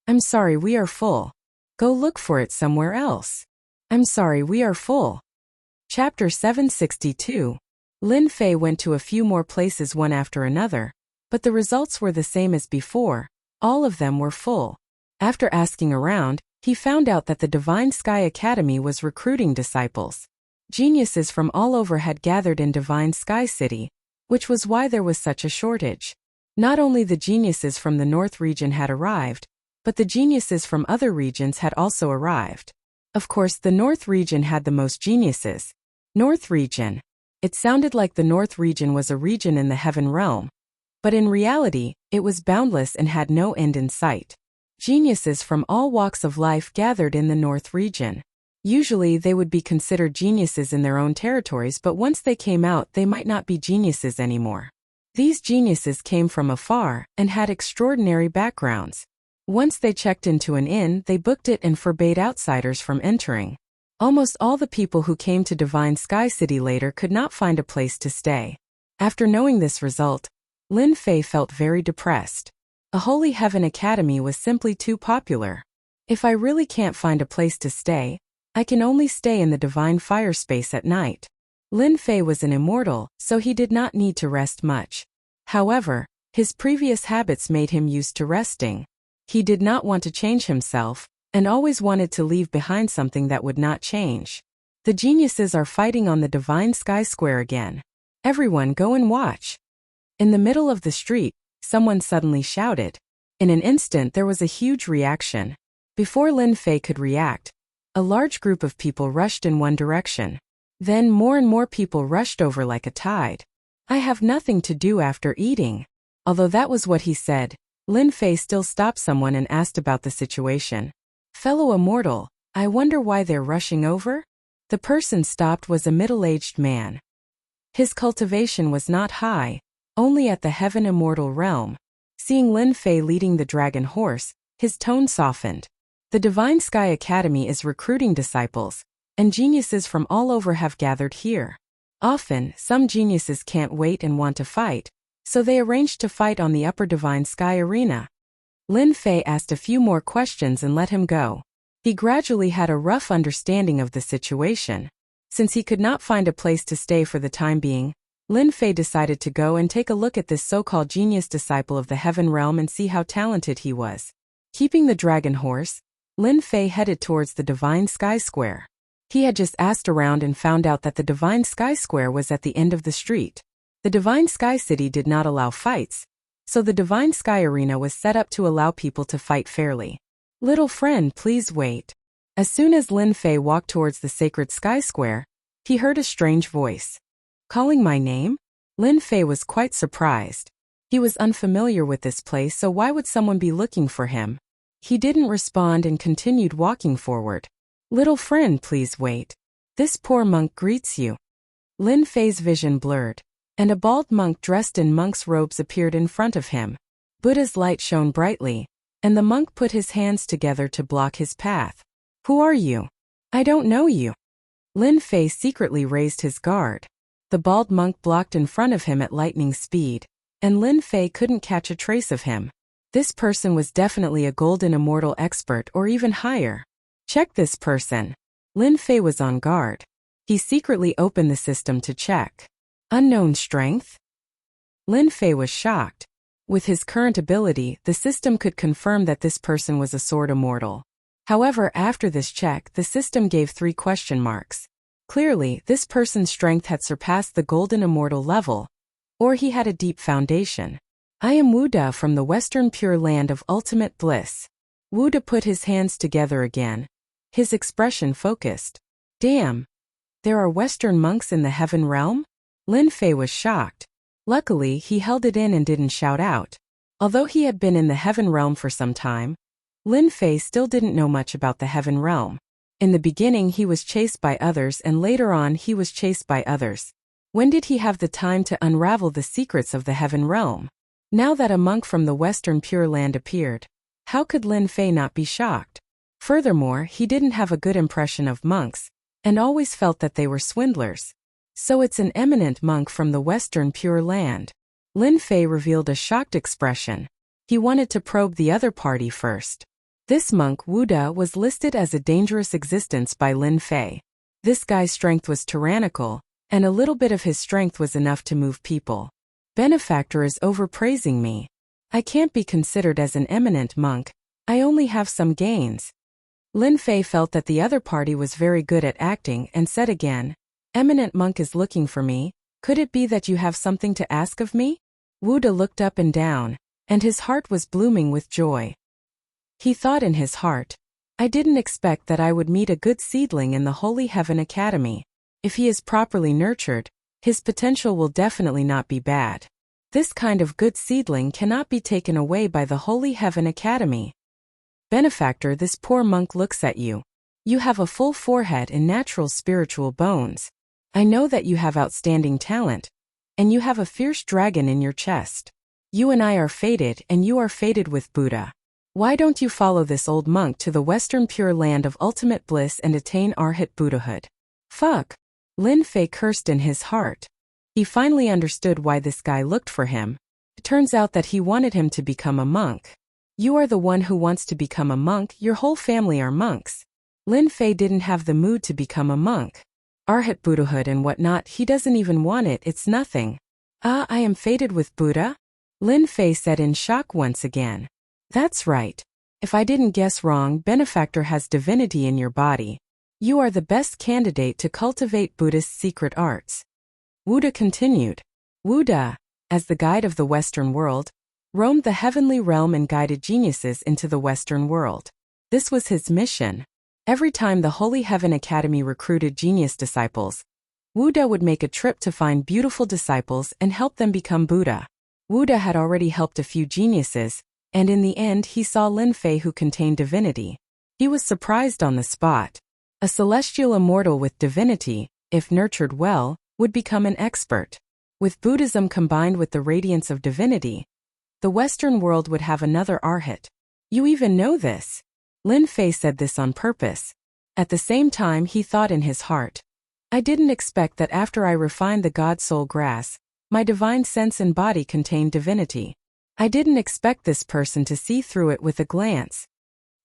"I'm sorry, we are full. Go look for it somewhere else." "I'm sorry, we are full." Chapter 762. Lin Fei went to a few more places one after another, but the results were the same as before. All of them were full. After asking around, he found out that the Divine Sky Academy was recruiting disciples. Geniuses from all over had gathered in Divine Sky City, which was why there was such a shortage. Not only the geniuses from the North region had arrived, but the geniuses from other regions had also arrived. Of course, the North region had the most geniuses. North region. It sounded like the North region was a region in the heaven realm. But in reality, it was boundless and had no end in sight. Geniuses from all walks of life gathered in the North region. Usually they would be considered geniuses in their own territories, but once they came out, they might not be geniuses anymore. These geniuses came from afar and had extraordinary backgrounds. Once they checked into an inn, they booked it and forbade outsiders from entering. Almost all the people who came to Divine Sky City later could not find a place to stay. After knowing this result, Lin Fei felt very depressed. A Holy Heaven Academy was simply too popular. If I really can't find a place to stay, I can only stay in the Divine Fire Space at night. Lin Fei was an immortal, so he did not need to rest much. However, his previous habits made him used to resting. He did not want to change himself, and always wanted to leave behind something that would not change. The geniuses are fighting on the Divine Sky Square again. Everyone go and watch. In the middle of the street, someone suddenly shouted. In an instant there was a huge reaction. Before Lin Fei could react, a large group of people rushed in one direction. Then more and more people rushed over like a tide. "I have nothing to do after eating." Although that was what he said, Lin Fei still stopped someone and asked about the situation. "Fellow immortal, I wonder why they're rushing over?" The person stopped was a middle-aged man. His cultivation was not high, only at the heaven immortal realm. Seeing Lin Fei leading the dragon horse, his tone softened. The Divine Sky Academy is recruiting disciples, and geniuses from all over have gathered here. Often, some geniuses can't wait and want to fight, so they arranged to fight on the upper Divine Sky Arena. Lin Fei asked a few more questions and let him go. He gradually had a rough understanding of the situation. Since he could not find a place to stay for the time being, Lin Fei decided to go and take a look at this so-called genius disciple of the heaven realm and see how talented he was. Keeping the dragon horse, Lin Fei headed towards the Divine Sky Square. He had just asked around and found out that the Divine Sky Square was at the end of the street. The Divine Sky City did not allow fights, so the Divine Sky Arena was set up to allow people to fight fairly. "Little friend, please wait." As soon as Lin Fei walked towards the sacred Sky Square, he heard a strange voice. Calling my name? Lin Fei was quite surprised. He was unfamiliar with this place, so why would someone be looking for him? He didn't respond and continued walking forward. "Little friend, please wait. This poor monk greets you." Lin Fei's vision blurred, and a bald monk dressed in monk's robes appeared in front of him. Buddha's light shone brightly, and the monk put his hands together to block his path. "Who are you?" "I don't know you." Lin Fei secretly raised his guard. The bald monk blocked in front of him at lightning speed, and Lin Fei couldn't catch a trace of him. This person was definitely a golden immortal expert or even higher. "Check this person." Lin Fei was on guard. He secretly opened the system to check. Unknown strength? Lin Fei was shocked. With his current ability, the system could confirm that this person was a sword immortal. However, after this check, the system gave 3 question marks. Clearly, this person's strength had surpassed the golden immortal level. or he had a deep foundation. I am Wuda from the Western Pure Land of ultimate bliss. Wuda put his hands together again, his expression focused. Damn! There are Western monks in the heaven realm? Lin Fei was shocked. Luckily, he held it in and didn't shout out. Although he had been in the heaven realm for some time, Lin Fei still didn't know much about the heaven realm. In the beginning he was chased by others and later on he was chased by others. When did he have the time to unravel the secrets of the heaven realm? Now that a monk from the Western Pure Land appeared, how could Lin Fei not be shocked? Furthermore, he didn't have a good impression of monks, and always felt that they were swindlers. So it's an eminent monk from the Western Pure Land. Lin Fei revealed a shocked expression. He wanted to probe the other party first. This monk, Wuda, was listed as a dangerous existence by Lin Fei. This guy's strength was tyrannical, and a little bit of his strength was enough to move people. Benefactor is overpraising me. I can't be considered as an eminent monk, I only have some gains. Lin Fei felt that the other party was very good at acting and said again, Eminent monk is looking for me, could it be that you have something to ask of me? Wuda looked up and down, and his heart was blooming with joy. He thought in his heart, I didn't expect that I would meet a good seedling in the Holy Heaven Academy. If he is properly nurtured, his potential will definitely not be bad. This kind of good seedling cannot be taken away by the Holy Heaven Academy. Benefactor, this poor monk looks at you. You have a full forehead and natural spiritual bones. I know that you have outstanding talent, and you have a fierce dragon in your chest. You and I are fated and you are fated with Buddha. Why don't you follow this old monk to the Western Pure Land of ultimate bliss and attain Arhat Buddhahood? Fuck! Lin Fei cursed in his heart. He finally understood why this guy looked for him. It turns out that he wanted him to become a monk. You are the one who wants to become a monk, your whole family are monks. Lin Fei didn't have the mood to become a monk. Arhat Buddhahood and whatnot, he doesn't even want it, it's nothing. Ah, I am fated with Buddha? Lin Fei said in shock once again. That's right. If I didn't guess wrong, Benefactor has divinity in your body. You are the best candidate to cultivate Buddhist secret arts. Wuda continued. Wuda, as the guide of the Western world, roamed the heavenly realm and guided geniuses into the Western world. This was his mission. Every time the Holy Heaven Academy recruited genius disciples, Wuda would make a trip to find beautiful disciples and help them become Buddha. Wuda had already helped a few geniuses, and in the end he saw Lin Fei who contained divinity. He was surprised on the spot. A celestial immortal with divinity, if nurtured well, would become an expert. With Buddhism combined with the radiance of divinity, the Western world would have another Arhat. You even know this. Lin Fei said this on purpose. At the same time he thought in his heart, I didn't expect that after I refined the God Soul grass, my divine sense and body contained divinity. I didn't expect this person to see through it with a glance.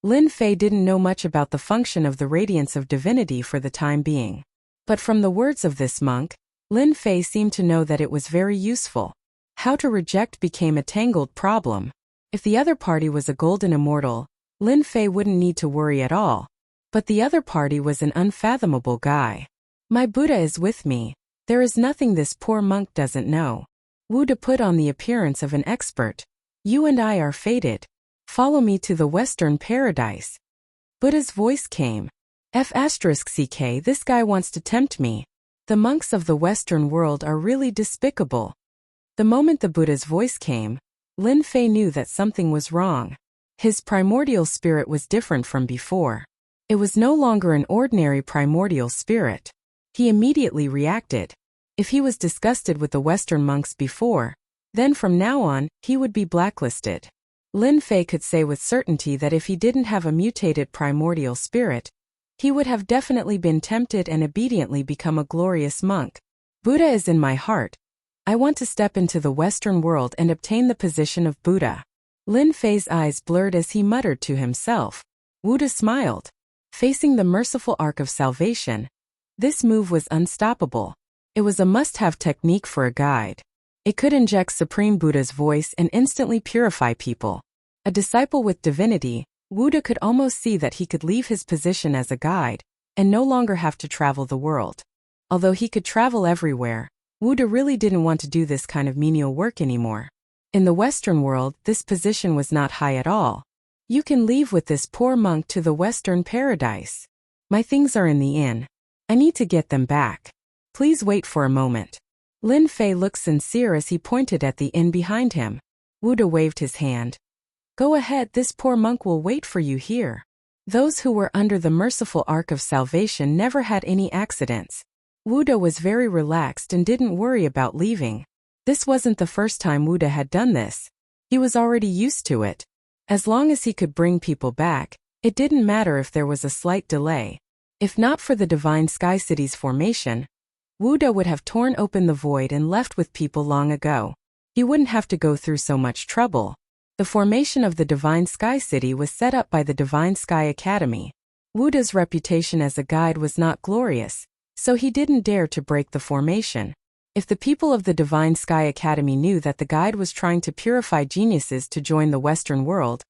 Lin Fei didn't know much about the function of the radiance of divinity for the time being. But from the words of this monk, Lin Fei seemed to know that it was very useful. How to reject became a tangled problem. If the other party was a golden immortal, Lin Fei wouldn't need to worry at all. But the other party was an unfathomable guy. My Buddha is with me. There is nothing this poor monk doesn't know. Wuda put on the appearance of an expert. You and I are fated. Follow me to the Western paradise. Buddha's voice came. F***ck, this guy wants to tempt me. The monks of the Western world are really despicable. The moment the Buddha's voice came, Lin Fei knew that something was wrong. His primordial spirit was different from before. It was no longer an ordinary primordial spirit. He immediately reacted. If he was disgusted with the Western monks before, then from now on, he would be blacklisted. Lin Fei could say with certainty that if he didn't have a mutated primordial spirit, he would have definitely been tempted and obediently become a glorious monk. Buddha is in my heart. I want to step into the Western world and obtain the position of Buddha. Lin Fei's eyes blurred as he muttered to himself. Wuda smiled. Facing the merciful arc of salvation, this move was unstoppable. It was a must-have technique for a guide. It could inject Supreme Buddha's voice and instantly purify people. A disciple with divinity, Wuda could almost see that he could leave his position as a guide and no longer have to travel the world. Although he could travel everywhere, Wuda really didn't want to do this kind of menial work anymore. In the Western world, this position was not high at all. You can leave with this poor monk to the Western paradise. My things are in the inn. I need to get them back. Please wait for a moment. Lin Fei looked sincere as he pointed at the inn behind him. Wuda waved his hand. Go ahead, this poor monk will wait for you here. Those who were under the merciful ark of salvation never had any accidents. Wuda was very relaxed and didn't worry about leaving. This wasn't the first time Wuda had done this. He was already used to it. As long as he could bring people back, it didn't matter if there was a slight delay. If not for the Divine Sky City's formation, Wuda would have torn open the void and left with people long ago. He wouldn't have to go through so much trouble. The formation of the Divine Sky City was set up by the Divine Sky Academy. Wuda's reputation as a guide was not glorious, so he didn't dare to break the formation. If the people of the Divine Sky Academy knew that the guide was trying to purify geniuses to join the Western world,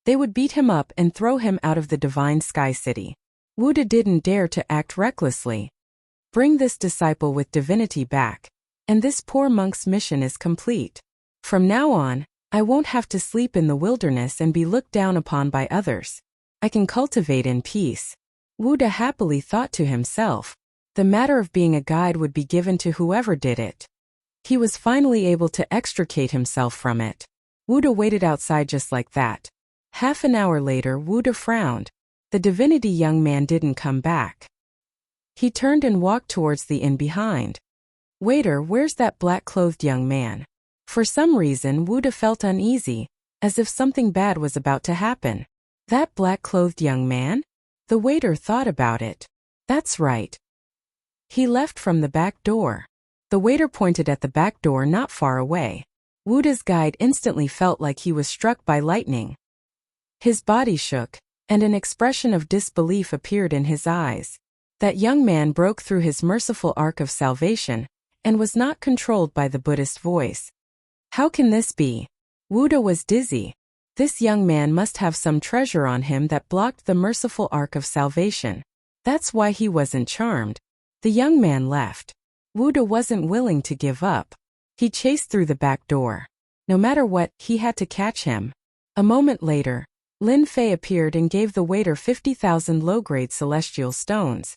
they would beat him up and throw him out of the Divine Sky City. Wuda didn't dare to act recklessly. Bring this disciple with divinity back, and this poor monk's mission is complete. From now on, I won't have to sleep in the wilderness and be looked down upon by others. I can cultivate in peace. Wuda happily thought to himself. The matter of being a guide would be given to whoever did it. He was finally able to extricate himself from it. Wuda waited outside just like that. Half an hour later, Wuda frowned. The divinity young man didn't come back. He turned and walked towards the inn behind. Waiter, where's that black-clothed young man? For some reason, Wuda felt uneasy, as if something bad was about to happen. That black-clothed young man? The waiter thought about it. That's right. He left from the back door. The waiter pointed at the back door not far away. Wuda's guide instantly felt like he was struck by lightning. His body shook, and an expression of disbelief appeared in his eyes. That young man broke through his merciful ark of salvation, and was not controlled by the Buddhist voice. How can this be? Wuda was dizzy. This young man must have some treasure on him that blocked the merciful ark of salvation. That's why he wasn't charmed. The young man left. Wuda wasn't willing to give up. He chased through the back door. No matter what, he had to catch him. A moment later, Lin Fei appeared and gave the waiter 50,000 low-grade celestial stones.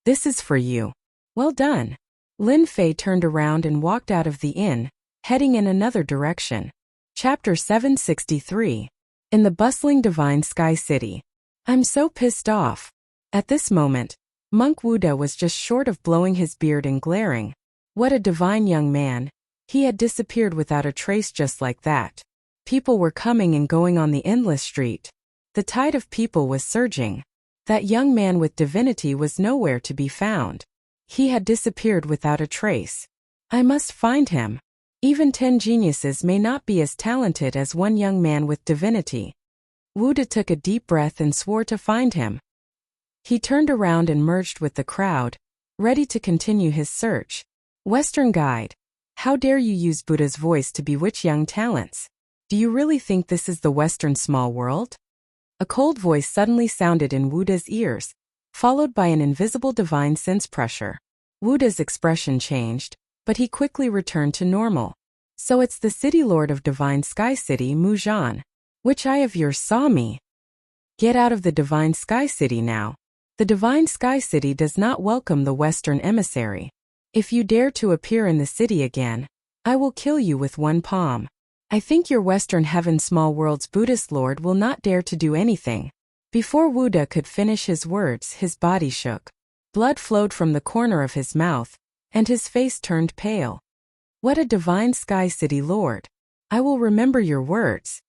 This is for you. Well done. Lin Fei turned around and walked out of the inn, heading in another direction. Chapter 763. In the bustling Divine Sky City. I'm so pissed off. At this moment, Monk Wuda was just short of blowing his beard and glaring. What a divine young man. He had disappeared without a trace just like that. People were coming and going on the endless street. The tide of people was surging. That young man with divinity was nowhere to be found. He had disappeared without a trace. I must find him. Even 10 geniuses may not be as talented as one young man with divinity. Wuda took a deep breath and swore to find him. He turned around and merged with the crowd, ready to continue his search. Western guide. How dare you use Buddha's voice to bewitch young talents? Do you really think this is the Western small world? A cold voice suddenly sounded in Wuda's ears, followed by an invisible divine sense pressure. Wuda's expression changed, but he quickly returned to normal. So it's the city lord of Divine Sky City, Mujan. Which eye of yours saw me? Get out of the Divine Sky City now. The Divine Sky City does not welcome the Western emissary. If you dare to appear in the city again, I will kill you with one palm. I think your Western Heaven Small World's Buddhist Lord will not dare to do anything. Before Wuda could finish his words, his body shook. Blood flowed from the corner of his mouth, and his face turned pale. What a Divine Sky City Lord. I will remember your words.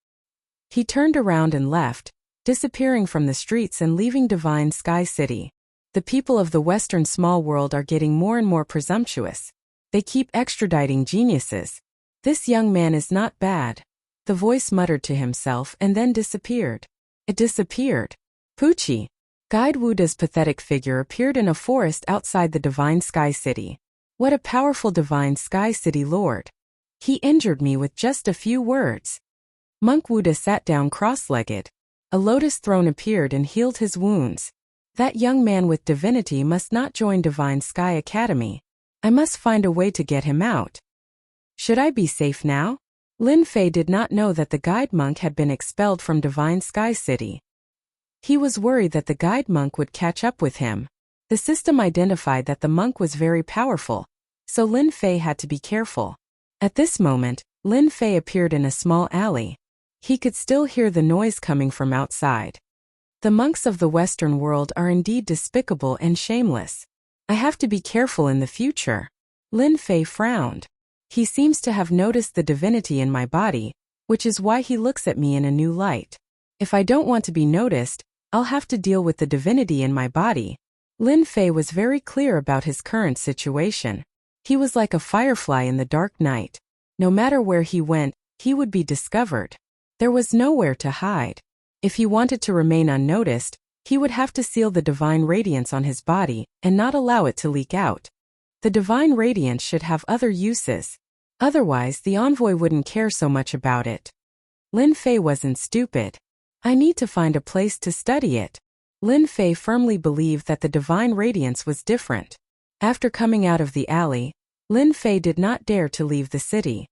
He turned around and left, disappearing from the streets and leaving Divine Sky City. The people of the Western small world are getting more and more presumptuous. They keep extraditing geniuses. This young man is not bad. The voice muttered to himself and then disappeared. It disappeared. Poochie. Guide Wuda's pathetic figure appeared in a forest outside the Divine Sky City. What a powerful Divine Sky City Lord. He injured me with just a few words. Monk Wuda sat down cross-legged. A lotus throne appeared and healed his wounds. That young man with divinity must not join Divine Sky Academy. I must find a way to get him out. Should I be safe now? Lin Fei did not know that the guide monk had been expelled from Divine Sky City. He was worried that the guide monk would catch up with him. The system identified that the monk was very powerful, so Lin Fei had to be careful. At this moment, Lin Fei appeared in a small alley. He could still hear the noise coming from outside. The monks of the Western world are indeed despicable and shameless. I have to be careful in the future. Lin Fei frowned. He seems to have noticed the divinity in my body, which is why he looks at me in a new light. If I don't want to be noticed, I'll have to deal with the divinity in my body. Lin Fei was very clear about his current situation. He was like a firefly in the dark night. No matter where he went, he would be discovered. There was nowhere to hide. If he wanted to remain unnoticed, he would have to seal the divine radiance on his body and not allow it to leak out. The divine radiance should have other uses. Otherwise, the envoy wouldn't care so much about it. Lin Fei wasn't stupid. I need to find a place to study it. Lin Fei firmly believed that the divine radiance was different. After coming out of the alley, Lin Fei did not dare to leave the city.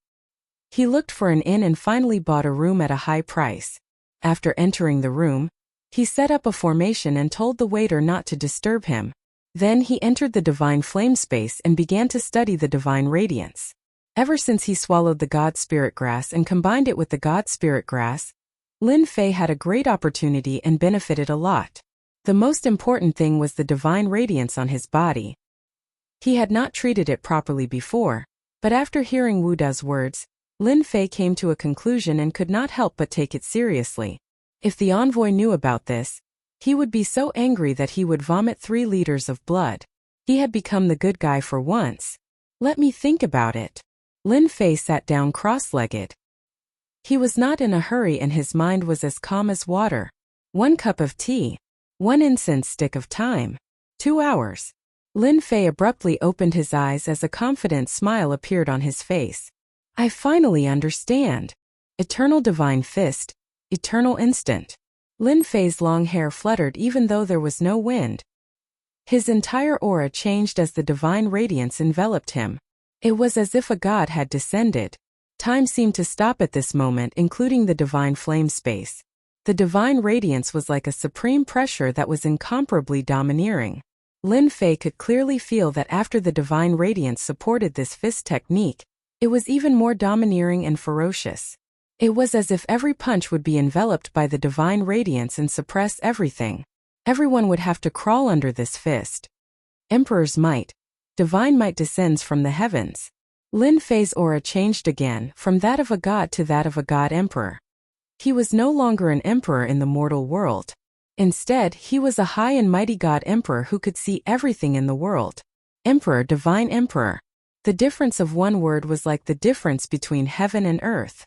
He looked for an inn and finally bought a room at a high price. After entering the room, he set up a formation and told the waiter not to disturb him. Then he entered the divine flame space and began to study the divine radiance. Ever since he swallowed the God Spirit grass and combined it with the God Spirit grass, Lin Fei had a great opportunity and benefited a lot. The most important thing was the divine radiance on his body. He had not treated it properly before, but after hearing Wu Da's words, Lin Fei came to a conclusion and could not help but take it seriously. If the envoy knew about this, he would be so angry that he would vomit 3 liters of blood. He had become the good guy for once. Let me think about it. Lin Fei sat down cross-legged. He was not in a hurry and his mind was as calm as water. 1 cup of tea. 1 incense stick of time. 2 hours. Lin Fei abruptly opened his eyes as a confident smile appeared on his face. I finally understand. Eternal divine fist. Eternal instant. Lin Fei's long hair fluttered even though there was no wind. His entire aura changed as the divine radiance enveloped him. It was as if a god had descended. Time seemed to stop at this moment, including the divine flame space. The divine radiance was like a supreme pressure that was incomparably domineering. Lin Fei could clearly feel that after the divine radiance supported this fist technique, it was even more domineering and ferocious. It was as if every punch would be enveloped by the divine radiance and suppress everything. Everyone would have to crawl under this fist. Emperor's might. Divine might descends from the heavens. Lin Fei's aura changed again, from that of a god to that of a god-emperor. He was no longer an emperor in the mortal world. Instead, he was a high and mighty god-emperor who could see everything in the world. Emperor, divine emperor. The difference of one word was like the difference between heaven and earth.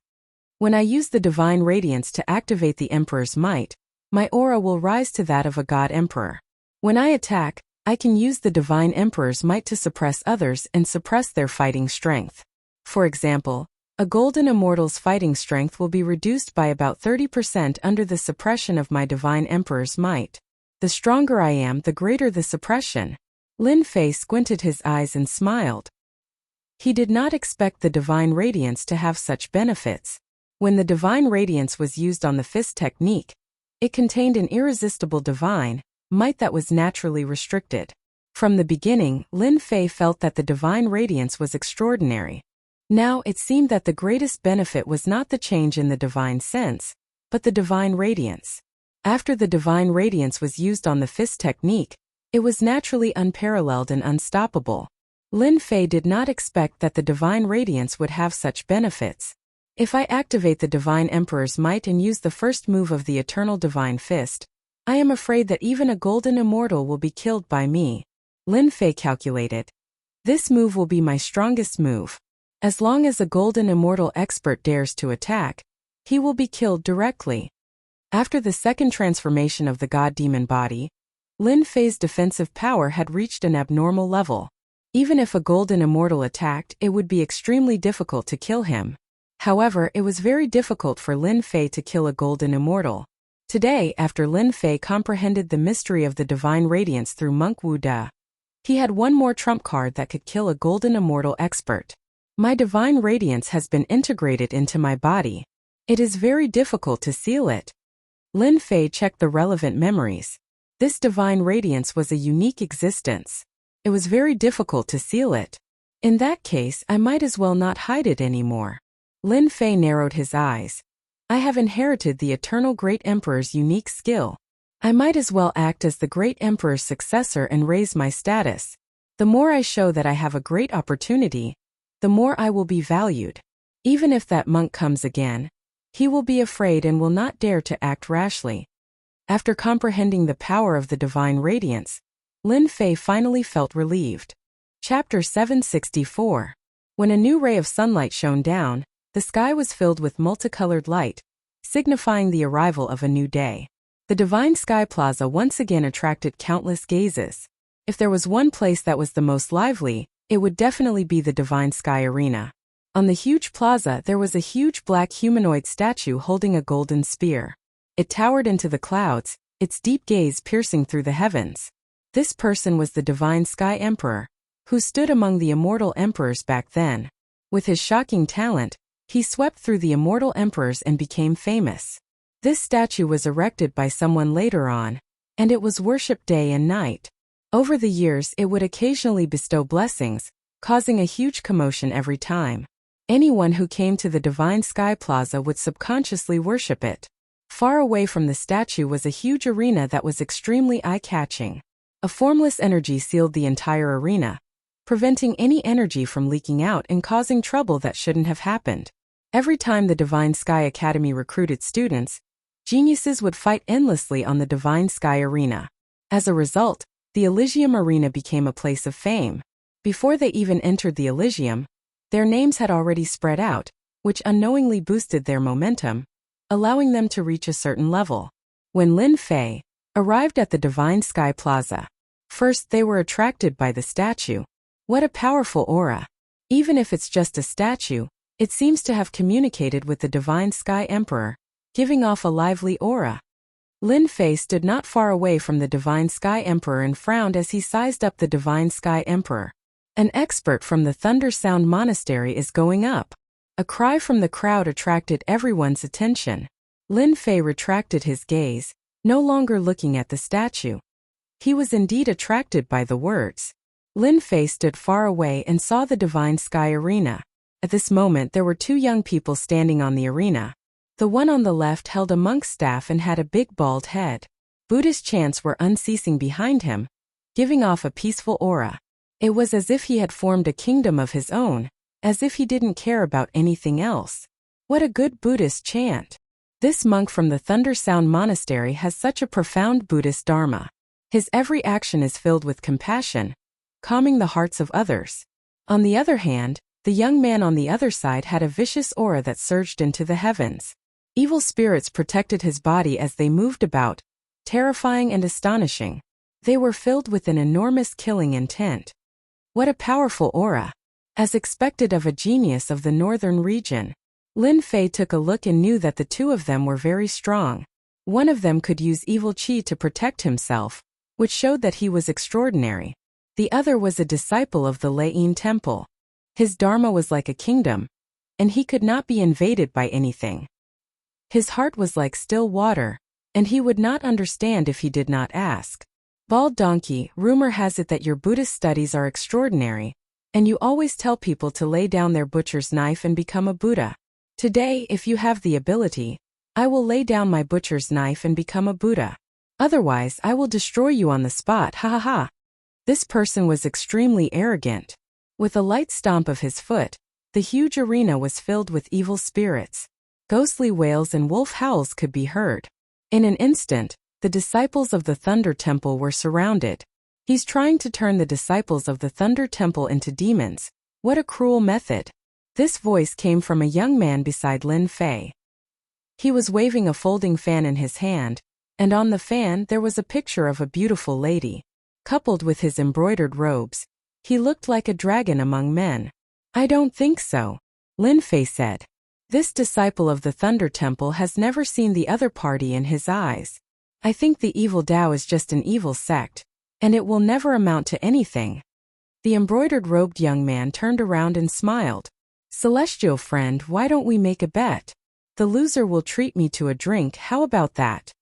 When I use the divine radiance to activate the emperor's might, my aura will rise to that of a god-emperor. When I attack, I can use the divine emperor's might to suppress others and suppress their fighting strength. For example, a golden immortal's fighting strength will be reduced by about 30% under the suppression of my divine emperor's might. The stronger I am, the greater the suppression. Lin Fei squinted his eyes and smiled. He did not expect the divine radiance to have such benefits. When the divine radiance was used on the fist technique, it contained an irresistible divine might that was naturally restricted. From the beginning, Lin Fei felt that the divine radiance was extraordinary. Now it seemed that the greatest benefit was not the change in the divine sense, but the divine radiance. After the divine radiance was used on the fist technique, it was naturally unparalleled and unstoppable. Lin Fei did not expect that the divine radiance would have such benefits. If I activate the divine emperor's might and use the first move of the eternal divine fist, I am afraid that even a golden immortal will be killed by me. Lin Fei calculated. This move will be my strongest move. As long as a golden immortal expert dares to attack, he will be killed directly. After the second transformation of the god-demon body, Lin Fei's defensive power had reached an abnormal level. Even if a golden immortal attacked, it would be extremely difficult to kill him. However, it was very difficult for Lin Fei to kill a golden immortal. Today, after Lin Fei comprehended the mystery of the divine radiance through Monk Wu Da, He had one more trump card that could kill a golden immortal expert. My divine radiance has been integrated into my body. It is very difficult to seal it. Lin Fei checked the relevant memories. This divine radiance was a unique existence. It was very difficult to seal it. In that case, I might as well not hide it anymore. Lin Fei narrowed his eyes. I have inherited the Eternal Great Emperor's unique skill. I might as well act as the Great Emperor's successor and raise my status. The more I show that I have a great opportunity, the more I will be valued. Even if that monk comes again, he will be afraid and will not dare to act rashly. After comprehending the power of the divine radiance, Lin Fei finally felt relieved. Chapter 764. When a new ray of sunlight shone down, the sky was filled with multicolored light, signifying the arrival of a new day. The Divine Sky Plaza once again attracted countless gazes. If there was one place that was the most lively, it would definitely be the Divine Sky Arena. On the huge plaza there was a huge black humanoid statue holding a golden spear. It towered into the clouds, its deep gaze piercing through the heavens. This person was the Divine Sky Emperor, who stood among the immortal emperors back then. With his shocking talent, he swept through the immortal emperors and became famous. This statue was erected by someone later on, and it was worshipped day and night. Over the years it would occasionally bestow blessings, causing a huge commotion every time. Anyone who came to the Divine Sky Plaza would subconsciously worship it. Far away from the statue was a huge arena that was extremely eye-catching. A formless energy sealed the entire arena, preventing any energy from leaking out and causing trouble that shouldn't have happened. Every time the Divine Sky Academy recruited students, geniuses would fight endlessly on the Divine Sky Arena. As a result, the Elysium Arena became a place of fame. Before they even entered the Elysium, their names had already spread out, which unknowingly boosted their momentum, allowing them to reach a certain level. When Lin Fei arrived at the Divine Sky Plaza, first they were attracted by the statue. What a powerful aura! Even if it's just a statue, it seems to have communicated with the Divine Sky Emperor, giving off a lively aura. Lin Fei stood not far away from the Divine Sky Emperor and frowned as he sized up the Divine Sky Emperor. An expert from the Thunder Sound Monastery is going up. A cry from the crowd attracted everyone's attention. Lin Fei retracted his gaze, no longer looking at the statue. He was indeed attracted by the words. Lin Fei stood far away and saw the Divine Sky Arena. At this moment there were two young people standing on the arena. The one on the left held a monk's staff and had a big bald head. Buddhist chants were unceasing behind him, giving off a peaceful aura. It was as if he had formed a kingdom of his own, as if he didn't care about anything else. What a good Buddhist chant! This monk from the Thunder Sound Monastery has such a profound Buddhist dharma. His every action is filled with compassion, calming the hearts of others. On the other hand, the young man on the other side had a vicious aura that surged into the heavens. Evil spirits protected his body as they moved about, terrifying and astonishing. They were filled with an enormous killing intent. What a powerful aura! As expected of a genius of the northern region, Lin Fei took a look and knew that the two of them were very strong. One of them could use evil qi to protect himself, which showed that he was extraordinary. The other was a disciple of the Leiyin Temple. His dharma was like a kingdom, and he could not be invaded by anything. His heart was like still water, and he would not understand if he did not ask. Bald donkey, rumor has it that your Buddhist studies are extraordinary, and you always tell people to lay down their butcher's knife and become a Buddha. Today, if you have the ability, I will lay down my butcher's knife and become a Buddha. Otherwise, I will destroy you on the spot, ha ha ha. This person was extremely arrogant. With a light stomp of his foot, the huge arena was filled with evil spirits. Ghostly wails and wolf howls could be heard. In an instant, the disciples of the Thunder Temple were surrounded. He's trying to turn the disciples of the Thunder Temple into demons. What a cruel method. This voice came from a young man beside Lin Fei. He was waving a folding fan in his hand, and on the fan there was a picture of a beautiful lady. Coupled with his embroidered robes, he looked like a dragon among men. I don't think so, Lin Fei said. This disciple of the Thunder Temple has never seen the other party in his eyes. I think the evil Tao is just an evil sect, and it will never amount to anything. The embroidered-robed young man turned around and smiled. Celestial friend, why don't we make a bet? The loser will treat me to a drink, how about that?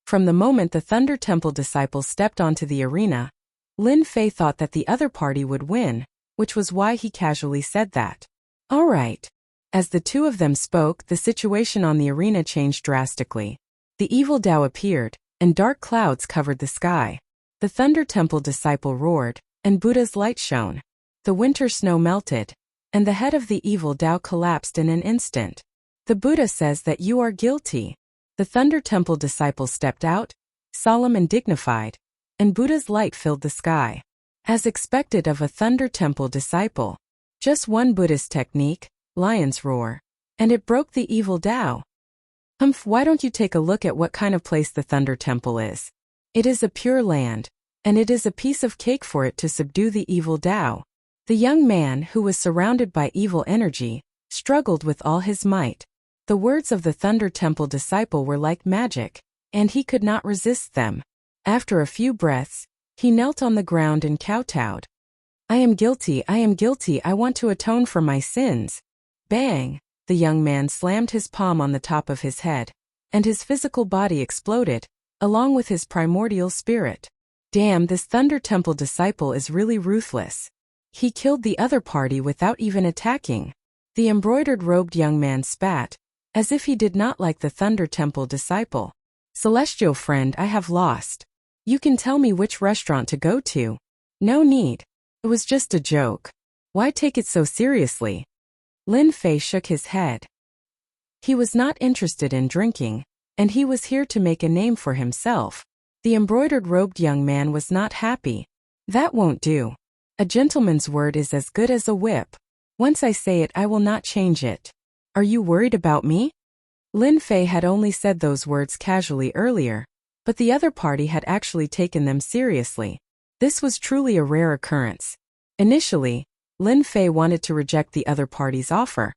From the moment the Thunder Temple disciples stepped onto the arena, Lin Fei thought that the other party would win, which was why he casually said that. All right. As the two of them spoke, the situation on the arena changed drastically. The evil Dao appeared, and dark clouds covered the sky. The Thunder Temple disciple roared, and Buddha's light shone. The winter snow melted, and the head of the evil Dao collapsed in an instant. The Buddha says that you are guilty. The Thunder Temple disciple stepped out, solemn and dignified, and Buddha's light filled the sky. As expected of a Thunder Temple disciple, just one Buddhist technique, lion's roar, and it broke the evil Dao. Why don't you take a look at what kind of place the Thunder Temple is? It is a pure land, and it is a piece of cake for it to subdue the evil Dao. The young man, who was surrounded by evil energy, struggled with all his might. The words of the Thunder Temple disciple were like magic, and he could not resist them. After a few breaths, he knelt on the ground and kowtowed. I am guilty, I want to atone for my sins. Bang! The young man slammed his palm on the top of his head, and his physical body exploded, along with his primordial spirit. Damn, this Thunder Temple disciple is really ruthless. He killed the other party without even attacking. The embroidered-robed young man spat, as if he did not like the Thunder Temple disciple. Celestial friend, I have lost. You can tell me which restaurant to go to. No need. It was just a joke. Why take it so seriously? Lin Fei shook his head. He was not interested in drinking, and he was here to make a name for himself. The embroidered-robed young man was not happy. That won't do. A gentleman's word is as good as a whip. Once I say it, I will not change it. Are you worried about me? Lin Fei had only said those words casually earlier, but the other party had actually taken them seriously. This was truly a rare occurrence. Initially, Lin Fei wanted to reject the other party's offer,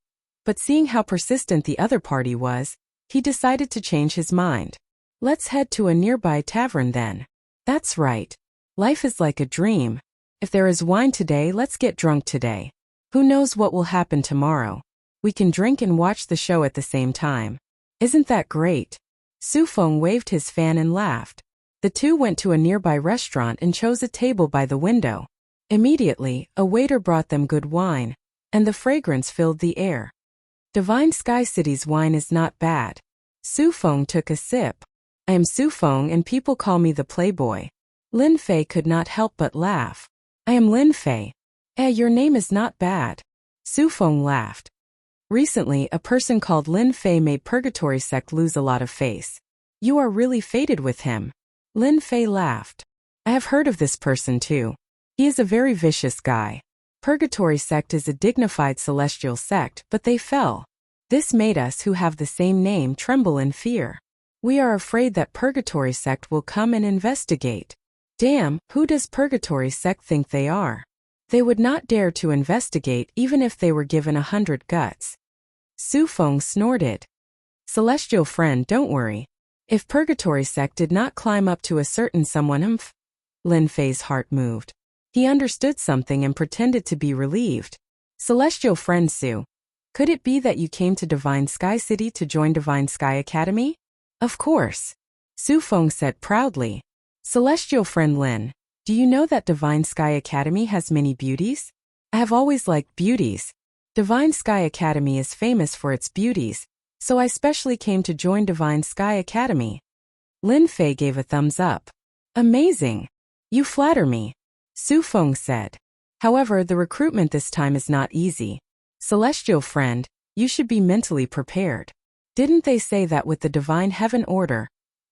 but seeing how persistent the other party was, he decided to change his mind. Let's head to a nearby tavern then. That's right. Life is like a dream. If there is wine today, let's get drunk today. Who knows what will happen tomorrow? We can drink and watch the show at the same time. Isn't that great? Su Feng waved his fan and laughed. The two went to a nearby restaurant and chose a table by the window. Immediately, a waiter brought them good wine, and the fragrance filled the air. Divine Sky City's wine is not bad. Su Feng took a sip. I am Su Feng and people call me the Playboy. Lin Fei could not help but laugh. I am Lin Fei. Your name is not bad. Su Feng laughed. Recently, a person called Lin Fei made Purgatory Sect lose a lot of face. You are really fated with him. Lin Fei laughed. I have heard of this person too. He is a very vicious guy. Purgatory Sect is a dignified celestial sect, but they fell. This made us who have the same name tremble in fear. We are afraid that Purgatory Sect will come and investigate. Damn, who does Purgatory Sect think they are? They would not dare to investigate even if they were given 100 guts. Su Feng snorted. Celestial friend, don't worry. If Purgatory Sect did not climb up to a certain someone, Lin Fei's heart moved. He understood something and pretended to be relieved. Celestial friend Su, could it be that you came to Divine Sky City to join Divine Sky Academy? Of course. Su Feng said proudly. Celestial friend Lin, do you know that Divine Sky Academy has many beauties? I have always liked beauties. Divine Sky Academy is famous for its beauties, so I specially came to join Divine Sky Academy. Lin Fei gave a thumbs up. Amazing. You flatter me. Su Feng said. However, the recruitment this time is not easy. Celestial friend, you should be mentally prepared. Didn't they say that with the Divine Heaven Order,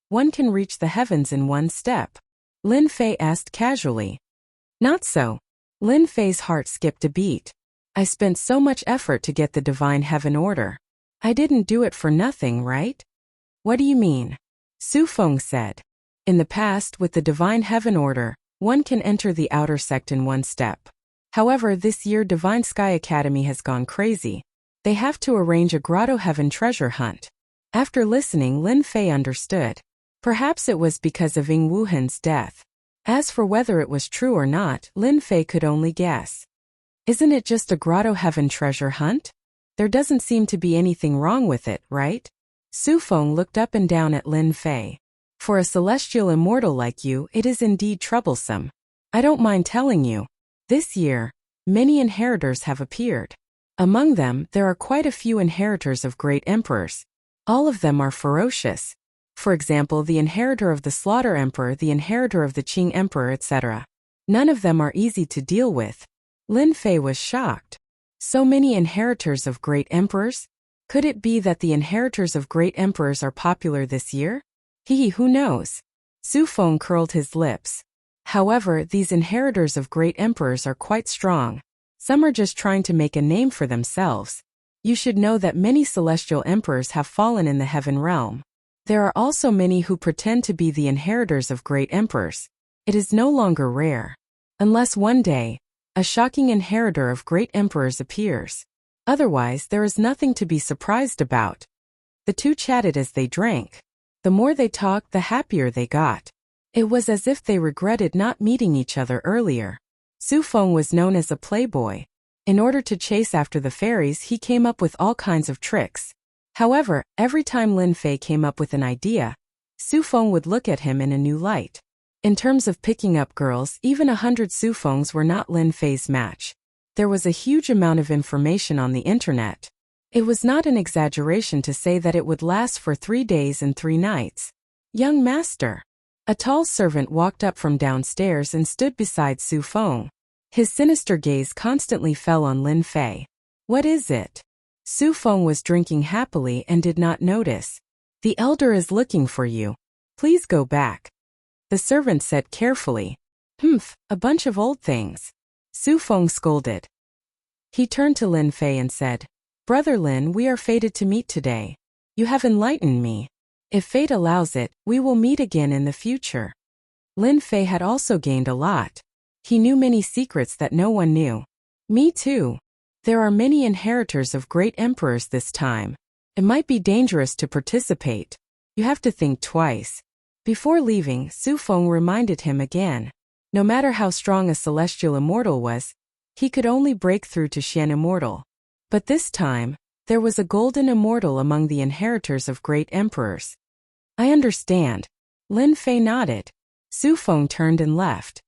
one can reach the heavens in one step? Lin Fei asked casually. Not so. Lin Fei's heart skipped a beat. I spent so much effort to get the Divine Heaven Order. I didn't do it for nothing, right? What do you mean? Su Feng said. In the past, with the Divine Heaven Order, one can enter the outer sect in one step. However, this year Divine Sky Academy has gone crazy. They have to arrange a Grotto Heaven treasure hunt. After listening, Lin Fei understood. Perhaps it was because of Ying Wuhan's death. As for whether it was true or not, Lin Fei could only guess. Isn't it just a grotto heaven treasure hunt? There doesn't seem to be anything wrong with it, right? Su Feng looked up and down at Lin Fei. For a celestial immortal like you, it is indeed troublesome. I don't mind telling you. This year, many inheritors have appeared. Among them, there are quite a few inheritors of great emperors. All of them are ferocious. For example, the inheritor of the Slaughter Emperor, the inheritor of the Qing Emperor, etc. None of them are easy to deal with. Lin Fei was shocked. So many inheritors of great emperors? Could it be that the inheritors of great emperors are popular this year? Who knows? Su Feng curled his lips. However, these inheritors of great emperors are quite strong. Some are just trying to make a name for themselves. You should know that many celestial emperors have fallen in the heaven realm. There are also many who pretend to be the inheritors of great emperors. It is no longer rare. Unless one day, a shocking inheritor of great emperors appears. Otherwise, there is nothing to be surprised about. The two chatted as they drank. The more they talked, the happier they got. It was as if they regretted not meeting each other earlier. Su Feng was known as a playboy. In order to chase after the fairies, he came up with all kinds of tricks. However, every time Lin Fei came up with an idea, Su Feng would look at him in a new light. In terms of picking up girls, even 100 Su Fengs were not Lin Fei's match. There was a huge amount of information on the internet. It was not an exaggeration to say that it would last for 3 days and 3 nights. Young master. A tall servant walked up from downstairs and stood beside Su Feng. His sinister gaze constantly fell on Lin Fei. What is it? Su Feng was drinking happily and did not notice. The elder is looking for you. Please go back. The servant said carefully. A bunch of old things. Su Feng scolded. He turned to Lin Fei and said, Brother Lin, we are fated to meet today. You have enlightened me. If fate allows it, we will meet again in the future. Lin Fei had also gained a lot. He knew many secrets that no one knew. Me too. There are many inheritors of great emperors this time. It might be dangerous to participate. You have to think twice. Before leaving, Su Feng reminded him again. No matter how strong a celestial immortal was, he could only break through to Xian Immortal. But this time, there was a golden immortal among the inheritors of great emperors. I understand. Lin Fei nodded. Su Feng turned and left.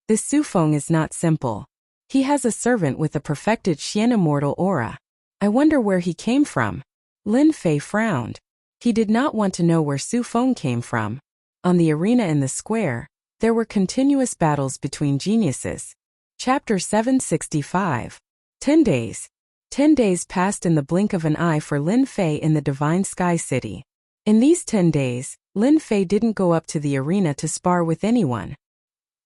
This Su Feng is not simple. He has a servant with a perfected Xian Immortal aura. I wonder where he came from. Lin Fei frowned. He did not want to know where Su Feng came from. On the arena in the square, there were continuous battles between geniuses. Chapter 765. 10 days. 10 days passed in the blink of an eye for Lin Fei in the Divine Sky City. In these 10 days, Lin Fei didn't go up to the arena to spar with anyone.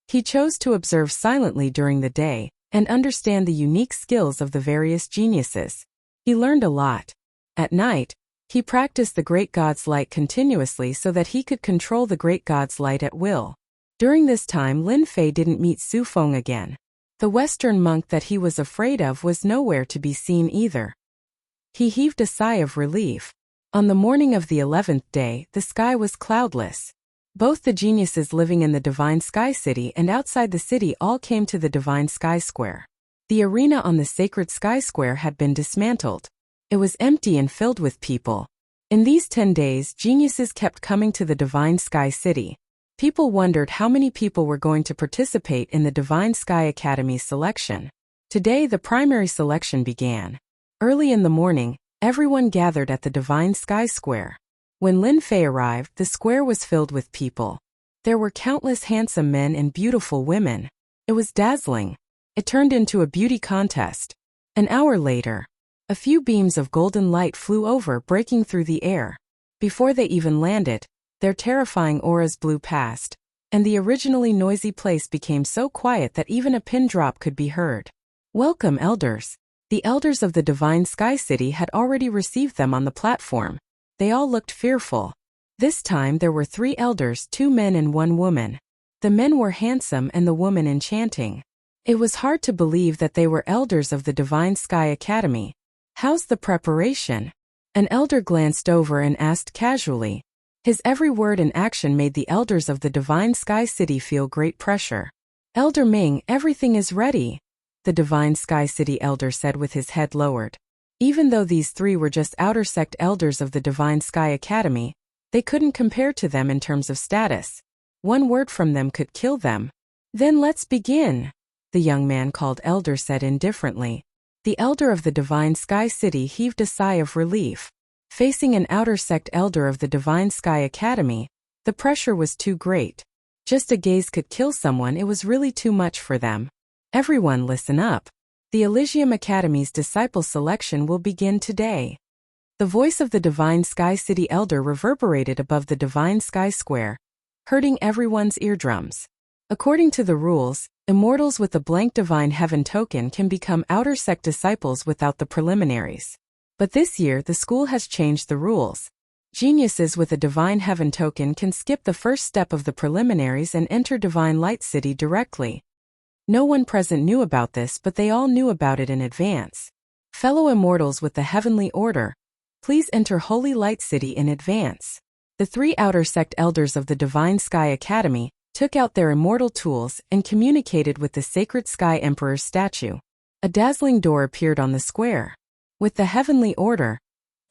He chose to observe silently during the day and understand the unique skills of the various geniuses. He learned a lot. At night, he practiced the Great God's light continuously so that he could control the Great God's light at will. During this time, Lin Fei didn't meet Su Feng again. The Western monk that he was afraid of was nowhere to be seen either. He heaved a sigh of relief. On the morning of the 11th day, the sky was cloudless. Both the geniuses living in the Divine Sky City and outside the city all came to the Divine Sky Square. The arena on the Sacred Sky Square had been dismantled. It was empty and filled with people. In these 10 days, geniuses kept coming to the Divine Sky City. People wondered how many people were going to participate in the Divine Sky Academy selection. Today, the primary selection began. Early in the morning, everyone gathered at the Divine Sky Square. When Lin Fei arrived, the square was filled with people. There were countless handsome men and beautiful women. It was dazzling. It turned into a beauty contest. An hour later, a few beams of golden light flew over, breaking through the air. Before they even landed, their terrifying auras blew past, and the originally noisy place became so quiet that even a pin drop could be heard. Welcome, elders. The elders of the Divine Sky City had already received them on the platform. They all looked fearful. This time there were 3 elders, 2 men and 1 woman. The men were handsome and the woman enchanting. It was hard to believe that they were elders of the Divine Sky Academy. How's the preparation? An elder glanced over and asked casually. His every word and action made the elders of the Divine Sky City feel great pressure. "Elder Ming, everything is ready," the Divine Sky City elder said with his head lowered. Even though these three were just outer sect elders of the Divine Sky Academy, they couldn't compare to them in terms of status. One word from them could kill them. "Then let's begin," the young man called elder said indifferently. The elder of the Divine Sky City heaved a sigh of relief. Facing an outer sect elder of the Divine Sky Academy, the pressure was too great. Just a gaze could kill someone. It was really too much for them. "Everyone listen up. The Elysium Academy's disciple selection will begin today." The voice of the Divine Sky City elder reverberated above the Divine Sky Square, hurting everyone's eardrums. According to the rules, immortals with a blank Divine Heaven token can become outer sect disciples without the preliminaries. But this year the school has changed the rules. Geniuses with a Divine Heaven token can skip the first step of the preliminaries and enter Divine Light City directly. No one present knew about this, but they all knew about it in advance. "Fellow immortals with the Heavenly Order, please enter Holy Light City in advance." The three outer sect elders of the Divine Sky Academy took out their immortal tools and communicated with the Sacred Sky Emperor's statue. A dazzling door appeared on the square. "With the Heavenly Order,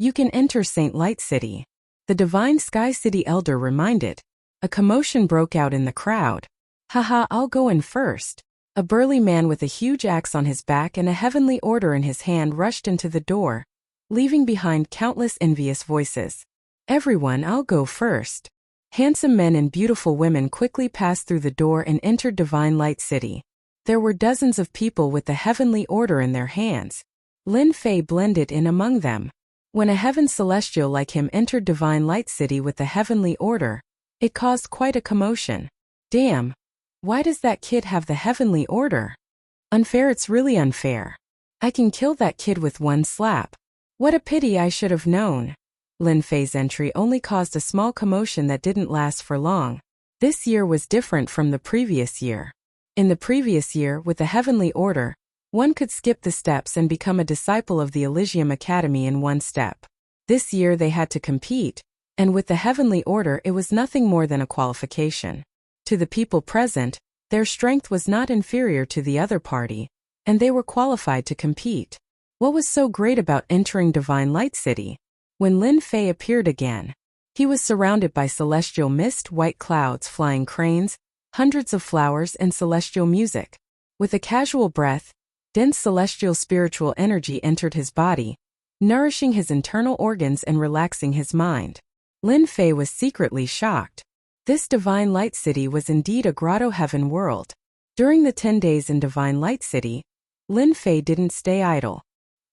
you can enter Saint Light City," the Divine Sky City elder reminded. A commotion broke out in the crowd. "Haha, I'll go in first." A burly man with a huge axe on his back and a Heavenly Order in his hand rushed into the door, leaving behind countless envious voices. "Everyone, I'll go first." Handsome men and beautiful women quickly passed through the door and entered Divine Light City. There were dozens of people with the Heavenly Order in their hands. Lin Fei blended in among them. When a heaven celestial like him entered Divine Light City with the Heavenly Order, it caused quite a commotion. "Damn! Why does that kid have the Heavenly Order? Unfair, it's really unfair. I can kill that kid with one slap. What a pity, I should have known." Lin Fei's entry only caused a small commotion that didn't last for long. This year was different from the previous year. In the previous year, with the Heavenly Order, one could skip the steps and become a disciple of the Elysium Academy in one step. This year they had to compete, and with the Heavenly Order it was nothing more than a qualification. To the people present, their strength was not inferior to the other party, and they were qualified to compete. What was so great about entering Divine Light City? When Lin Fei appeared again, he was surrounded by celestial mist, white clouds, flying cranes, hundreds of flowers, and celestial music. With a casual breath, dense celestial spiritual energy entered his body, nourishing his internal organs and relaxing his mind. Lin Fei was secretly shocked. This Divine Light City was indeed a grotto heaven world. During the 10 days in Divine Light City, Lin Fei didn't stay idle.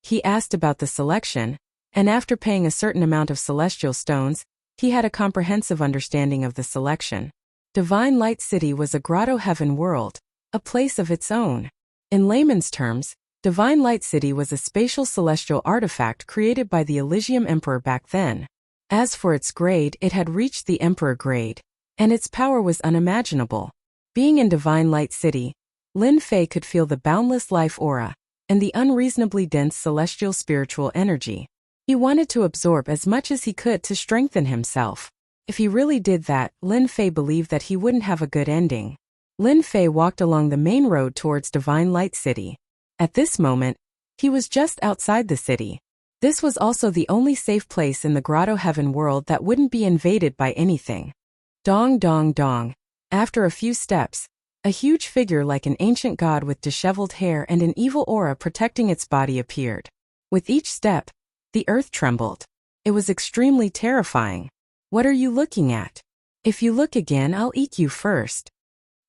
He asked about the selection, and after paying a certain amount of celestial stones, he had a comprehensive understanding of the selection. Divine Light City was a grotto heaven world, a place of its own. In layman's terms, Divine Light City was a spatial celestial artifact created by the Elysium Emperor back then. As for its grade, it had reached the Emperor grade, and its power was unimaginable. Being in Divine Light City, Lin Fei could feel the boundless life aura and the unreasonably dense celestial spiritual energy. He wanted to absorb as much as he could to strengthen himself. If he really did that, Lin Fei believed that he wouldn't have a good ending. Lin Fei walked along the main road towards Divine Light City. At this moment, he was just outside the city. This was also the only safe place in the grotto heaven world that wouldn't be invaded by anything. Dong dong dong. After a few steps, a huge figure like an ancient god with disheveled hair and an evil aura protecting its body appeared. With each step, the earth trembled. It was extremely terrifying. "What are you looking at? If you look again, I'll eat you first."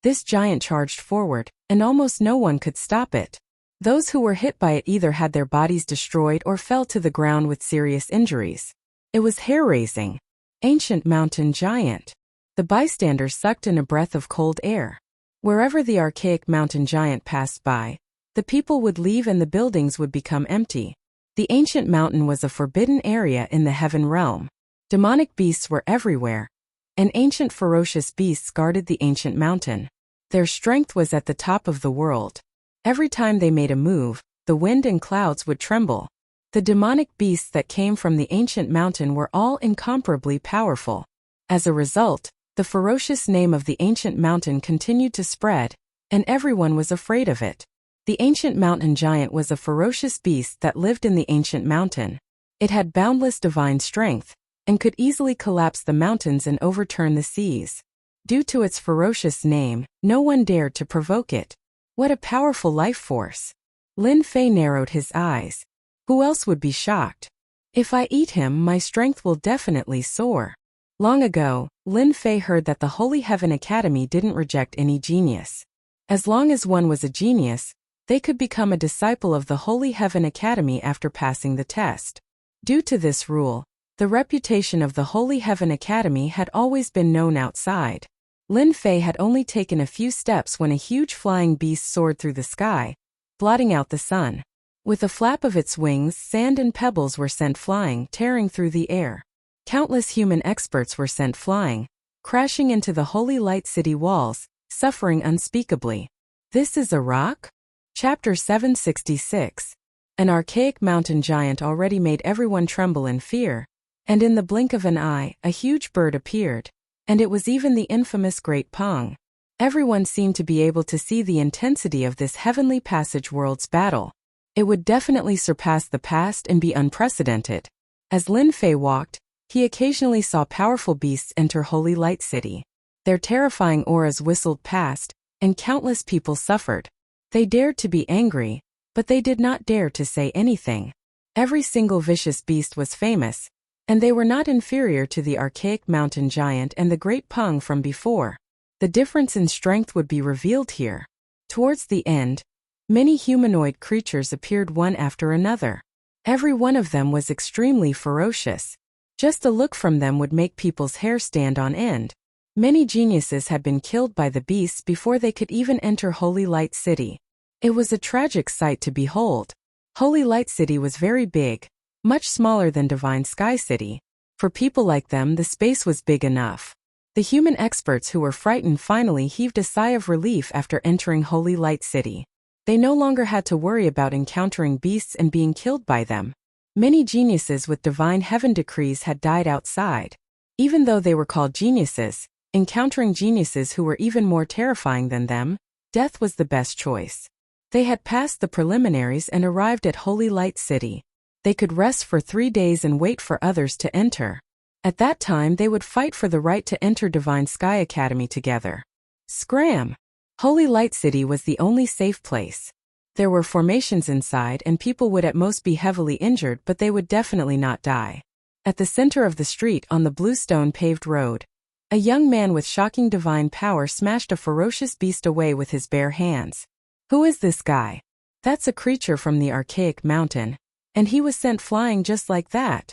This giant charged forward, and almost no one could stop it. Those who were hit by it either had their bodies destroyed or fell to the ground with serious injuries. It was hair-raising. Ancient mountain giant. The bystanders sucked in a breath of cold air. Wherever the archaic mountain giant passed by, the people would leave and the buildings would become empty. The ancient mountain was a forbidden area in the heaven realm. Demonic beasts were everywhere, and ancient ferocious beasts guarded the ancient mountain. Their strength was at the top of the world. Every time they made a move, the wind and clouds would tremble. The demonic beasts that came from the ancient mountain were all incomparably powerful. As a result, the ferocious name of the ancient mountain continued to spread, and everyone was afraid of it. The ancient mountain giant was a ferocious beast that lived in the ancient mountain. It had boundless divine strength, and could easily collapse the mountains and overturn the seas. Due to its ferocious name, no one dared to provoke it. What a powerful life force! Lin Fei narrowed his eyes. Who else would be shocked? If I eat him, my strength will definitely soar. Long ago, Lin Fei heard that the Holy Heaven Academy didn't reject any genius. As long as one was a genius, they could become a disciple of the Holy Heaven Academy after passing the test. Due to this rule, the reputation of the Holy Heaven Academy had always been known outside. Lin Fei had only taken a few steps when a huge flying beast soared through the sky, blotting out the sun. With a flap of its wings, sand and pebbles were sent flying, tearing through the air. Countless human experts were sent flying, crashing into the Holy Light City walls, suffering unspeakably. This is a rock? Chapter 766. An archaic mountain giant already made everyone tremble in fear, and in the blink of an eye, a huge bird appeared, and it was even the infamous Great Pong. Everyone seemed to be able to see the intensity of this heavenly passage world's battle. It would definitely surpass the past and be unprecedented. As Lin Fei walked, he occasionally saw powerful beasts enter Holy Light City. Their terrifying auras whistled past, and countless people suffered. They dared to be angry, but they did not dare to say anything. Every single vicious beast was famous, and they were not inferior to the archaic mountain giant and the Great Pong from before. The difference in strength would be revealed here. Towards the end, many humanoid creatures appeared one after another. Every one of them was extremely ferocious. Just a look from them would make people's hair stand on end. Many geniuses had been killed by the beasts before they could even enter Holy Light City. It was a tragic sight to behold. Holy Light City was very big, much smaller than Divine Sky City. For people like them, the space was big enough. The human experts who were frightened finally heaved a sigh of relief after entering Holy Light City. They no longer had to worry about encountering beasts and being killed by them. Many geniuses with divine heaven decrees had died outside. Even though they were called geniuses, encountering geniuses who were even more terrifying than them, death was the best choice. They had passed the preliminaries and arrived at Holy Light City. They could rest for 3 days and wait for others to enter. At that time they would fight for the right to enter Divine Sky Academy together. Scram! Holy Light City was the only safe place. There were formations inside and people would at most be heavily injured, but they would definitely not die. At the center of the street on the bluestone paved road, a young man with shocking divine power smashed a ferocious beast away with his bare hands. Who is this guy? That's a creature from the archaic mountain, and he was sent flying just like that.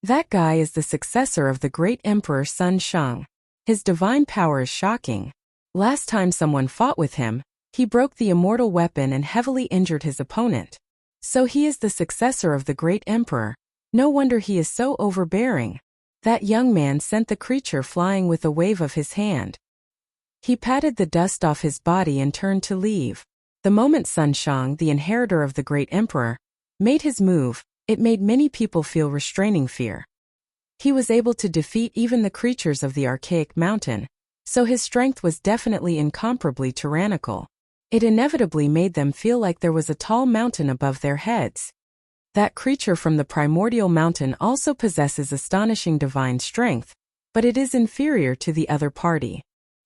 That guy is the successor of the great Emperor Sun Shang. His divine power is shocking. Last time someone fought with him, he broke the immortal weapon and heavily injured his opponent. So he is the successor of the great emperor. No wonder he is so overbearing. That young man sent the creature flying with a wave of his hand. He patted the dust off his body and turned to leave. The moment Sun Shang, the inheritor of the great emperor, made his move, it made many people feel restraining fear. He was able to defeat even the creatures of the archaic mountain, so his strength was definitely incomparably tyrannical. It inevitably made them feel like there was a tall mountain above their heads. That creature from the primordial mountain also possesses astonishing divine strength, but it is inferior to the other party.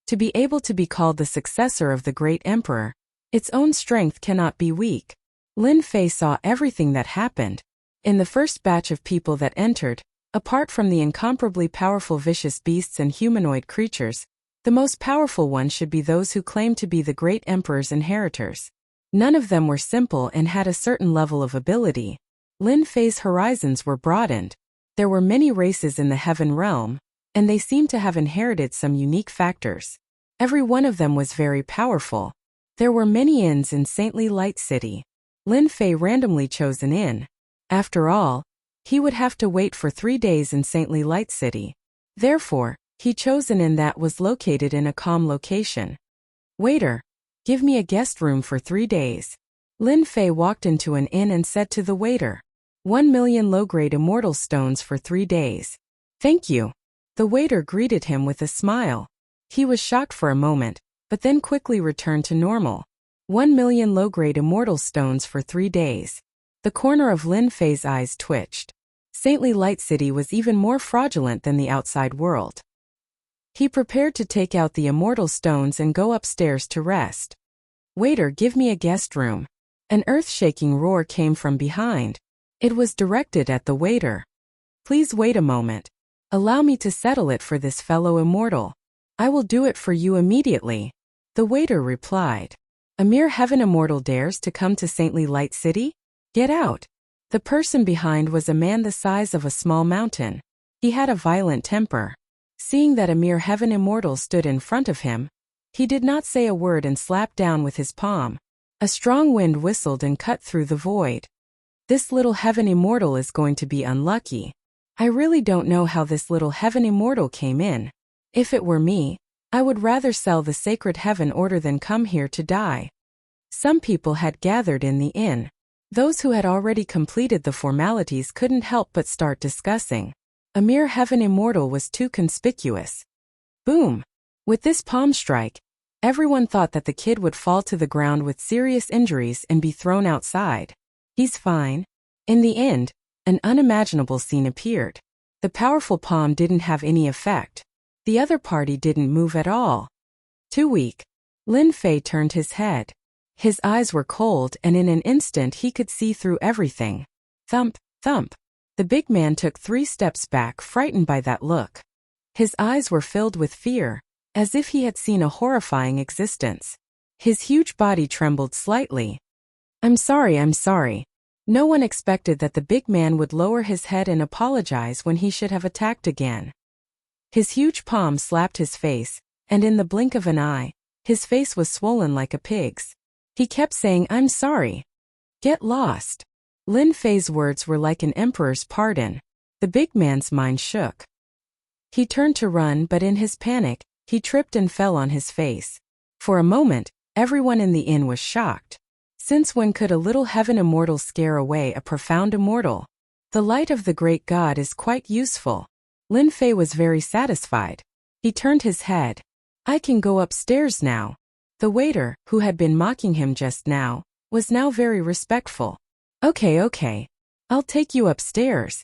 To be able to be called the successor of the great emperor, its own strength cannot be weak. Lin Fei saw everything that happened. In the first batch of people that entered, apart from the incomparably powerful vicious beasts and humanoid creatures, the most powerful ones should be those who claim to be the great emperor's inheritors. None of them were simple and had a certain level of ability. Lin Fei's horizons were broadened. There were many races in the heaven realm, and they seemed to have inherited some unique factors. Every one of them was very powerful. There were many inns in Saintly Light City. Lin Fei randomly chose an inn. After all, he would have to wait for 3 days in Saintly Light City. Therefore, he chose an inn that was located in a calm location. Waiter, give me a guest room for 3 days. Lin Fei walked into an inn and said to the waiter, 1 million low-grade immortal stones for 3 days. Thank you. The waiter greeted him with a smile. He was shocked for a moment, but then quickly returned to normal. 1,000,000 low-grade immortal stones for 3 days. The corner of Lin Fei's eyes twitched. Saintly Light City was even more fraudulent than the outside world. He prepared to take out the immortal stones and go upstairs to rest. "Waiter, give me a guest room." An earth-shaking roar came from behind. It was directed at the waiter. "Please wait a moment. Allow me to settle it for this fellow immortal. I will do it for you immediately," the waiter replied. "A mere heaven immortal dares to come to Saintly Light City? Get out." The person behind was a man the size of a small mountain. He had a violent temper. Seeing that a mere heaven immortal stood in front of him, he did not say a word and slapped down with his palm. A strong wind whistled and cut through the void. "This little heaven immortal is going to be unlucky. I really don't know how this little heaven immortal came in. If it were me, I would rather sell the sacred heaven order than come here to die." Some people had gathered in the inn. Those who had already completed the formalities couldn't help but start discussing. A mere heaven immortal was too conspicuous. Boom! With this palm strike, everyone thought that the kid would fall to the ground with serious injuries and be thrown outside. "He's fine." In the end, an unimaginable scene appeared. The powerful palm didn't have any effect. The other party didn't move at all. Too weak. Lin Fei turned his head. His eyes were cold and in an instant he could see through everything. Thump, thump. The big man took 3 steps back, frightened by that look. His eyes were filled with fear, as if he had seen a horrifying existence. His huge body trembled slightly. I'm sorry. No one expected that the big man would lower his head and apologize when he should have attacked again. His huge palm slapped his face, and in the blink of an eye, his face was swollen like a pig's. He kept saying, "I'm sorry. Get lost." Lin Fei's words were like an emperor's pardon. The big man's mind shook. He turned to run, but in his panic, he tripped and fell on his face. For a moment, everyone in the inn was shocked. Since when could a little heaven immortal scare away a profound immortal? The light of the great god is quite useful. Lin Fei was very satisfied. He turned his head. "I can go upstairs now." The waiter, who had been mocking him just now, was now very respectful. Okay. I'll take you upstairs."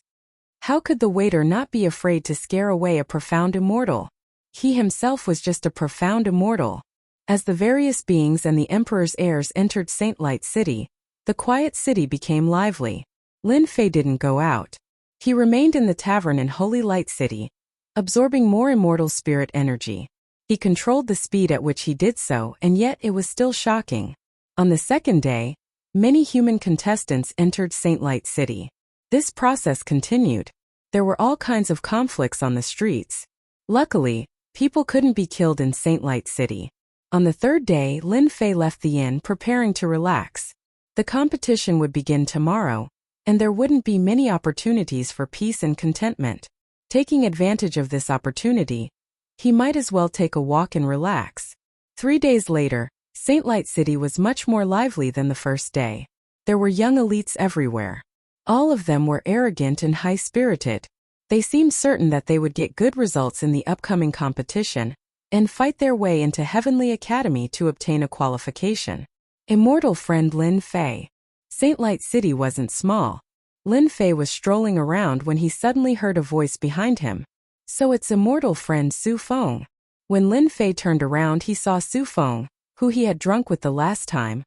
How could the waiter not be afraid to scare away a profound immortal? He himself was just a profound immortal. As the various beings and the emperor's heirs entered Saint Light City, the quiet city became lively. Lin Fei didn't go out. He remained in the tavern in Holy Light City, absorbing more immortal spirit energy. He controlled the speed at which he did so, and yet it was still shocking. On the second day, many human contestants entered Saint Light City. This process continued. There were all kinds of conflicts on the streets. Luckily, people couldn't be killed in Saint Light City. On the third day, Lin Fei left the inn preparing to relax. The competition would begin tomorrow, and there wouldn't be many opportunities for peace and contentment. Taking advantage of this opportunity, he might as well take a walk and relax. 3 days later, Saint Light City was much more lively than the first day. There were young elites everywhere. All of them were arrogant and high-spirited. They seemed certain that they would get good results in the upcoming competition and fight their way into Heavenly Academy to obtain a qualification. Immortal friend Lin Fei. Saint Light City wasn't small. Lin Fei was strolling around when he suddenly heard a voice behind him. So it's immortal friend Su Feng. When Lin Fei turned around, he saw Su Feng, who he had drunk with the last time,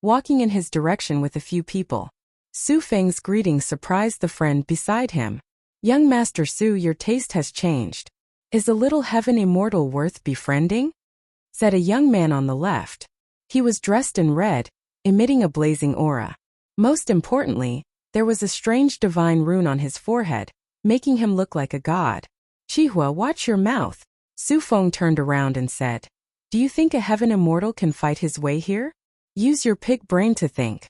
walking in his direction with a few people. Su Feng's greeting surprised the friend beside him. "Young Master Su, your taste has changed. Is a little heaven immortal worth befriending?" said a young man on the left. He was dressed in red, emitting a blazing aura. Most importantly, there was a strange divine rune on his forehead, making him look like a god. "Chihua, watch your mouth." Su Feng turned around and said, "Do you think a heaven immortal can fight his way here? Use your pig brain to think."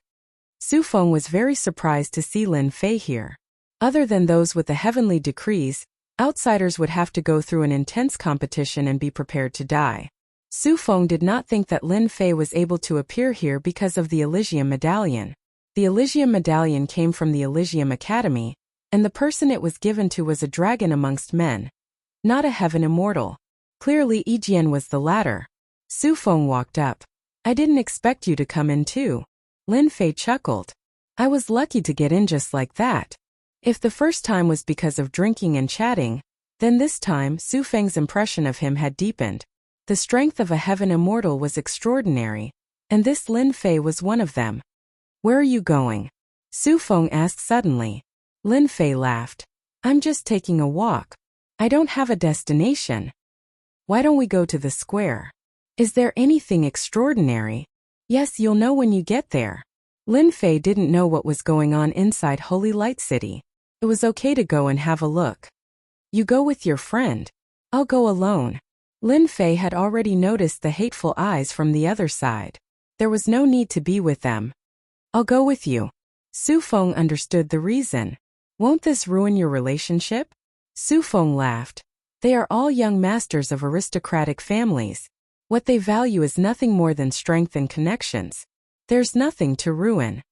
Su Feng was very surprised to see Lin Fei here. Other than those with the heavenly decrees, outsiders would have to go through an intense competition and be prepared to die. Su Feng did not think that Lin Fei was able to appear here because of the Elysium Medallion. The Elysium Medallion came from the Elysium Academy, and the person it was given to was a dragon amongst men. not a heaven immortal. Clearly Yijian was the latter. Su Feng walked up. I didn't expect you to come in too. Lin Fei chuckled. I was lucky to get in just like that. If the first time was because of drinking and chatting, then this time Su Feng's impression of him had deepened. The strength of a heaven immortal was extraordinary, and this Lin Fei was one of them. Where are you going? Su Feng asked suddenly. Lin Fei laughed. I'm just taking a walk. I don't have a destination. Why don't we go to the square? Is there anything extraordinary? Yes, you'll know when you get there. Lin Fei didn't know what was going on inside Holy Light City. It was okay to go and have a look. You go with your friend. I'll go alone. Lin Fei had already noticed the hateful eyes from the other side. There was no need to be with them. I'll go with you. Su Feng understood the reason. Won't this ruin your relationship? Su Feng laughed. They are all young masters of aristocratic families. What they value is nothing more than strength and connections. There's nothing to ruin.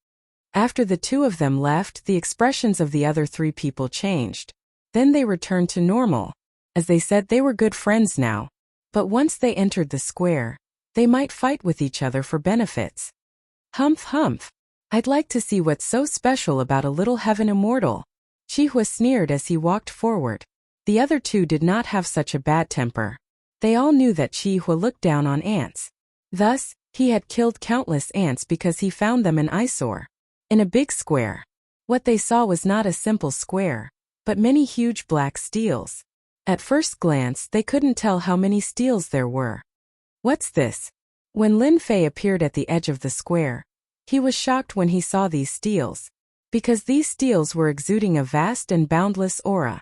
After the two of them left, the expressions of the other three people changed. Then they returned to normal. As they said, they were good friends now. But once they entered the square, they might fight with each other for benefits. Humph humph. I'd like to see what's so special about a little heaven immortal. Qihua sneered as he walked forward. The other two did not have such a bad temper. They all knew that Qihua looked down on ants. Thus, he had killed countless ants because he found them an eyesore. In a big square. What they saw was not a simple square, but many huge black steels. At first glance, they couldn't tell how many steels there were. What's this? When Lin Fei appeared at the edge of the square, he was shocked when he saw these steels, because these steels were exuding a vast and boundless aura.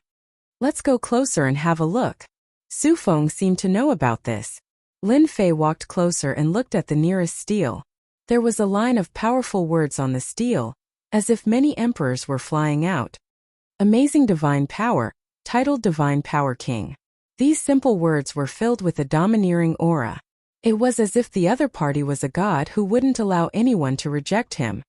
Let's go closer and have a look. Su Feng seemed to know about this. Lin Fei walked closer and looked at the nearest steel. There was a line of powerful words on the steel, as if many emperors were flying out. Amazing divine power, titled Divine Power King. These simple words were filled with a domineering aura. It was as if the other party was a god who wouldn't allow anyone to reject him.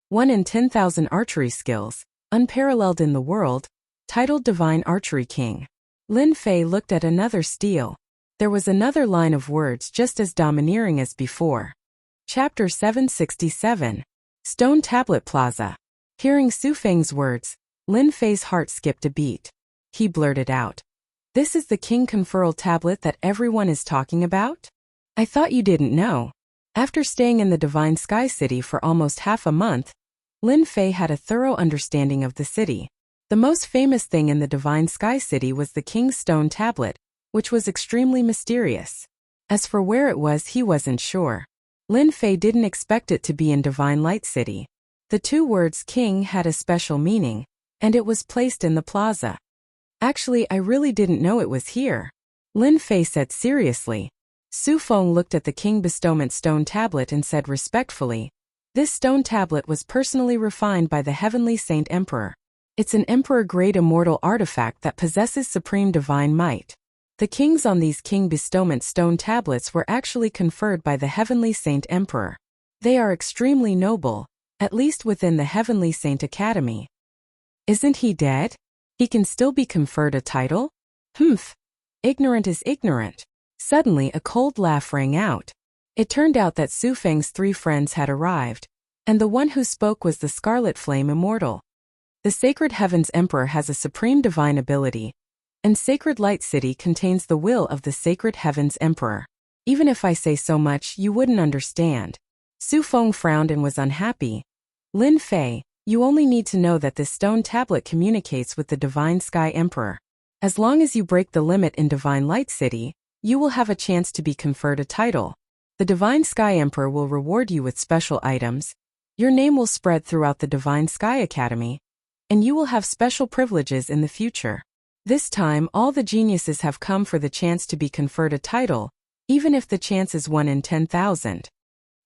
1 in 10,000 archery skills, unparalleled in the world, titled Divine Archery King. Lin Fei looked at another steel. There was another line of words just as domineering as before. Chapter 767. Stone Tablet Plaza. Hearing Su Feng's words, Lin Fei's heart skipped a beat. He blurted out. This is the King Conferral tablet that everyone is talking about? I thought you didn't know. After staying in the Divine Sky City for almost half a month, Lin Fei had a thorough understanding of the city. The most famous thing in the Divine Sky City was the King's Stone Tablet, which was extremely mysterious. As for where it was, he wasn't sure. Lin Fei didn't expect it to be in Divine Light City. The two words king had a special meaning, and it was placed in the plaza. Actually, I really didn't know it was here. Lin Fei said seriously. Su Feng looked at the King Bestowment Stone Tablet and said respectfully, this stone tablet was personally refined by the Heavenly Saint Emperor. It's an Emperor-grade immortal artifact that possesses supreme divine might. The kings on these King Bestowment Stone Tablets were actually conferred by the Heavenly Saint Emperor. They are extremely noble, at least within the Heavenly Saint Academy. Isn't he dead? He can still be conferred a title? Humph. Ignorant is ignorant. Suddenly a cold laugh rang out. It turned out that Su Feng's three friends had arrived, and the one who spoke was the Scarlet Flame Immortal. The Sacred Heavens Emperor has a supreme divine ability, and Sacred Light City contains the will of the Sacred Heavens Emperor. Even if I say so much, you wouldn't understand. Su Feng frowned and was unhappy. Lin Fei, you only need to know that this stone tablet communicates with the Divine Sky Emperor. As long as you break the limit in Divine Light City, you will have a chance to be conferred a title. The Divine Sky Emperor will reward you with special items. Your name will spread throughout the Divine Sky Academy, and you will have special privileges in the future. This time, all the geniuses have come for the chance to be conferred a title, even if the chance is 1 in 10,000.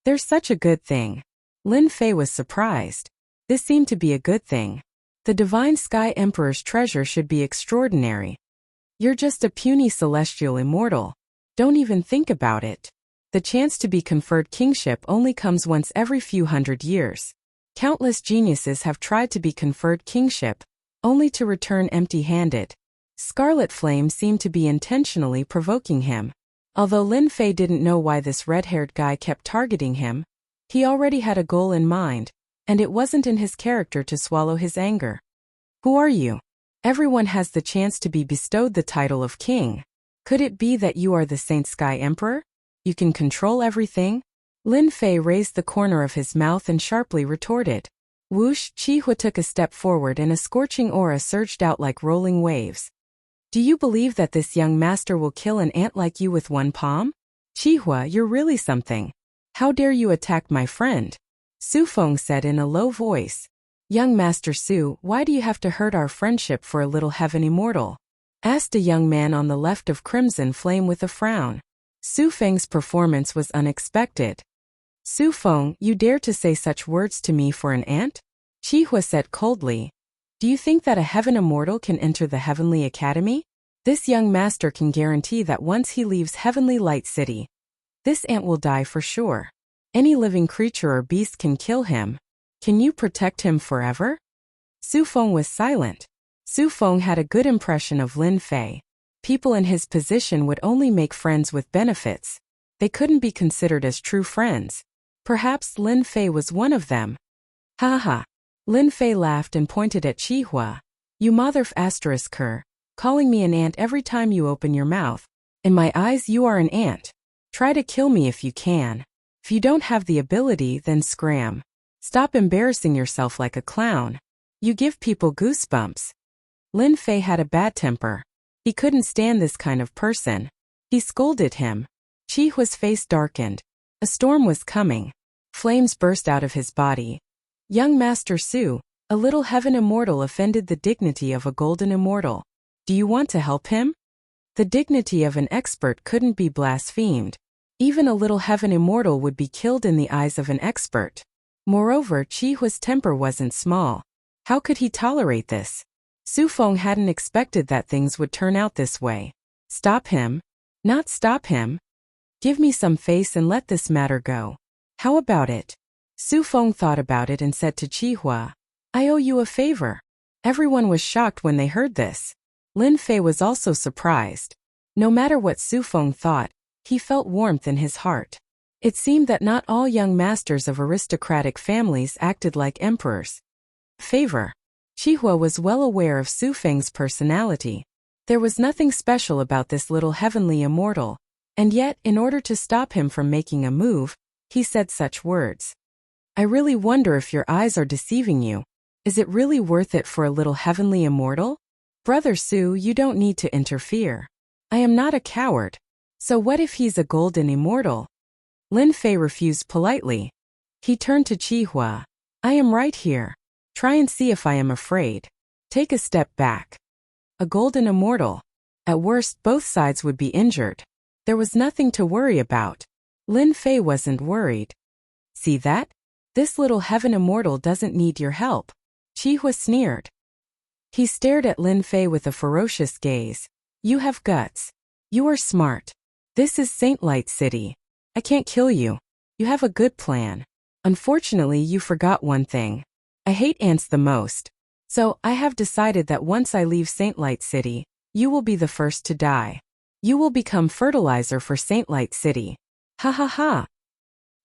There's such a good thing. Lin Fei was surprised. This seemed to be a good thing. The Divine Sky Emperor's treasure should be extraordinary. You're just a puny celestial immortal. Don't even think about it. The chance to be conferred kingship only comes once every few hundred years. Countless geniuses have tried to be conferred kingship, only to return empty-handed. Scarlet Flame seemed to be intentionally provoking him. Although Lin Fei didn't know why this red-haired guy kept targeting him, he already had a goal in mind, and it wasn't in his character to swallow his anger. Who are you? Everyone has the chance to be bestowed the title of king. Could it be that you are the Saint Sky Emperor? You can control everything? Lin Fei raised the corner of his mouth and sharply retorted. Whoosh! Qihua took a step forward and a scorching aura surged out like rolling waves. Do you believe that this young master will kill an ant like you with one palm? Qihua, you're really something. How dare you attack my friend? Su Feng said in a low voice. Young Master Su, why do you have to hurt our friendship for a little heaven immortal? Asked a young man on the left of Crimson Flame with a frown. Su Feng's performance was unexpected. Su Feng, you dare to say such words to me for an ant? Qihua said coldly. Do you think that a heaven immortal can enter the Heavenly Academy? This young master can guarantee that once he leaves Heavenly Light City, this ant will die for sure. Any living creature or beast can kill him. Can you protect him forever? Su Feng was silent. Su Feng had a good impression of Lin Fei. People in his position would only make friends with benefits. They couldn't be considered as true friends. Perhaps Lin Fei was one of them. Ha ha. Lin Fei laughed and pointed at Qihua. You mother***er, calling me an ant every time you open your mouth. In my eyes you are an ant. Try to kill me if you can. If you don't have the ability, then scram. Stop embarrassing yourself like a clown. You give people goosebumps. Lin Fei had a bad temper. He couldn't stand this kind of person. He scolded him. Qihua's face darkened. A storm was coming. Flames burst out of his body. Young Master Su, a little heaven immortal offended the dignity of a golden immortal. Do you want to help him? The dignity of an expert couldn't be blasphemed. Even a little heaven immortal would be killed in the eyes of an expert. Moreover, Qihua's temper wasn't small. How could he tolerate this? Su Feng hadn't expected that things would turn out this way. Stop him? Not stop him. Give me some face and let this matter go. How about it? Su Feng thought about it and said to Qihua, I owe you a favor. Everyone was shocked when they heard this. Lin Fei was also surprised. No matter what Su Feng thought, he felt warmth in his heart. It seemed that not all young masters of aristocratic families acted like emperors. Favor. Qihua was well aware of Su Feng's personality. There was nothing special about this little heavenly immortal, and yet, in order to stop him from making a move, he said such words. I really wonder if your eyes are deceiving you. Is it really worth it for a little heavenly immortal? Brother Su, you don't need to interfere. I am not a coward. So what if he's a golden immortal? Lin Fei refused politely. He turned to Qihua. I am right here. Try and see if I am afraid. Take a step back. A golden immortal. At worst, both sides would be injured. There was nothing to worry about. Lin Fei wasn't worried. See that? This little heaven immortal doesn't need your help. Qihua sneered. He stared at Lin Fei with a ferocious gaze. You have guts. You are smart. This is Saint Light City. I can't kill you. You have a good plan. Unfortunately, you forgot one thing. I hate ants the most. So, I have decided that once I leave Saint Light City, you will be the first to die. You will become fertilizer for Saint Light City. Ha ha ha.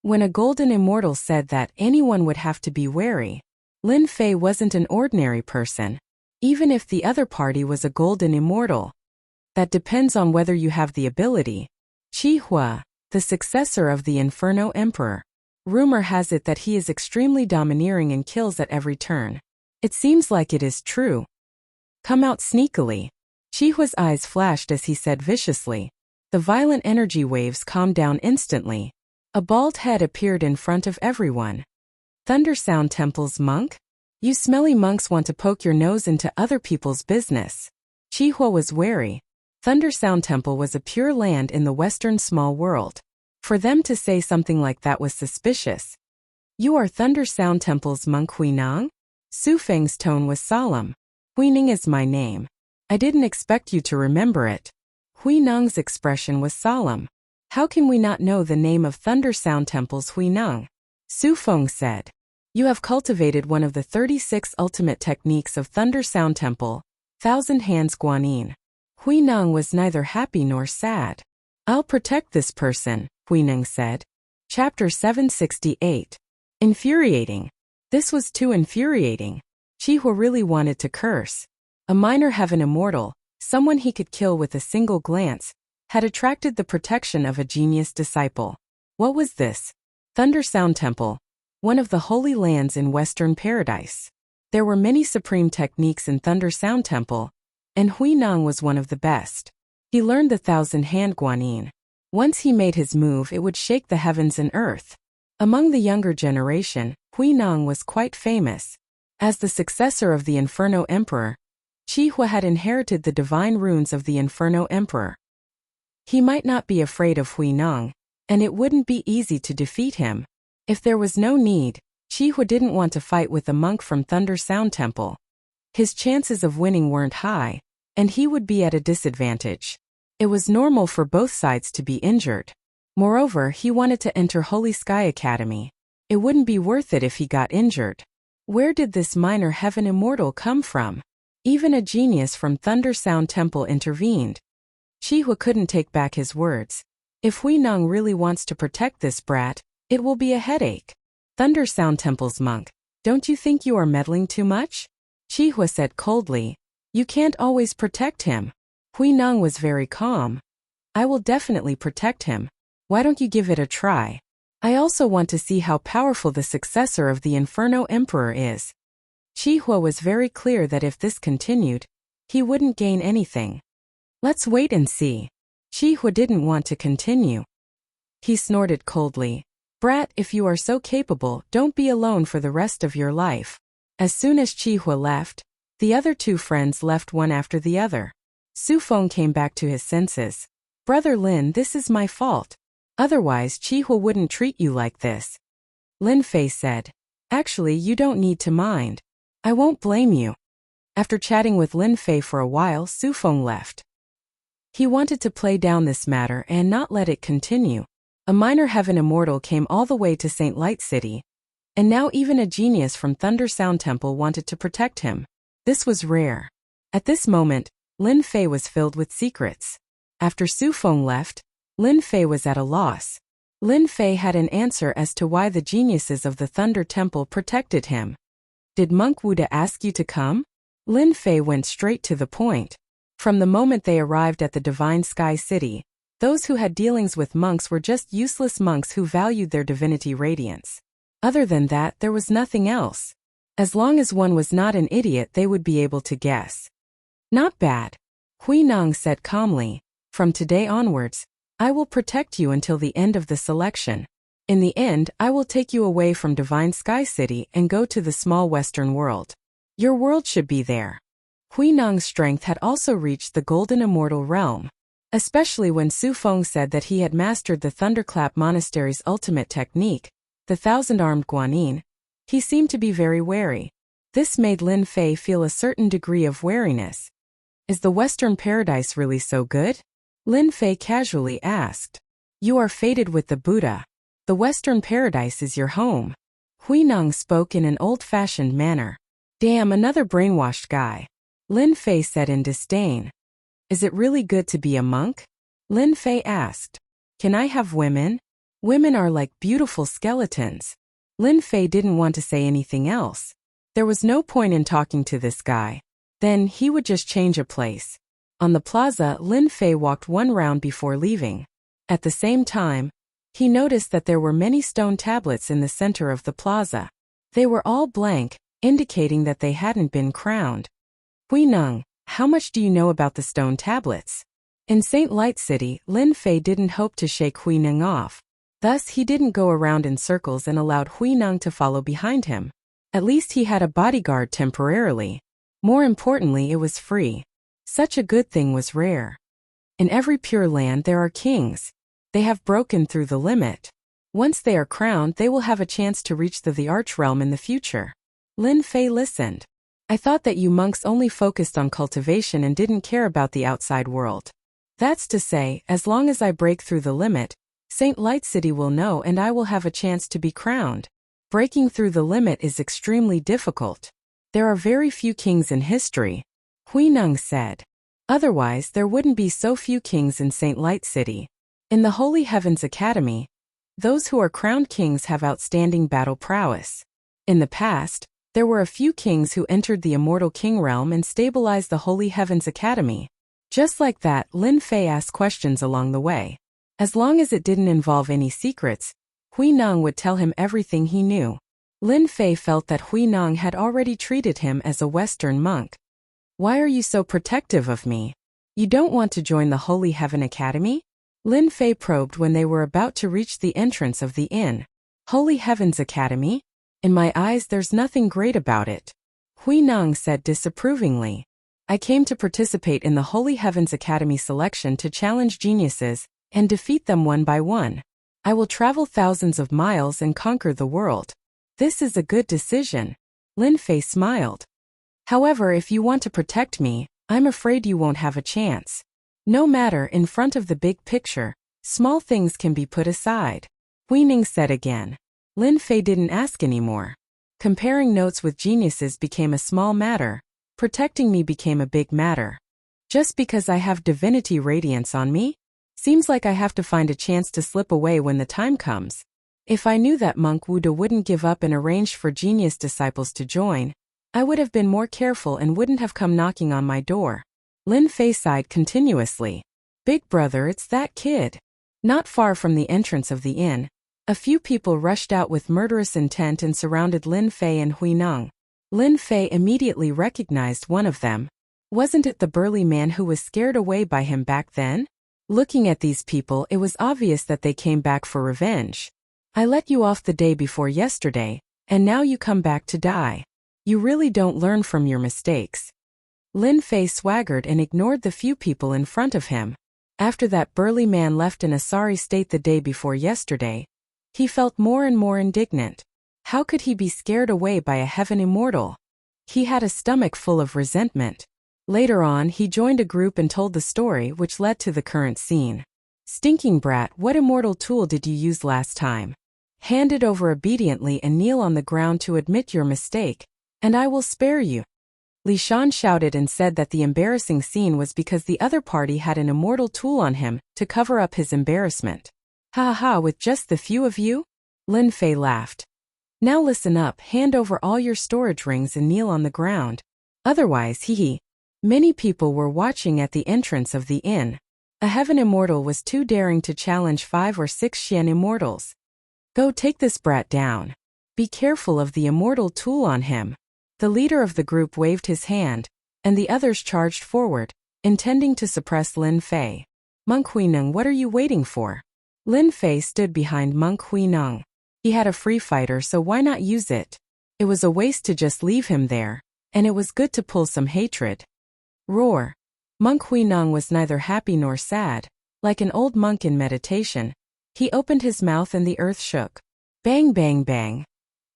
When a golden immortal said that, anyone would have to be wary. Lin Fei wasn't an ordinary person. Even if the other party was a golden immortal. That depends on whether you have the ability. Qihua, the successor of the Inferno Emperor. Rumor has it that he is extremely domineering and kills at every turn. It seems like it is true. Come out sneakily. Qihua's eyes flashed as he said viciously. The violent energy waves calmed down instantly. A bald head appeared in front of everyone. Thundersound Temple's monk? You smelly monks want to poke your nose into other people's business. Qihua was wary. Thundersound Temple was a pure land in the western small world. For them to say something like that was suspicious. You are Thundersound Temple's monk Huinang? Su Feng's tone was solemn. Huining is my name. I didn't expect you to remember it. Huinang's expression was solemn. How can we not know the name of Thundersound Temple's Huinang? Su Feng said. You have cultivated one of the 36 ultimate techniques of Thundersound Temple, Thousand Hands Guanyin. Hui Neng was neither happy nor sad. I'll protect this person, Hui Neng said. Chapter 768. Infuriating. This was too infuriating. Qihua really wanted to curse. A minor heaven immortal, someone he could kill with a single glance, had attracted the protection of a genius disciple. What was this? Thunder Sound Temple, one of the holy lands in Western Paradise. There were many supreme techniques in Thunder Sound Temple, and Hui Neng was one of the best. He learned the 1,000-hand guanyin. Once he made his move, it would shake the heavens and earth. Among the younger generation, Hui Neng was quite famous. As the successor of the Inferno Emperor, Qihua had inherited the divine runes of the Inferno Emperor. He might not be afraid of Hui Neng, and it wouldn't be easy to defeat him. If there was no need, Qihua didn't want to fight with a monk from Thunder Sound Temple. His chances of winning weren't high, and he would be at a disadvantage. It was normal for both sides to be injured. Moreover, he wanted to enter Holy Sky Academy. It wouldn't be worth it if he got injured. Where did this minor heaven immortal come from? Even a genius from Thunder Sound Temple intervened. Qihua couldn't take back his words. If Hui Neng really wants to protect this brat, it will be a headache. Thunder Sound Temple's monk, don't you think you are meddling too much? Qihua said coldly. You can't always protect him. Hui Neng was very calm. I will definitely protect him. Why don't you give it a try? I also want to see how powerful the successor of the Inferno Emperor is. Qihua was very clear that if this continued, he wouldn't gain anything. Let's wait and see. Qihua didn't want to continue. He snorted coldly. Brat, if you are so capable, don't be alone for the rest of your life. As soon as Qihua left, the other two friends left one after the other. Su Feng came back to his senses. Brother Lin, this is my fault. Otherwise, Qihua wouldn't treat you like this. Lin Fei said. Actually, you don't need to mind. I won't blame you. After chatting with Lin Fei for a while, Su Feng left. He wanted to play down this matter and not let it continue. A minor heaven immortal came all the way to St. Light City, and now even a genius from Thunder Sound Temple wanted to protect him. This was rare. At this moment, Lin Fei was filled with secrets. After Su Feng left, Lin Fei was at a loss. Lin Fei had an answer as to why the geniuses of the Thunder Temple protected him. Did Monk Wuda ask you to come? Lin Fei went straight to the point. From the moment they arrived at the Divine Sky City, those who had dealings with monks were just useless monks who valued their divinity radiance. Other than that, there was nothing else. As long as one was not an idiot, they would be able to guess. Not bad. Hui Neng said calmly. From today onwards, I will protect you until the end of the selection. In the end, I will take you away from Divine Sky City and go to the small Western world. Your world should be there. Hui Neng's strength had also reached the Golden Immortal Realm. Especially when Su Feng said that he had mastered the Thunderclap Monastery's ultimate technique, the 1,000-armed guanyin, he seemed to be very wary. This made Lin Fei feel a certain degree of wariness. Is the Western Paradise really so good? Lin Fei casually asked. You are fated with the Buddha. The Western Paradise is your home. Hui Neng spoke in an old-fashioned manner. Damn, another brainwashed guy. Lin Fei said in disdain. Is it really good to be a monk? Lin Fei asked. Can I have women? Women are like beautiful skeletons. Lin Fei didn't want to say anything else. There was no point in talking to this guy. Then he would just change a place. On the plaza, Lin Fei walked one round before leaving. At the same time, he noticed that there were many stone tablets in the center of the plaza. They were all blank, indicating that they hadn't been crowned. Hui Neng, how much do you know about the stone tablets? In St. Light City, Lin Fei didn't hope to shake Hui Neng off. Thus, he didn't go around in circles and allowed Hui Neng to follow behind him. At least he had a bodyguard temporarily. More importantly, it was free. Such a good thing was rare. In every Pure Land there are kings. They have broken through the limit. Once they are crowned, they will have a chance to reach the Arch Realm in the future. Lin Fei listened. I thought that you monks only focused on cultivation and didn't care about the outside world. That's to say, as long as I break through the limit, St. Light City will know and I will have a chance to be crowned. Breaking through the limit is extremely difficult. There are very few kings in history. Hui Neng said. Otherwise, there wouldn't be so few kings in Saint Light City. In the Holy Heavens Academy, those who are crowned kings have outstanding battle prowess. In the past, there were a few kings who entered the immortal king realm and stabilized the Holy Heavens Academy. Just like that, Lin Fei asked questions along the way. As long as it didn't involve any secrets, Hui Nong would tell him everything he knew. Lin Fei felt that Hui Nong had already treated him as a Western monk. Why are you so protective of me? You don't want to join the Holy Heaven Academy? Lin Fei probed when they were about to reach the entrance of the inn. Holy Heavens Academy? In my eyes, there's nothing great about it. Hui Nong said disapprovingly. I came to participate in the Holy Heavens Academy selection to challenge geniuses and defeat them one by one. I will travel thousands of miles and conquer the world. This is a good decision. Lin Fei smiled. However, if you want to protect me, I'm afraid you won't have a chance. No matter, in front of the big picture, small things can be put aside. Hui Ning said again. Lin Fei didn't ask anymore. Comparing notes with geniuses became a small matter. Protecting me became a big matter. Just because I have divinity radiance on me? Seems like I have to find a chance to slip away when the time comes. If I knew that Monk Wuda wouldn't give up and arranged for genius disciples to join, I would have been more careful and wouldn't have come knocking on my door. Lin Fei sighed continuously. Big brother, it's that kid. Not far from the entrance of the inn, a few people rushed out with murderous intent and surrounded Lin Fei and Hui Nong. Lin Fei immediately recognized one of them. Wasn't it the burly man who was scared away by him back then? Looking at these people, it was obvious that they came back for revenge. I let you off the day before yesterday, and now you come back to die. You really don't learn from your mistakes. Lin Fei swaggered and ignored the few people in front of him. After that burly man left in a sorry state the day before yesterday, he felt more and more indignant. How could he be scared away by a heaven immortal? He had a stomach full of resentment. Later on, he joined a group and told the story which led to the current scene. Stinking brat, what immortal tool did you use last time? Hand it over obediently and kneel on the ground to admit your mistake, and I will spare you. Li Shan shouted and said that the embarrassing scene was because the other party had an immortal tool on him to cover up his embarrassment. Ha ha, with just the few of you? Lin Fei laughed. Now listen up, hand over all your storage rings and kneel on the ground. Otherwise, hee. Many people were watching at the entrance of the inn. A heaven immortal was too daring to challenge 5 or 6 Xian immortals. Go take this brat down. Be careful of the immortal tool on him. The leader of the group waved his hand, and the others charged forward, intending to suppress Lin Fei. Monk Hui Nong, what are you waiting for? Lin Fei stood behind Monk Hui Nong. He had a free fighter, so why not use it? It was a waste to just leave him there, and it was good to pull some hatred. Roar. Monk Hui Nong was neither happy nor sad. Like an old monk in meditation, he opened his mouth and the earth shook. Bang bang bang.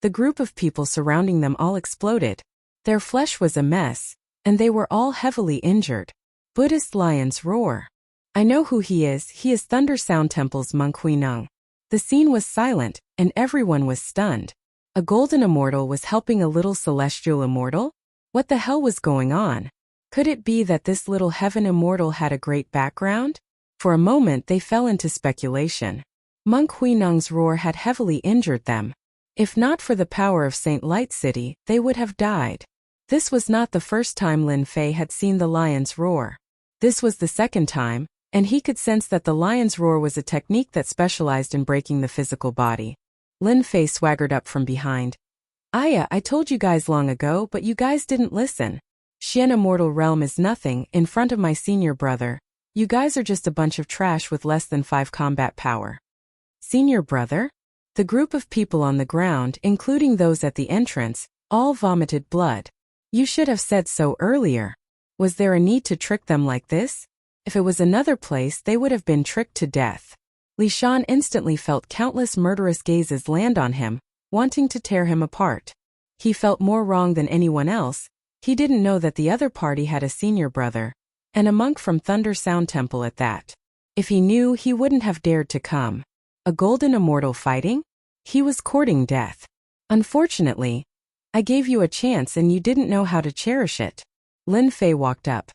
The group of people surrounding them all exploded. Their flesh was a mess, and they were all heavily injured. Buddhist lions roar. I know who he is Thunder Sound Temple's Monk Hui Nong. The scene was silent, and everyone was stunned. A golden immortal was helping a little celestial immortal? What the hell was going on? Could it be that this little heaven immortal had a great background? For a moment they fell into speculation. Monk Hui Nong's roar had heavily injured them. If not for the power of Saint Light City, they would have died. This was not the first time Lin Fei had seen the lions roar. This was the second time, and he could sense that the lion's roar was a technique that specialized in breaking the physical body. Lin Fei swaggered up from behind. Aya, I told you guys long ago, but you guys didn't listen. Xian Immortal Realm is nothing in front of my senior brother. You guys are just a bunch of trash with less than 5 combat power. Senior brother? The group of people on the ground, including those at the entrance, all vomited blood. You should have said so earlier. Was there a need to trick them like this? If it was another place, they would have been tricked to death. Li Shan instantly felt countless murderous gazes land on him, wanting to tear him apart. He felt more wrong than anyone else. He didn't know that the other party had a senior brother, and a monk from Thunder Sound Temple at that. If he knew, he wouldn't have dared to come. A golden immortal fighting? He was courting death. Unfortunately, I gave you a chance and you didn't know how to cherish it. Lin Fei walked up.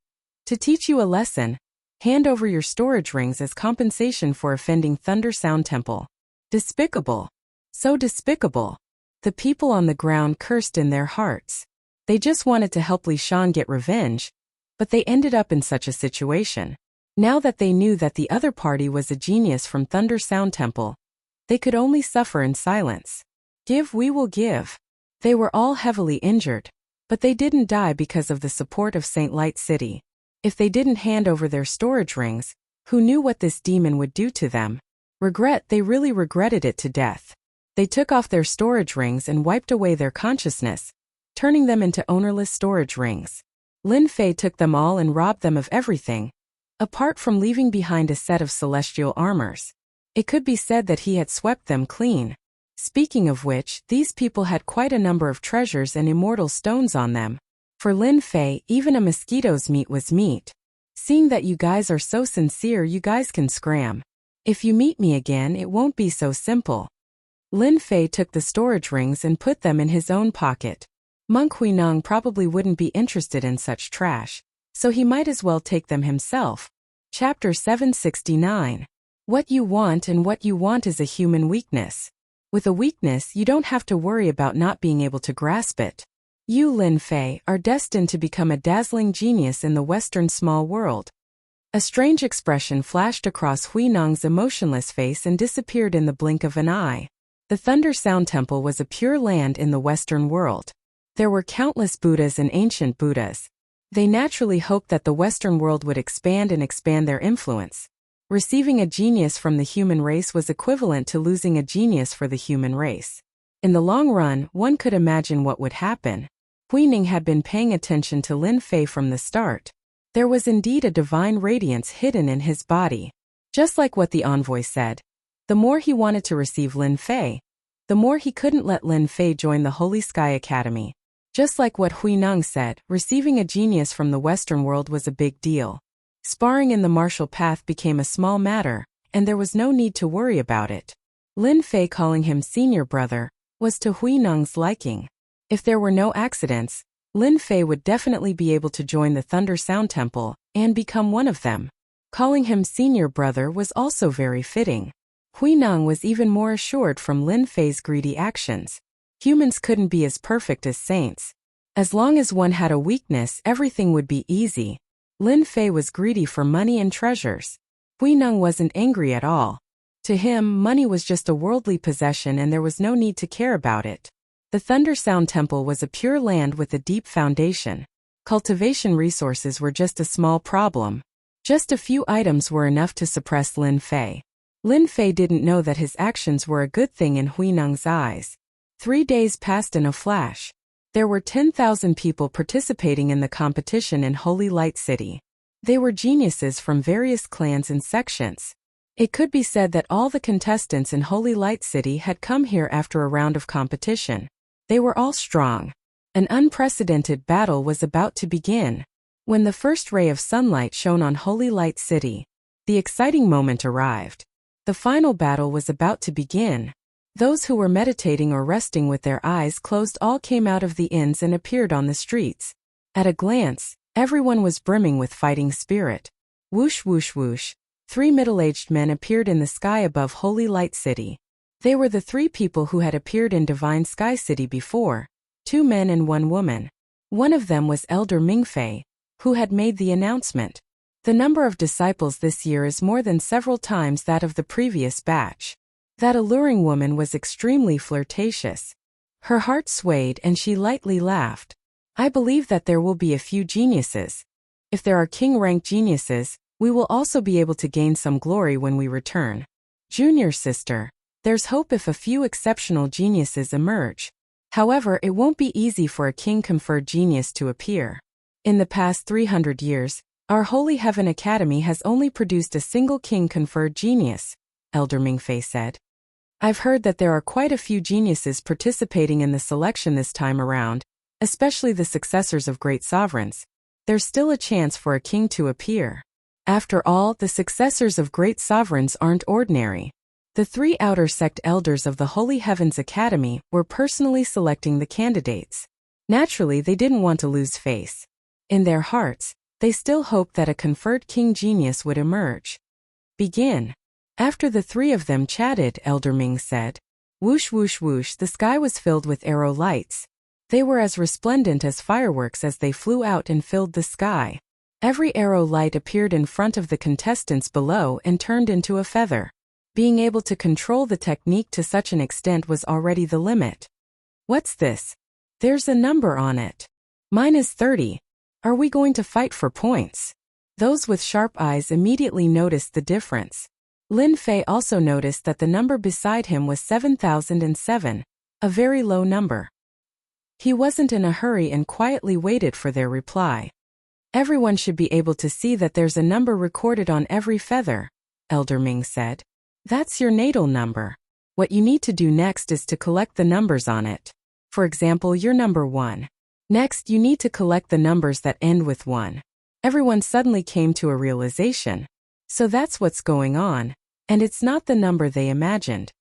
To teach you a lesson, hand over your storage rings as compensation for offending Thunder Sound Temple. Despicable. So despicable. The people on the ground cursed in their hearts. They just wanted to help Li Shan get revenge, but they ended up in such a situation. Now that they knew that the other party was a genius from Thunder Sound Temple, they could only suffer in silence. Give, we will give. They were all heavily injured, but they didn't die because of the support of Saint Light City. If they didn't hand over their storage rings, who knew what this demon would do to them? They really regretted it to death. They took off their storage rings and wiped away their consciousness, turning them into ownerless storage rings. Lin Fei took them all and robbed them of everything, apart from leaving behind a set of celestial armors. It could be said that he had swept them clean. Speaking of which, these people had quite a number of treasures and immortal stones on them. For Lin Fei, even a mosquito's meat was meat. Seeing that you guys are so sincere, you guys can scram. If you meet me again, it won't be so simple. Lin Fei took the storage rings and put them in his own pocket. Monk Huineng probably wouldn't be interested in such trash, so he might as well take them himself. Chapter 769. What you want, and what you want is a human weakness. With a weakness, you don't have to worry about not being able to grasp it. You, Lin Fei, are destined to become a dazzling genius in the Western small world. A strange expression flashed across Huineng's emotionless face and disappeared in the blink of an eye. The Thunder Sound Temple was a pure land in the Western world. There were countless Buddhas and ancient Buddhas. They naturally hoped that the Western world would expand their influence. Receiving a genius from the human race was equivalent to losing a genius for the human race. In the long run, one could imagine what would happen. Huineng had been paying attention to Lin Fei from the start. There was indeed a divine radiance hidden in his body. Just like what the envoy said. The more he wanted to receive Lin Fei, the more he couldn't let Lin Fei join the Holy Sky Academy. Just like what Huineng said, receiving a genius from the Western world was a big deal. Sparring in the martial path became a small matter, and there was no need to worry about it. Lin Fei calling him senior brother was to Huineng's liking. If there were no accidents, Lin Fei would definitely be able to join the Thunder Sound Temple and become one of them. Calling him senior brother was also very fitting. Huineng was even more assured from Lin Fei's greedy actions. Humans couldn't be as perfect as saints. As long as one had a weakness, everything would be easy. Lin Fei was greedy for money and treasures. Huineng wasn't angry at all. To him, money was just a worldly possession and there was no need to care about it. The Thunder Sound Temple was a pure land with a deep foundation. Cultivation resources were just a small problem. Just a few items were enough to suppress Lin Fei. Lin Fei didn't know that his actions were a good thing in Huineng's eyes. 3 days passed in a flash. There were 10,000 people participating in the competition in Holy Light City. They were geniuses from various clans and sections. It could be said that all the contestants in Holy Light City had come here after a round of competition. They were all strong. An unprecedented battle was about to begin. When the first ray of sunlight shone on Holy Light City, the exciting moment arrived. The final battle was about to begin. Those who were meditating or resting with their eyes closed all came out of the inns and appeared on the streets. At a glance, everyone was brimming with fighting spirit. Whoosh whoosh whoosh. 3 middle-aged men appeared in the sky above Holy Light City. They were the 3 people who had appeared in Divine Sky City before. 2 men and 1 woman. One of them was Elder Mingfei, who had made the announcement. The number of disciples this year is more than several times that of the previous batch. That alluring woman was extremely flirtatious. Her heart swayed and she lightly laughed. I believe that there will be a few geniuses. If there are king-ranked geniuses, we will also be able to gain some glory when we return. Junior sister, there's hope if a few exceptional geniuses emerge. However, it won't be easy for a king-conferred genius to appear. In the past 300 years, our Holy Heaven Academy has only produced a single king-conferred genius, Elder Mingfei said. I've heard that there are quite a few geniuses participating in the selection this time around, especially the successors of great sovereigns. There's still a chance for a king to appear. After all, the successors of great sovereigns aren't ordinary. The 3 outer sect elders of the Holy Heavens Academy were personally selecting the candidates. Naturally, they didn't want to lose face. In their hearts, They still hoped that a conferred king genius would emerge. Begin. After the three of them chatted, Elder Ming said. Whoosh whoosh whoosh, the sky was filled with arrow lights. They were as resplendent as fireworks as they flew out and filled the sky. Every arrow light appeared in front of the contestants below and turned into a feather. Being able to control the technique to such an extent was already the limit. What's this? There's a number on it. Mine is 30. Are we going to fight for points? Those with sharp eyes immediately noticed the difference. Lin Fei also noticed that the number beside him was 7007, a very low number. He wasn't in a hurry and quietly waited for their reply. Everyone should be able to see that there's a number recorded on every feather, Elder Ming said. That's your natal number. What you need to do next is to collect the numbers on it. For example, you're number 1. Next, you need to collect the numbers that end with 1. Everyone suddenly came to a realization. So that's what's going on, and it's not the number they imagined.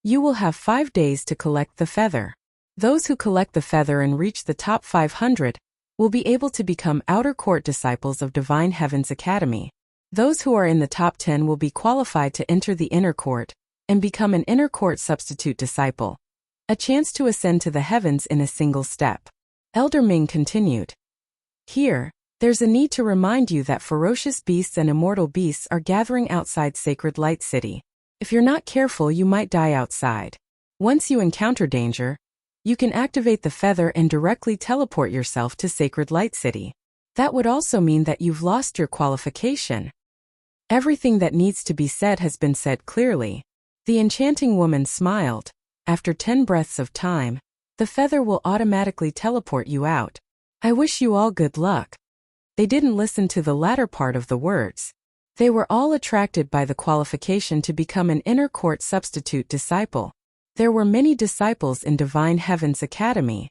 You will have 5 days to collect the feather. Those who collect the feather and reach the top 500 will be able to become outer court disciples of Divine Heaven's Academy. Those who are in the top 10 will be qualified to enter the inner court and become an inner court substitute disciple. A chance to ascend to the heavens in a single step. Elder Ming continued. Here, there's a need to remind you that ferocious beasts and immortal beasts are gathering outside Sacred Light City. If you're not careful, you might die outside. Once you encounter danger, you can activate the feather and directly teleport yourself to Sacred Light City. That would also mean that you've lost your qualification. Everything that needs to be said has been said clearly. The enchanting woman smiled. After 10 breaths of time, the feather will automatically teleport you out. I wish you all good luck. They didn't listen to the latter part of the words. They were all attracted by the qualification to become an inner court substitute disciple. There were many disciples in Divine Heaven's Academy.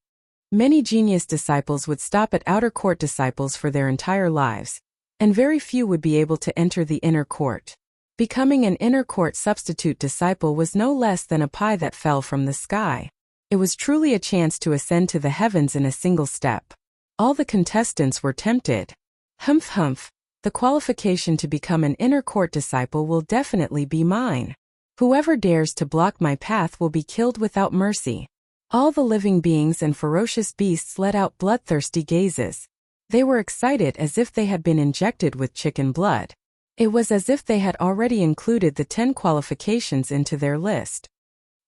Many genius disciples would stop at outer court disciples for their entire lives, and very few would be able to enter the inner court. Becoming an inner court substitute disciple was no less than a pie that fell from the sky. It was truly a chance to ascend to the heavens in a single step. All the contestants were tempted. Humph humph, the qualification to become an inner court disciple will definitely be mine. Whoever dares to block my path will be killed without mercy. All the living beings and ferocious beasts let out bloodthirsty gazes. They were excited as if they had been injected with chicken blood. It was as if they had already included the 10 qualifications into their list.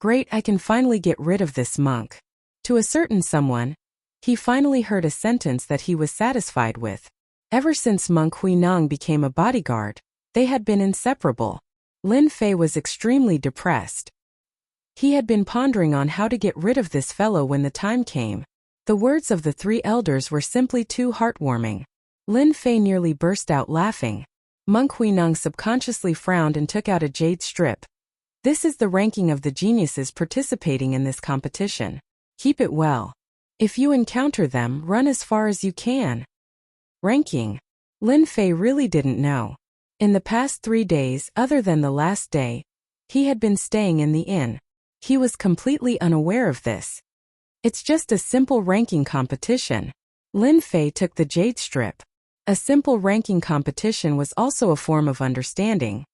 Great, I can finally get rid of this monk. To a certain someone, he finally heard a sentence that he was satisfied with. Ever since Monk Huineng became a bodyguard, they had been inseparable. Lin Fei was extremely depressed. He had been pondering on how to get rid of this fellow when the time came. The words of the 3 elders were simply too heartwarming. Lin Fei nearly burst out laughing. Monk Huineng subconsciously frowned and took out a jade strip. This is the ranking of the geniuses participating in this competition. Keep it well. If you encounter them, run as far as you can. Ranking. Lin Fei really didn't know. In the past 3 days, other than the last day, he had been staying in the inn. He was completely unaware of this. It's just a simple ranking competition. Lin Fei took the jade strip. A simple ranking competition was also a form of understanding.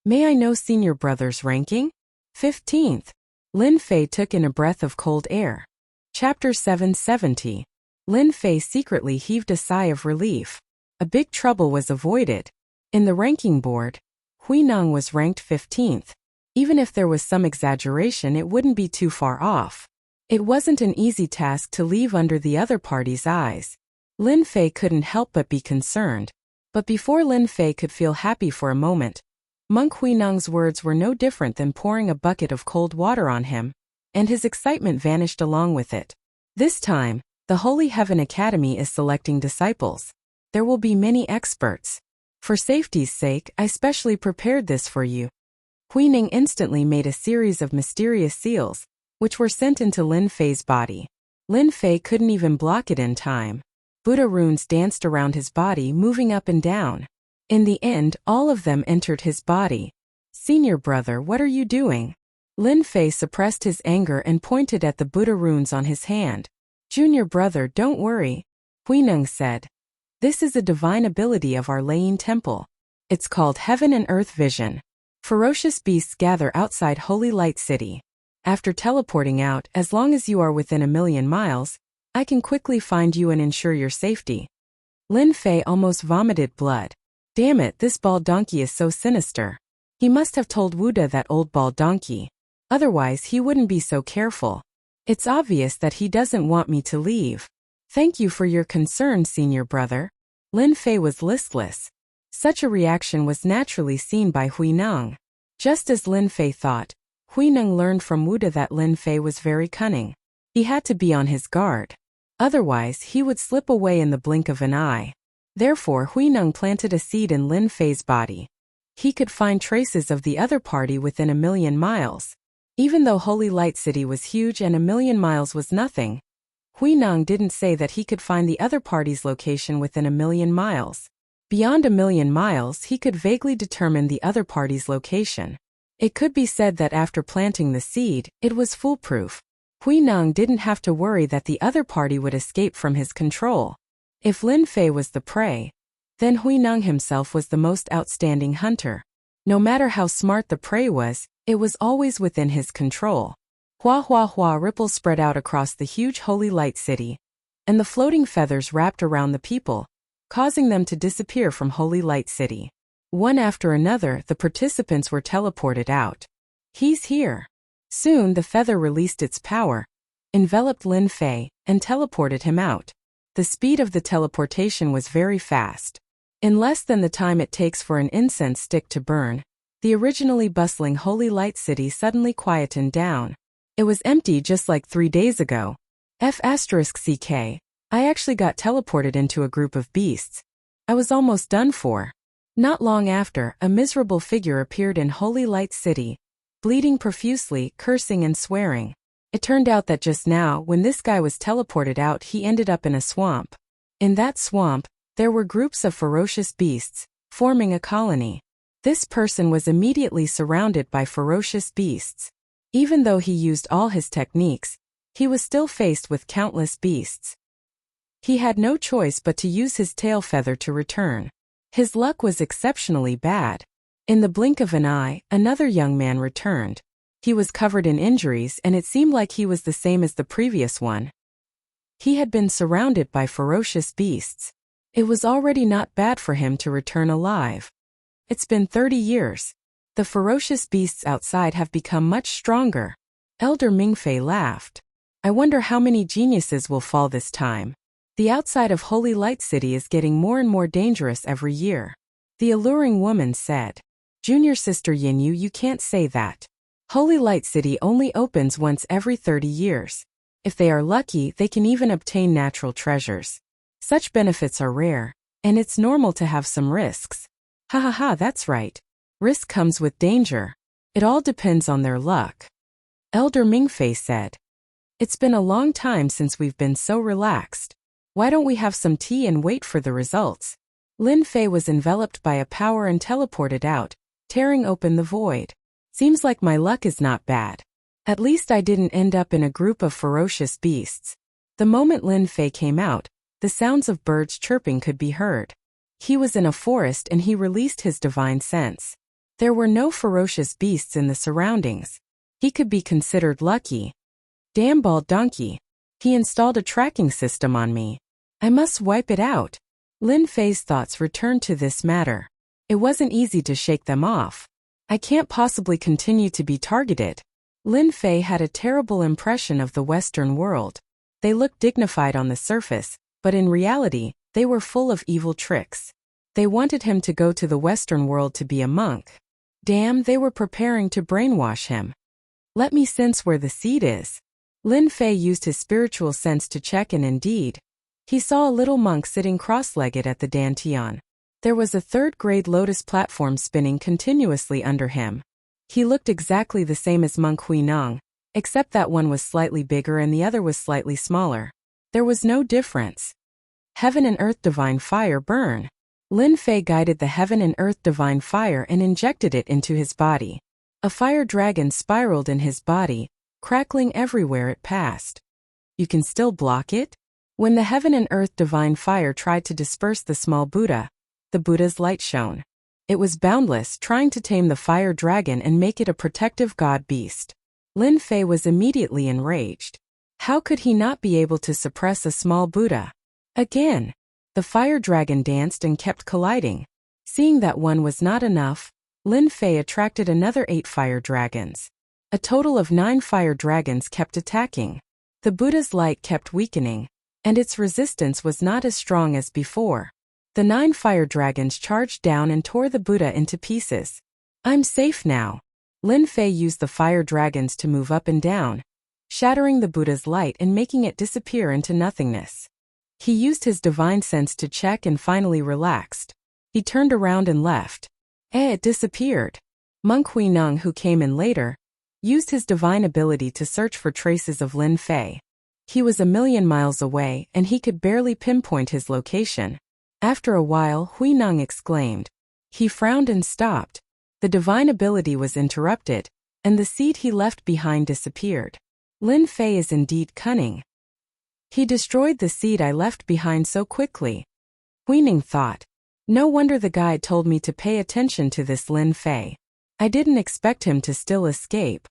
May I know senior brother's ranking? 15th. Lin Fei took in a breath of cold air. Chapter 770. Lin Fei secretly heaved a sigh of relief. A big trouble was avoided. In the ranking board, Huineng was ranked 15th. Even if there was some exaggeration, it wouldn't be too far off. It wasn't an easy task to leave under the other party's eyes. Lin Fei couldn't help but be concerned. But before Lin Fei could feel happy for a moment, Monk Huineng's words were no different than pouring a bucket of cold water on him, and his excitement vanished along with it. This time, the Holy Heaven Academy is selecting disciples. There will be many experts. For safety's sake, I specially prepared this for you. Huineng instantly made a series of mysterious seals, which were sent into Lin Fei's body. Lin Fei couldn't even block it in time. Buddha runes danced around his body, moving up and down. In the end, all of them entered his body. Senior brother, what are you doing? Lin Fei suppressed his anger and pointed at the Buddha runes on his hand. Junior brother, don't worry, Huineng said. This is a divine ability of our Lane Temple. It's called Heaven and Earth Vision. Ferocious beasts gather outside Holy Light City. After teleporting out, as long as you are within 1,000,000 miles, I can quickly find you and ensure your safety. Lin Fei almost vomited blood. Damn it, this bald donkey is so sinister. He must have told Wuda that old bald donkey. Otherwise he wouldn't be so careful. It's obvious that he doesn't want me to leave. Thank you for your concern, senior brother. Lin Fei was listless. Such a reaction was naturally seen by Huineng. Just as Lin Fei thought, Huineng learned from Wuda that Lin Fei was very cunning. He had to be on his guard. Otherwise he would slip away in the blink of an eye. Therefore Huineng planted a seed in Lin Fei's body. He could find traces of the other party within 1,000,000 miles. Even though Holy Light City was huge and 1,000,000 miles was nothing, Huineng didn't say that he could find the other party's location within 1,000,000 miles. Beyond 1,000,000 miles he could vaguely determine the other party's location. It could be said that after planting the seed, it was foolproof. Huineng didn't have to worry that the other party would escape from his control. If Lin Fei was the prey, then Huineng himself was the most outstanding hunter. No matter how smart the prey was, it was always within his control. Hua hua hua, ripples spread out across the huge Holy Light City, and the floating feathers wrapped around the people, causing them to disappear from Holy Light City. One after another, the participants were teleported out. He's here. Soon the feather released its power, enveloped Lin Fei, and teleported him out. The speed of the teleportation was very fast. In less than the time it takes for an incense stick to burn, the originally bustling Holy Light City suddenly quietened down. It was empty just like 3 days ago. F***ck, I actually got teleported into a group of beasts. I was almost done for. Not long after, a miserable figure appeared in Holy Light City, bleeding profusely, cursing and swearing. It turned out that just now, when this guy was teleported out, he ended up in a swamp. In that swamp, there were groups of ferocious beasts, forming a colony. This person was immediately surrounded by ferocious beasts. Even though he used all his techniques, he was still faced with countless beasts. He had no choice but to use his tail feather to return. His luck was exceptionally bad. In the blink of an eye, another young man returned. He was covered in injuries and it seemed like he was the same as the previous one. He had been surrounded by ferocious beasts. It was already not bad for him to return alive. It's been 30 years. The ferocious beasts outside have become much stronger. Elder Mingfei laughed. I wonder how many geniuses will fall this time. The outside of Holy Light City is getting more and more dangerous every year. The alluring woman said. Junior sister Yinyu, you can't say that. Holy Light City only opens once every 30 years. If they are lucky, they can even obtain natural treasures. Such benefits are rare, and it's normal to have some risks. Ha ha ha, that's right. Risk comes with danger. It all depends on their luck. Elder Mingfei said. It's been a long time since we've been so relaxed. Why don't we have some tea and wait for the results? Lin Fei was enveloped by a power and teleported out, tearing open the void. Seems like my luck is not bad. At least I didn't end up in a group of ferocious beasts. The moment Lin Fei came out, the sounds of birds chirping could be heard. He was in a forest and he released his divine sense. There were no ferocious beasts in the surroundings. He could be considered lucky. Damn bald donkey. He installed a tracking system on me. I must wipe it out. Lin Fei's thoughts returned to this matter. It wasn't easy to shake them off. I can't possibly continue to be targeted. Lin Fei had a terrible impression of the Western world. They looked dignified on the surface, but in reality, they were full of evil tricks. They wanted him to go to the Western world to be a monk. Damn, they were preparing to brainwash him. Let me sense where the seed is. Lin Fei used his spiritual sense to check, and indeed, he saw a little monk sitting cross-legged at the dantian. There was a third-grade lotus platform spinning continuously under him. He looked exactly the same as Monk Huineng, except that one was slightly bigger and the other was slightly smaller. There was no difference. Heaven and Earth Divine Fire burn. Lin Fei guided the Heaven and Earth Divine Fire and injected it into his body. A fire dragon spiraled in his body, crackling everywhere it passed. You can still block it? When the heaven and earth divine fire tried to disperse the small Buddha, the Buddha's light shone. It was boundless, trying to tame the fire dragon and make it a protective god beast. Lin Fei was immediately enraged. How could he not be able to suppress a small Buddha? Again, the fire dragon danced and kept colliding. Seeing that one was not enough, Lin Fei attracted another 8 fire dragons. A total of 9 fire dragons kept attacking. The Buddha's light kept weakening, and its resistance was not as strong as before. The 9 fire dragons charged down and tore the Buddha into pieces. I'm safe now. Lin Fei used the fire dragons to move up and down, shattering the Buddha's light and making it disappear into nothingness. He used his divine sense to check and finally relaxed. He turned around and left. It disappeared. Monk Huineng, who came in later, used his divine ability to search for traces of Lin Fei. He was 1,000,000 miles away and he could barely pinpoint his location. After a while, Huineng exclaimed. He frowned and stopped. The divine ability was interrupted, and the seed he left behind disappeared. Lin Fei is indeed cunning. He destroyed the seed I left behind so quickly. Huineng thought. No wonder the guide told me to pay attention to this Lin Fei. I didn't expect him to still escape.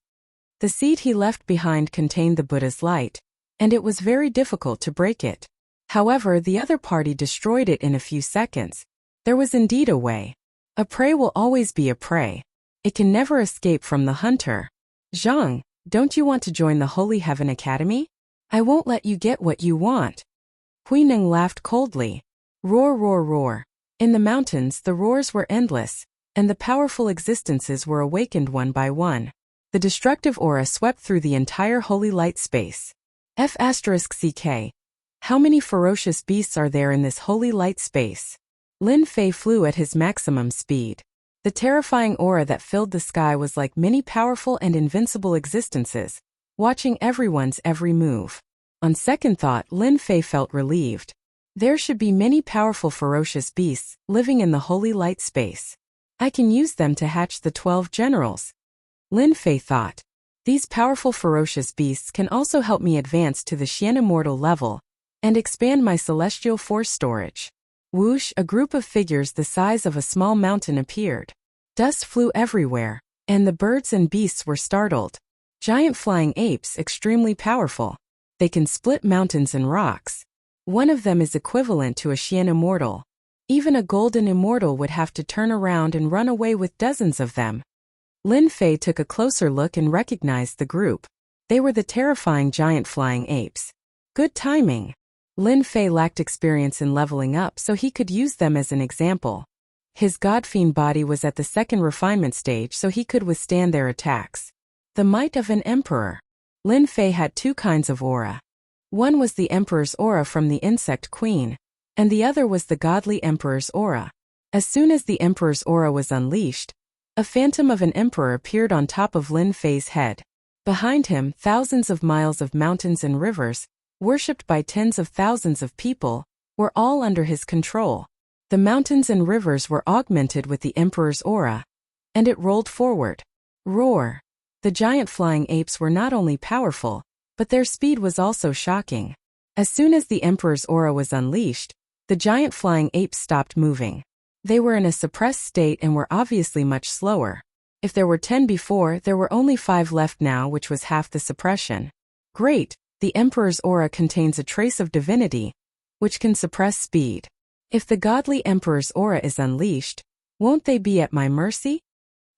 The seed he left behind contained the Buddha's light, and it was very difficult to break it. However, the other party destroyed it in a few seconds. There was indeed a way. A prey will always be a prey. It can never escape from the hunter. Zhang, don't you want to join the Holy Heaven Academy? I won't let you get what you want. Huineng laughed coldly. Roar, roar, roar. In the mountains, the roars were endless, and the powerful existences were awakened one by one. The destructive aura swept through the entire holy light space. F***CK. How many ferocious beasts are there in this holy light space? Lin Fei flew at his maximum speed. The terrifying aura that filled the sky was like many powerful and invincible existences, watching everyone's every move. On second thought, Lin Fei felt relieved. There should be many powerful ferocious beasts living in the holy light space. I can use them to hatch the 12 generals. Lin Fei thought. These powerful ferocious beasts can also help me advance to the Xian immortal level and expand my celestial force storage. Whoosh, a group of figures the size of a small mountain appeared. Dust flew everywhere, and the birds and beasts were startled. Giant flying apes, extremely powerful. They can split mountains and rocks. One of them is equivalent to a Xian immortal. Even a golden immortal would have to turn around and run away with dozens of them. Lin Fei took a closer look and recognized the group. They were the terrifying giant flying apes. Good timing. Lin Fei lacked experience in leveling up, so he could use them as an example. His God-fiend body was at the second refinement stage, so he could withstand their attacks. The might of an emperor. Lin Fei had 2 kinds of aura. One was the emperor's aura from the insect queen, and the other was the godly emperor's aura. As soon as the emperor's aura was unleashed, a phantom of an emperor appeared on top of Lin Fei's head. Behind him, thousands of miles of mountains and rivers, worshipped by tens of thousands of people, were all under his control. The mountains and rivers were augmented with the emperor's aura, and it rolled forward. Roar! The giant flying apes were not only powerful, but their speed was also shocking. As soon as the emperor's aura was unleashed, the giant flying apes stopped moving. They were in a suppressed state and were obviously much slower. If there were 10 before, there were only 5 left now, which was half the suppression. Great! The emperor's aura contains a trace of divinity, which can suppress speed. If the godly emperor's aura is unleashed, won't they be at my mercy?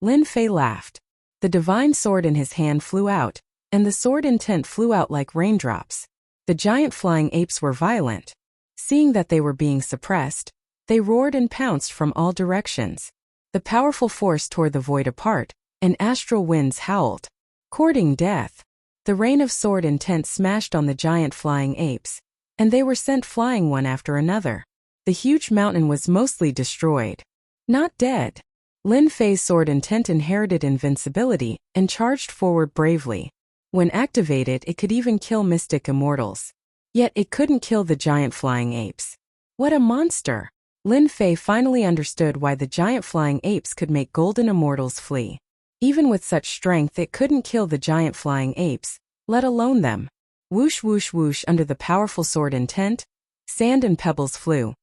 Lin Fei laughed. The divine sword in his hand flew out, and the sword intent flew out like raindrops. The giant flying apes were violent. Seeing that they were being suppressed, they roared and pounced from all directions. The powerful force tore the void apart, and astral winds howled, courting death. The rain of sword intent smashed on the giant flying apes, and they were sent flying one after another. The huge mountain was mostly destroyed. Not dead. Lin Fei's sword intent inherited invincibility and charged forward bravely. When activated, it could even kill mystic immortals. Yet it couldn't kill the giant flying apes. What a monster! Lin Fei finally understood why the giant flying apes could make golden immortals flee. Even with such strength, it couldn't kill the giant flying apes, let alone them. Whoosh whoosh whoosh under the powerful sword intent, sand and pebbles flew,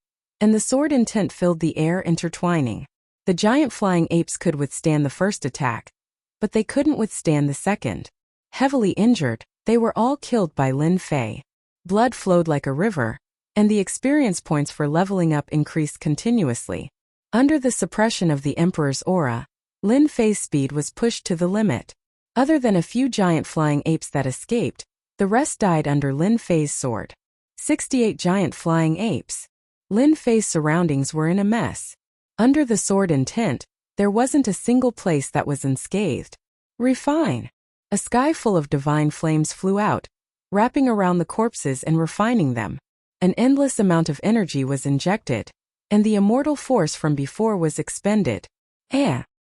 and the sword intent filled the air intertwining. The giant flying apes could withstand the first attack, but they couldn't withstand the second. Heavily injured, they were all killed by Lin Fei. Blood flowed like a river, and the experience points for leveling up increased continuously. Under the suppression of the Emperor's aura, Lin Fei's speed was pushed to the limit. Other than a few giant flying apes that escaped, the rest died under Lin Fei's sword. 68 giant flying apes. Lin Fei's surroundings were in a mess. Under the sword intent, there wasn't a single place that was unscathed. Refine. A sky full of divine flames flew out, wrapping around the corpses and refining them. An endless amount of energy was injected, and the immortal force from before was expended.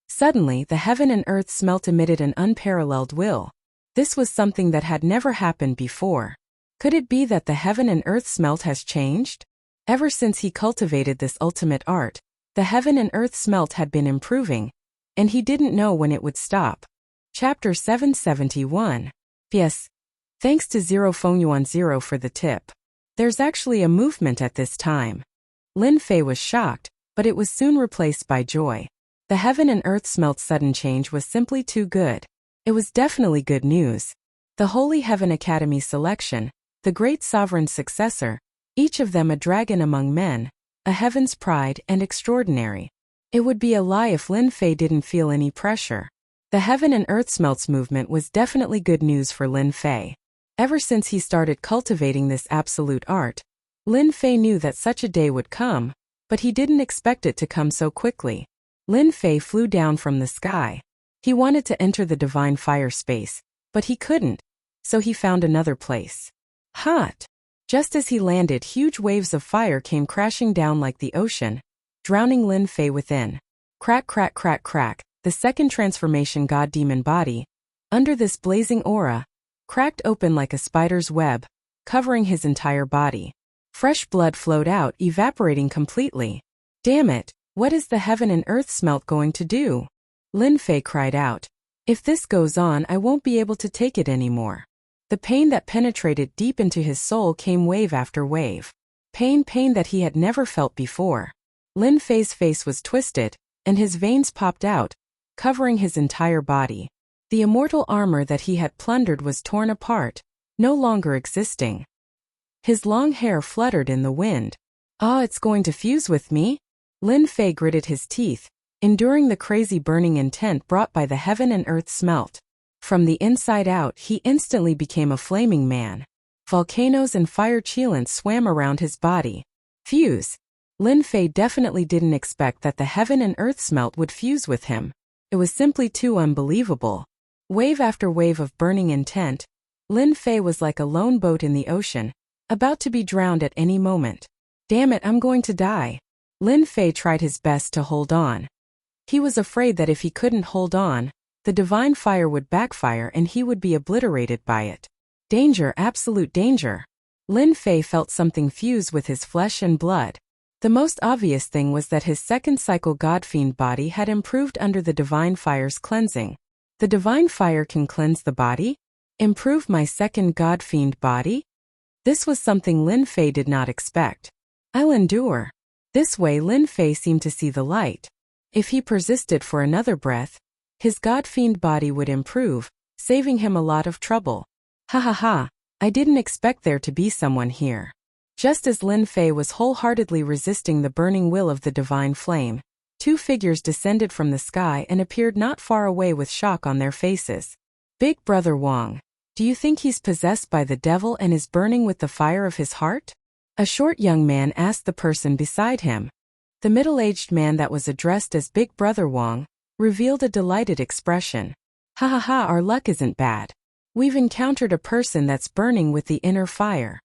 Suddenly, the heaven and earth smelt emitted an unparalleled will. This was something that had never happened before. Could it be that the heaven and earth smelt has changed? Ever since he cultivated this ultimate art, the heaven and earth smelt had been improving, and he didn't know when it would stop. Chapter 771. Yes. Thanks to 0Fengyuan0 for the tip. There's actually a movement at this time. Lin Fei was shocked, but it was soon replaced by joy. The heaven and earth smelt's sudden change was simply too good. It was definitely good news. The Holy Heaven Academy selection, the great sovereign's successor, each of them a dragon among men, a heaven's pride and extraordinary. It would be a lie if Lin Fei didn't feel any pressure. The heaven and earth smelts movement was definitely good news for Lin Fei. Ever since he started cultivating this absolute art, Lin Fei knew that such a day would come, but he didn't expect it to come so quickly. Lin Fei flew down from the sky. He wanted to enter the divine fire space, but he couldn't, so he found another place. Hot! Just as he landed, huge waves of fire came crashing down like the ocean, drowning Lin Fei within. Crack crack crack crack, the second transformation god-demon body, under this blazing aura, cracked open like a spider's web, covering his entire body. Fresh blood flowed out, evaporating completely. Damn it, what is the heaven and earth smelt going to do? Lin Fei cried out. If this goes on, I won't be able to take it anymore. The pain that penetrated deep into his soul came wave after wave. Pain that he had never felt before. Lin Fei's face was twisted, and his veins popped out, covering his entire body. The immortal armor that he had plundered was torn apart, no longer existing. His long hair fluttered in the wind. It's going to fuse with me? Lin Fei gritted his teeth, enduring the crazy burning intent brought by the heaven and earth smelt. From the inside out, he instantly became a flaming man. Volcanoes and fire cheilants swam around his body. Fuse. Lin Fei definitely didn't expect that the heaven and earth smelt would fuse with him. It was simply too unbelievable. Wave after wave of burning intent, Lin Fei was like a lone boat in the ocean, about to be drowned at any moment. Damn it, I'm going to die. Lin Fei tried his best to hold on. He was afraid that if he couldn't hold on, the divine fire would backfire and he would be obliterated by it. Danger, absolute danger. Lin Fei felt something fuse with his flesh and blood. The most obvious thing was that his second cycle godfiend body had improved under the divine fire's cleansing. The divine fire can cleanse the body? Improve my second godfiend body? This was something Lin Fei did not expect. I'll endure. This way Lin Fei seemed to see the light. If he persisted for another breath, his godfiend body would improve, saving him a lot of trouble. Ha ha ha, I didn't expect there to be someone here. Just as Lin Fei was wholeheartedly resisting the burning will of the divine flame, two figures descended from the sky and appeared not far away with shock on their faces. Big Brother Wang, do you think he's possessed by the devil and is burning with the fire of his heart? A short young man asked the person beside him. The middle-aged man that was addressed as Big Brother Wang revealed a delighted expression. Ha ha ha, our luck isn't bad. We've encountered a person that's burning with the inner fire.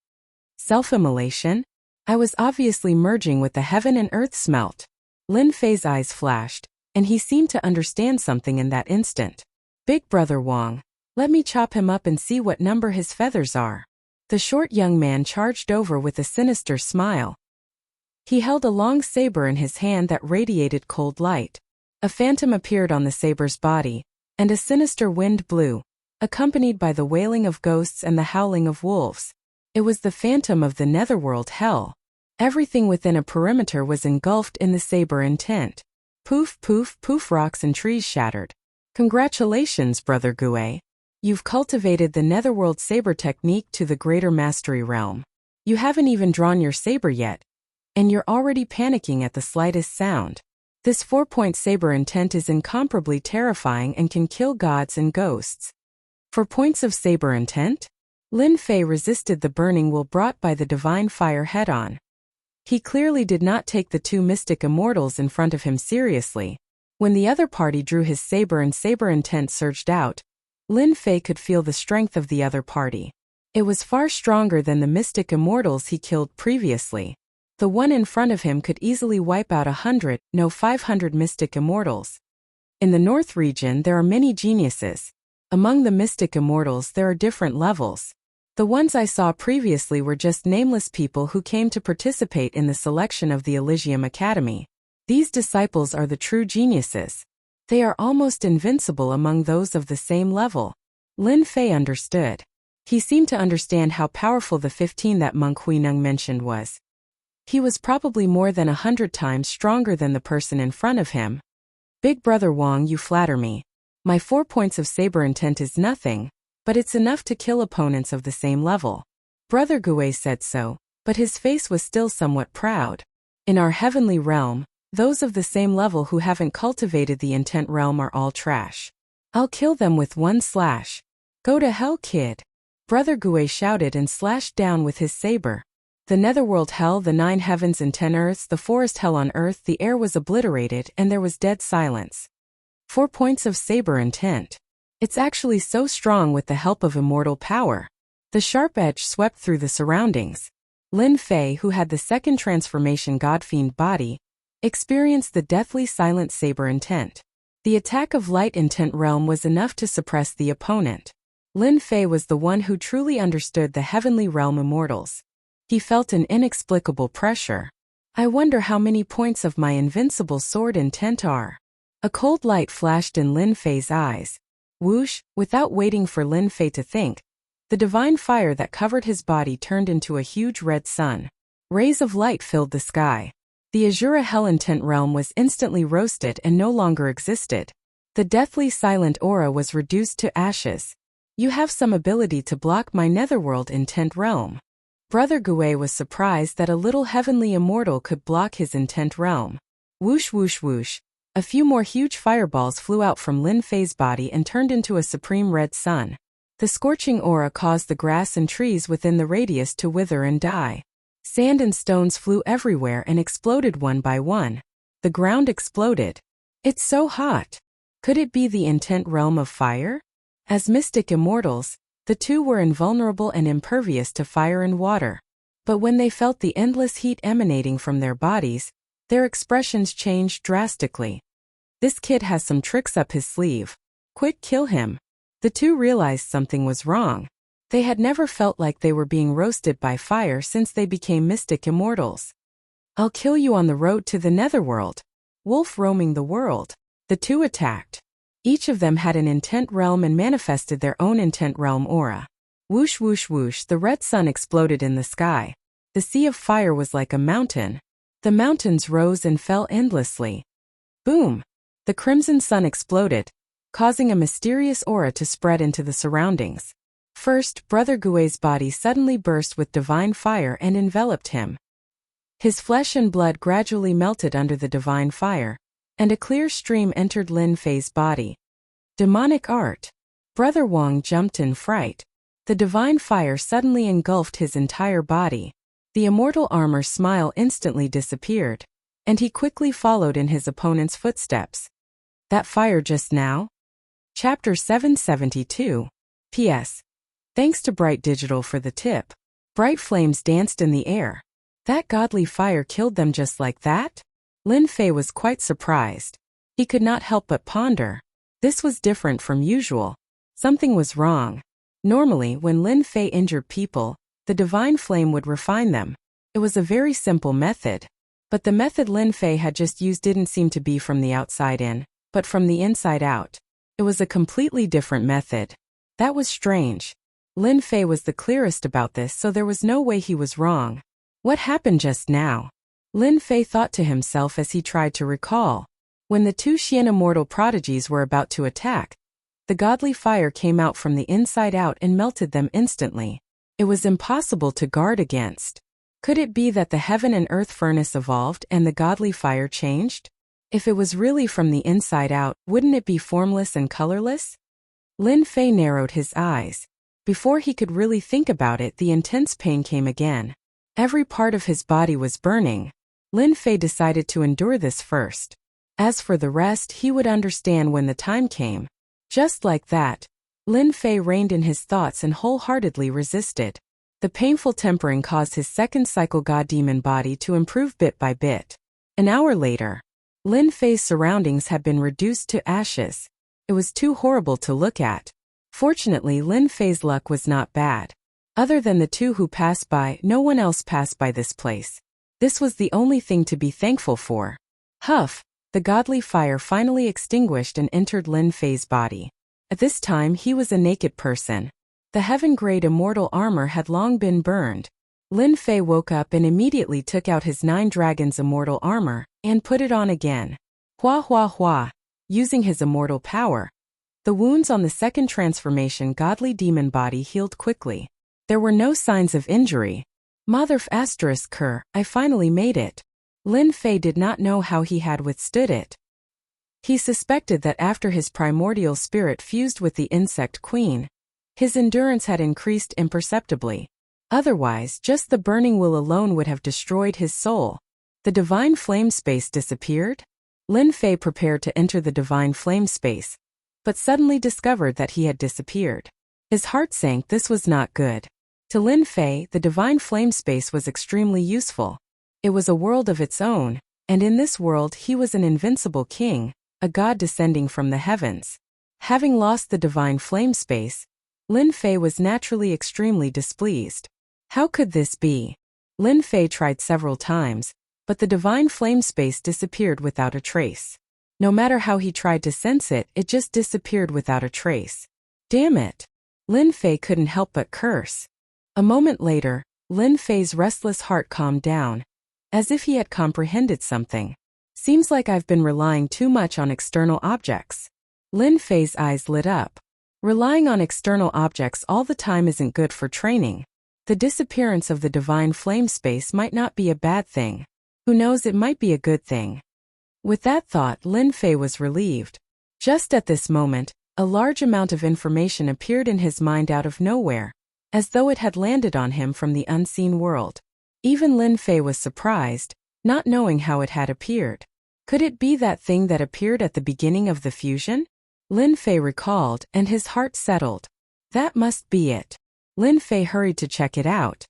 Self-immolation? I was obviously merging with the heaven and earth smelt. Lin Fei's eyes flashed, and he seemed to understand something in that instant. Big Brother Wang, let me chop him up and see what number his feathers are. The short young man charged over with a sinister smile. He held a long saber in his hand that radiated cold light. A phantom appeared on the saber's body, and a sinister wind blew. accompanied by the wailing of ghosts and the howling of wolves. It was the phantom of the netherworld hell. Everything within a perimeter was engulfed in the saber intent. Poof, poof, poof, rocks and trees shattered. Congratulations, Brother Gue. You've cultivated the netherworld saber technique to the greater mastery realm. You haven't even drawn your saber yet, and you're already panicking at the slightest sound. This 4-point saber intent is incomparably terrifying and can kill gods and ghosts. 4 points of saber intent? Lin Fei resisted the burning will brought by the divine fire head-on. He clearly did not take the 2 mystic immortals in front of him seriously. When the other party drew his saber and saber intent surged out, Lin Fei could feel the strength of the other party. It was far stronger than the mystic immortals he killed previously. The one in front of him could easily wipe out 100, no 500 mystic immortals. In the North region there are many geniuses. Among the mystic immortals there are different levels. The ones I saw previously were just nameless people who came to participate in the selection of the Elysium Academy. These disciples are the true geniuses. They are almost invincible among those of the same level. Lin Fei understood. He seemed to understand how powerful the 15 that monk Huineng mentioned was. He was probably more than 100 times stronger than the person in front of him. Big Brother Wang, you flatter me. My 4 points of saber intent is nothing, but it's enough to kill opponents of the same level. Brother Gue said so, but his face was still somewhat proud. In our heavenly realm, those of the same level who haven't cultivated the intent realm are all trash. I'll kill them with 1 slash. Go to hell, kid. Brother Gue shouted and slashed down with his saber. The netherworld hell, the 9 heavens and 10 earths, the forest hell on earth, the air was obliterated and there was dead silence. 4 points of saber intent. It's actually so strong with the help of immortal power. The sharp edge swept through the surroundings. Lin Fei, who had the second transformation God-fiend body, experienced the deathly silent saber intent. The attack of light intent realm was enough to suppress the opponent. Lin Fei was the one who truly understood the heavenly realm immortals. He felt an inexplicable pressure. I wonder how many points of my invincible sword intent are. A cold light flashed in Lin Fei's eyes. Whoosh, without waiting for Lin Fei to think, the divine fire that covered his body turned into a huge red sun. Rays of light filled the sky. The Azura Hell intent realm was instantly roasted and no longer existed. The deathly silent aura was reduced to ashes. You have some ability to block my netherworld intent realm. Brother Gue was surprised that a little heavenly immortal could block his intent realm. Whoosh whoosh whoosh. A few more huge fireballs flew out from Lin Fei's body and turned into a supreme red sun. The scorching aura caused the grass and trees within the radius to wither and die. Sand and stones flew everywhere and exploded one by one. The ground exploded. It's so hot. Could it be the intent realm of fire? As mystic immortals, the 2 were invulnerable and impervious to fire and water. But when they felt the endless heat emanating from their bodies, their expressions changed drastically. This kid has some tricks up his sleeve. Quick, kill him. The 2 realized something was wrong. They had never felt like they were being roasted by fire since they became mystic immortals. I'll kill you on the road to the netherworld. Wolf roaming the world. The 2 attacked. Each of them had an intent realm and manifested their own intent realm aura. Whoosh whoosh whoosh, the red sun exploded in the sky. The sea of fire was like a mountain. The mountains rose and fell endlessly. Boom! The crimson sun exploded, causing a mysterious aura to spread into the surroundings. First, Brother Gue's body suddenly burst with divine fire and enveloped him. His flesh and blood gradually melted under the divine fire, and a clear stream entered Lin Fei's body. Demonic art. Brother Wang jumped in fright. The divine fire suddenly engulfed his entire body. The immortal armor smile instantly disappeared, and he quickly followed in his opponent's footsteps. That fire just now? Chapter 772. P.S. Thanks to Bright Digital for the tip. Bright flames danced in the air. That godly fire killed them just like that? Lin Fei was quite surprised. He could not help but ponder. This was different from usual. Something was wrong. Normally, when Lin Fei injured people, the divine flame would refine them. It was a very simple method. But the method Lin Fei had just used didn't seem to be from the outside in, but from the inside out. It was a completely different method. That was strange. Lin Fei was the clearest about this, so there was no way he was wrong. What happened just now? Lin Fei thought to himself as he tried to recall. When the two Xian immortal prodigies were about to attack, the godly fire came out from the inside out and melted them instantly. It was impossible to guard against. Could it be that the heaven and earth furnace evolved and the godly fire changed? If it was really from the inside out, wouldn't it be formless and colorless? Lin Fei narrowed his eyes. Before he could really think about it, the intense pain came again. Every part of his body was burning. Lin Fei decided to endure this first. As for the rest, he would understand when the time came. Just like that, Lin Fei reined in his thoughts and wholeheartedly resisted. The painful tempering caused his second cycle god-demon body to improve bit by bit. An hour later, Lin Fei's surroundings had been reduced to ashes. It was too horrible to look at. Fortunately, Lin Fei's luck was not bad. Other than the two who passed by, no one else passed by this place. This was the only thing to be thankful for. Huff! The godly fire finally extinguished and entered Lin Fei's body. At this time he was a naked person. The heaven-grade immortal armor had long been burned. Lin Fei woke up and immediately took out his 9 dragons immortal armor and put it on again. Hua hua hua! Using his immortal power, the wounds on the second transformation godly demon body healed quickly. There were no signs of injury. Motherf asterisk her, I finally made it. Lin Fei did not know how he had withstood it. He suspected that after his primordial spirit fused with the insect queen, his endurance had increased imperceptibly. Otherwise, just the burning will alone would have destroyed his soul. The divine flame space disappeared? Lin Fei prepared to enter the divine flame space, but suddenly discovered that he had disappeared. His heart sank. This was not good. To Lin Fei, the divine flame space was extremely useful. It was a world of its own, and in this world he was an invincible king, a god descending from the heavens. Having lost the divine flame space, Lin Fei was naturally extremely displeased. How could this be? Lin Fei tried several times, but the divine flame space disappeared without a trace. No matter how he tried to sense it, it just disappeared without a trace. Damn it! Lin Fei couldn't help but curse. A moment later, Lin Fei's restless heart calmed down, as if he had comprehended something. Seems like I've been relying too much on external objects. Lin Fei's eyes lit up. Relying on external objects all the time isn't good for training. The disappearance of the divine flame space might not be a bad thing. Who knows, it might be a good thing. With that thought, Lin Fei was relieved. Just at this moment, a large amount of information appeared in his mind out of nowhere, as though it had landed on him from the unseen world. Even Lin Fei was surprised, not knowing how it had appeared. Could it be that thing that appeared at the beginning of the fusion? Lin Fei recalled, and his heart settled. That must be it. Lin Fei hurried to check it out.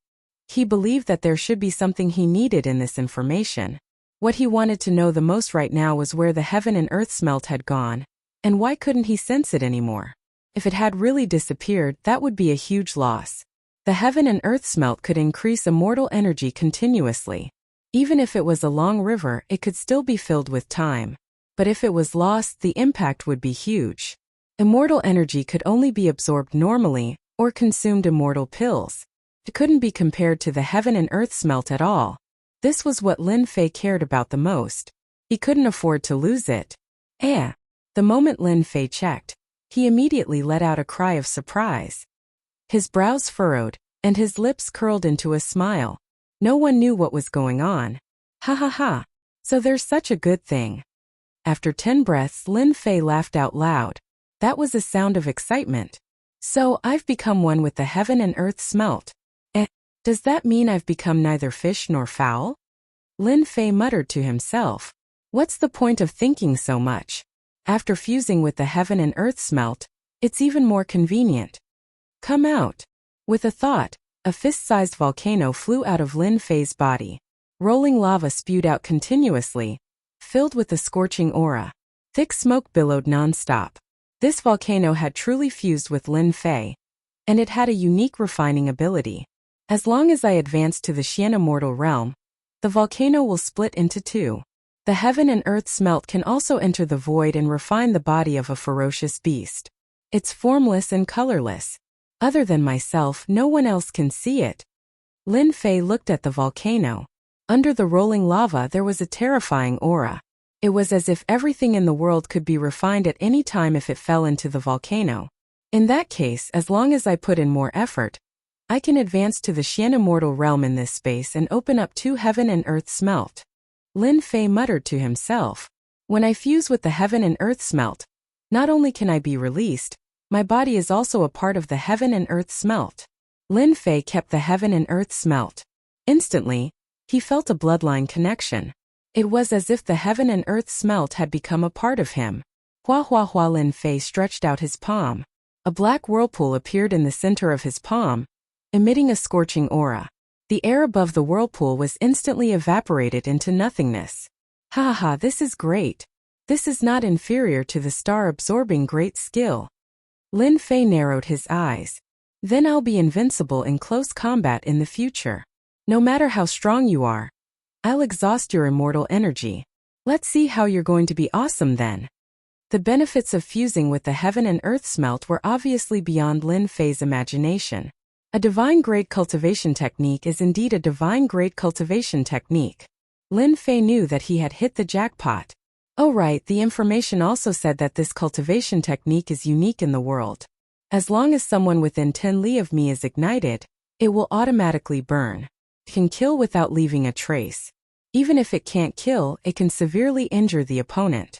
He believed that there should be something he needed in this information. What he wanted to know the most right now was where the heaven and earth smelt had gone, and why couldn't he sense it anymore? If it had really disappeared, that would be a huge loss. The heaven and earth smelt could increase immortal energy continuously. Even if it was a long river, it could still be filled with time. But if it was lost, the impact would be huge. Immortal energy could only be absorbed normally, or consumed immortal pills. It couldn't be compared to the heaven and earth smelt at all. This was what Lin Fei cared about the most. He couldn't afford to lose it. The moment Lin Fei checked, he immediately let out a cry of surprise. His brows furrowed, and his lips curled into a smile. No one knew what was going on. Ha ha ha. So there's such a good thing. After 10 breaths, Lin Fei laughed out loud. That was a sound of excitement. So I've become one with the heaven and earth smelt. Does that mean I've become neither fish nor fowl? Lin Fei muttered to himself. What's the point of thinking so much? After fusing with the heaven and earth smelt, it's even more convenient. Come out. With a thought, a fist-sized volcano flew out of Lin Fei's body. Rolling lava spewed out continuously, filled with a scorching aura. Thick smoke billowed non-stop. This volcano had truly fused with Lin Fei, and it had a unique refining ability. As long as I advance to the Xian immortal realm, the volcano will split into 2. The heaven and earth smelt can also enter the void and refine the body of a ferocious beast. It's formless and colorless. Other than myself, no one else can see it. Lin Fei looked at the volcano. Under the rolling lava there was a terrifying aura. It was as if everything in the world could be refined at any time if it fell into the volcano. In that case, as long as I put in more effort, I can advance to the Xian immortal realm in this space and open up 2 heaven and earth smelt. Lin Fei muttered to himself. When I fuse with the heaven and earth smelt, not only can I be released, my body is also a part of the heaven and earth smelt. Lin Fei kept the heaven and earth smelt. Instantly, he felt a bloodline connection. It was as if the heaven and earth smelt had become a part of him. Hua hua hua. Lin Fei stretched out his palm. A black whirlpool appeared in the center of his palm, emitting a scorching aura. The air above the whirlpool was instantly evaporated into nothingness. Ha ha, this is great. This is not inferior to the star-absorbing great skill. Lin Fei narrowed his eyes. Then I'll be invincible in close combat in the future. No matter how strong you are, I'll exhaust your immortal energy. Let's see how you're going to be awesome then. The benefits of fusing with the heaven and earth smelt were obviously beyond Lin Fei's imagination. A divine-grade cultivation technique is indeed a divine-grade cultivation technique. Lin Fei knew that he had hit the jackpot. Oh right, the information also said that this cultivation technique is unique in the world. As long as someone within 10 li of me is ignited, it will automatically burn. It can kill without leaving a trace. Even if it can't kill, it can severely injure the opponent.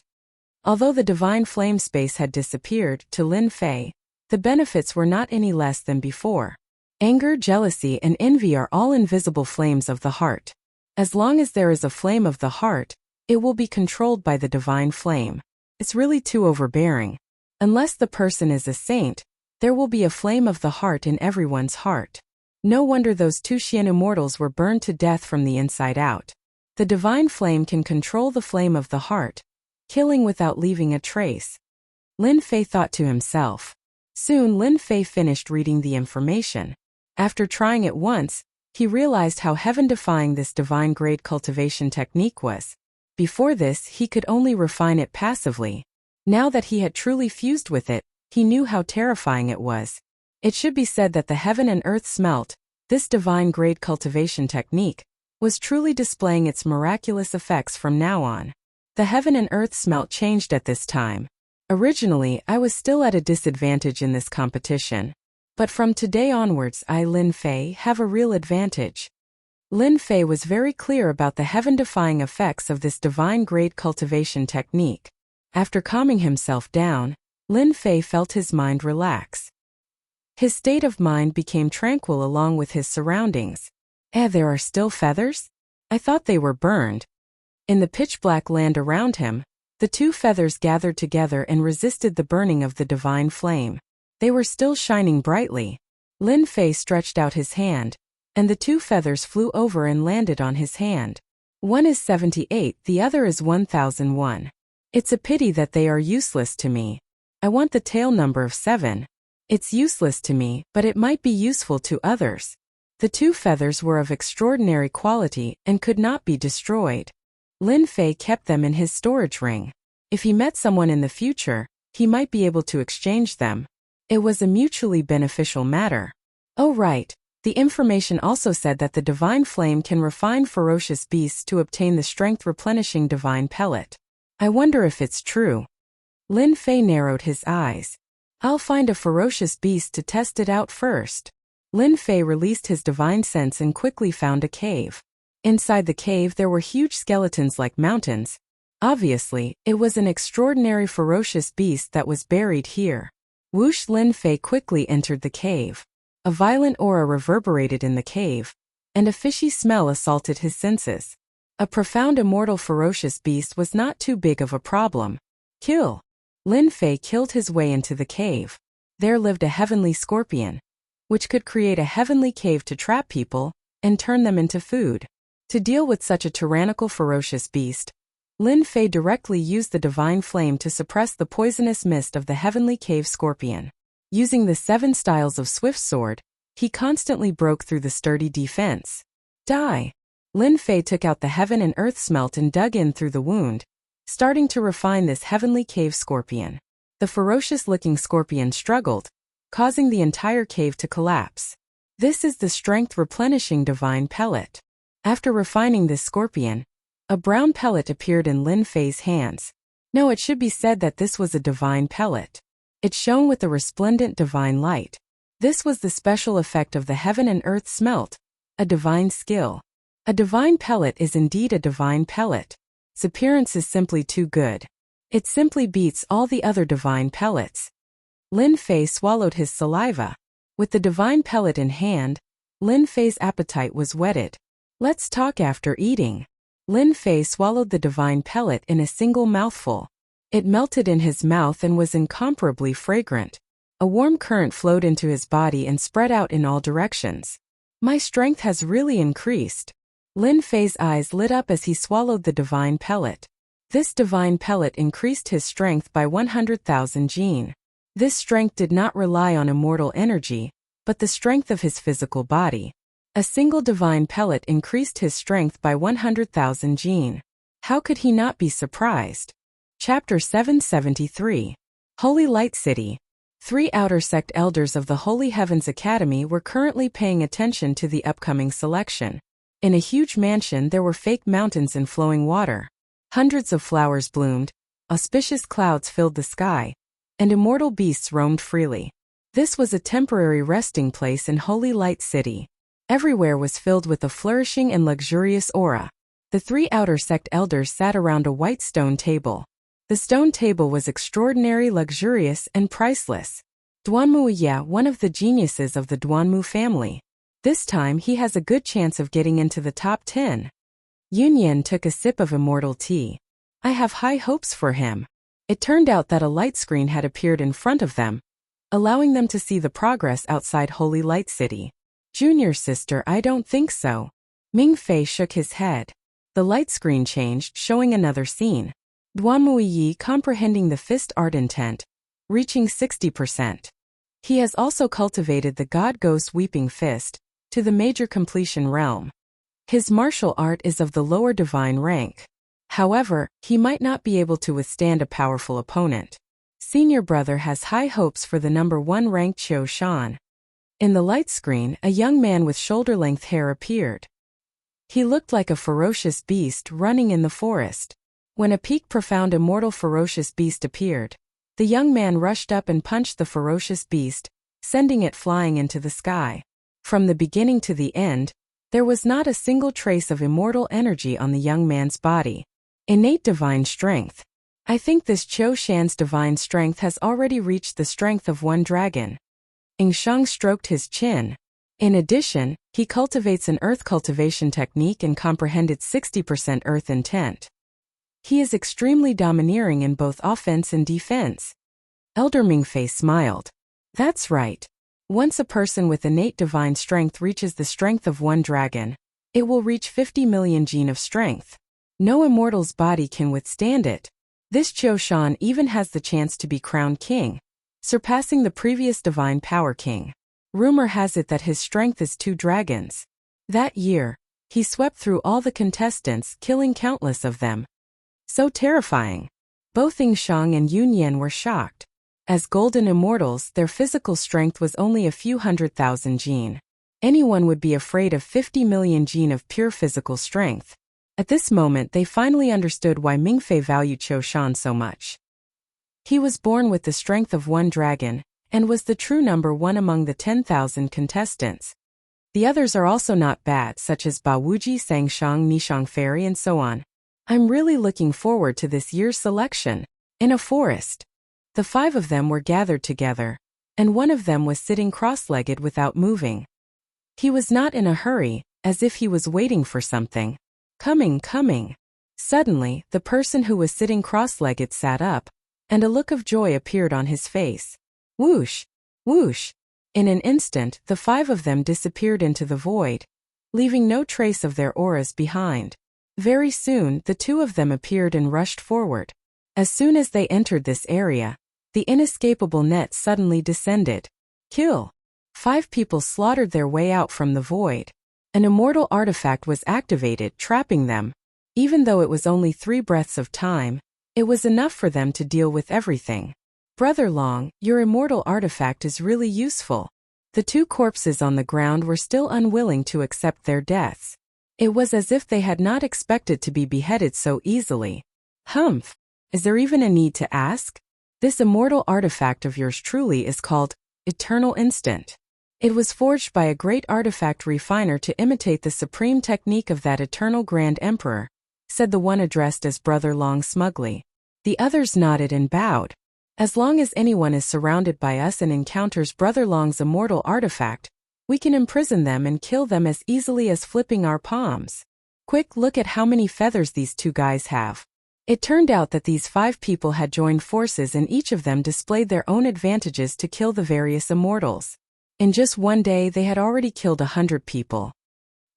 Although the divine flame space had disappeared, to Lin Fei, the benefits were not any less than before. Anger, jealousy, and envy are all invisible flames of the heart. As long as there is a flame of the heart, it will be controlled by the divine flame. It's really too overbearing. Unless the person is a saint, there will be a flame of the heart in everyone's heart. No wonder those 2 Xian immortals were burned to death from the inside out. The divine flame can control the flame of the heart, killing without leaving a trace. Lin Fei thought to himself. Soon Lin Fei finished reading the information. After trying it once, he realized how heaven-defying this divine-grade cultivation technique was. Before this, he could only refine it passively. Now that he had truly fused with it, he knew how terrifying it was. It should be said that the heaven and earth smelt, this divine-grade cultivation technique, was truly displaying its miraculous effects from now on. The heaven and earth smelt changed at this time. Originally, I was still at a disadvantage in this competition. But from today onwards I, Lin Fei, have a real advantage. Lin Fei was very clear about the heaven-defying effects of this divine-grade cultivation technique. After calming himself down, Lin Fei felt his mind relax. His state of mind became tranquil along with his surroundings. There are still feathers? I thought they were burned. In the pitch-black land around him, the 2 feathers gathered together and resisted the burning of the divine flame. They were still shining brightly. Lin Fei stretched out his hand, and the 2 feathers flew over and landed on his hand. One is 78, the other is 1001. It's a pity that they are useless to me. I want the tail number of 7. It's useless to me, but it might be useful to others. The 2 feathers were of extraordinary quality and could not be destroyed. Lin Fei kept them in his storage ring. If he met someone in the future, he might be able to exchange them. It was a mutually beneficial matter. Oh right, the information also said that the divine flame can refine ferocious beasts to obtain the strength-replenishing divine pellet. I wonder if it's true. Lin Fei narrowed his eyes. I'll find a ferocious beast to test it out first. Lin Fei released his divine sense and quickly found a cave. Inside the cave there were huge skeletons like mountains. Obviously, it was an extraordinary ferocious beast that was buried here. Whoosh! Lin Fei quickly entered the cave. A violent aura reverberated in the cave, and a fishy smell assaulted his senses. A profound immortal ferocious beast was not too big of a problem. Kill! Lin Fei killed his way into the cave. There lived a heavenly scorpion, which could create a heavenly cave to trap people and turn them into food. To deal with such a tyrannical ferocious beast, Lin Fei directly used the divine flame to suppress the poisonous mist of the heavenly cave scorpion. Using the 7 styles of swift sword, he constantly broke through the sturdy defense. Die! Lin Fei took out the heaven and earth smelt and dug in through the wound, starting to refine this heavenly cave scorpion. The ferocious-looking scorpion struggled, causing the entire cave to collapse. This is the strength-replenishing divine pellet. After refining this scorpion, a brown pellet appeared in Lin Fei's hands. No, it should be said that this was a divine pellet. It shone with a resplendent divine light. This was the special effect of the heaven and earth smelt, a divine skill. A divine pellet is indeed a divine pellet. Its appearance is simply too good. It simply beats all the other divine pellets. Lin Fei swallowed his saliva. With the divine pellet in hand, Lin Fei's appetite was whetted. Let's talk after eating. Lin Fei swallowed the divine pellet in a single mouthful. It melted in his mouth and was incomparably fragrant. A warm current flowed into his body and spread out in all directions. My strength has really increased. Lin Fei's eyes lit up as he swallowed the divine pellet. This divine pellet increased his strength by 100,000 jin. This strength did not rely on immortal energy, but the strength of his physical body. A single divine pellet increased his strength by 100,000 jin. How could he not be surprised? Chapter 773. Holy Light City. 3 outer sect elders of the Holy Heavens Academy were currently paying attention to the upcoming selection. In a huge mansion there were fake mountains and flowing water. Hundreds of flowers bloomed, auspicious clouds filled the sky, and immortal beasts roamed freely. This was a temporary resting place in Holy Light City. Everywhere was filled with a flourishing and luxurious aura. The 3 outer sect elders sat around a white stone table. The stone table was extraordinary, luxurious, and priceless. Duanmu Ye, one of the geniuses of the Duanmu family. This time he has a good chance of getting into the top 10. Yunyan took a sip of immortal tea. I have high hopes for him. It turned out that a light screen had appeared in front of them, allowing them to see the progress outside Holy Light City. Junior sister, I don't think so. Ming Fei shook his head. The light screen changed, showing another scene. Duanmu Yi comprehending the fist art intent, reaching 60%. He has also cultivated the God Ghost Weeping Fist to the major completion realm. His martial art is of the lower divine rank. However, he might not be able to withstand a powerful opponent. Senior brother has high hopes for the number 1 ranked Qiu Shan. In the light screen, a young man with shoulder-length hair appeared. He looked like a ferocious beast running in the forest. When a peak profound immortal ferocious beast appeared, the young man rushed up and punched the ferocious beast, sending it flying into the sky. From the beginning to the end, there was not a single trace of immortal energy on the young man's body. Innate divine strength. I think this Qiu Shan's divine strength has already reached the strength of 1 dragon. Yingsheng stroked his chin. In addition, he cultivates an earth cultivation technique and comprehended 60% earth intent. He is extremely domineering in both offense and defense. Elder Mingfei smiled. That's right. Once a person with innate divine strength reaches the strength of 1 dragon, it will reach 50 million jin of strength. No immortal's body can withstand it. This Qiu Shan even has the chance to be crowned king, surpassing the previous divine power king. Rumor has it that his strength is 2 dragons. That year, he swept through all the contestants, killing countless of them. So terrifying. Both Yingsheng and Yunyan were shocked. As golden immortals, their physical strength was only a few 100,000 jin. Anyone would be afraid of 50 million jin of pure physical strength. At this moment they finally understood why Mingfei valued Qiu Shan so much. He was born with the strength of 1 dragon, and was the true number 1 among the 10,000 contestants. The others are also not bad, such as Ba Wuji, Sangshang, Nishang Fairy, and so on. I'm really looking forward to this year's selection. In a forest, the 5 of them were gathered together, and one of them was sitting cross-legged without moving. He was not in a hurry, as if he was waiting for something. Coming. Suddenly, the person who was sitting cross-legged sat up, and a look of joy appeared on his face. Whoosh! Whoosh! In an instant, the 5 of them disappeared into the void, leaving no trace of their auras behind. Very soon, the 2 of them appeared and rushed forward. As soon as they entered this area, the inescapable net suddenly descended. Kill! 5 people slaughtered their way out from the void. An immortal artifact was activated, trapping them. Even though it was only 3 breaths of time, it was enough for them to deal with everything. Brother Long, your immortal artifact is really useful. The two corpses on the ground were still unwilling to accept their deaths. It was as if they had not expected to be beheaded so easily. Humph! Is there even a need to ask? This immortal artifact of yours truly is called Eternal Instant. It was forged by a great artifact refiner to imitate the supreme technique of that eternal Grand Emperor, said the one addressed as Brother Long smugly. The others nodded and bowed. As long as anyone is surrounded by us and encounters Brother Long's immortal artifact, we can imprison them and kill them as easily as flipping our palms. Quick, look at how many feathers these two guys have. It turned out that these 5 people had joined forces and each of them displayed their own advantages to kill the various immortals. In just one day they had already killed 100 people.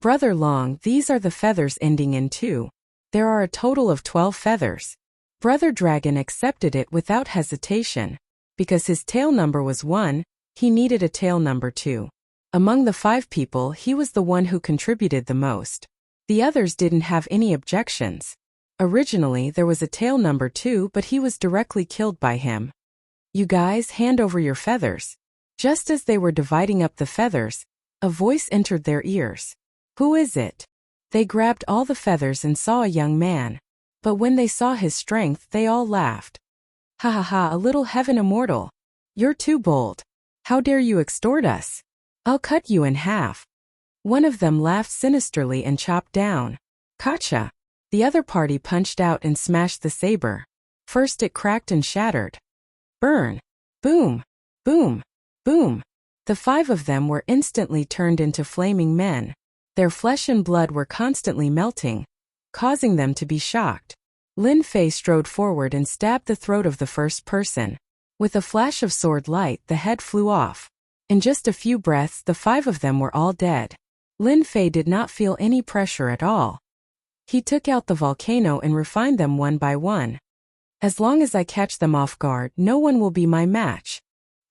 Brother Long, these are the feathers ending in 2. There are a total of 12 feathers. Brother Dragon accepted it without hesitation. Because his tail number was 1, he needed a tail number 2. Among the 5 people, he was the one who contributed the most. The others didn't have any objections. Originally, there was a tail number 2, but he was directly killed by him. You guys, hand over your feathers. Just as they were dividing up the feathers, a voice entered their ears. Who is it? They grabbed all the feathers and saw a young man. But when they saw his strength, they all laughed. Ha ha ha, a little heaven immortal. You're too bold. How dare you extort us? I'll cut you in half. One of them laughed sinisterly and chopped down. Gotcha. The other party punched out and smashed the saber. First it cracked and shattered. Burn. Boom. Boom. Boom. The 5 of them were instantly turned into flaming men. Their flesh and blood were constantly melting, causing them to be shocked. Lin Fei strode forward and stabbed the throat of the first person. With a flash of sword light, the head flew off. In just a few breaths, the 5 of them were all dead. Lin Fei did not feel any pressure at all. He took out the volcano and refined them one by one. As long as I catch them off guard, no one will be my match.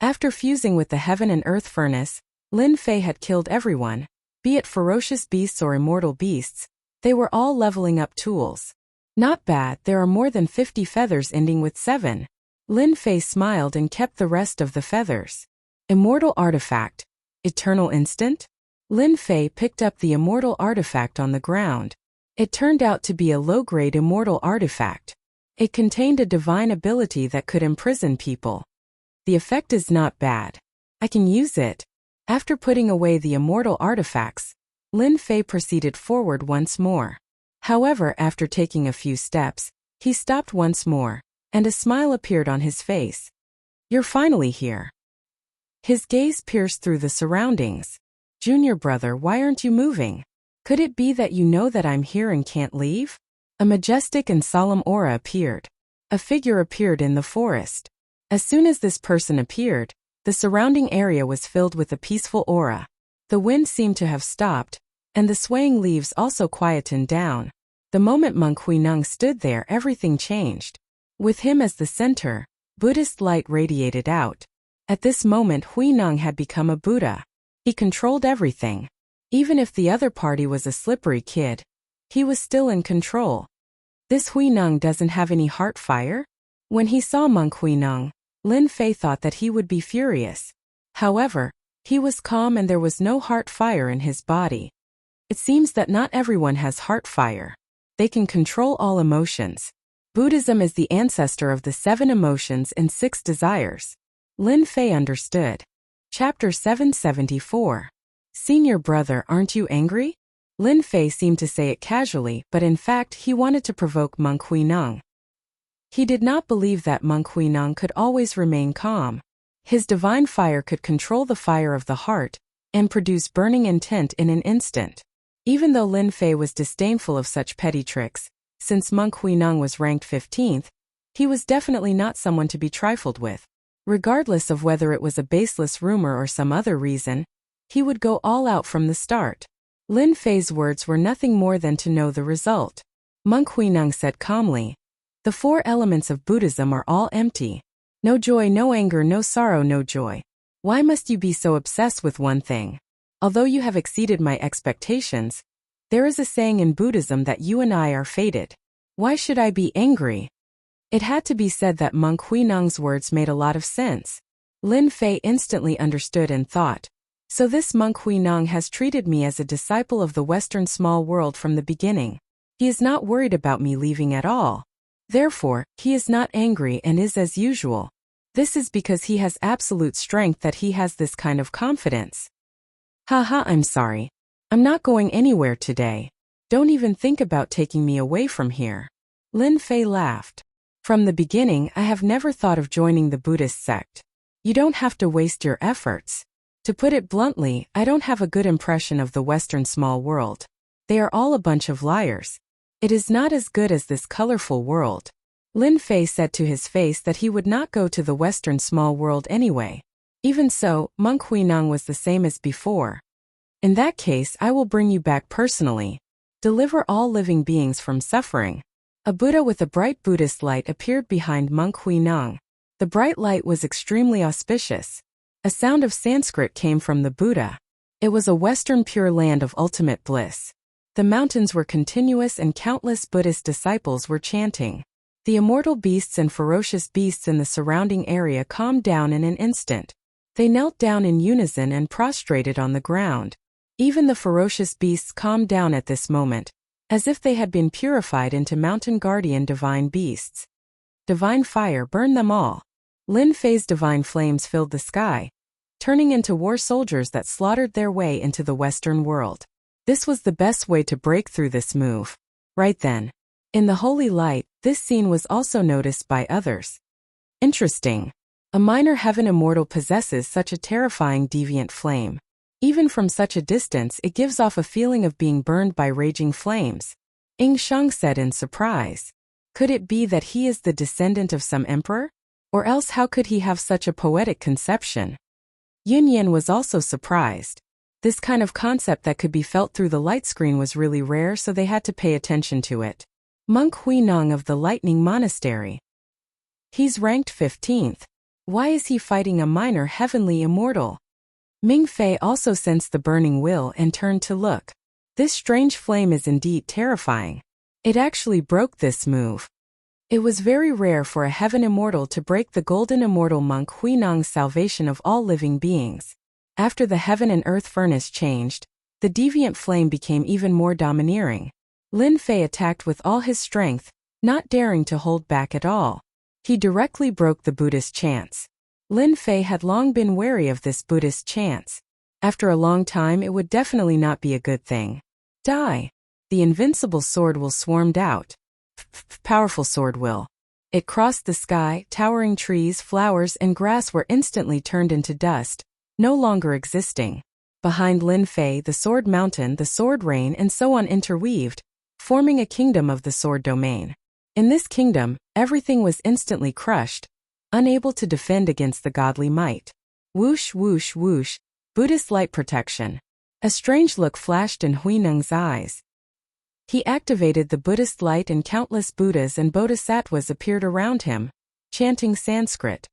After fusing with the heaven and earth furnace, Lin Fei had killed everyone, be it ferocious beasts or immortal beasts. They were all leveling up tools. Not bad, there are more than 50 feathers ending with 7. Lin Fei smiled and kept the rest of the feathers. Immortal artifact. Eternal instant? Lin Fei picked up the immortal artifact on the ground. It turned out to be a low-grade immortal artifact. It contained a divine ability that could imprison people. The effect is not bad. I can use it. After putting away the immortal artifacts, Lin Fei proceeded forward once more. However, after taking a few steps, he stopped once more, and a smile appeared on his face. You're finally here. His gaze pierced through the surroundings. Junior brother, why aren't you moving? Could it be that you know that I'm here and can't leave? A majestic and solemn aura appeared. A figure appeared in the forest. As soon as this person appeared, the surrounding area was filled with a peaceful aura. The wind seemed to have stopped, and the swaying leaves also quietened down. The moment Monk Huineng stood there, everything changed. With him as the center, Buddhist light radiated out. At this moment, Huineng had become a Buddha. He controlled everything. Even if the other party was a slippery kid, he was still in control. This Huineng doesn't have any heart fire? When he saw Monk Huineng, Lin Fei thought that he would be furious. However, he was calm and there was no heart fire in his body. It seems that not everyone has heart fire. They can control all emotions. Buddhism is the ancestor of the 7 emotions and 6 desires. Lin Fei understood. Chapter 774. Senior brother, aren't you angry? Lin Fei seemed to say it casually, but in fact he wanted to provoke Monk Huineng. He did not believe that Monk Huineng could always remain calm. His divine fire could control the fire of the heart and produce burning intent in an instant. Even though Lin Fei was disdainful of such petty tricks, since Monk Huineng was ranked 15th, he was definitely not someone to be trifled with. Regardless of whether it was a baseless rumor or some other reason, he would go all out from the start. Lin Fei's words were nothing more than to know the result. Monk Huineng said calmly, "The 4 elements of Buddhism are all empty. No joy, no anger, no sorrow, no joy. Why must you be so obsessed with one thing? Although you have exceeded my expectations, there is a saying in Buddhism that you and I are fated. Why should I be angry?" It had to be said that monk Huineng's words made a lot of sense. Lin Fei instantly understood and thought, so this monk Huineng has treated me as a disciple of the Western small world from the beginning. He is not worried about me leaving at all. Therefore, he is not angry and is as usual. This is because he has absolute strength that he has this kind of confidence. Haha, I'm sorry. I'm not going anywhere today. Don't even think about taking me away from here. Lin Fei laughed. From the beginning, I have never thought of joining the Buddhist sect. You don't have to waste your efforts. To put it bluntly, I don't have a good impression of the Western small world. They are all a bunch of liars. It is not as good as this colorful world. Lin Fei said to his face that he would not go to the Western small world anyway. Even so, monk Huineng was the same as before. In that case, I will bring you back personally. Deliver all living beings from suffering. A Buddha with a bright Buddhist light appeared behind monk Huineng. The bright light was extremely auspicious. A sound of Sanskrit came from the Buddha. It was a Western pure land of ultimate bliss. The mountains were continuous and countless Buddhist disciples were chanting. The immortal beasts and ferocious beasts in the surrounding area calmed down in an instant. They knelt down in unison and prostrated on the ground. Even the ferocious beasts calmed down at this moment, as if they had been purified into mountain guardian divine beasts. Divine fire burned them all. Lin Fei's divine flames filled the sky, turning into war soldiers that slaughtered their way into the Western world. This was the best way to break through this move. Right then, in the holy light, this scene was also noticed by others. Interesting. A minor heaven immortal possesses such a terrifying deviant flame. Even from such a distance, it gives off a feeling of being burned by raging flames. Ing Sheng said in surprise. Could it be that he is the descendant of some emperor? Or else how could he have such a poetic conception? Yun Yan was also surprised. This kind of concept that could be felt through the light screen was really rare, so they had to pay attention to it. Monk Huineng of the Lightning Monastery. He's ranked 15th. Why is he fighting a minor heavenly immortal? Ming Fei also sensed the burning will and turned to look. This strange flame is indeed terrifying. It actually broke this move. It was very rare for a heaven immortal to break the golden immortal monk Huineng's salvation of all living beings. After the heaven and earth furnace changed, the deviant flame became even more domineering. Lin Fei attacked with all his strength, not daring to hold back at all. He directly broke the Buddhist chants. Lin Fei had long been wary of this Buddhist chants. After a long time, it would definitely not be a good thing. Die. The invincible sword will swarmed out. Powerful sword will. It crossed the sky, towering trees, flowers, and grass were instantly turned into dust, no longer existing. Behind Lin Fei, the sword mountain, the sword rain, and so on interweaved, forming a kingdom of the sword domain. In this kingdom, everything was instantly crushed, unable to defend against the godly might. Whoosh, whoosh, whoosh, Buddhist light protection. A strange look flashed in Huineng's eyes. He activated the Buddhist light and countless Buddhas and Bodhisattvas appeared around him, chanting Sanskrit.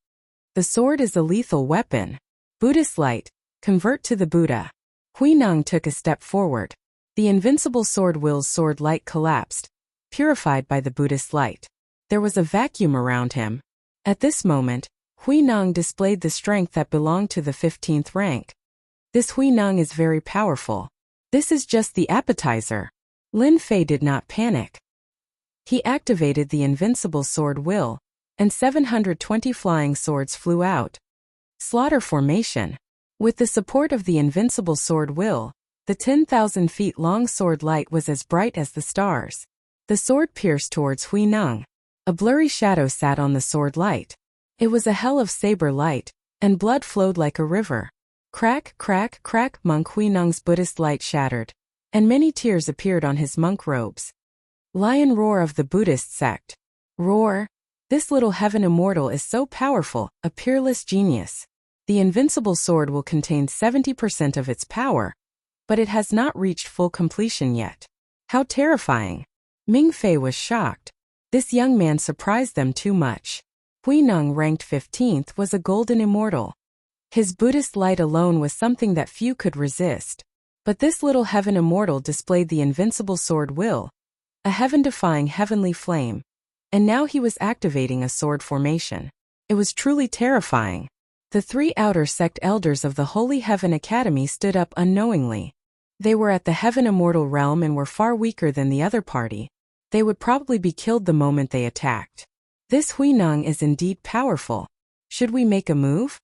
The sword is a lethal weapon. Buddhist light, convert to the Buddha. Huineng took a step forward. The invincible sword will's sword light collapsed, purified by the Buddhist light. There was a vacuum around him. At this moment, Huineng displayed the strength that belonged to the 15th rank. This Huineng is very powerful. This is just the appetizer. Lin Fei did not panic. He activated the invincible sword will, and 720 flying swords flew out. Slaughter formation. With the support of the invincible sword will, the 10,000 feet long sword light was as bright as the stars. The sword pierced towards Huineng. A blurry shadow sat on the sword light. It was a hell of saber light, and blood flowed like a river. Crack, crack, crack, monk Huineng's Buddhist light shattered, and many tears appeared on his monk robes. Lion roar of the Buddhist sect. Roar. This little heaven immortal is so powerful, a peerless genius. The invincible sword will contain 70% of its power, but it has not reached full completion yet. How terrifying. Ming Fei was shocked. This young man surprised them too much. Huineng, ranked 15th, was a golden immortal. His Buddhist light alone was something that few could resist. But this little heaven immortal displayed the invincible sword will, a heaven-defying heavenly flame. and now he was activating a sword formation. It was truly terrifying. The 3 outer sect elders of the Holy Heaven Academy stood up unknowingly. They were at the Heaven Immortal realm and were far weaker than the other party. They would probably be killed the moment they attacked. This Huineng is indeed powerful. Should we make a move?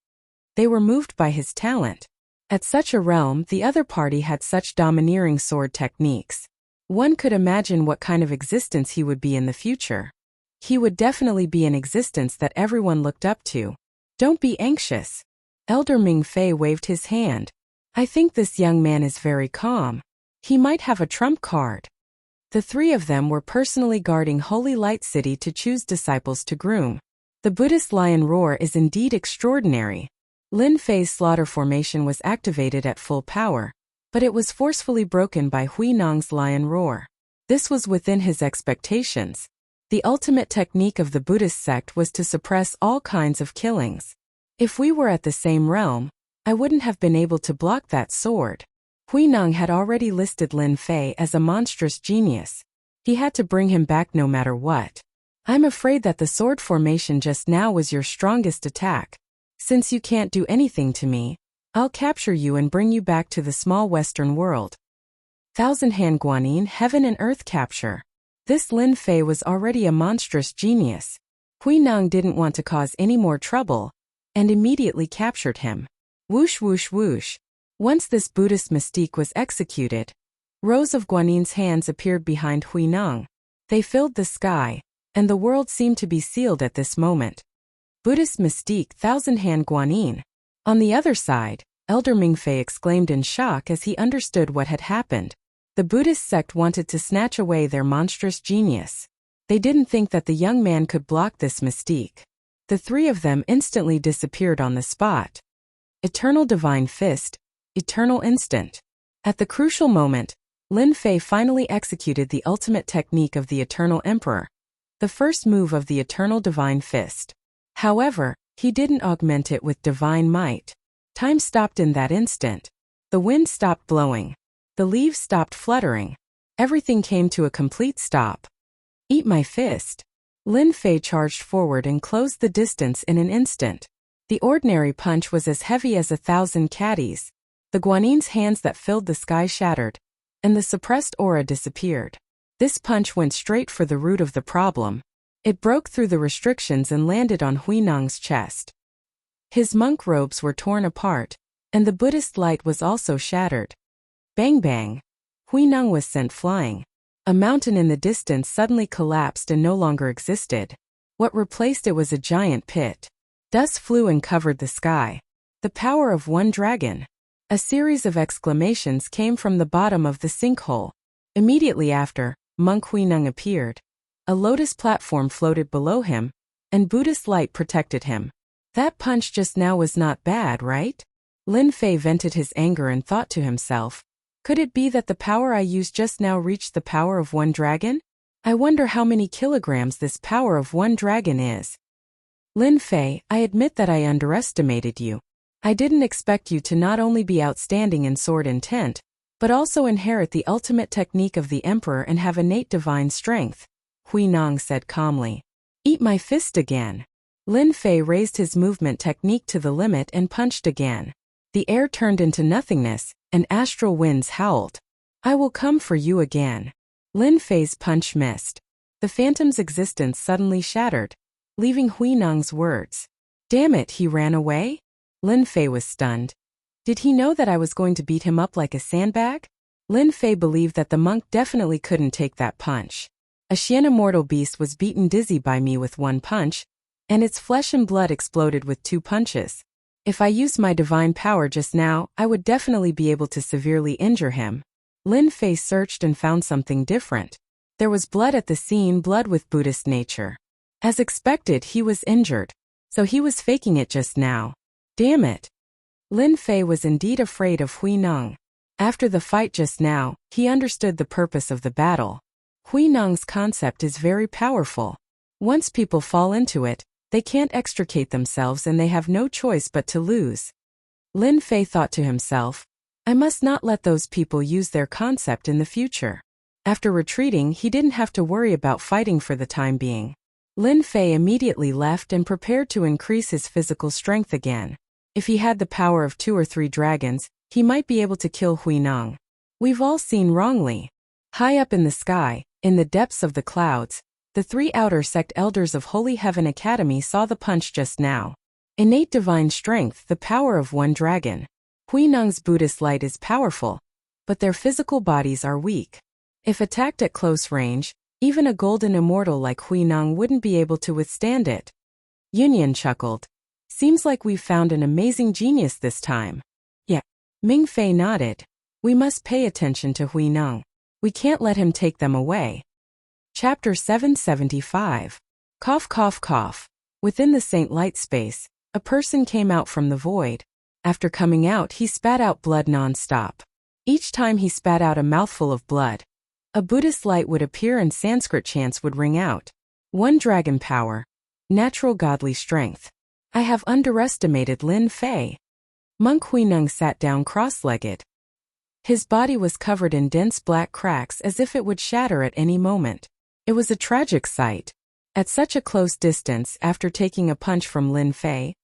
They were moved by his talent. At such a realm, the other party had such domineering sword techniques. One could imagine what kind of existence he would be in the future. He would definitely be an existence that everyone looked up to. Don't be anxious. Elder Ming Fei waved his hand. I think this young man is very calm. He might have a trump card. The 3 of them were personally guarding Holy Light City to choose disciples to groom. The Buddhist lion roar is indeed extraordinary. Lin Fei's slaughter formation was activated at full power, but it was forcefully broken by Huineng's lion roar. This was within his expectations. The ultimate technique of the Buddhist sect was to suppress all kinds of killings. If we were at the same realm, I wouldn't have been able to block that sword. Huineng had already listed Lin Fei as a monstrous genius. He had to bring him back no matter what. I'm afraid that the sword formation just now was your strongest attack. Since you can't do anything to me, I'll capture you and bring you back to the small western world. Thousand Hand Guanyin Heaven and Earth Capture. This Lin Fei was already a monstrous genius. Huineng didn't want to cause any more trouble, and immediately captured him. Whoosh whoosh whoosh. Once this Buddhist mystique was executed, rows of Guanyin's hands appeared behind Huineng. They filled the sky, and the world seemed to be sealed at this moment. Buddhist mystique Thousand Hand Guanyin. On the other side, Elder Mingfei exclaimed in shock as he understood what had happened. The Buddhist sect wanted to snatch away their monstrous genius. They didn't think that the young man could block this mystique. The 3 of them instantly disappeared on the spot. Eternal Divine Fist, Eternal Instant. At the crucial moment, Lin Fei finally executed the ultimate technique of the Eternal Emperor, the first move of the Eternal Divine Fist. However, he didn't augment it with divine might. Time stopped in that instant. The wind stopped blowing. The leaves stopped fluttering. Everything came to a complete stop. Eat my fist. Lin Fei charged forward and closed the distance in an instant. The ordinary punch was as heavy as 1,000 caddies. The Guanyin's hands that filled the sky shattered, and the suppressed aura disappeared. This punch went straight for the root of the problem. It broke through the restrictions and landed on Huineng's chest. His monk robes were torn apart, and the Buddhist light was also shattered. Bang bang. Huineng was sent flying. A mountain in the distance suddenly collapsed and no longer existed. What replaced it was a giant pit. Dust flew and covered the sky. The power of one dragon. A series of exclamations came from the bottom of the sinkhole. Immediately after, Monk Huineng appeared. A lotus platform floated below him, and Buddhist light protected him. That punch just now was not bad, right? Lin Fei vented his anger and thought to himself, could it be that the power I used just now reached the power of one dragon? I wonder how many kilograms this power of one dragon is. Lin Fei, I admit that I underestimated you. I didn't expect you to not only be outstanding in sword intent, but also inherit the ultimate technique of the Emperor and have innate divine strength, Huineng said calmly. Eat my fist again. Lin Fei raised his movement technique to the limit and punched again. The air turned into nothingness, and astral winds howled. I will come for you again. Lin Fei's punch missed. The phantom's existence suddenly shattered, leaving Huineng's words. Damn it, he ran away? Lin Fei was stunned. Did he know that I was going to beat him up like a sandbag? Lin Fei believed that the monk definitely couldn't take that punch. A Xian immortal beast was beaten dizzy by me with one punch, and its flesh and blood exploded with 2 punches. If I used my divine power just now, I would definitely be able to severely injure him. Lin Fei searched and found something different. There was blood at the scene, blood with Buddhist nature. As expected, he was injured. So he was faking it just now. Damn it. Lin Fei was indeed afraid of Huineng. After the fight just now, he understood the purpose of the battle. Huineng's concept is very powerful. Once people fall into it, they can't extricate themselves and they have no choice but to lose. Lin Fei thought to himself, I must not let those people use their concept in the future. After retreating, he didn't have to worry about fighting for the time being. Lin Fei immediately left and prepared to increase his physical strength again. If he had the power of 2 or 3 dragons, he might be able to kill Huineng. We've all seen wrongly. High up in the sky, in the depths of the clouds, the 3 outer sect elders of Holy Heaven Academy saw the punch just now. Innate divine strength, the power of 1 dragon. Huineng's Buddhist light is powerful, but their physical bodies are weak. If attacked at close range, even a golden immortal like Huineng wouldn't be able to withstand it. Yunyan chuckled. Seems like we've found an amazing genius this time. Yeah. Ming Fei nodded. We must pay attention to Huineng. We can't let him take them away. Chapter 775. Cough cough cough. Within the Saint Light space, a person came out from the void. After coming out, he spat out blood non-stop. Each time he spat out a mouthful of blood, a Buddhist light would appear and Sanskrit chants would ring out. 1 dragon power. Natural godly strength. I have underestimated Lin Fei. Monk Huineng sat down cross-legged. His body was covered in dense black cracks as if it would shatter at any moment. It was a tragic sight. At such a close distance after taking a punch from Lin Fei,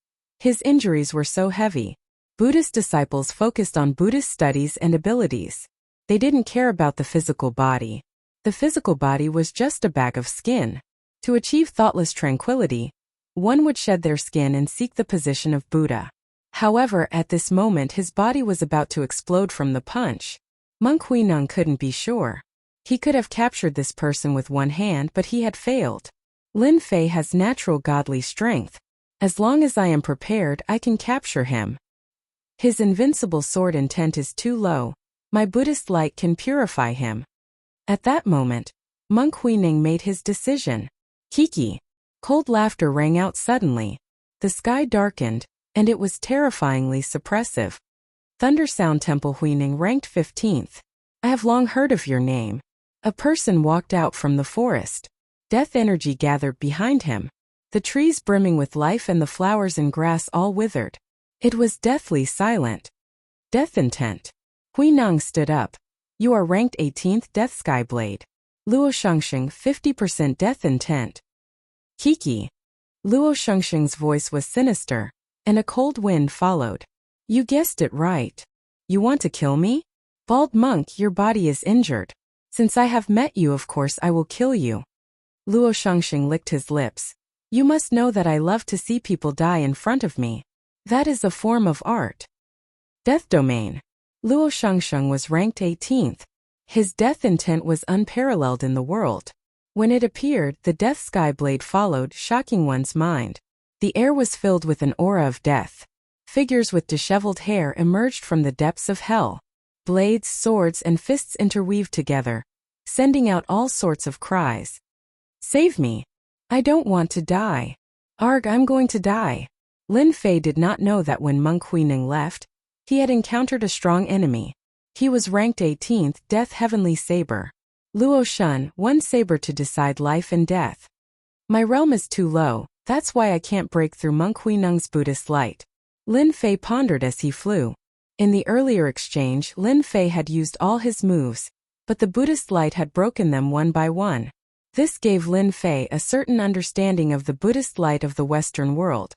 his injuries were so heavy. Buddhist disciples focused on Buddhist studies and abilities. They didn't care about the physical body. The physical body was just a bag of skin. To achieve thoughtless tranquility, one would shed their skin and seek the position of Buddha. However, at this moment his body was about to explode from the punch. Monk Huineng couldn't be sure. He could have captured this person with 1 hand, but he had failed. Lin Fei has natural godly strength. As long as I am prepared, I can capture him. His invincible sword intent is too low. My Buddhist light can purify him. At that moment, Monk Huineng made his decision. Kiki. Cold laughter rang out suddenly. The sky darkened, and it was terrifyingly suppressive. Thundersound Temple Huineng ranked 15th. I have long heard of your name. A person walked out from the forest. Death energy gathered behind him. The trees brimming with life and the flowers and grass all withered. It was deathly silent. Death intent. Huineng stood up. You are ranked 18th Death Skyblade. Luo Shengsheng 50% Death intent. Kiki. Luo Shengsheng's voice was sinister, and a cold wind followed. You guessed it right. You want to kill me? Bald monk, your body is injured. Since I have met you, of course I will kill you. Luo Shengsheng licked his lips. You must know that I love to see people die in front of me. That is a form of art. Death domain. Luo Shengsheng was ranked 18th. His death intent was unparalleled in the world. When it appeared, the Death Skyblade followed, shocking one's mind. The air was filled with an aura of death. Figures with disheveled hair emerged from the depths of hell. Blades, swords, and fists interweaved together, sending out all sorts of cries. Save me. I don't want to die. Arg, I'm going to die. Lin Fei did not know that when Monk Huineng left, he had encountered a strong enemy. He was ranked 18th Death Heavenly Saber. Luo Shun, 1 saber to decide life and death. My realm is too low, that's why I can't break through Monk Huineng's Buddhist light. Lin Fei pondered as he flew. In the earlier exchange, Lin Fei had used all his moves, but the Buddhist light had broken them one by one. This gave Lin Fei a certain understanding of the Buddhist light of the Western world.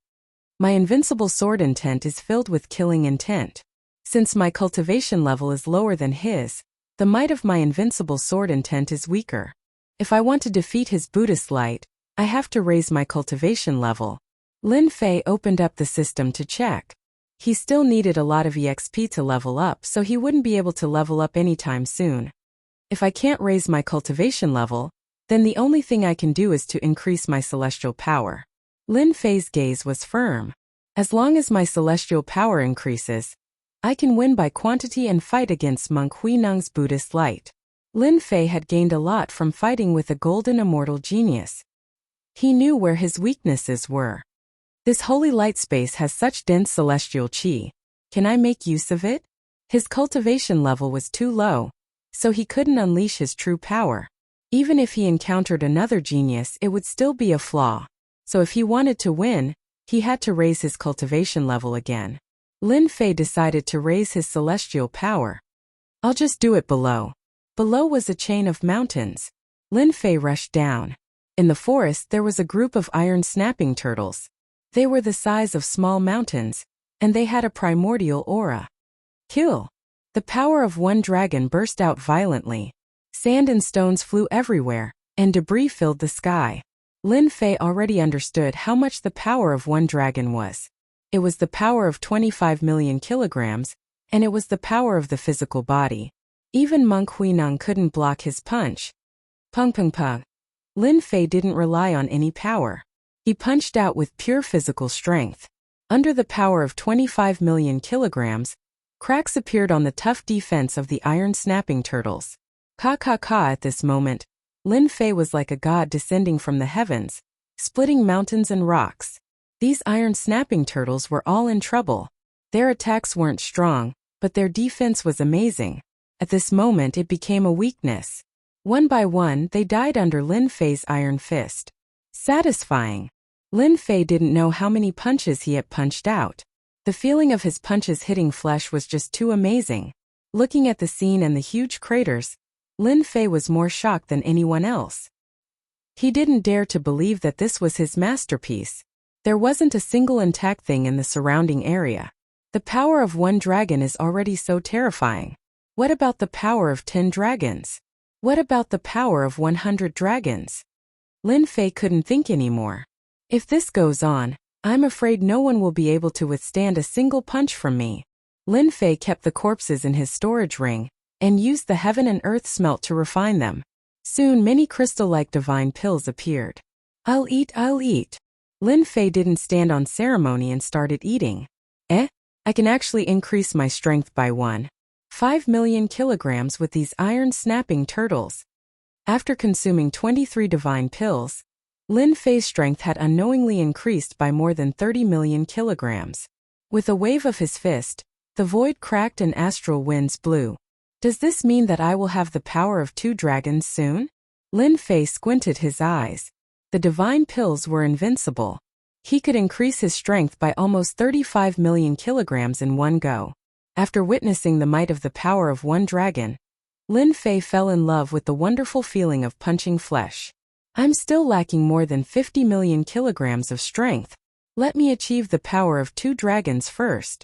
My invincible sword intent is filled with killing intent. Since my cultivation level is lower than his, the might of my invincible sword intent is weaker. If I want to defeat his Buddhist light, I have to raise my cultivation level. Lin Fei opened up the system to check. He still needed a lot of EXP to level up, so he wouldn't be able to level up anytime soon. If I can't raise my cultivation level, then the only thing I can do is to increase my celestial power. Lin Fei's gaze was firm. As long as my celestial power increases, I can win by quantity and fight against Monk Huineng's Buddhist light. Lin Fei had gained a lot from fighting with a golden immortal genius. He knew where his weaknesses were. This holy light space has such dense celestial qi. Can I make use of it? His cultivation level was too low, so he couldn't unleash his true power. Even if he encountered another genius, it would still be a flaw. So if he wanted to win, he had to raise his cultivation level again. Lin Fei decided to raise his celestial power. I'll just do it below. Below was a chain of mountains. Lin Fei rushed down. In the forest there was a group of iron snapping turtles. They were the size of small mountains, and they had a primordial aura. Kill! The power of one dragon burst out violently. Sand and stones flew everywhere, and debris filled the sky. Lin Fei already understood how much the power of one dragon was. It was the power of 25 million kilograms, and it was the power of the physical body. Even Monk Huineng couldn't block his punch. Pung pung pung. Lin Fei didn't rely on any power. He punched out with pure physical strength. Under the power of 25 million kilograms, cracks appeared on the tough defense of the iron snapping turtles. Ka at this moment, Lin Fei was like a god descending from the heavens, splitting mountains and rocks. These iron snapping turtles were all in trouble. Their attacks weren't strong, but their defense was amazing. At this moment it became a weakness. One by one they died under Lin Fei's iron fist. Satisfying. Lin Fei didn't know how many punches he had punched out. The feeling of his punches hitting flesh was just too amazing. Looking at the scene and the huge craters, Lin Fei was more shocked than anyone else. He didn't dare to believe that this was his masterpiece. There wasn't a single intact thing in the surrounding area. The power of one dragon is already so terrifying. What about the power of 10 dragons? What about the power of 100 dragons? Lin Fei couldn't think anymore. If this goes on, I'm afraid no one will be able to withstand a single punch from me. Lin Fei kept the corpses in his storage ring, and used the heaven and earth smelt to refine them. Soon many crystal-like divine pills appeared. I'll eat. Lin Fei didn't stand on ceremony and started eating. I can actually increase my strength by 1.5 million kilograms with these iron snapping turtles. After consuming 23 divine pills, Lin Fei's strength had unknowingly increased by more than 30 million kilograms. With a wave of his fist, the void cracked and astral winds blew. Does this mean that I will have the power of 2 dragons soon? Lin Fei squinted his eyes. The divine pills were invincible. He could increase his strength by almost 35 million kilograms in one go. After witnessing the might of the power of one dragon, Lin Fei fell in love with the wonderful feeling of punching flesh. I'm still lacking more than 50 million kilograms of strength. Let me achieve the power of 2 dragons first.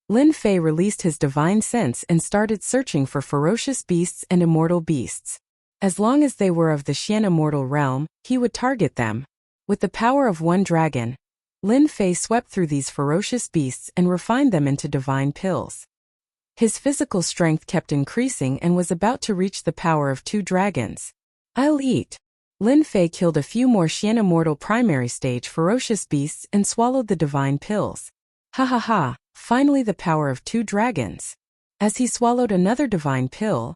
Lin Fei released his divine sense and started searching for ferocious beasts and immortal beasts. As long as they were of the Xian immortal realm, he would target them. With the power of one dragon, Lin Fei swept through these ferocious beasts and refined them into divine pills. His physical strength kept increasing and was about to reach the power of 2 dragons. I'll eat. Lin Fei killed a few more Xian immortal primary stage ferocious beasts and swallowed the divine pills. Ha, finally the power of 2 dragons. As he swallowed another divine pill,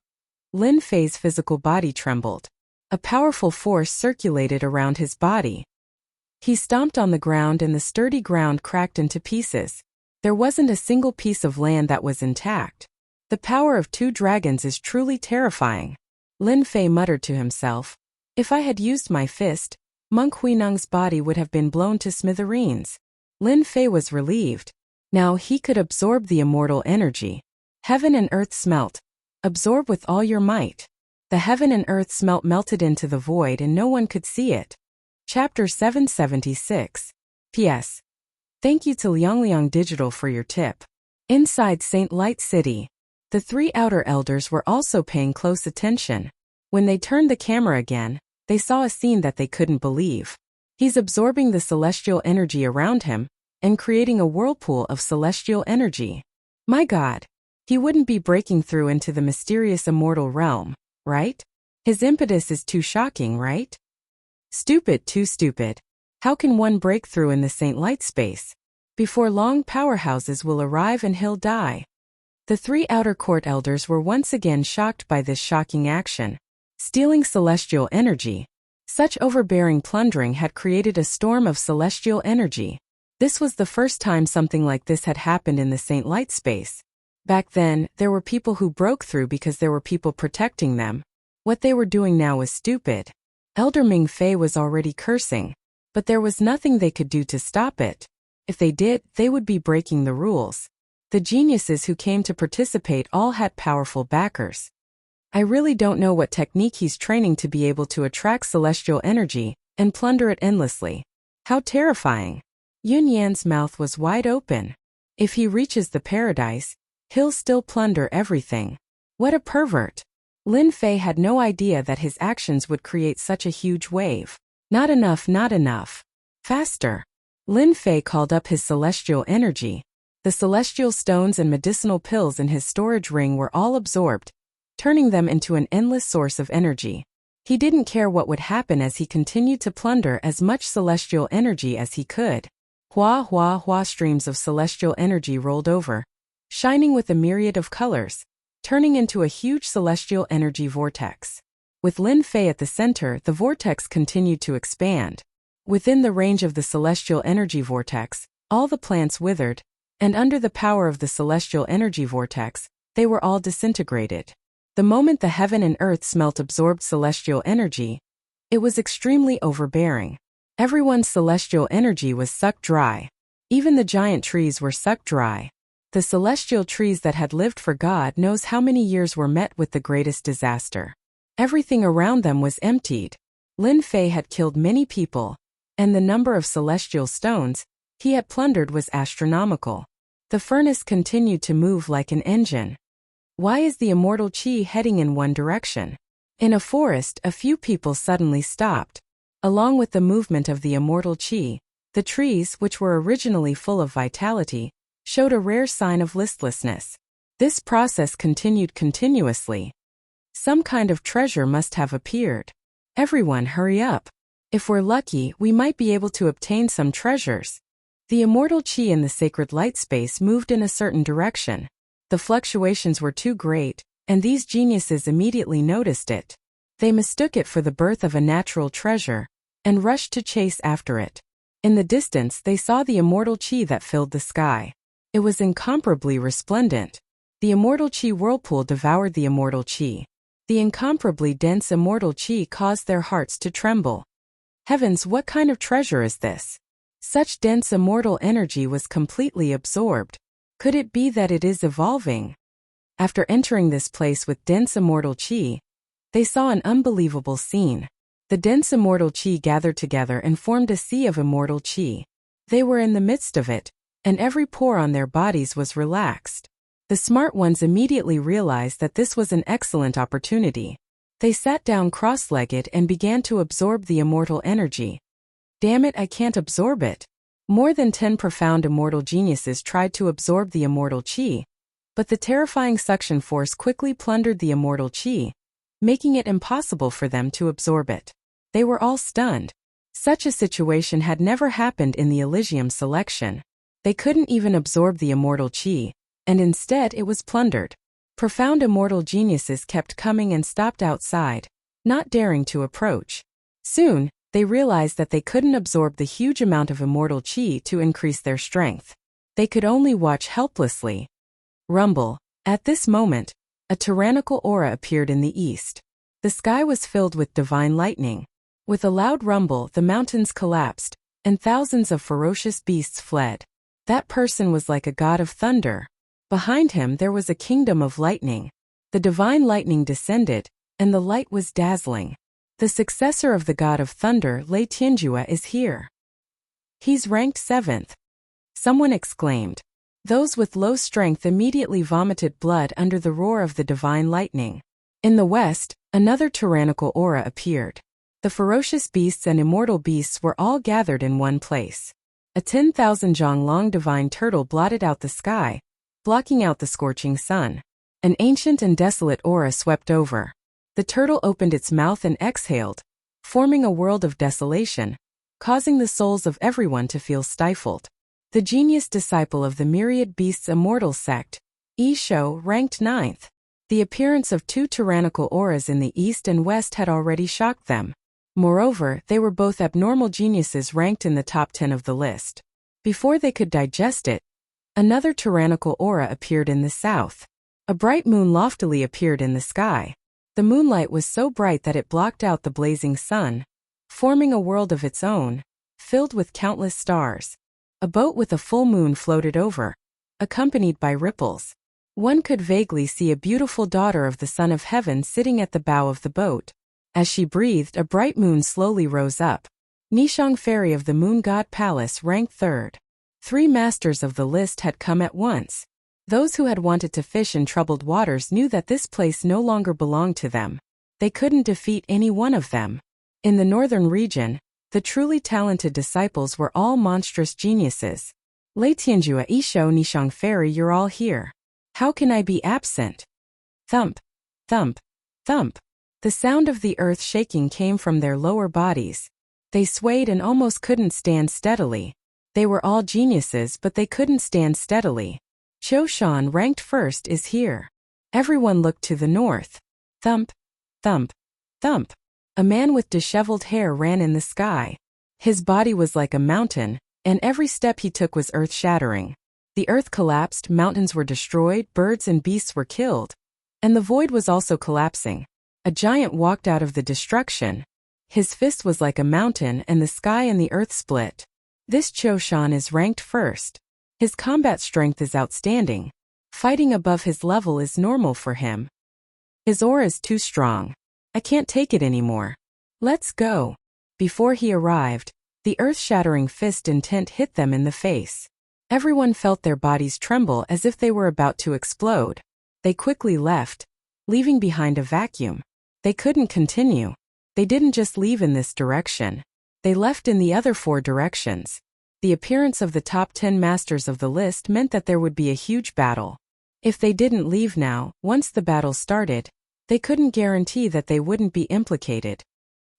Lin Fei's physical body trembled. A powerful force circulated around his body. He stomped on the ground and the sturdy ground cracked into pieces. There wasn't a single piece of land that was intact. The power of 2 dragons is truly terrifying. Lin Fei muttered to himself. If I had used my fist, Monk Huineng's body would have been blown to smithereens. Lin Fei was relieved. Now he could absorb the immortal energy. Heaven and earth smelt. Absorb with all your might. The heaven and earth smelt melted into the void and no one could see it. Chapter 776. P.S. Thank you to Liangliang Digital for your tip. Inside St. Light City, the 3 outer elders were also paying close attention. When they turned the camera again, they saw a scene that they couldn't believe. He's absorbing the celestial energy around him and creating a whirlpool of celestial energy. My God! He wouldn't be breaking through into the mysterious immortal realm, right? His impetus is too shocking, right? Too stupid. How can one break through in the Saint Light space? Before long powerhouses will arrive and he'll die. The 3 outer court elders were once again shocked by this shocking action. Stealing celestial energy. Such overbearing plundering had created a storm of celestial energy. This was the first time something like this had happened in the Saint Light space. Back then, there were people who broke through because there were people protecting them. What they were doing now was stupid. Elder Ming Fei was already cursing, but there was nothing they could do to stop it. If they did, they would be breaking the rules. The geniuses who came to participate all had powerful backers. I really don't know what technique he's training to be able to attract celestial energy and plunder it endlessly. How terrifying. Yun Yan's mouth was wide open. If he reaches the paradise, he'll still plunder everything. What a pervert. Lin Fei had no idea that his actions would create such a huge wave. Not enough, not enough. Faster. Lin Fei called up his celestial energy. The celestial stones and medicinal pills in his storage ring were all absorbed, turning them into an endless source of energy. He didn't care what would happen as he continued to plunder as much celestial energy as he could. Hua hua hua, streams of celestial energy rolled over, shining with a myriad of colors, turning into a huge celestial energy vortex. With Lin Fei at the center, the vortex continued to expand. Within the range of the celestial energy vortex, all the plants withered, and under the power of the celestial energy vortex, they were all disintegrated. The moment the heaven and earth smelt absorbed celestial energy, it was extremely overbearing. Everyone's celestial energy was sucked dry. Even the giant trees were sucked dry. The celestial trees that had lived for God knows how many years were met with the greatest disaster. Everything around them was emptied. Lin Fei had killed many people, and the number of celestial stones he had plundered was astronomical. The furnace continued to move like an engine. Why is the immortal Qi heading in one direction? In a forest, a few people suddenly stopped. Along with the movement of the immortal Qi, the trees, which were originally full of vitality, showed a rare sign of listlessness. This process continued continuously. Some kind of treasure must have appeared. Everyone, hurry up. If we're lucky, we might be able to obtain some treasures. The immortal Qi in the sacred light space moved in a certain direction. The fluctuations were too great, and these geniuses immediately noticed it. They mistook it for the birth of a natural treasure, and rushed to chase after it. In the distance they saw the immortal Qi that filled the sky. It was incomparably resplendent. The immortal Qi whirlpool devoured the immortal Qi. The incomparably dense immortal Qi caused their hearts to tremble. Heavens, what kind of treasure is this? Such dense immortal energy was completely absorbed. Could it be that it is evolving? After entering this place with dense immortal Qi, they saw an unbelievable scene. The dense immortal Qi gathered together and formed a sea of immortal Qi. They were in the midst of it, and every pore on their bodies was relaxed. The smart ones immediately realized that this was an excellent opportunity. They sat down cross-legged and began to absorb the immortal energy. Damn it, I can't absorb it. More than 10 profound immortal geniuses tried to absorb the immortal Qi, but the terrifying suction force quickly plundered the immortal Qi, making it impossible for them to absorb it. They were all stunned. Such a situation had never happened in the Elysium selection. They couldn't even absorb the immortal Qi, and instead it was plundered. Profound immortal geniuses kept coming and stopped outside, not daring to approach. Soon, they realized that they couldn't absorb the huge amount of immortal Qi to increase their strength. They could only watch helplessly. Rumble. At this moment, a tyrannical aura appeared in the east. The sky was filled with divine lightning. With a loud rumble, the mountains collapsed, and thousands of ferocious beasts fled. That person was like a god of thunder. Behind him there was a kingdom of lightning. The divine lightning descended, and the light was dazzling. The successor of the god of thunder, Lei Tianjue, is here. He's ranked 7th. Someone exclaimed. Those with low strength immediately vomited blood under the roar of the divine lightning. In the west, another tyrannical aura appeared. The ferocious beasts and immortal beasts were all gathered in one place. A 10,000 zhang long divine turtle blotted out the sky, blocking out the scorching sun. An ancient and desolate aura swept over. The turtle opened its mouth and exhaled, forming a world of desolation, causing the souls of everyone to feel stifled. The genius disciple of the myriad beasts immortal sect, Yi Shou, ranked 9th. The appearance of 2 tyrannical auras in the east and west had already shocked them. Moreover, they were both abnormal geniuses ranked in the top 10 of the list. Before they could digest it, another tyrannical aura appeared in the south. A bright moon loftily appeared in the sky. The moonlight was so bright that it blocked out the blazing sun, forming a world of its own, filled with countless stars. A boat with a full moon floated over, accompanied by ripples. One could vaguely see a beautiful daughter of the Son of Heaven sitting at the bow of the boat. As she breathed, a bright moon slowly rose up. Nishang Fairy of the Moon God Palace ranked third. 3 masters of the list had come at once. Those who had wanted to fish in troubled waters knew that this place no longer belonged to them. They couldn't defeat any one of them. In the northern region, the truly talented disciples were all monstrous geniuses. Lei Tianjue Isho Nishang Fairy, you're all here. How can I be absent? Thump, thump, thump. The sound of the earth shaking came from their lower bodies. They swayed and almost couldn't stand steadily. They were all geniuses, but they couldn't stand steadily. Qiu Shan, ranked first, is here. Everyone looked to the north. Thump, thump, thump. A man with disheveled hair ran in the sky. His body was like a mountain, and every step he took was earth-shattering. The earth collapsed, mountains were destroyed, birds and beasts were killed. And the void was also collapsing. A giant walked out of the destruction. His fist was like a mountain, and the sky and the earth split. This Qiu Shan is ranked first. His combat strength is outstanding. Fighting above his level is normal for him. His aura is too strong. I can't take it anymore. Let's go. Before he arrived, the earth-shattering fist intent hit them in the face. Everyone felt their bodies tremble as if they were about to explode. They quickly left, leaving behind a vacuum. They couldn't continue. They didn't just leave in this direction. They left in the other 4 directions. The appearance of the top 10 masters of the list meant that there would be a huge battle. If they didn't leave now, once the battle started, they couldn't guarantee that they wouldn't be implicated.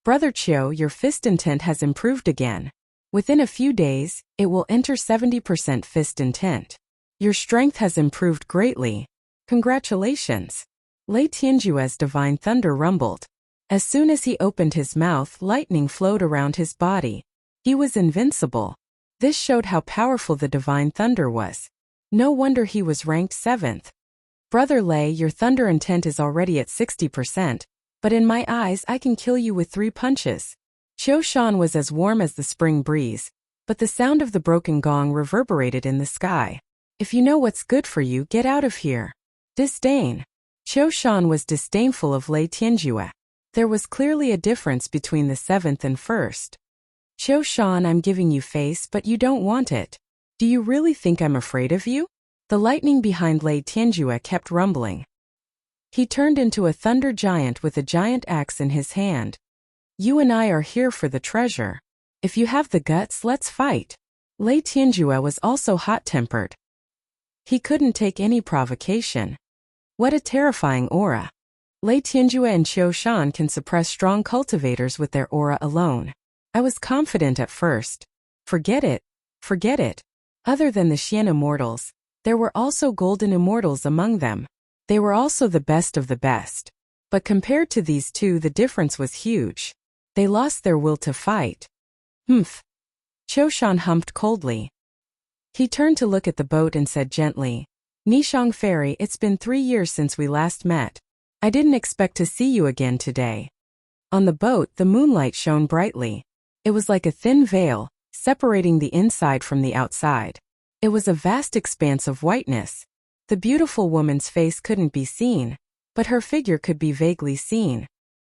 Brother Qiu, your fist intent has improved again. Within a few days, it will enter 70% fist intent. Your strength has improved greatly. Congratulations. Lei Tianjue's divine thunder rumbled. As soon as he opened his mouth, lightning flowed around his body. He was invincible. This showed how powerful the divine thunder was. No wonder he was ranked 7th. Brother Lei, your thunder intent is already at 60%, but in my eyes I can kill you with 3 punches. Qiu Shan was as warm as the spring breeze, but the sound of the broken gong reverberated in the sky. If you know what's good for you, get out of here. Disdain. Qiu Shan was disdainful of Lei Tianjue. There was clearly a difference between the 7th and 1st. Qiu Shan, I'm giving you face, but you don't want it. Do you really think I'm afraid of you? The lightning behind Lei Tianjue kept rumbling. He turned into a thunder giant with a giant axe in his hand. You and I are here for the treasure. If you have the guts, let's fight. Lei Tianjue was also hot-tempered. He couldn't take any provocation. What a terrifying aura. Lei Tianjue and Qiu Shan can suppress strong cultivators with their aura alone. I was confident at first. Forget it. Forget it. Other than the Xian immortals, there were also golden immortals among them. They were also the best of the best. But compared to these 2, the difference was huge. They lost their will to fight. Humph. Qiu Shan humped coldly. He turned to look at the boat and said gently, Nishang Fairy, it's been 3 years since we last met. I didn't expect to see you again today. On the boat, the moonlight shone brightly. It was like a thin veil, separating the inside from the outside. It was a vast expanse of whiteness. The beautiful woman's face couldn't be seen, but her figure could be vaguely seen.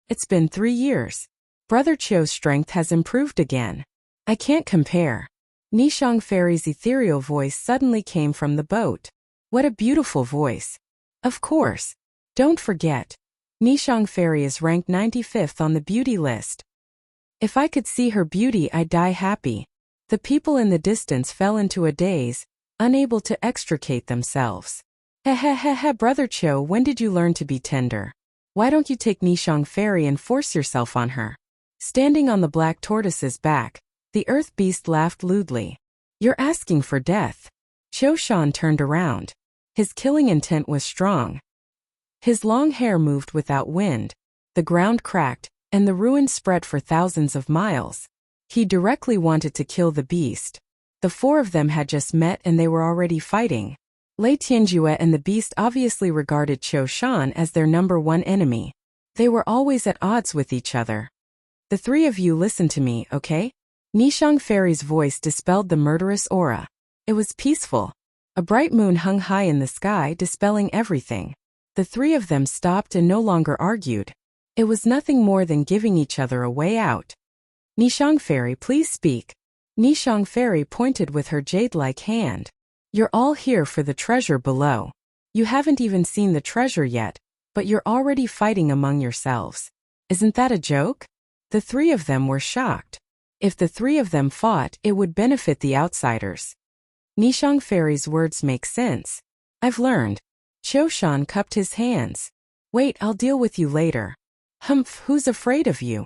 It's been 3 years. Brother Qiu's strength has improved again. I can't compare. Nishang Fairy's ethereal voice suddenly came from the boat. What a beautiful voice. Of course. Don't forget. Nishang Fairy is ranked 95th on the beauty list. If I could see her beauty, I'd die happy. The people in the distance fell into a daze, unable to extricate themselves. Heh, Brother Qiu, when did you learn to be tender? Why don't you take Nishang Fairy and force yourself on her? Standing on the black tortoise's back, the earth beast laughed lewdly. You're asking for death. Qiu Shan turned around. His killing intent was strong. His long hair moved without wind. The ground cracked, and the ruins spread for thousands of miles. He directly wanted to kill the beast. The 4 of them had just met and they were already fighting. Lei Tianjue and the beast obviously regarded Qiu Shan as their number 1 enemy. They were always at odds with each other. The 3 of you listen to me, okay? Nishang Fairy's voice dispelled the murderous aura. It was peaceful. A bright moon hung high in the sky, dispelling everything. The 3 of them stopped and no longer argued. It was nothing more than giving each other a way out. Nishang Fairy, please speak. Nishang Fairy pointed with her jade-like hand. You're all here for the treasure below. You haven't even seen the treasure yet, but you're already fighting among yourselves. Isn't that a joke? The three of them were shocked. If the three of them fought, it would benefit the outsiders. Nishang Fairy's words make sense. I've learned. Qiushan cupped his hands. Wait, I'll deal with you later. Humph, who's afraid of you?